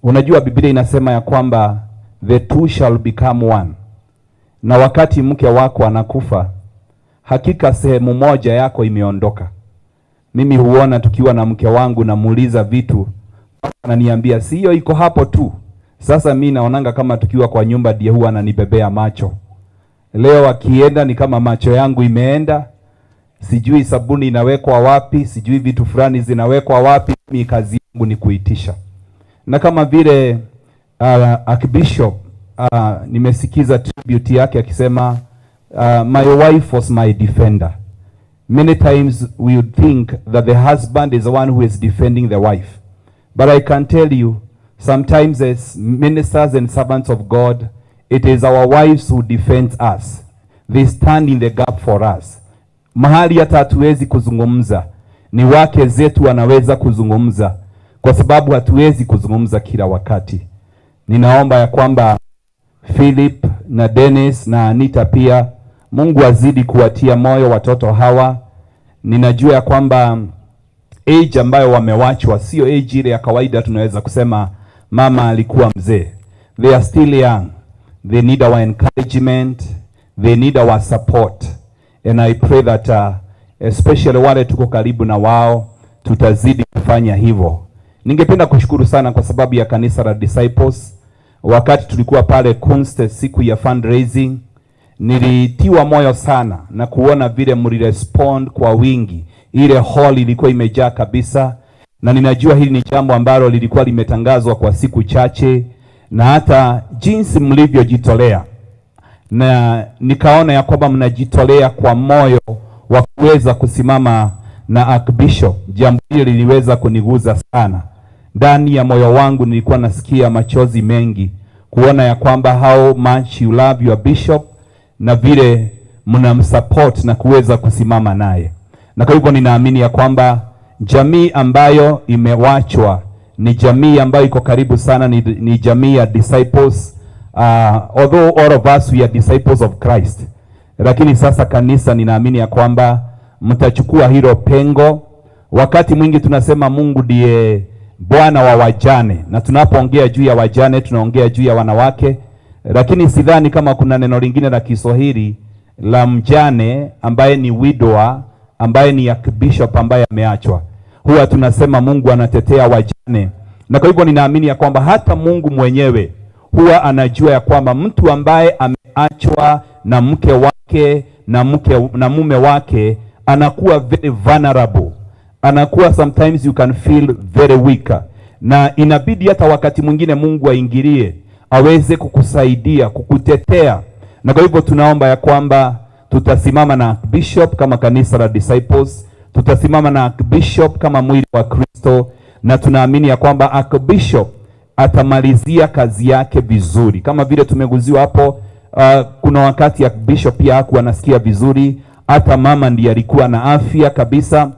Unajua Biblia inasema ya kwamba the two shall become one. Na wakati mke wako anakufa, hakika sehemu moja yako imeondoka. Mimi huona tukiwa na mke wangu na muuliza vitu, ananiambia si hiyo iko hapo tu. Sasa mimi naonanga kama tukiwa kwa nyumba ndiye huwa ananibebea macho. Leo akienda ni kama macho yangu imeenda. Sijui sabuni inawekwa wapi, sijui vitu fulani zinawekwa wapi. Mimi kazi yangu ni kuitisha. Na kama vile Archbishop nimesikiza tribute yake akisema my wife was my defender. Many times we would think that the husband is the one who is defending the wife. But I can tell you, sometimes as ministers and servants of God, it is our wives who defend us. They stand in the gap for us. Mahali hata hatuwezi kuzungumza, ni wake zetu wanaweza kuzungumza, kwa sababu hatuwezi kuzungumza kila wakati. Ninaomba ya kwamba Philip na Dennis na Anita pia, Mungu azidi kuwatia moyo watoto hawa. Ninajua ya kwamba age ambayo wamewachwa sio age ile ya kawaida tunaweza kusema mama alikuwa mzee. They are still young. They need our encouragement. They need our support. And I pray that especially wale tuko karibu na wao tutazidi kufanya hivyo. Ningependa kushukuru sana kwa sababu ya kanisa la Disciples. Wakati tulikuwa pale Kunste siku ya fundraising, nilitiwa moyo sana na kuona vile mlirespond kwa wingi. Ile hall ilikuwa imejaa kabisa, na ninajua hili ni jambo ambalo lilikuwa limetangazwa kwa siku chache, na hata jinsi mlivyojitolea, na nikaona ya kwamba mnajitolea kwa moyo wa kuweza kusimama na Archbishop. Jambo hili liliweza kuniguza sana. Ndani ya moyo wangu nilikuwa nasikia machozi mengi kuona ya kwamba how much you love your bishop na vile mnamsupport na kuweza kusimama naye. Na kwa hivyo ninaamini ya kwamba jamii ambayo imewachwa ni jamii ambayo iko karibu sana, ni jamii ya Disciples. Although all of us we are disciples of Christ, lakini sasa kanisa, ninaamini ya kwamba mtachukua hilo pengo. Wakati mwingi tunasema Mungu ndiye Bwana wa wajane, na tunapoongea juu ya wajane tunaongea juu ya wanawake, lakini sidhani kama kuna neno lingine la Kiswahili la mjane ambaye ni widower, ambaye ni Archbishop ambaye ameachwa. Huwa tunasema Mungu anatetea wajane. Na kwa hivyo ninaamini ya kwamba hata Mungu mwenyewe huwa anajua ya kwamba mtu ambaye ameachwa na mke wake na mume wake anakuwa very vulnerable. Anakuwa sometimes you can feel very weak. Na inabidi hata wakati mwingine Mungu aingilie, aweze kukusaidia, kukutetea. Na kwa hivyo tunaomba ya kwamba tutasimama na Bishop kama kanisa la Disciples, tutasimama na Bishop kama mwili wa Kristo, na tunaamini ya kwamba Bishop atamalizia kazi yake vizuri. Kama vile tumeguziwa hapo, kuna wakati ya Bishop pia hakuwa anasikia vizuri, hata mama ndiye alikuwa na afya kabisa.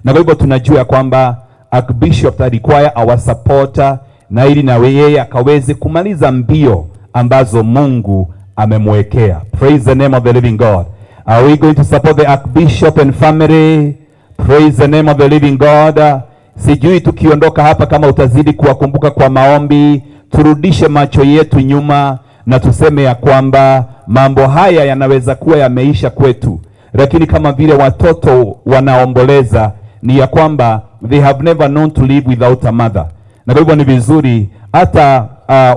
Na kwa hivyo tunajua kwamba Archbishop require our supporter, na ili na yeye akaweze kumaliza mbio ambazo Mungu amemwekea. Praise the name of the living God. Are we going to support the Archbishop and family? Praise the name of the living God. Sijui tukiondoka hapa kama utazidi kuwakumbuka kwa maombi. Turudishe macho yetu nyuma na tuseme ya kwamba mambo haya yanaweza kuwa yameisha kwetu, lakini kama vile watoto wanaomboleza ni ya kwamba they have never known to live without a mother. Na kwa hivyo ni vizuri hata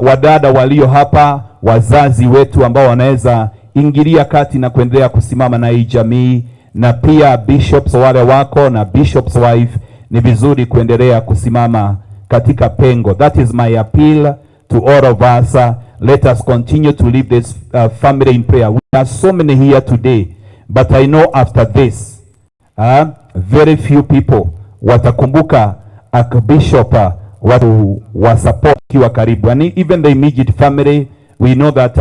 wadada walio hapa, wazazi wetu ambao wanaweza ingilia kati na kuendelea kusimama na hii jamii, na pia bishops wale wako na bishop's wife, ni vizuri kuendelea kusimama katika pengo. That is my appeal to all of us. Let us continue to leave this family in prayer. We are so many here today, but I know after this, very few people watakumbuka Archbishop watu wa support kiwa karibu. And even the immediate family, we know that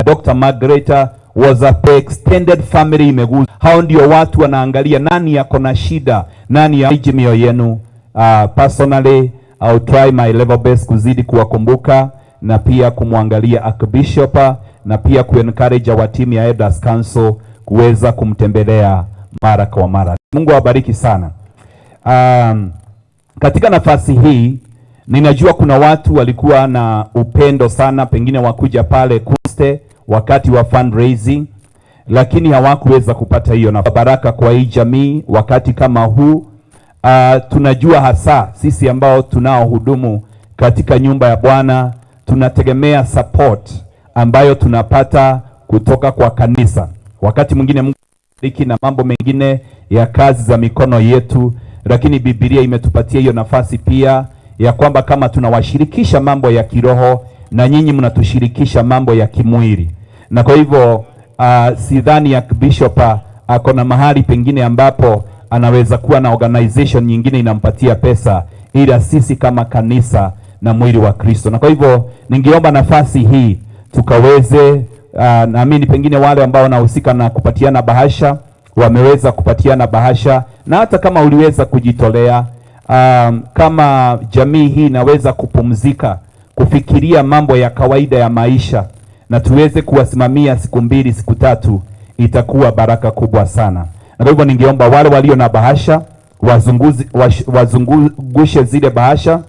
Dr. Margaret was a extended family imeguza. Hao ndio watu wanaangalia nani yako na shida, nani ya mioyo yenu. Personally, I'll try my level best kuzidi kuwakumbuka na pia kumwangalia Archbishop na pia kuencourage wa timu ya Elders Council kuweza kumtembelea mara kwa mara. Mungu awabariki sana. Katika nafasi hii ninajua kuna watu walikuwa na upendo sana, pengine wakuja pale Kuste wakati wa fundraising, lakini hawakuweza kupata hiyo na baraka kwa hii jamii wakati kama huu. Tunajua hasa sisi ambao tunao hudumu katika nyumba ya Bwana tunategemea support ambayo tunapata kutoka kwa kanisa. Wakati mwingine Mungu bariki na mambo mengine ya kazi za mikono yetu, lakini Biblia imetupatia hiyo nafasi pia ya kwamba kama tunawashirikisha mambo ya kiroho na nyinyi mnatushirikisha mambo ya kimwili. Na kwa hivyo sidhani ya Bishop ako na mahali pengine ambapo anaweza kuwa na organization nyingine inampatia pesa, ila sisi kama kanisa na mwili wa Kristo. Na kwa hivyo ningeomba nafasi hii tukaweze naamini pengine wale ambao wanahusika na kupatiana bahasha wameweza kupatiana bahasha, na hata kama uliweza kujitolea, kama jamii hii inaweza kupumzika kufikiria mambo ya kawaida ya maisha na tuweze kuwasimamia siku 2 siku 3, itakuwa baraka kubwa sana. Na kwa hivyo ningeomba wale walio na bahasha wazungushe zile bahasha,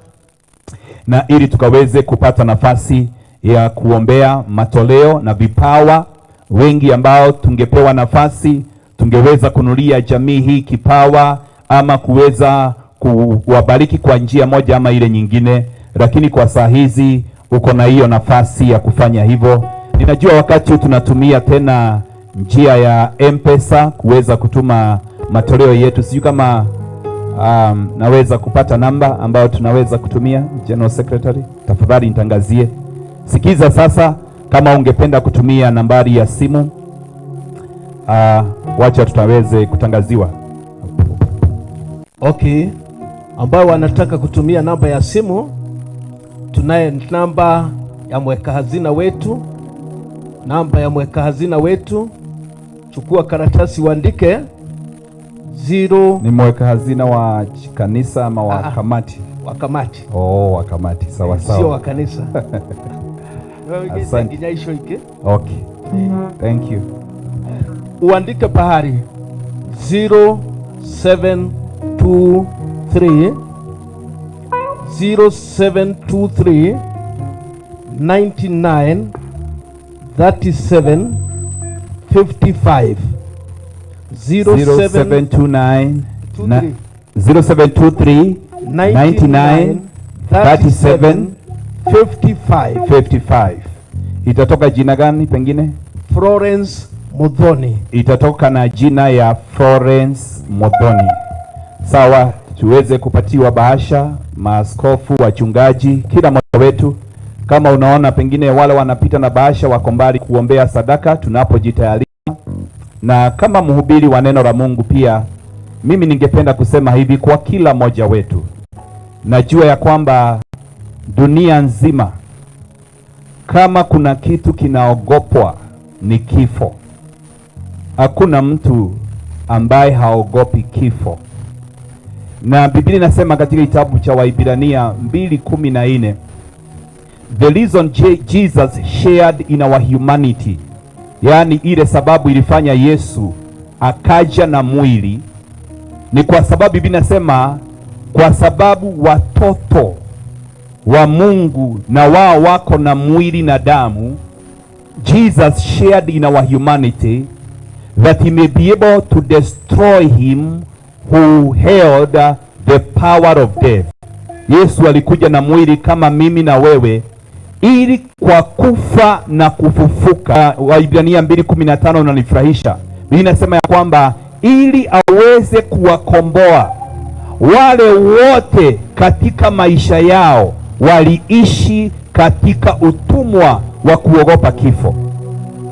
na ili tukaweze kupata nafasi ya kuombea matoleo na vipawa. Wengi ambao tungepewa nafasi tungeweza kunulia jamii hii kipawa ama kuweza kuwabariki kwa njia moja ama ile nyingine, lakini kwa saa hizi uko na hiyo nafasi ya kufanya hivyo. Ninajua wakati tunatumia tena njia ya M-Pesa kuweza kutuma matoleo yetu. Sijui kama naweza kupata namba ambayo tunaweza kutumia. General Secretary, tafadhali nitangazie. Sikiza sasa, kama ungependa kutumia nambari ya simu, wacha tutaweze kutangaziwa.
Okay, ambao wanataka kutumia namba ya simu, tunaye namba ya mweka hazina wetu. Namba ya mweka hazina wetu, chukua karatasi uandike 0.
Ni mweka hazina wa kanisa ama wa kamati?
Wa kamati.
Oh, wa kamati. Sawa sawa.
Sio wa kanisa.
Asante. Okay. Thank you.
Uandike pahali 0723 99 37 55
0729 0723 99 37 55. Itatoka jina gani pengine?
Florence Modhoni.
Itatoka na jina ya Florence Modhoni. Sawa, tuweze kupatiwa bahasha, maaskofu, wachungaji, kila mmoja wetu. Kama unaona pengine wale wanapita na bahasha wako mbali kuombea sadaka tunapojitayarisha. Na kama mhubiri wa neno la Mungu pia, mimi ningependa kusema hivi kwa kila mmoja wetu. Najua ya kwamba dunia nzima kama kuna kitu kinaogopwa ni kifo. Hakuna mtu ambaye haogopi kifo. Na Biblia inasema katika kitabu cha Waibrania 2:14, the reason Jesus shared in our humanity, yani ile sababu ilifanya Yesu akaja na mwili, ni kwa sababu Biblia inasema kwa sababu watoto wa Mungu na wao wako na mwili na damu. Jesus shared in our humanity that he may be able to destroy him who held the power of death. Yesu alikuja na mwili kama mimi na wewe, ili kwa kufa na kufufuka. Waibrania 2:15 unanifurahisha. Biblia inasema ya kwamba ili aweze kuwakomboa wale wote katika maisha yao waliishi katika utumwa wa kuogopa kifo.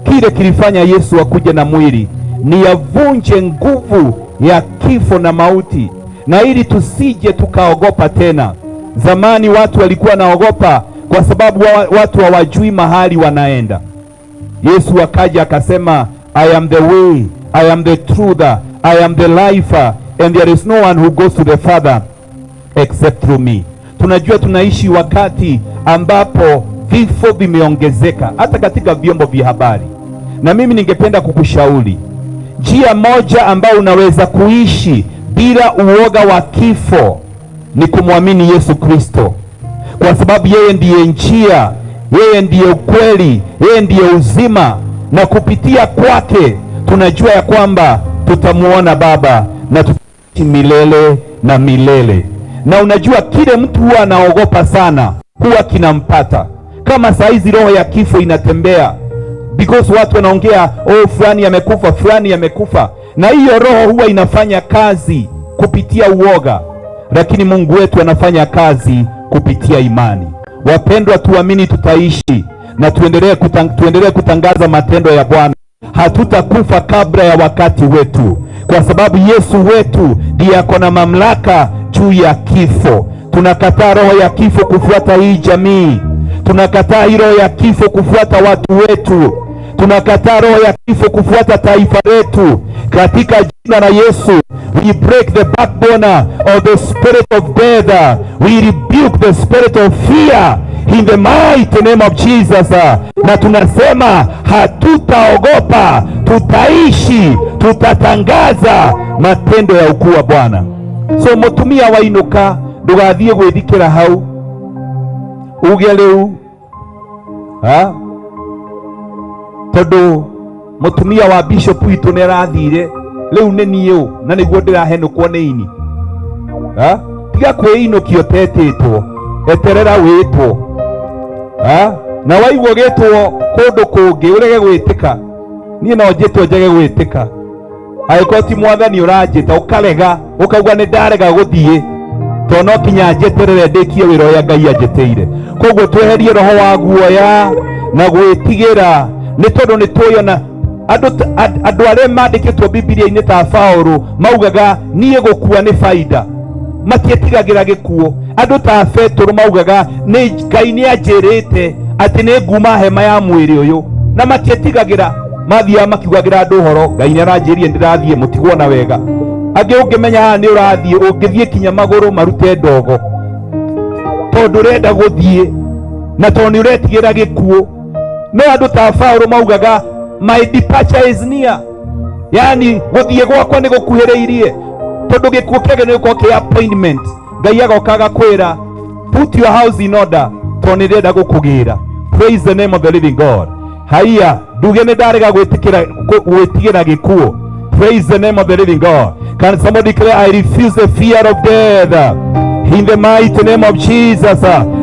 Kile kilifanya Yesu akuje na mwili ni yavunje nguvu ya kifo na mauti, na ili tusije tukaogopa tena. Zamani watu walikuwa naogopa kwa sababu watu hawajui mahali wanaenda. Yesu akaja akasema, I am the way, I am the truth, I am the life, and there is no one who goes to the Father except through me. Tunajua tunaishi wakati ambapo vifo vimeongezeka hata katika vyombo vya habari, na mimi ningependa kukushauri njia moja ambayo unaweza kuishi bila uoga wa kifo ni kumwamini Yesu Kristo, kwa sababu yeye ndiye njia, yeye ndiye ukweli, yeye ndiye uzima, na kupitia kwake tunajua ya kwamba tutamuona Baba na tutaishi milele na milele. Na unajua kile mtu huwa anaogopa sana huwa kinampata. Kama saa hizi roho ya kifo inatembea, because watu wanaongea, oh fulani amekufa, fulani amekufa, na hiyo roho huwa inafanya kazi kupitia uoga, lakini Mungu wetu anafanya kazi kupitia imani. Wapendwa, tuamini tutaishi na tuendelee kutangaza matendo ya Bwana. Hatutakufa kabla ya wakati wetu, kwa sababu Yesu wetu ndiye ako na mamlaka juu ya kifo. Tunakataa roho ya kifo kufuata hii jamii. Tunakataa roho ya kifo kufuata watu wetu. Tunakataa roho ya kifo kufuata taifa letu. Katika jina la Yesu, we break the backbone of the spirit of death. We rebuke the spirit of fear in the mighty name of Jesus. Na tunasema hatutaogopa, tutaishi, tutatangaza matendo ya ukuu wa Bwana. So mutumia wainuka, ndugathie gwithikira hau uge riu tondu mutumia wa bishop witu ni arathire riu ni niu na niguo ndirahenukwo ni ini. Tiga kwiinukio tetitwo, eterera witwo. Na waigwo gitwo kundu kungi urege gwitika, nie no njitwo njege gwitika. Aiko ti mwathani uranjita ukarega, ukauga ni ndarega guthie, to no kinya njeterere ndikie wira uria Ngai anjiteire. Koguo tweherie roho wa guoya na gwitigira, ni tondu ni tuyona andu aria mandikitwo Biblia-ini ta Paulo maugaga nie gukua ni faida, matietigagira gikuo. Andu ta Petro maugaga ni Ngai ni anjirite ati ni nguma hema ya mwiri uyu, na matietigagira, mathia makiugagira andu horo, Ngai ni aranjirie ndirathie mutigwo na wega. Angi ungimenya haha ni urathie, ungithie kinya maguru marute ndogo, tondu urenda guthie na tondu uretigira gikuo. No andu ta Paulo maugaga my departure is near, yani guthie gwakwa ni gukuhiriirie, tondu gikuo kiage ni gukwo ki appointment. Ngai agokaga kwira put your house in order, tondu ndirenda gukugira. Praise the name of the living God. Haya, nduge ni ndarega gwitigira gikuo. Praise the name of the living God. Can somebody declare, I refuse the fear of death in the mighty name of Jesus.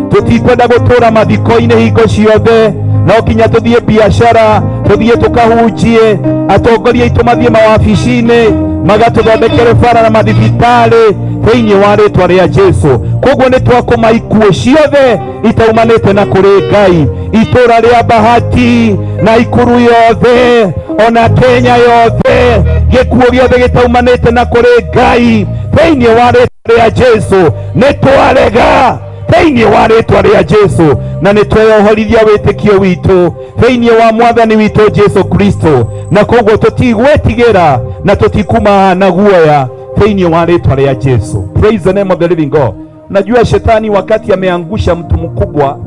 Tutikwenda gutura mathiko-ini hingo ciothe, no kinya tuthie biashara, tuthie tukahunjie, atongoria itu mathie mawabici-ini, magatuthondekere bara na mathibitari thiini wa ritwa ria Jesu. Koguo ni twakuma ikuo ciothe itaumanite na kuri Ngai, itura ria Bahati na Ikuru yothe, ona Kenya yothe, gikuo giothe gitaumanite na kuri Ngai thiini wa ritwa ria Jesu. Ni twarega thiini wa ritwa ria Jesu, na ni tweyohorithia witikio witu thiini wa mwathani witu Jesu Kristo. Na koguo tutigwetigira na tutikuma na guoya thiini wa ritwa ria Jesu. Praise the name of the living God. Najua shetani wakati ameangusha mtu mkubwa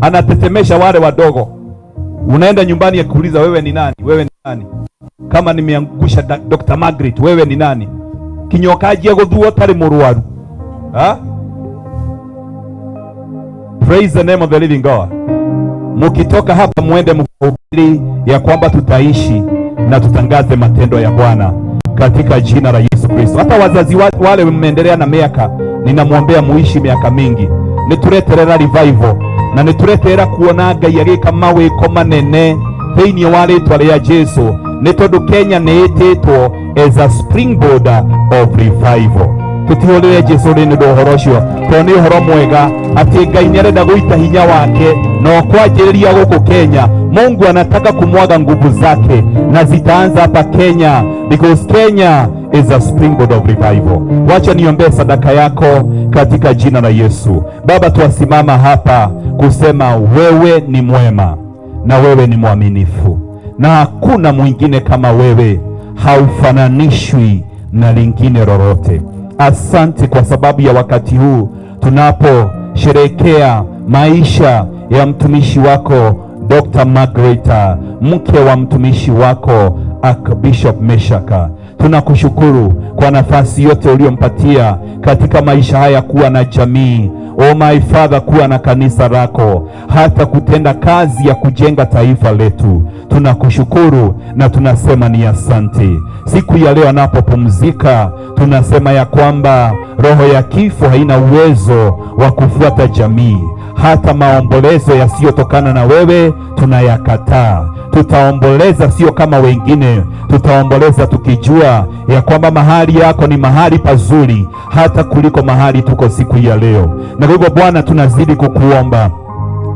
anatetemesha wale wadogo. Unaenda nyumbani ya kuuliza wewe ni nani? Wewe ni nani? Kama nimeangusha Dr. Margaret, wewe ni nani? Kinyokaji ya guthuo tari murwaru. Praise the name of the living God. Mukitoka hapa muende mhubiri ya kwamba tutaishi na tutangaze matendo ya Bwana katika jina la Yesu Kristo. Hata wazazi wale mmeendelea na miaka, ninamwombea muishi miaka mingi. Nitureterera revival na nitureterera kuona Ngai agika mawiko manene thiini wa ritwa ria Jesu, ni tondu Kenya ni ititwo as a springboard of revival. tutihurire Jesu ri ndu horo cio to ni horo mwega ati Ngai ni arenda guita hinya wake no kwanjiriria guku Kenya. Mungu anataka kumwaga nguvu zake na zitaanza hapa Kenya, because Kenya is a springboard of revival. Wacha niombe sadaka yako katika jina la Yesu. Baba, tuasimama hapa kusema wewe ni mwema na wewe ni mwaminifu na hakuna mwingine kama wewe, haufananishwi na lingine lolote. Asante kwa sababu ya wakati huu tunaposherehekea maisha ya mtumishi wako Dr. Margaret, mke wa mtumishi wako Archbishop Meshaka. Tunakushukuru kwa nafasi yote uliyompatia katika maisha haya, kuwa na jamii, oh my Father, kuwa na kanisa lako, hata kutenda kazi ya kujenga taifa letu. Tunakushukuru na tunasema ni asante. Siku ya leo anapopumzika, tunasema ya kwamba roho ya kifo haina uwezo wa kufuata jamii. Hata maombolezo yasiyotokana na wewe tunayakataa. Tutaomboleza sio kama wengine, tutaomboleza tukijua ya kwamba mahali yako ni mahali pazuri hata kuliko mahali tuko siku ya leo. Na kwa hivyo Bwana, tunazidi kukuomba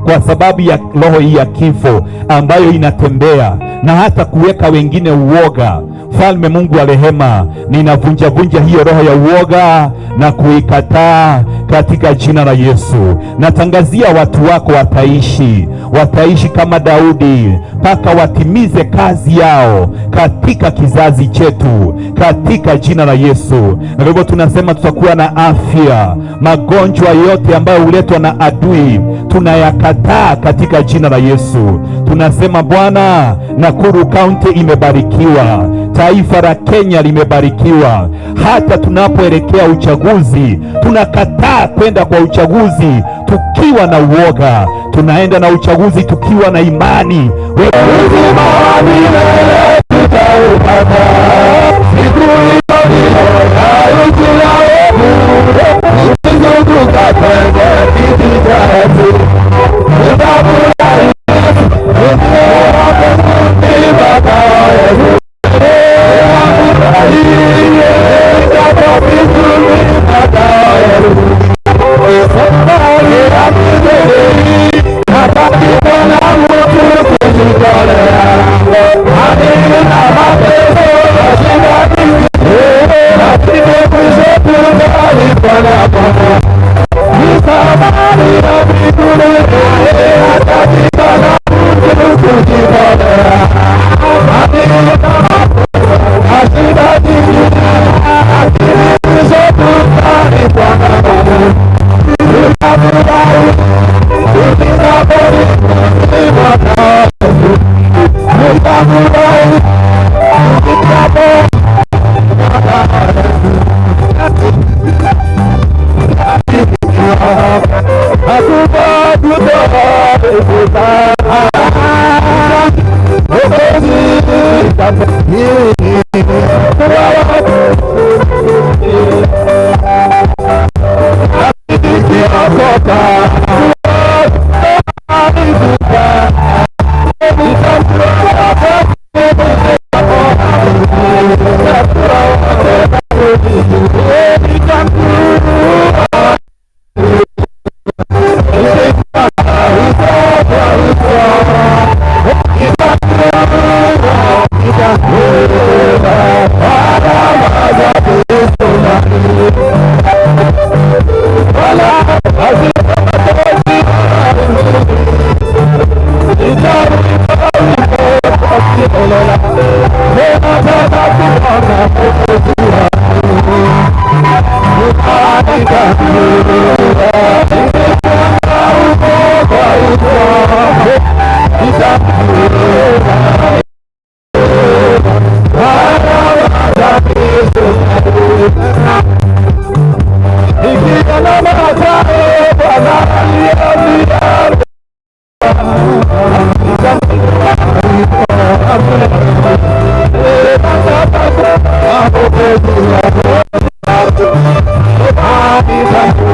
kwa sababu ya roho hii ya kifo ambayo inatembea na hata kuweka wengine uoga. Mfalme Mungu wa rehema, ninavunja hiyo roho ya uoga na kuikataa katika jina la Yesu. Natangazia watu wako wataishi kama Daudi mpaka watimize kazi yao katika kizazi chetu katika jina la Yesu. Na hivyo tunasema tutakuwa na afya. Magonjwa yote ambayo huletwa na adui tunayakataa katika jina la Yesu. Tunasema Bwana, Nakuru County imebarikiwa, taifa la Kenya limebarikiwa. Hata tunapoelekea uchaguzi, tunakataa kwenda kwa uchaguzi tukiwa na uoga. Tunaenda na uchaguzi tukiwa na imani.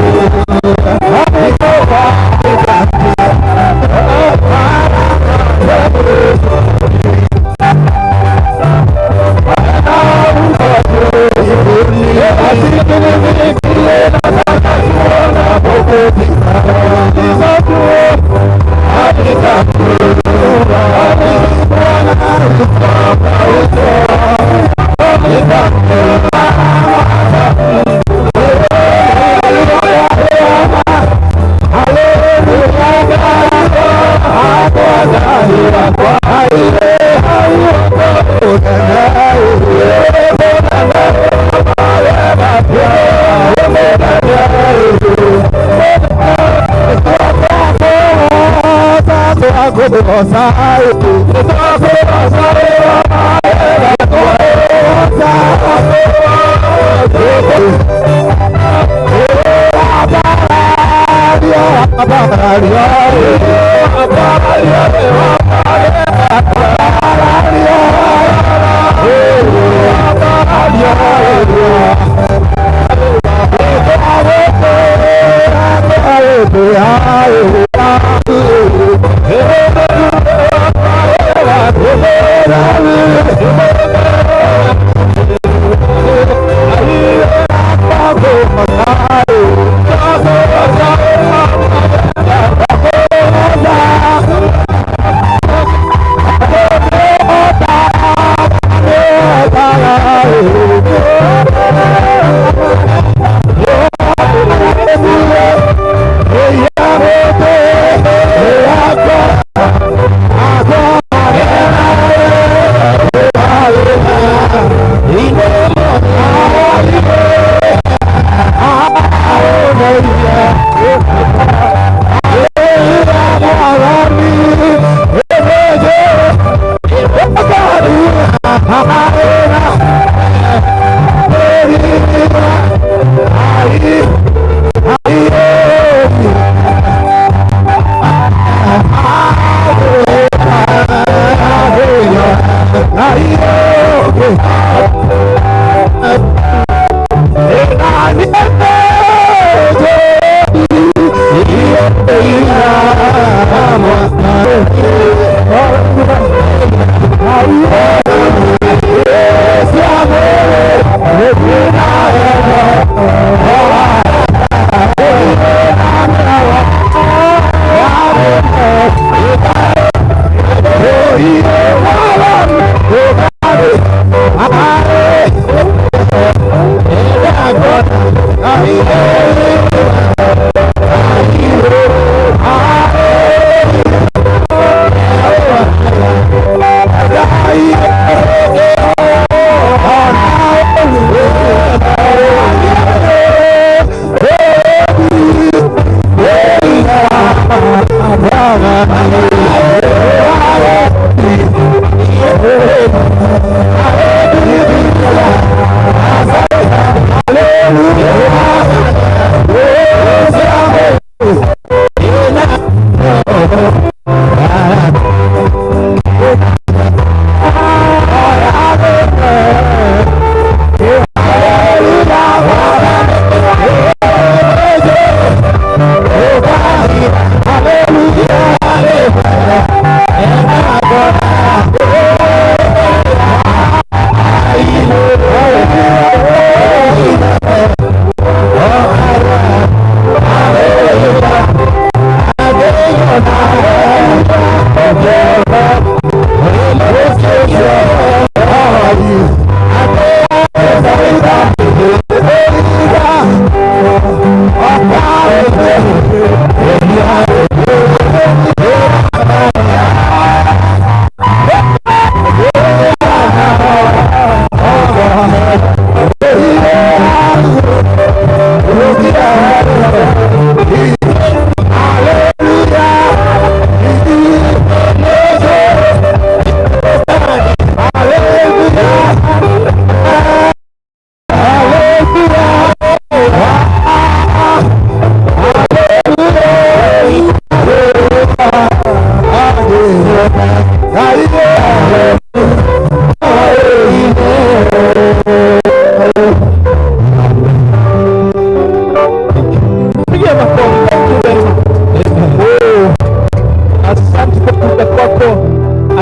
Thank you.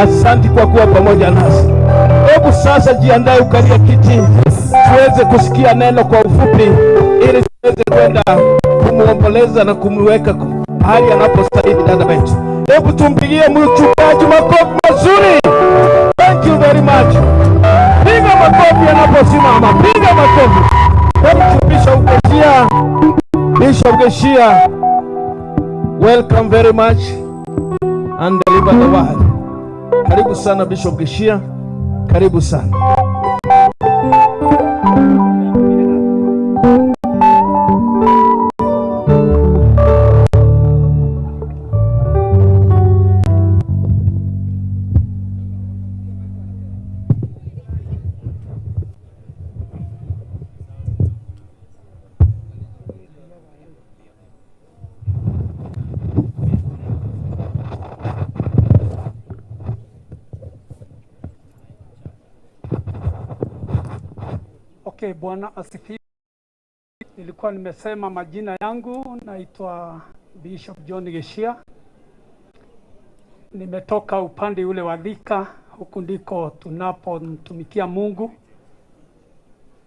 Asante kwa kuwa pamoja nasi. Hebu sasa jiandae ukalia kiti, tuweze kusikia neno kwa ufupi, ili tuweze kwenda kumuomboleza na kumweka hali anapostahili dada wetu. Hebu tumpigie mchungaji makofi mazuri. Thank you very much. Piga makofi anaposimama, piga makofi. Thank you Bishop Geshia. Bishop Geshia, welcome very much and deliver the word. Karibu sana Bishop Geshia, karibu sana.
Okay, Bwana asifiwe. Nilikuwa nimesema majina yangu, naitwa Bishop John Geshia. Nimetoka upande ule wa Thika, huku ndiko tunapomtumikia Mungu.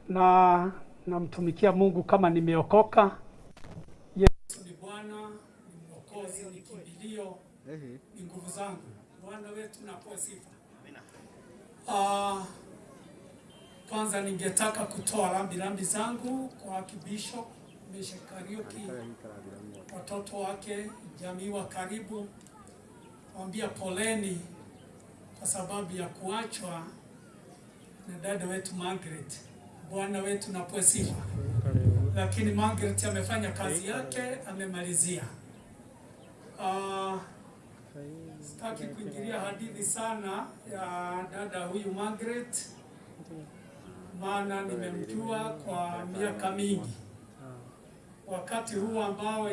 Na namtumikia Mungu kama nimeokoka. Yesu ni Bwana, ni Mwokozi, ni kimbilio, ni nguvu zangu. Bwana wetu napewa sifa. Kwanza ningetaka kutoa rambirambi zangu kwa Bishop Kariuki, watoto wake, jamii wa karibu, mwambia poleni kwa sababu ya kuachwa na dada wetu Margaret. Bwana wetu napewa sifa. Lakini Margaret amefanya kazi yake, amemalizia. Sitaki kuingilia hadithi sana ya dada huyu Margaret, maana nimemjua kwa miaka mingi. Wakati huu ambao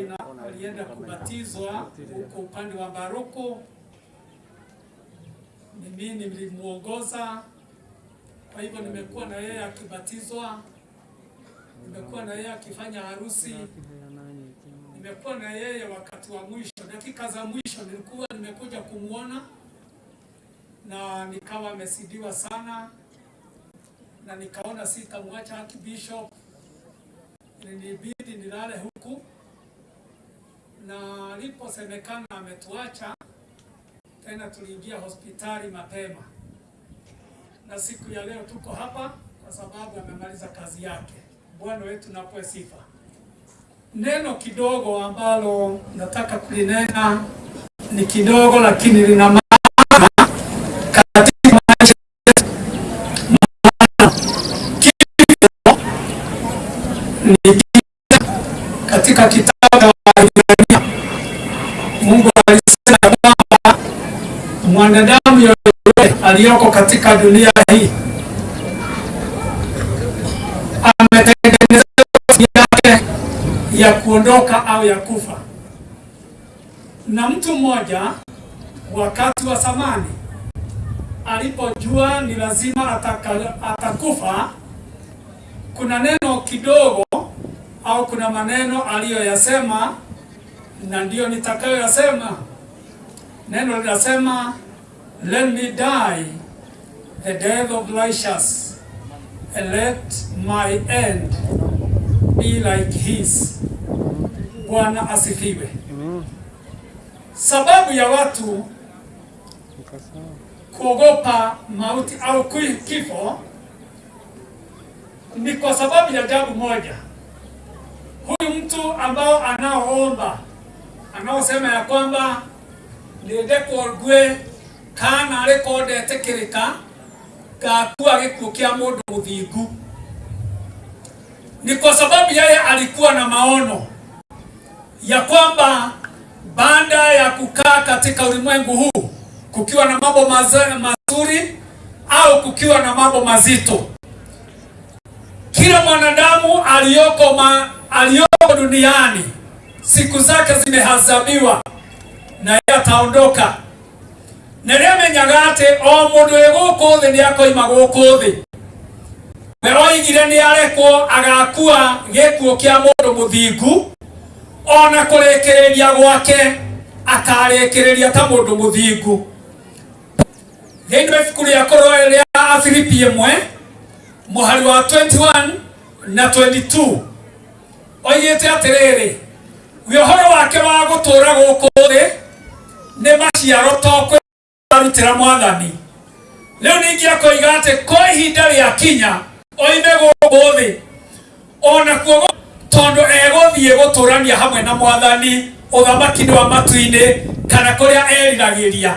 alienda kubatizwa huko upande wa Baroko, mimi nilimuongoza. Kwa hivyo nimekuwa na yeye akibatizwa, nimekuwa na yeye akifanya harusi, nimekuwa na yeye wakati wa mwisho, dakika za mwisho nilikuwa nimekuja kumuona na nikawa amesidiwa sana, na nikaona sitamwacha Bishop, ilinibidi nilale huku, na aliposemekana ametuacha tena tuliingia hospitali mapema, na siku ya leo tuko hapa kwa sababu amemaliza kazi yake. Bwana wetu napewa sifa. Neno kidogo ambalo nataka kulinena ni kidogo, lakini lina maana katika maisha yetu. Katika kitabu cha Ibrania, Mungu alisema kwamba mwanadamu yote aliyoko katika dunia hii ametengeneza yake ya kuondoka au ya kufa. Na mtu mmoja wakati wa zamani alipojua ni lazima atakufa, kuna neno kidogo au kuna maneno aliyoyasema, na ndio nitakayoyasema. Neno linasema, let me die the death of righteous, and let my end be like his. Bwana asifiwe. Sababu ya watu kuogopa mauti au kifo ni kwa sababu ya jambo moja. Huyu mtu ambao anaoomba, anaosema ya kwamba nindekworgwe kana rekode tekirika gakuwa gikuo kia mundu muthingu, ni kwa sababu yeye alikuwa na maono ya kwamba baada ya kukaa katika ulimwengu huu kukiwa na mambo mazuri au kukiwa na mambo mazito, kila mwanadamu aliyoko duniani siku zake zimehesabiwa na yeye ataondoka. Na rĩrĩa menyaga atĩ o mũndũ wĩ gũkũ thĩ nĩakoima gũkũ thĩ, we oigire nĩarekwo agakua gĩkuũ kĩa mũndũ mũthingu, ona kũrĩkĩrĩria gwake akarĩkĩrĩria ta mũndũ mũthingu. Thĩinĩ wa ibuku rĩa kũrora rĩa Afilipi 1 mũhari wa 21 na 22 oigĩte atĩrĩrĩ, we ũhoro wake wa gũtũũra gũkũ thĩ nĩ maciaro to kwĩrutĩra Mwathani. Rĩu ningĩ akoiga atĩ kwa ihinda rĩakinya oime gũkũ thĩ, ona kuo tondũ egũthiĩ gũtũũrania hamwe na Mwathani ũthamaki-inĩ wa matu-inĩ kana kũrĩa eriragĩria.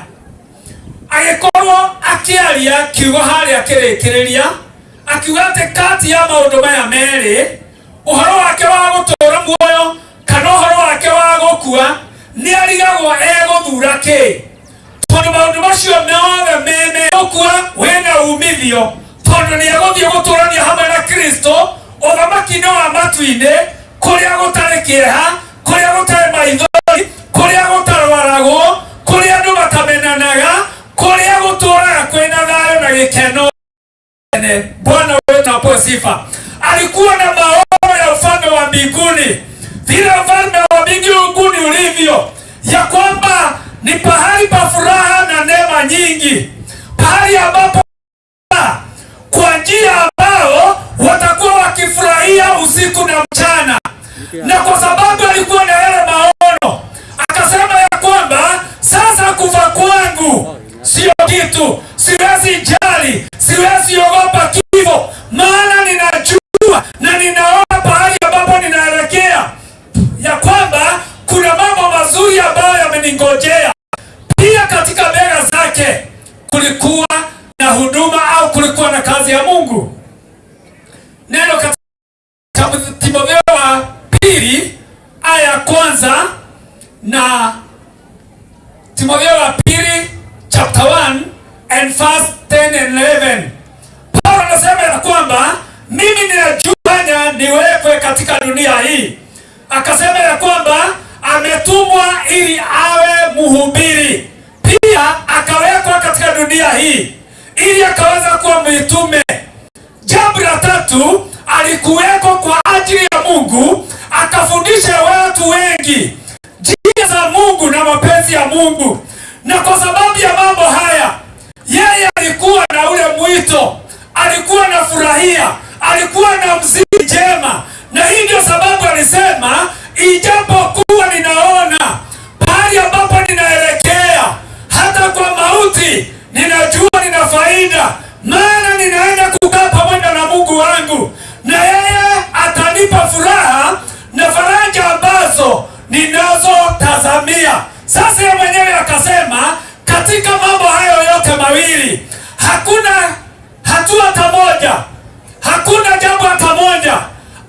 Agĩkorwo akĩaria kiugo harĩa kĩrĩkĩrĩria, akiuga atĩ kati ya maũndũ maya merĩ, ũhoro wake wa gũtũũra muoyo kana ũhoro wake wa gũkua, nĩarigagwo egũthura kĩ. Tondũ maũndũ macio mothe gũkua wĩna umithio, tondũ nĩegũthiĩ gũtũũrania hamwe na Kristo ũthamaki-inĩ wa matu-inĩ, kũrĩa gũtarĩ kĩeha, kũrĩa gũtarĩ maithori, kũrĩa gũtarwaragwo, kũrĩa andũ matamenanaga, kũrĩa gũtũũraga kwĩna thayũ na gĩkeno. Bwana wetu apewe sifa. alikuwa na maono ya ufalme wa mbinguni, vile ufalme wa mbinguni ulivyo, ya kwamba ni pahali pa furaha na neema nyingi, pahali ambapo kwa njia ambao watakuwa wakifurahia usiku na mchana. Na kwa sababu alikuwa na yale maono, akasema ya kwamba sasa kufa kwangu sio kitu, siwezi jali, siwezi ogopa kifo, maana ninajua na ninaona pahali ambapo ninaelekea ya kwamba kuna mambo mazuri ambayo yameningojea. Pia katika bega zake kulikuwa na huduma au kulikuwa na kazi ya Mungu. Neno katika Timotheo wa pili aya ya kwanza na Timotheo wa pili chapter 1 and verse 10 and 11. Paulo anasema ya kwamba mimi ninajua niwekwe katika dunia hii. Akasema ya kwamba ametumwa ili awe mhubiri. Pia akawekwa katika dunia hii ili akaweza kuwa mitume. Jambo la tatu, alikuweko kwa ajili ya Mungu, akafundisha watu wengi njia za Mungu na mapenzi ya Mungu. Na kwa sababu ya mambo haya, yeye alikuwa na ule mwito, alikuwa na furahia, alikuwa na mziki njema. Na hii ndio sababu alisema, ijapokuwa ninaona pahali ambapo ninaelekea, hata kwa mauti ninajua nina faida, maana ninaenda kukaa pamoja na Mungu wangu, na yeye atanipa furaha na faraja ambazo ninazotazamia. Sasa yeye mwenyewe akasema, katika mambo hayo yote mawili hakuna hatua hata moja, hakuna jambo hata moja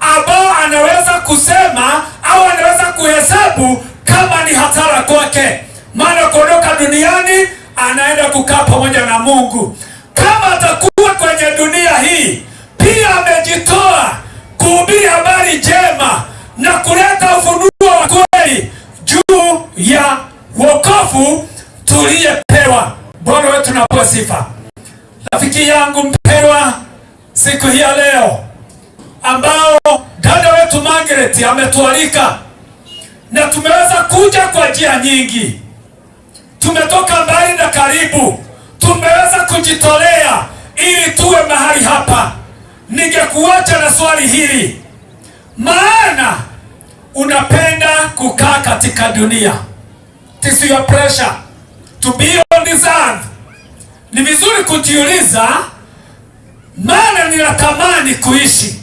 ambao anaweza kusema au anaweza kuhesabu kama ni hatara kwake, maana kuondoka duniani anaenda kukaa pamoja na Mungu. Kama atakuwa kwenye dunia hii, pia amejitoa kuhubiri habari njema na kuleta ufunuo wa kweli juu ya wokovu tuliyepewa. Bwana wetu napewa sifa. Rafiki yangu mpendwa, siku hii ya leo ambao dada wetu Margaret ametualika, na tumeweza kuja kwa njia nyingi, tumetoka mbali na karibu, tumeweza kujitolea ili tuwe mahali hapa. Ningekuacha na swali hili, maana unapenda kukaa katika dunia. It is your pressure to be on this earth. Ni vizuri kujiuliza, maana ninatamani kuishi,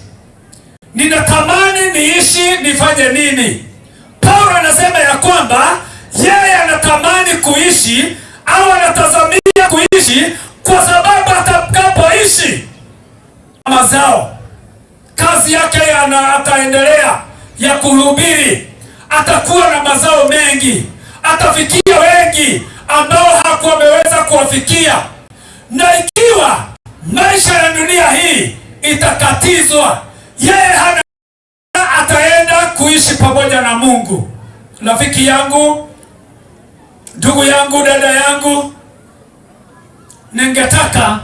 ninatamani niishi, nifanye nini? Paulo anasema ya kwamba yeye anatamani kuishi au anatazamia kuishi, kwa sababu atakapoishi mazao, kazi yake ataendelea ya kuhubiri, atakuwa na mazao mengi, atafikia wengi ambao hakuwa ameweza kuwafikia. Na ikiwa maisha ya dunia hii itakatizwa, yeye ataenda kuishi pamoja na Mungu. Rafiki yangu, ndugu yangu, dada yangu, ningetaka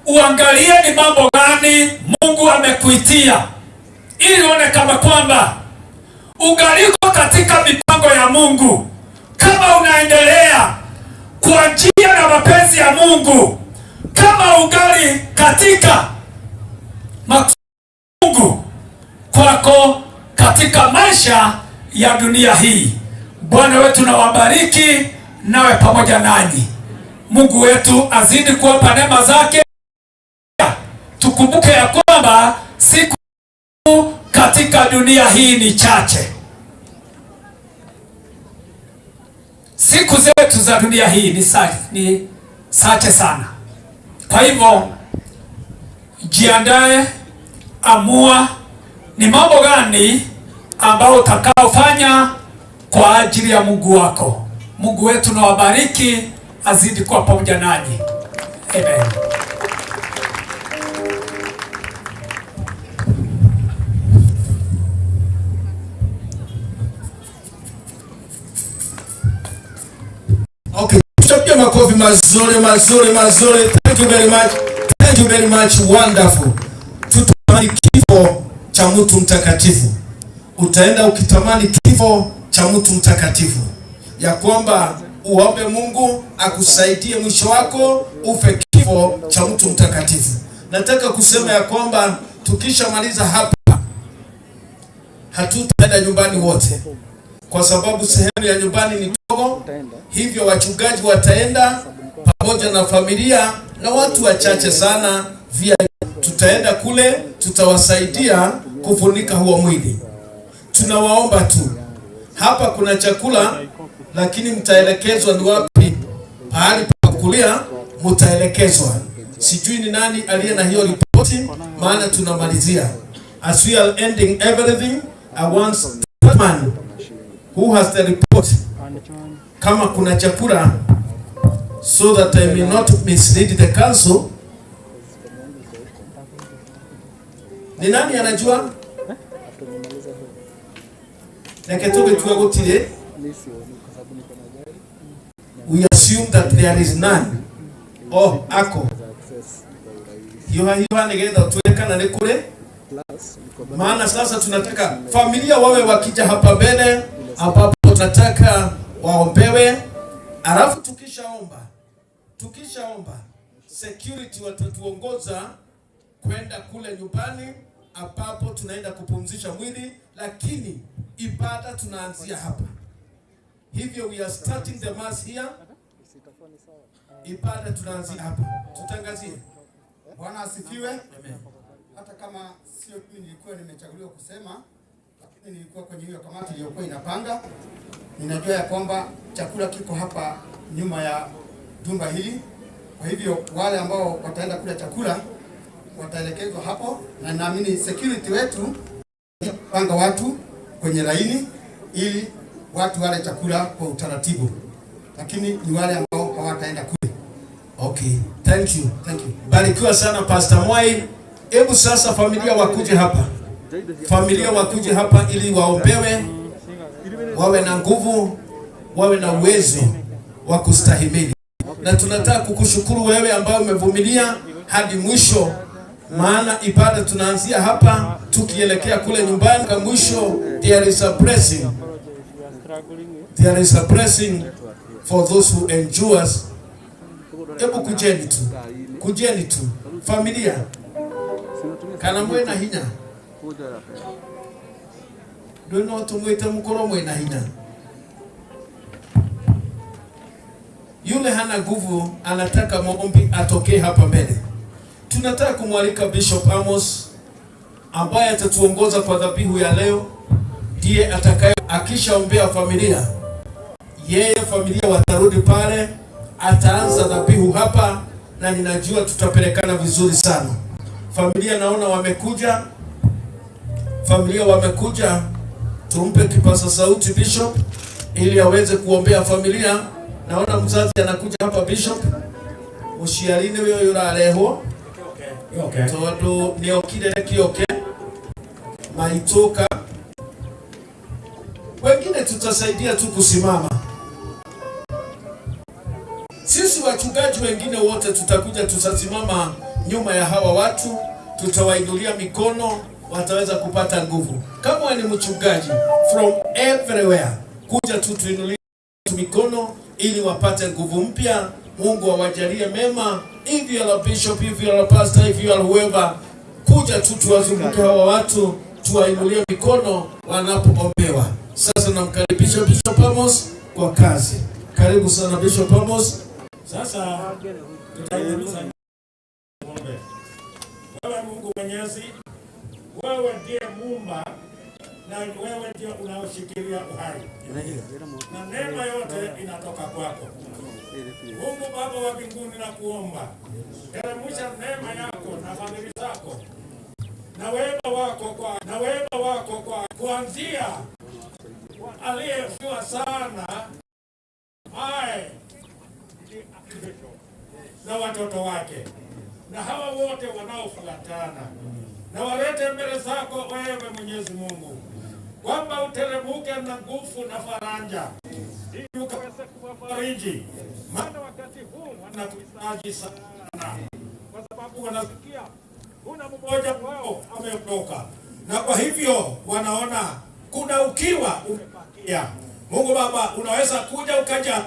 uangalie ni mambo gani Mungu amekuitia, ili uone kama kwamba ungaliko katika mipango ya Mungu. Kama unaendelea kwa njia na mapenzi ya Mungu, kama ungali katika Mungu kwako katika maisha ya dunia hii. Bwana wetu na wabariki, nawe pamoja nanyi. Mungu wetu azidi kuwapa neema zake. Tukumbuke ya kwamba siku katika dunia hii ni chache. Siku zetu za dunia hii ni chache sana. Kwa hivyo jiandae, amua ni mambo gani ambao utakaofanya kwa ajili ya Mungu wako. Mungu wetu na wabariki, azidi kuwa pamoja nanyi. Amen.
Okay, tutapia makofi mazuri mazuri mazuri. Thank you very much. Thank you very much. Wonderful. ukitamani kifo cha mtu mtakatifu, utaenda ukitamani kifo cha mtu mtakatifu, ya kwamba uombe Mungu akusaidie mwisho wako ufe kifo cha mtu mtakatifu. Nataka kusema ya kwamba tukishamaliza hapa hatutaenda nyumbani wote, kwa sababu sehemu ya nyumbani ni ndogo. Hivyo wachungaji wataenda pamoja na familia na watu wachache sana via. Tutaenda kule, tutawasaidia kufunika huo mwili. Tunawaomba tu, hapa kuna chakula, lakini mtaelekezwa ni wapi pahali pa kulia, mtaelekezwa. Sijui ni nani aliye na hiyo ripoti, maana tunamalizia. As we are ending everything, I want that man who has the report, kama kuna chakula, so that I may not mislead the council. Ni nani anajua? Neketobe tuwe gutire. We assume that there is none. Oh, ako. Hiyo nigenda tuweka na nikule. Maana sasa tunataka familia wawe wakija hapa mbele, ambapo tunataka waombewe. Alafu tukishaomba security watatuongoza kwenda kule nyumbani ambapo tunaenda kupumzisha mwili, lakini ibada tunaanzia hapa. Hivyo we are starting the mass here. Ibada tunaanzia hapa. Tutangazie.
Bwana asifiwe. Amen. Hata kama sio mimi nilikuwa nimechaguliwa kusema, lakini nilikuwa kwenye hiyo kamati iliyokuwa inapanga. Ninajua ya kwamba chakula kiko hapa nyuma ya jumba hili. Kwa hivyo wale ambao wataenda kula chakula wataelekezwa hapo, na naamini security wetu panga watu kwenye laini ili watu wale chakula kwa utaratibu, lakini ni wale ambao hawataenda kule.
Okay, thank you. Barikiwa sana Pastor Mwai. Hebu sasa familia wakuje hapa. Familia wakuje hapa ili waombewe, wawe na nguvu, wawe na uwezo wa kustahimili. Na tunataka kukushukuru wewe ambao umevumilia hadi mwisho, maana ibada tunaanzia hapa tukielekea kule nyumbani kwa mwisho. There is a blessing. There is a blessing for those who endures. Hebu kujeni tu familia, kana mwena hinya ndio tumwete mkoro mwena hinya. Yule hana nguvu anataka maombi atokee hapa mbele. Tunataka kumwalika Bishop Amos ambaye atatuongoza kwa dhabihu ya leo. Ndiye atakaye akishaombea familia, yeye familia watarudi pale, ataanza dhabihu hapa, na ninajua tutapelekana vizuri sana. Familia naona wamekuja, tumpe kipaza sauti Bishop ili aweze kuombea familia. Naona mzazi anakuja hapa Bishop. Mushialine wewe yurareho. Okay. Todo niokire kioke. Maitoka. Wengine tutasaidia tu kusimama. Sisi wachungaji wengine wote tutakuja, tutasimama nyuma ya hawa watu, tutawainulia mikono, wataweza kupata nguvu. Kama wewe ni mchungaji from everywhere, kuja tu tuinulie mikono ili wapate nguvu mpya. Mungu awajalie mema. If you are a bishop, if you are a pastor, if you are whoever, kuja tu tuwazunguke hawa watu, tuwainulie mikono wanapoombewa. Sasa namkaribisha Bishop Amos kwa kazi. Karibu sana Bishop Amos.
Sasa tutainuliza ng'ombe. Wewe Mungu Mwenyezi, wewe ndiye Muumba na wewe ndiye unaoshikilia uhai. Na neema yote inatoka kwako. Mungu Baba wa mbinguni, na kuomba teremsha neema yako na fadhili zako na wema wako kwa kuanzia aliyefiwa sana na watoto wake na hawa wote wanaofuatana, na walete mbele zako wewe Mwenyezi Mungu, kwamba uteremuke na nguvu na faraja ili ukaweze kuwafariji, maana wakati huu wanakuhitaji sana, kwa sababu wanasikia kuna mmoja wao ameondoka, na kwa hivyo wanaona kuna ukiwa umepakia. Mungu Baba, unaweza kuja ukaja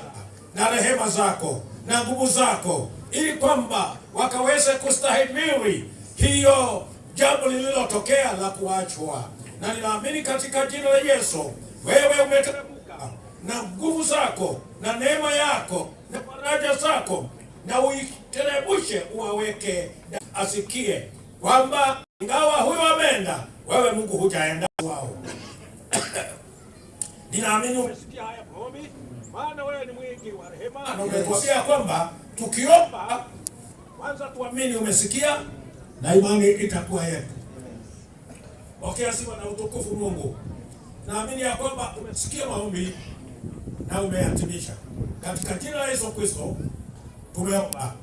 na rehema zako na nguvu zako, ili kwamba wakaweze kustahimili hiyo jambo lililotokea la kuachwa. Na ninaamini katika jina la Yesu, wewe umeteremka na nguvu zako na neema yako na faraja zako, na uiterebushe uwaweke asikie kwamba ingawa huyo ameenda, wewe Mungu hujaenda wao. Ninaamini umesikia haya maombi, maana wewe ni mwingi wa rehema, na umetuambia kwamba tukiomba kwanza tuamini umesikia, na imani itakuwa yetu. Pokea sifa na utukufu Mungu. Naamini ya kwamba umesikia maombi na umeyatimisha. Katika jina la Yesu Kristo tumeomba.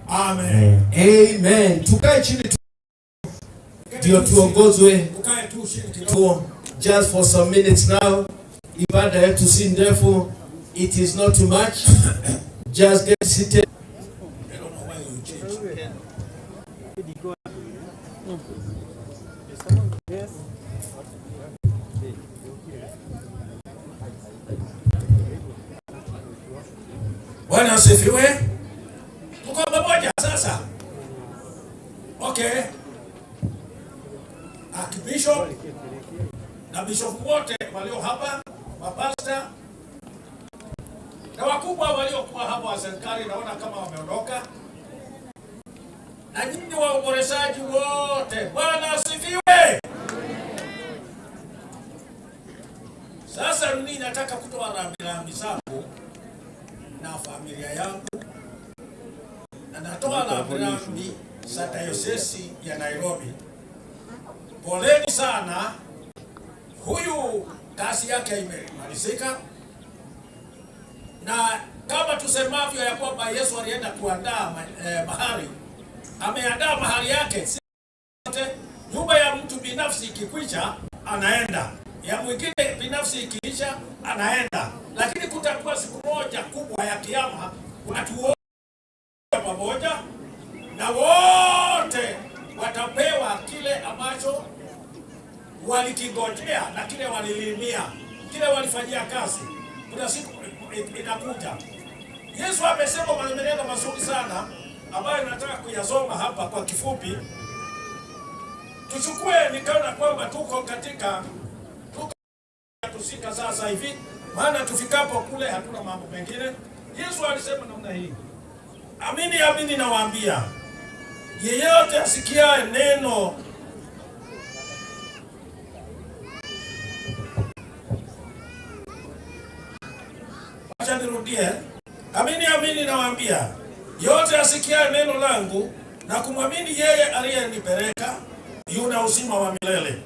Amen.
Amen. Tukae chini ndio tuongozwe tu just for some minutes now. Ibada yetu si ndefu. It is not too much. Just get seated.
Bwana asifiwe. Tuko pamoja sasa. Okay. Archbishop na bishop wote walio hapa, mapasta na wakubwa waliokuwa hapa wa serikali, naona kama wameondoka, na nyinyi waombolezaji wote, Bwana asifiwe. Sasa mimi nataka kutoa rambirambi zangu na familia yangu, na natoa rambirambi za dayosesi ya Nairobi. Poleni sana, huyu kazi yake imemalizika, na kama tusemavyo ya kwamba Yesu alienda kuandaa mahali, ameandaa mahali yake. Nyumba ya mtu binafsi ikikwisha anaenda, ya mwingine binafsi ikiisha anaenda, lakini kutakuwa siku moja kubwa ya kiyama, watu wote pamoja na wote watapewa kile ambacho walikingojea na kile walilimia, kile walifanyia kazi. Kuna siku inakuja. Yesu amesema maneno mazuri sana ambayo nataka kuyasoma hapa kwa kifupi. Tuchukue nikaona kwamba tuko katika tusika sasa hivi, maana tufikapo kule hatuna mambo mengine. Yesu alisema namna hii: amini amini nawaambia, yeyote asikia neno acha nirudie, amini amini nawaambia, yote asikia neno langu na kumwamini yeye aliyenipeleka yuna uzima wa milele,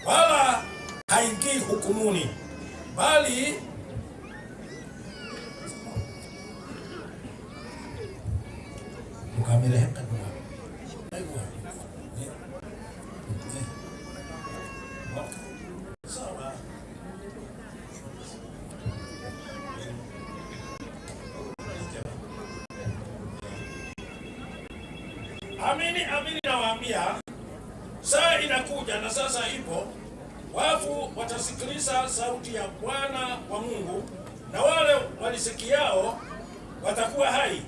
wala haingii hukumuni, bali ukameleka dua. Amini amini nawaambia, saa inakuja na sasa ipo, wafu watasikiliza sauti ya Bwana wa Mungu, na wale walisikiao watakuwa hai.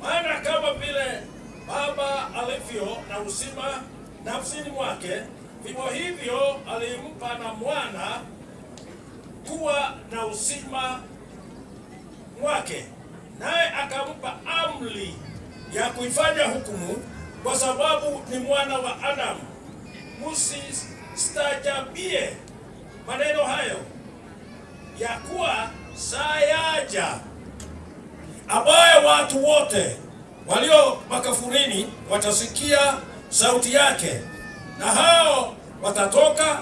Maana kama vile Baba alivyo na uzima nafsini mwake, vivyo hivyo alimpa na Mwana kuwa na uzima mwake, naye akampa amri ya kuifanya hukumu, kwa sababu ni mwana wa Adamu. Msistajabie maneno hayo, ya kuwa saa yaja ambayo watu wote walio makafurini watasikia sauti yake, na hao watatoka,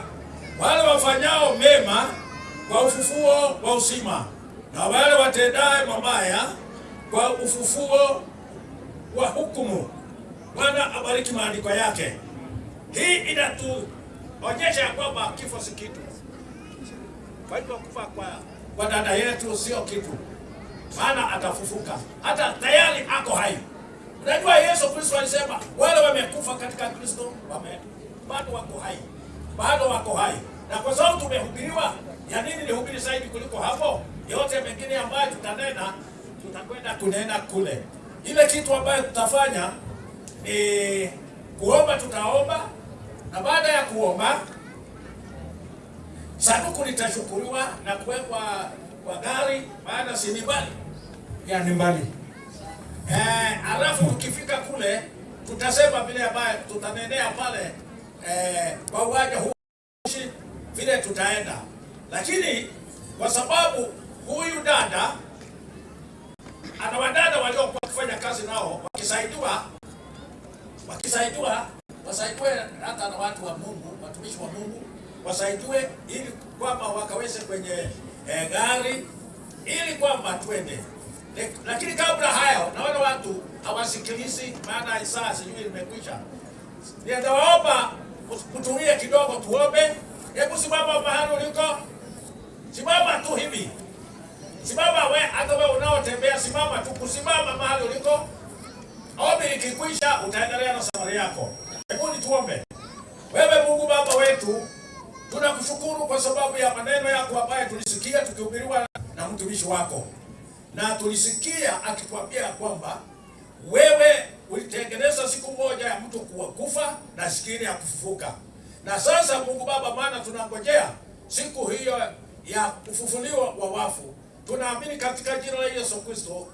wale wafanyao mema kwa ufufuo wa uzima, na wale watendaye mabaya kwa ufufuo wa hukumu. Bwana abariki maandiko yake. Hii inatuonyesha kwamba kifo si kitu. Kwa hivyo kufa kwa dada yetu sio kitu, maana atafufuka, hata tayari ako hai. Unajua Yesu Kristo alisema wale wamekufa katika Kristo bado wako hai. Bado wako hai. Na kwa sababu tumehubiriwa, ya nini nihubiri zaidi kuliko hapo? Yote mengine ambayo tutanena, tutakwenda kunena kule. Ile kitu ambayo tutafanya ni kuomba, tutaomba, na baada ya kuomba sanduku litashukuriwa na kuwekwa kwa gari, maana si mbali. Ya ni mbali. Alafu tukifika kule tutasema vile ambaye tutanenea pale kwa uwanja huu vile tutaenda. Lakini kwa sababu huyu dada ana wadada waliokuwa kufanya kazi nao wasaidiwe hata na watu wa Mungu, watumishi wa Mungu wasaidiwe ili kwamba wakaweze kwenye gari ili kwamba twende. Lakini kabla hayo naona watu hawasikilizi, maana saa sijui imekwisha. Ninaomba kutumia kidogo tuombe. Hebu simama mahali uliko. Simama tu hivi. Simama hata wewe unaotembea simama tu, kusimama mahali uliko. Ombi likikwisha utaendelea na safari yako. Hebu tuombe. Wewe Mungu Baba wetu, tunakushukuru kwa sababu ya maneno yako ambayo tulisikia tukihubiriwa na mtumishi wako. Na tulisikia akikwambia kwamba wewe ulitengeneza siku moja ya mtu kufa na siku nyingine ya kufufuka. Na sasa Mungu Baba, maana tunangojea siku hiyo ya kufufuliwa wa wafu. Tunaamini katika jina la Yesu Kristo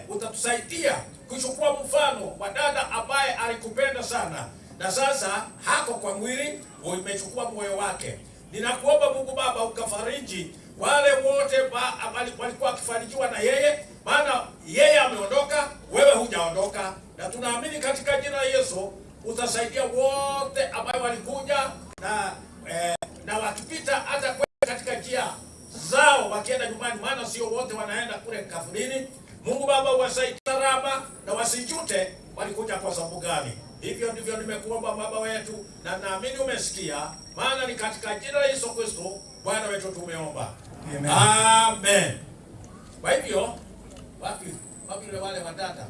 utatusaidia kuchukua mfano wa dada ambaye alikupenda sana. Na sasa hako kwa mwili umechukua moyo wake. Ninakuomba Mungu Baba ukafariji wale wote walikuwa wakifarijiwa na yeye, maana yeye ameondoka, wewe hujaondoka. Na tunaamini katika jina la Yesu utasaidia wote ambao walikuja na wakipita hata katika njia zao wakienda nyumbani, maana sio wote wanaenda kule kaburini. Mungu Baba uwasaidie salama na wasijute walikuja kwa sababu gani. Hivyo ndivyo nimekuomba Baba wetu, na naamini umesikia, maana ni katika jina la Yesu Kristo Bwana wetu tumeomba. Amen. Amen. Kwa hivyo wapi wale wadada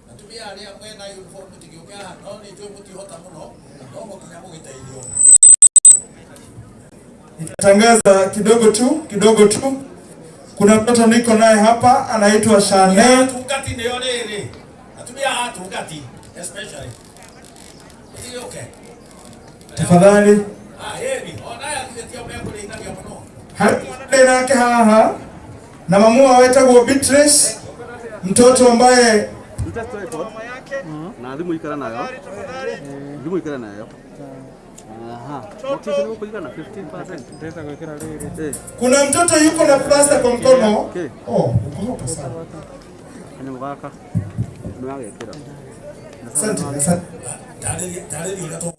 natumia alia kwenda uniform tikioka naoni ndio mtu hota mno ndio kinyamu kitaidio.
Nitatangaza kidogo tu. Kuna mtoto niko naye hapa anaitwa Shane.
Tukati ndio lele. Natumia tukati especially. Is okay?
Tafadhali.
Yeye ona akitia mbele kule ndani ya mno.
Hadi nake haha na mamua wetagwo Beatrice, mtoto ambaye
na thimu ikara nayo. Thimu ikara nayo. Aha. Motisha kuliko na 15%. Ndeza kuwekera lele.
Kuna mtoto yuko na plasta kwa mkono. Uko hapa sana.
Anyamwaka. Ndio yake.
Asante.
Tale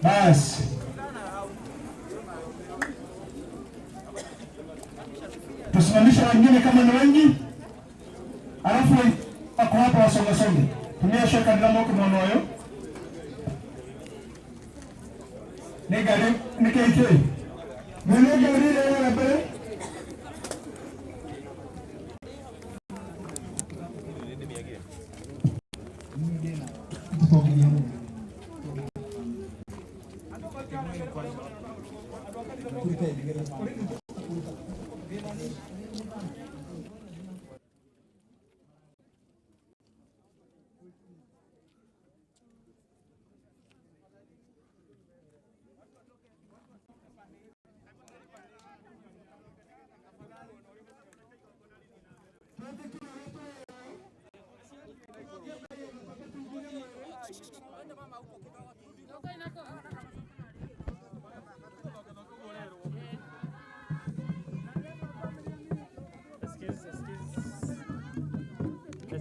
Basi. Tusimamishe wengine kama ni wengi. Alafu wako hapa wasonge songe. Tumia shoka ndio moko mwono. Negale nikeke. Mwenye gari leo hapa.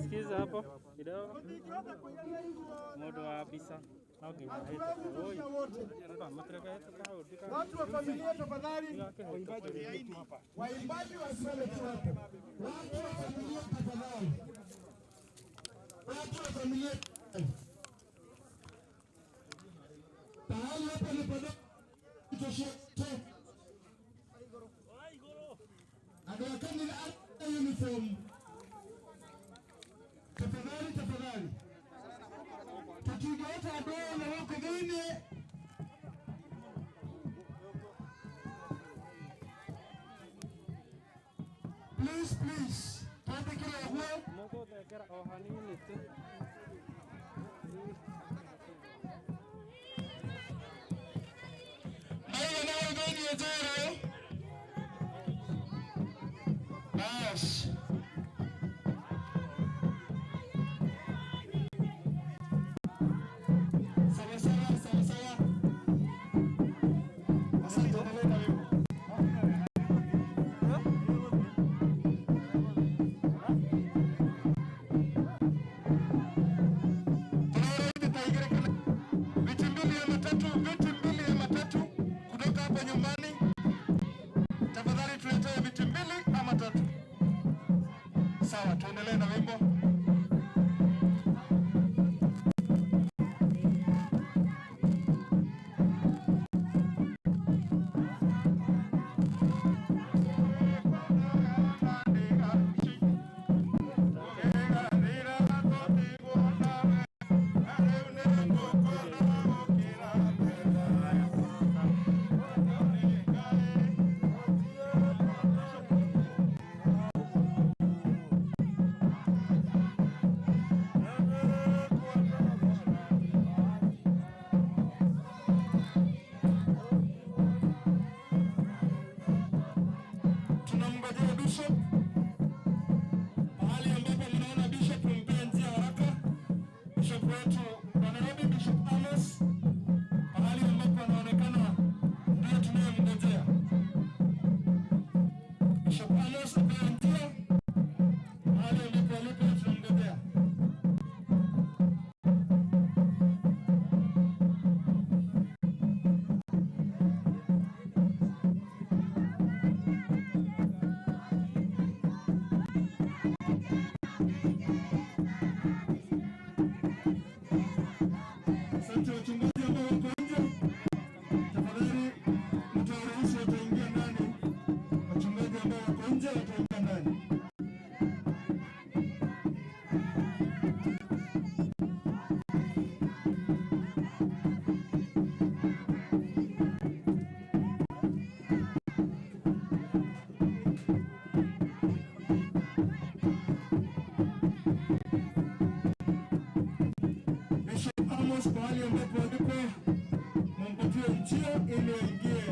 Sikiza hapo kidogo. Modo wa bisa.
Watu wa familia tafadhali. Waimbaji wasimame tu hapo. Watu wa familia tafadhali. Watu wa familia. Tahali hapa ni pada kitoshote. Adawakani na uniform. Tafadhali tafadhali. Tukigaita adoo na wako gine. Please, please. Tate kila huo.
Moko tekera ohanini tu.
Maya na wengine yezero. Bas. Sawa, tuendelee na wimbo. Mahali ambapo mnaona bishop mpea njia haraka. Bishop wetu Bishop Amos Okantia, mahali alipo tunamgombea. Asante wachungaji ambao wako nje, tafadhali mtawaruhusu wataingia ndani. Wachungaji ambao wako nje wataingia ndani. Bishop Amos mahali ambapo alipo mumpatie njia ili aingie.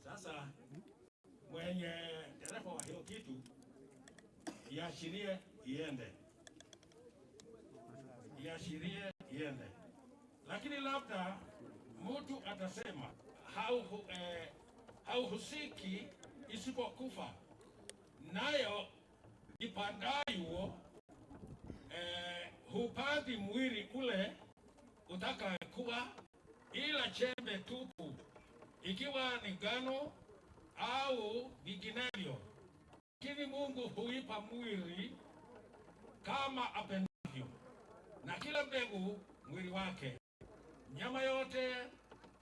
Sasa mwenye dereva wa hiyo kitu iashirie iende, lakini labda mtu atasema hauhusiki isipokufa nayo ipandayo hupandi mwili kule utakayokuwa, ila chembe tupu, ikiwa ni ngano au vinginevyo. Lakini Mungu huipa mwili kama apendavyo, na kila mbegu mwili wake. Nyama yote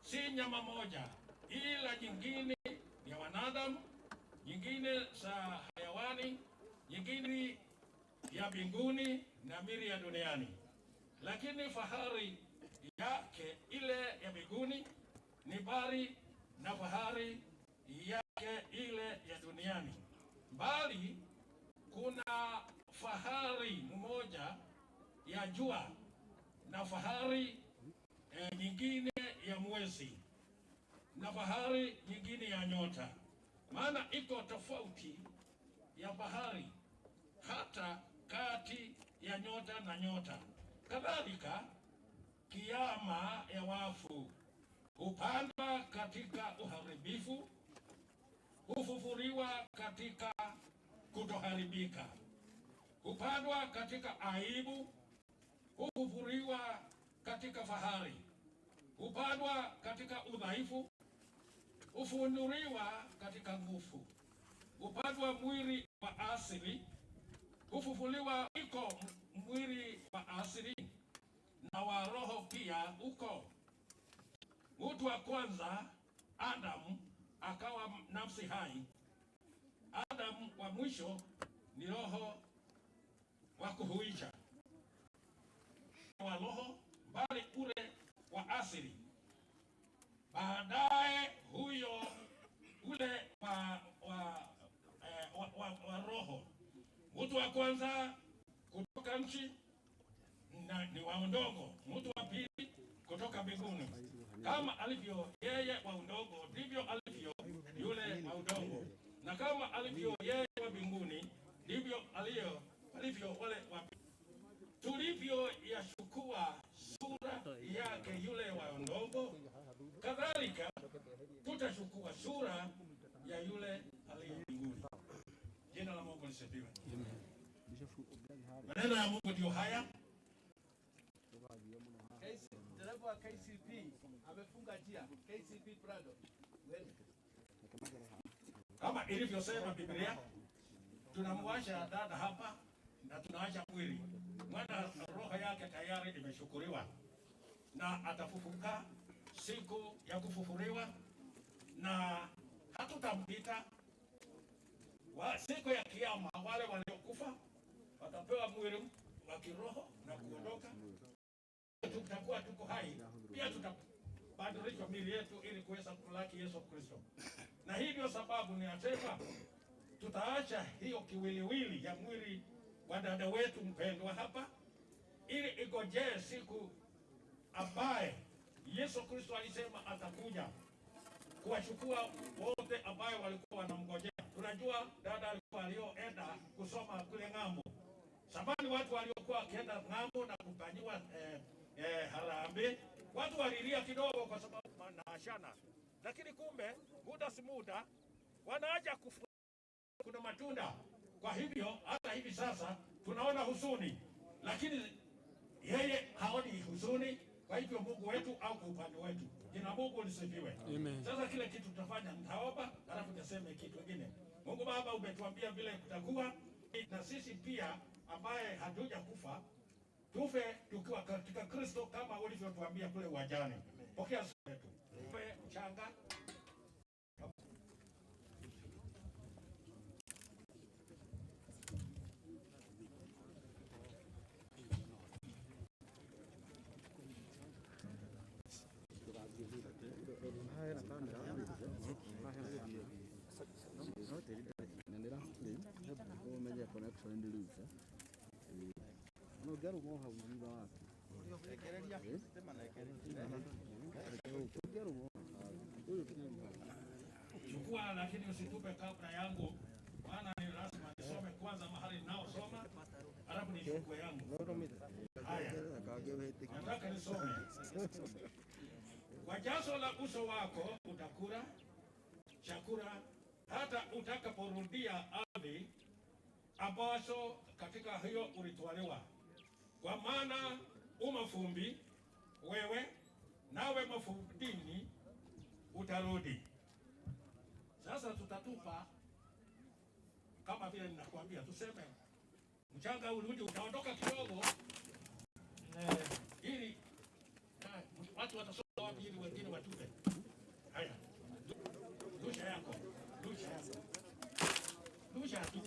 si nyama moja, ila nyingine ya wanadamu, nyingine za hayawani, nyingine ya mbinguni na mili ya duniani. Lakini fahari yake ile ya mbinguni ni bali na fahari yake ile ya duniani. Bali kuna fahari mmoja ya jua na fahari nyingine ya mwezi na fahari nyingine ya nyota. Maana iko tofauti ya fahari hata kati ya nyota na nyota. Kadhalika kiama ya wafu hupandwa katika uharibifu, katika kutoharibika, hupandwa katika aibu, hufufuriwa katika fahari, hupandwa katika udhaifu, hufunuliwa katika nguvu, hupandwa mwili wa asili, hufufuliwa iko mwili wa asili, na wa roho pia uko. Mtu wa kwanza Adamu akawa nafsi hai. Adamu wa mwisho ni roho wa kuhuisha wa roho, bali ule wa asili. Baadaye huyo ule wa roho. Mtu wa kwanza kutoka nchi ni wa udongo, mtu wa pili kutoka mbinguni. Kama alivyo yeye wa udongo, ndivyo alivyo yule wa udongo, na kama alivyo yeye wa mbinguni, ndivyo alivyo wale wa tulivyo yachukua sura yake yule wa udongo, kadhalika tutachukua sura ya yule aliye mbinguni. Jina la Mungu lisifiwe. Maneno ya Mungu ndio haya.
Dereva wa KCP amefunga njia. KCP Prado.
Kama ilivyosema Biblia, tunamwasha dada hapa na tunaacha mwili. Mwana roho yake tayari imeshukuriwa na atafufuka siku ya kufufuriwa, na hatutampita. Siku ya kiyama wale waliokufa watapewa mwili wa kiroho na kuondoka. Tutakuwa tuko hai, pia tutabadilishwa miili yetu ili kuweza kulaki Yesu Kristo. Na hii ndio sababu ninasema tutaacha hiyo kiwiliwili ya mwili wa dada wetu mpendwa hapa, ili igojee siku ambaye Yesu Kristo alisema atakuja kuwachukua wote ambayo walikuwa wanamngojea. Tunajua dada alikuwa alioenda kusoma kule ng'ambo. Zamani watu waliokuwa wakienda ng'ambo na kufanyiwa harambee, watu walilia kidogo kwa sababu wanaashana, lakini kumbe muda si muda wanaaja kuna matunda. Kwa hivyo hata hivi sasa tunaona huzuni, lakini yeye haoni huzuni. Kwa hivyo Mungu wetu au kwa upande wetu, jina Mungu lisifiwe. Amen. Sasa kile kitu tutafanya, nitaomba halafu niseme kitu kingine. Mungu Baba, umetuambia vile kutakuwa, na sisi pia ambaye hatuja kufa tufe tukiwa katika Kristo kama ulivyotuambia kule uwanjani. Pokea sifa yetu. Tupe mchanga. Chukua, lakini usitupe kabla yangu, maana ni lazima nisome kwanza mahali ninaosoma, halafu nichukue yangu. Haya, nataka nisome. Kwa jasho la uso wako utakula chakula hata utakaporudia ardhi ambazo katika hiyo ulitwaliwa, kwa maana umafumbi wewe, nawe mafumbini utarudi. Sasa tutatupa kama vile ninakwambia, tuseme mchanga urudi, utaondoka kidogo ili watu watasoma wapi ili wengine watupe. Haya, lusha yako, lusha tu.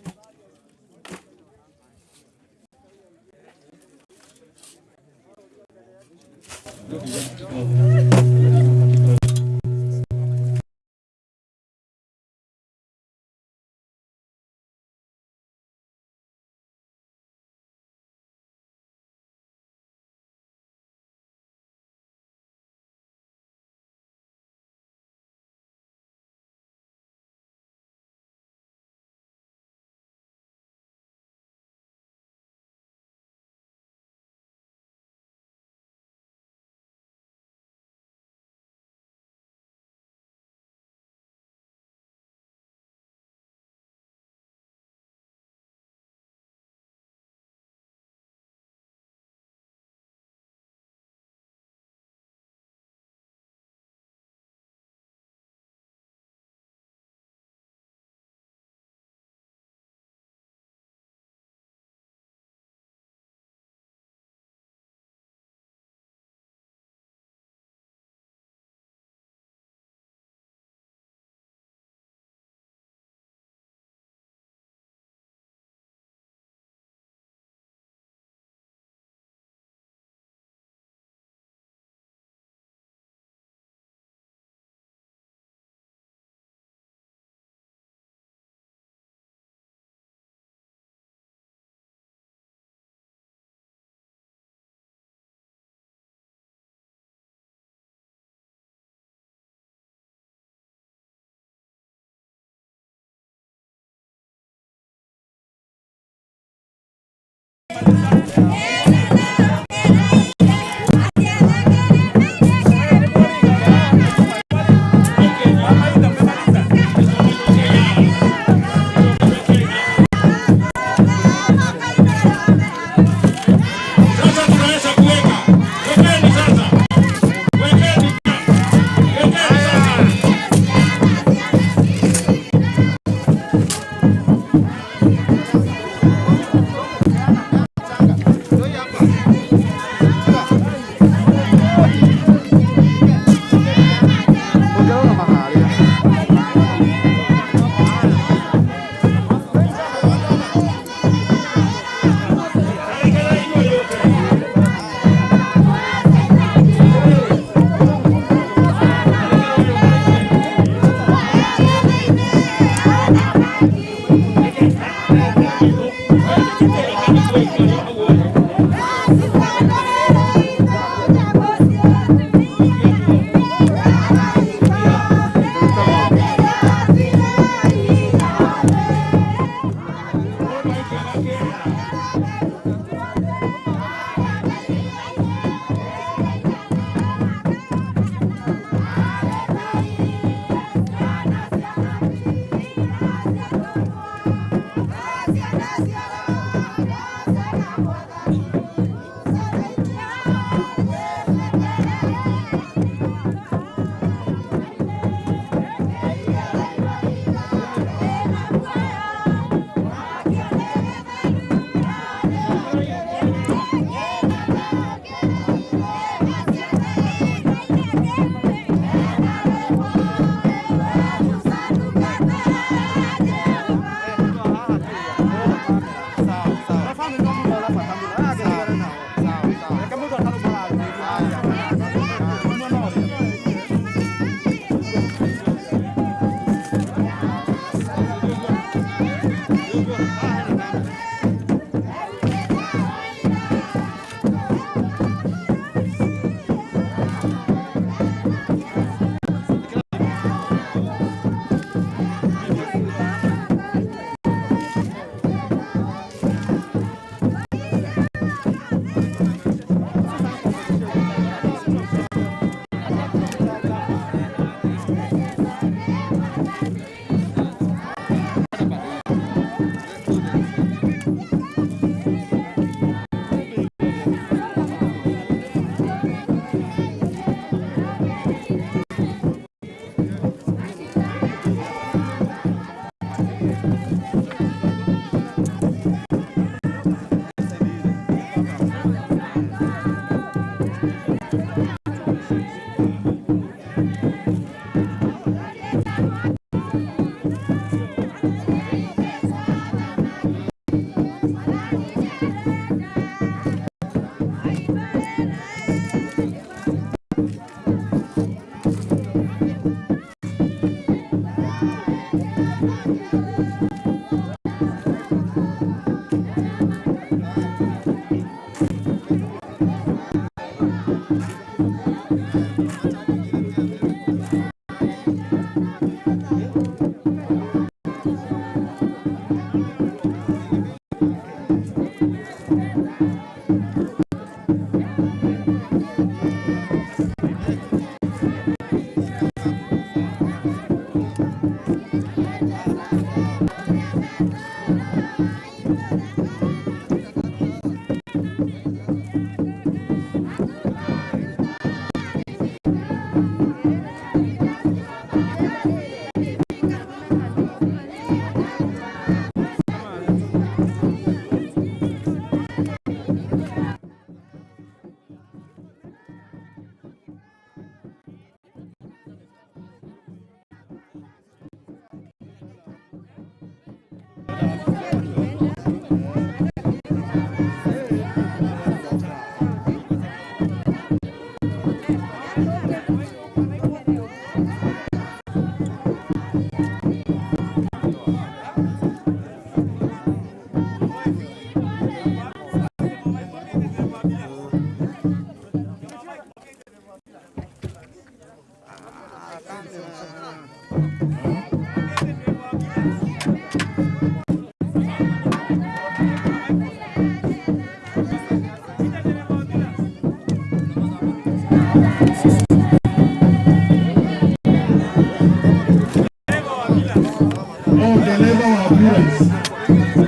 ambulance.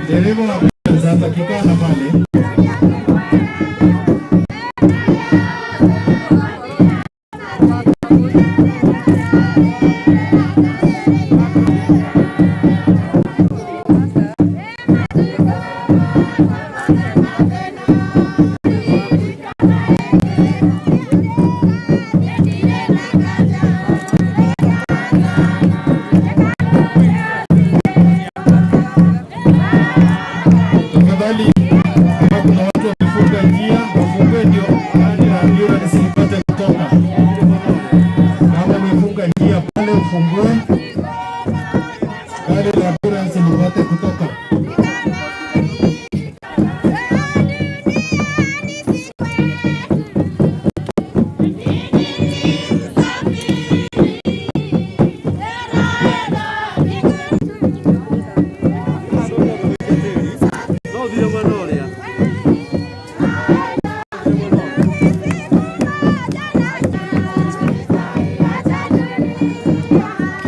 Dereva wa ambulance atakikana pale. Tafadhali, kama kuna watu wamefunga njia, wafungue ndio gari la ambulance lipate kutoka. Kama umefunga njia pale, ufungue gari la ambulance lipate kutoka.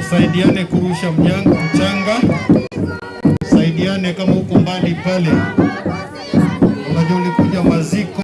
Saidiane kurusha mchanga, saidiane kama uko mbali pale, unajua ulikuja maziko.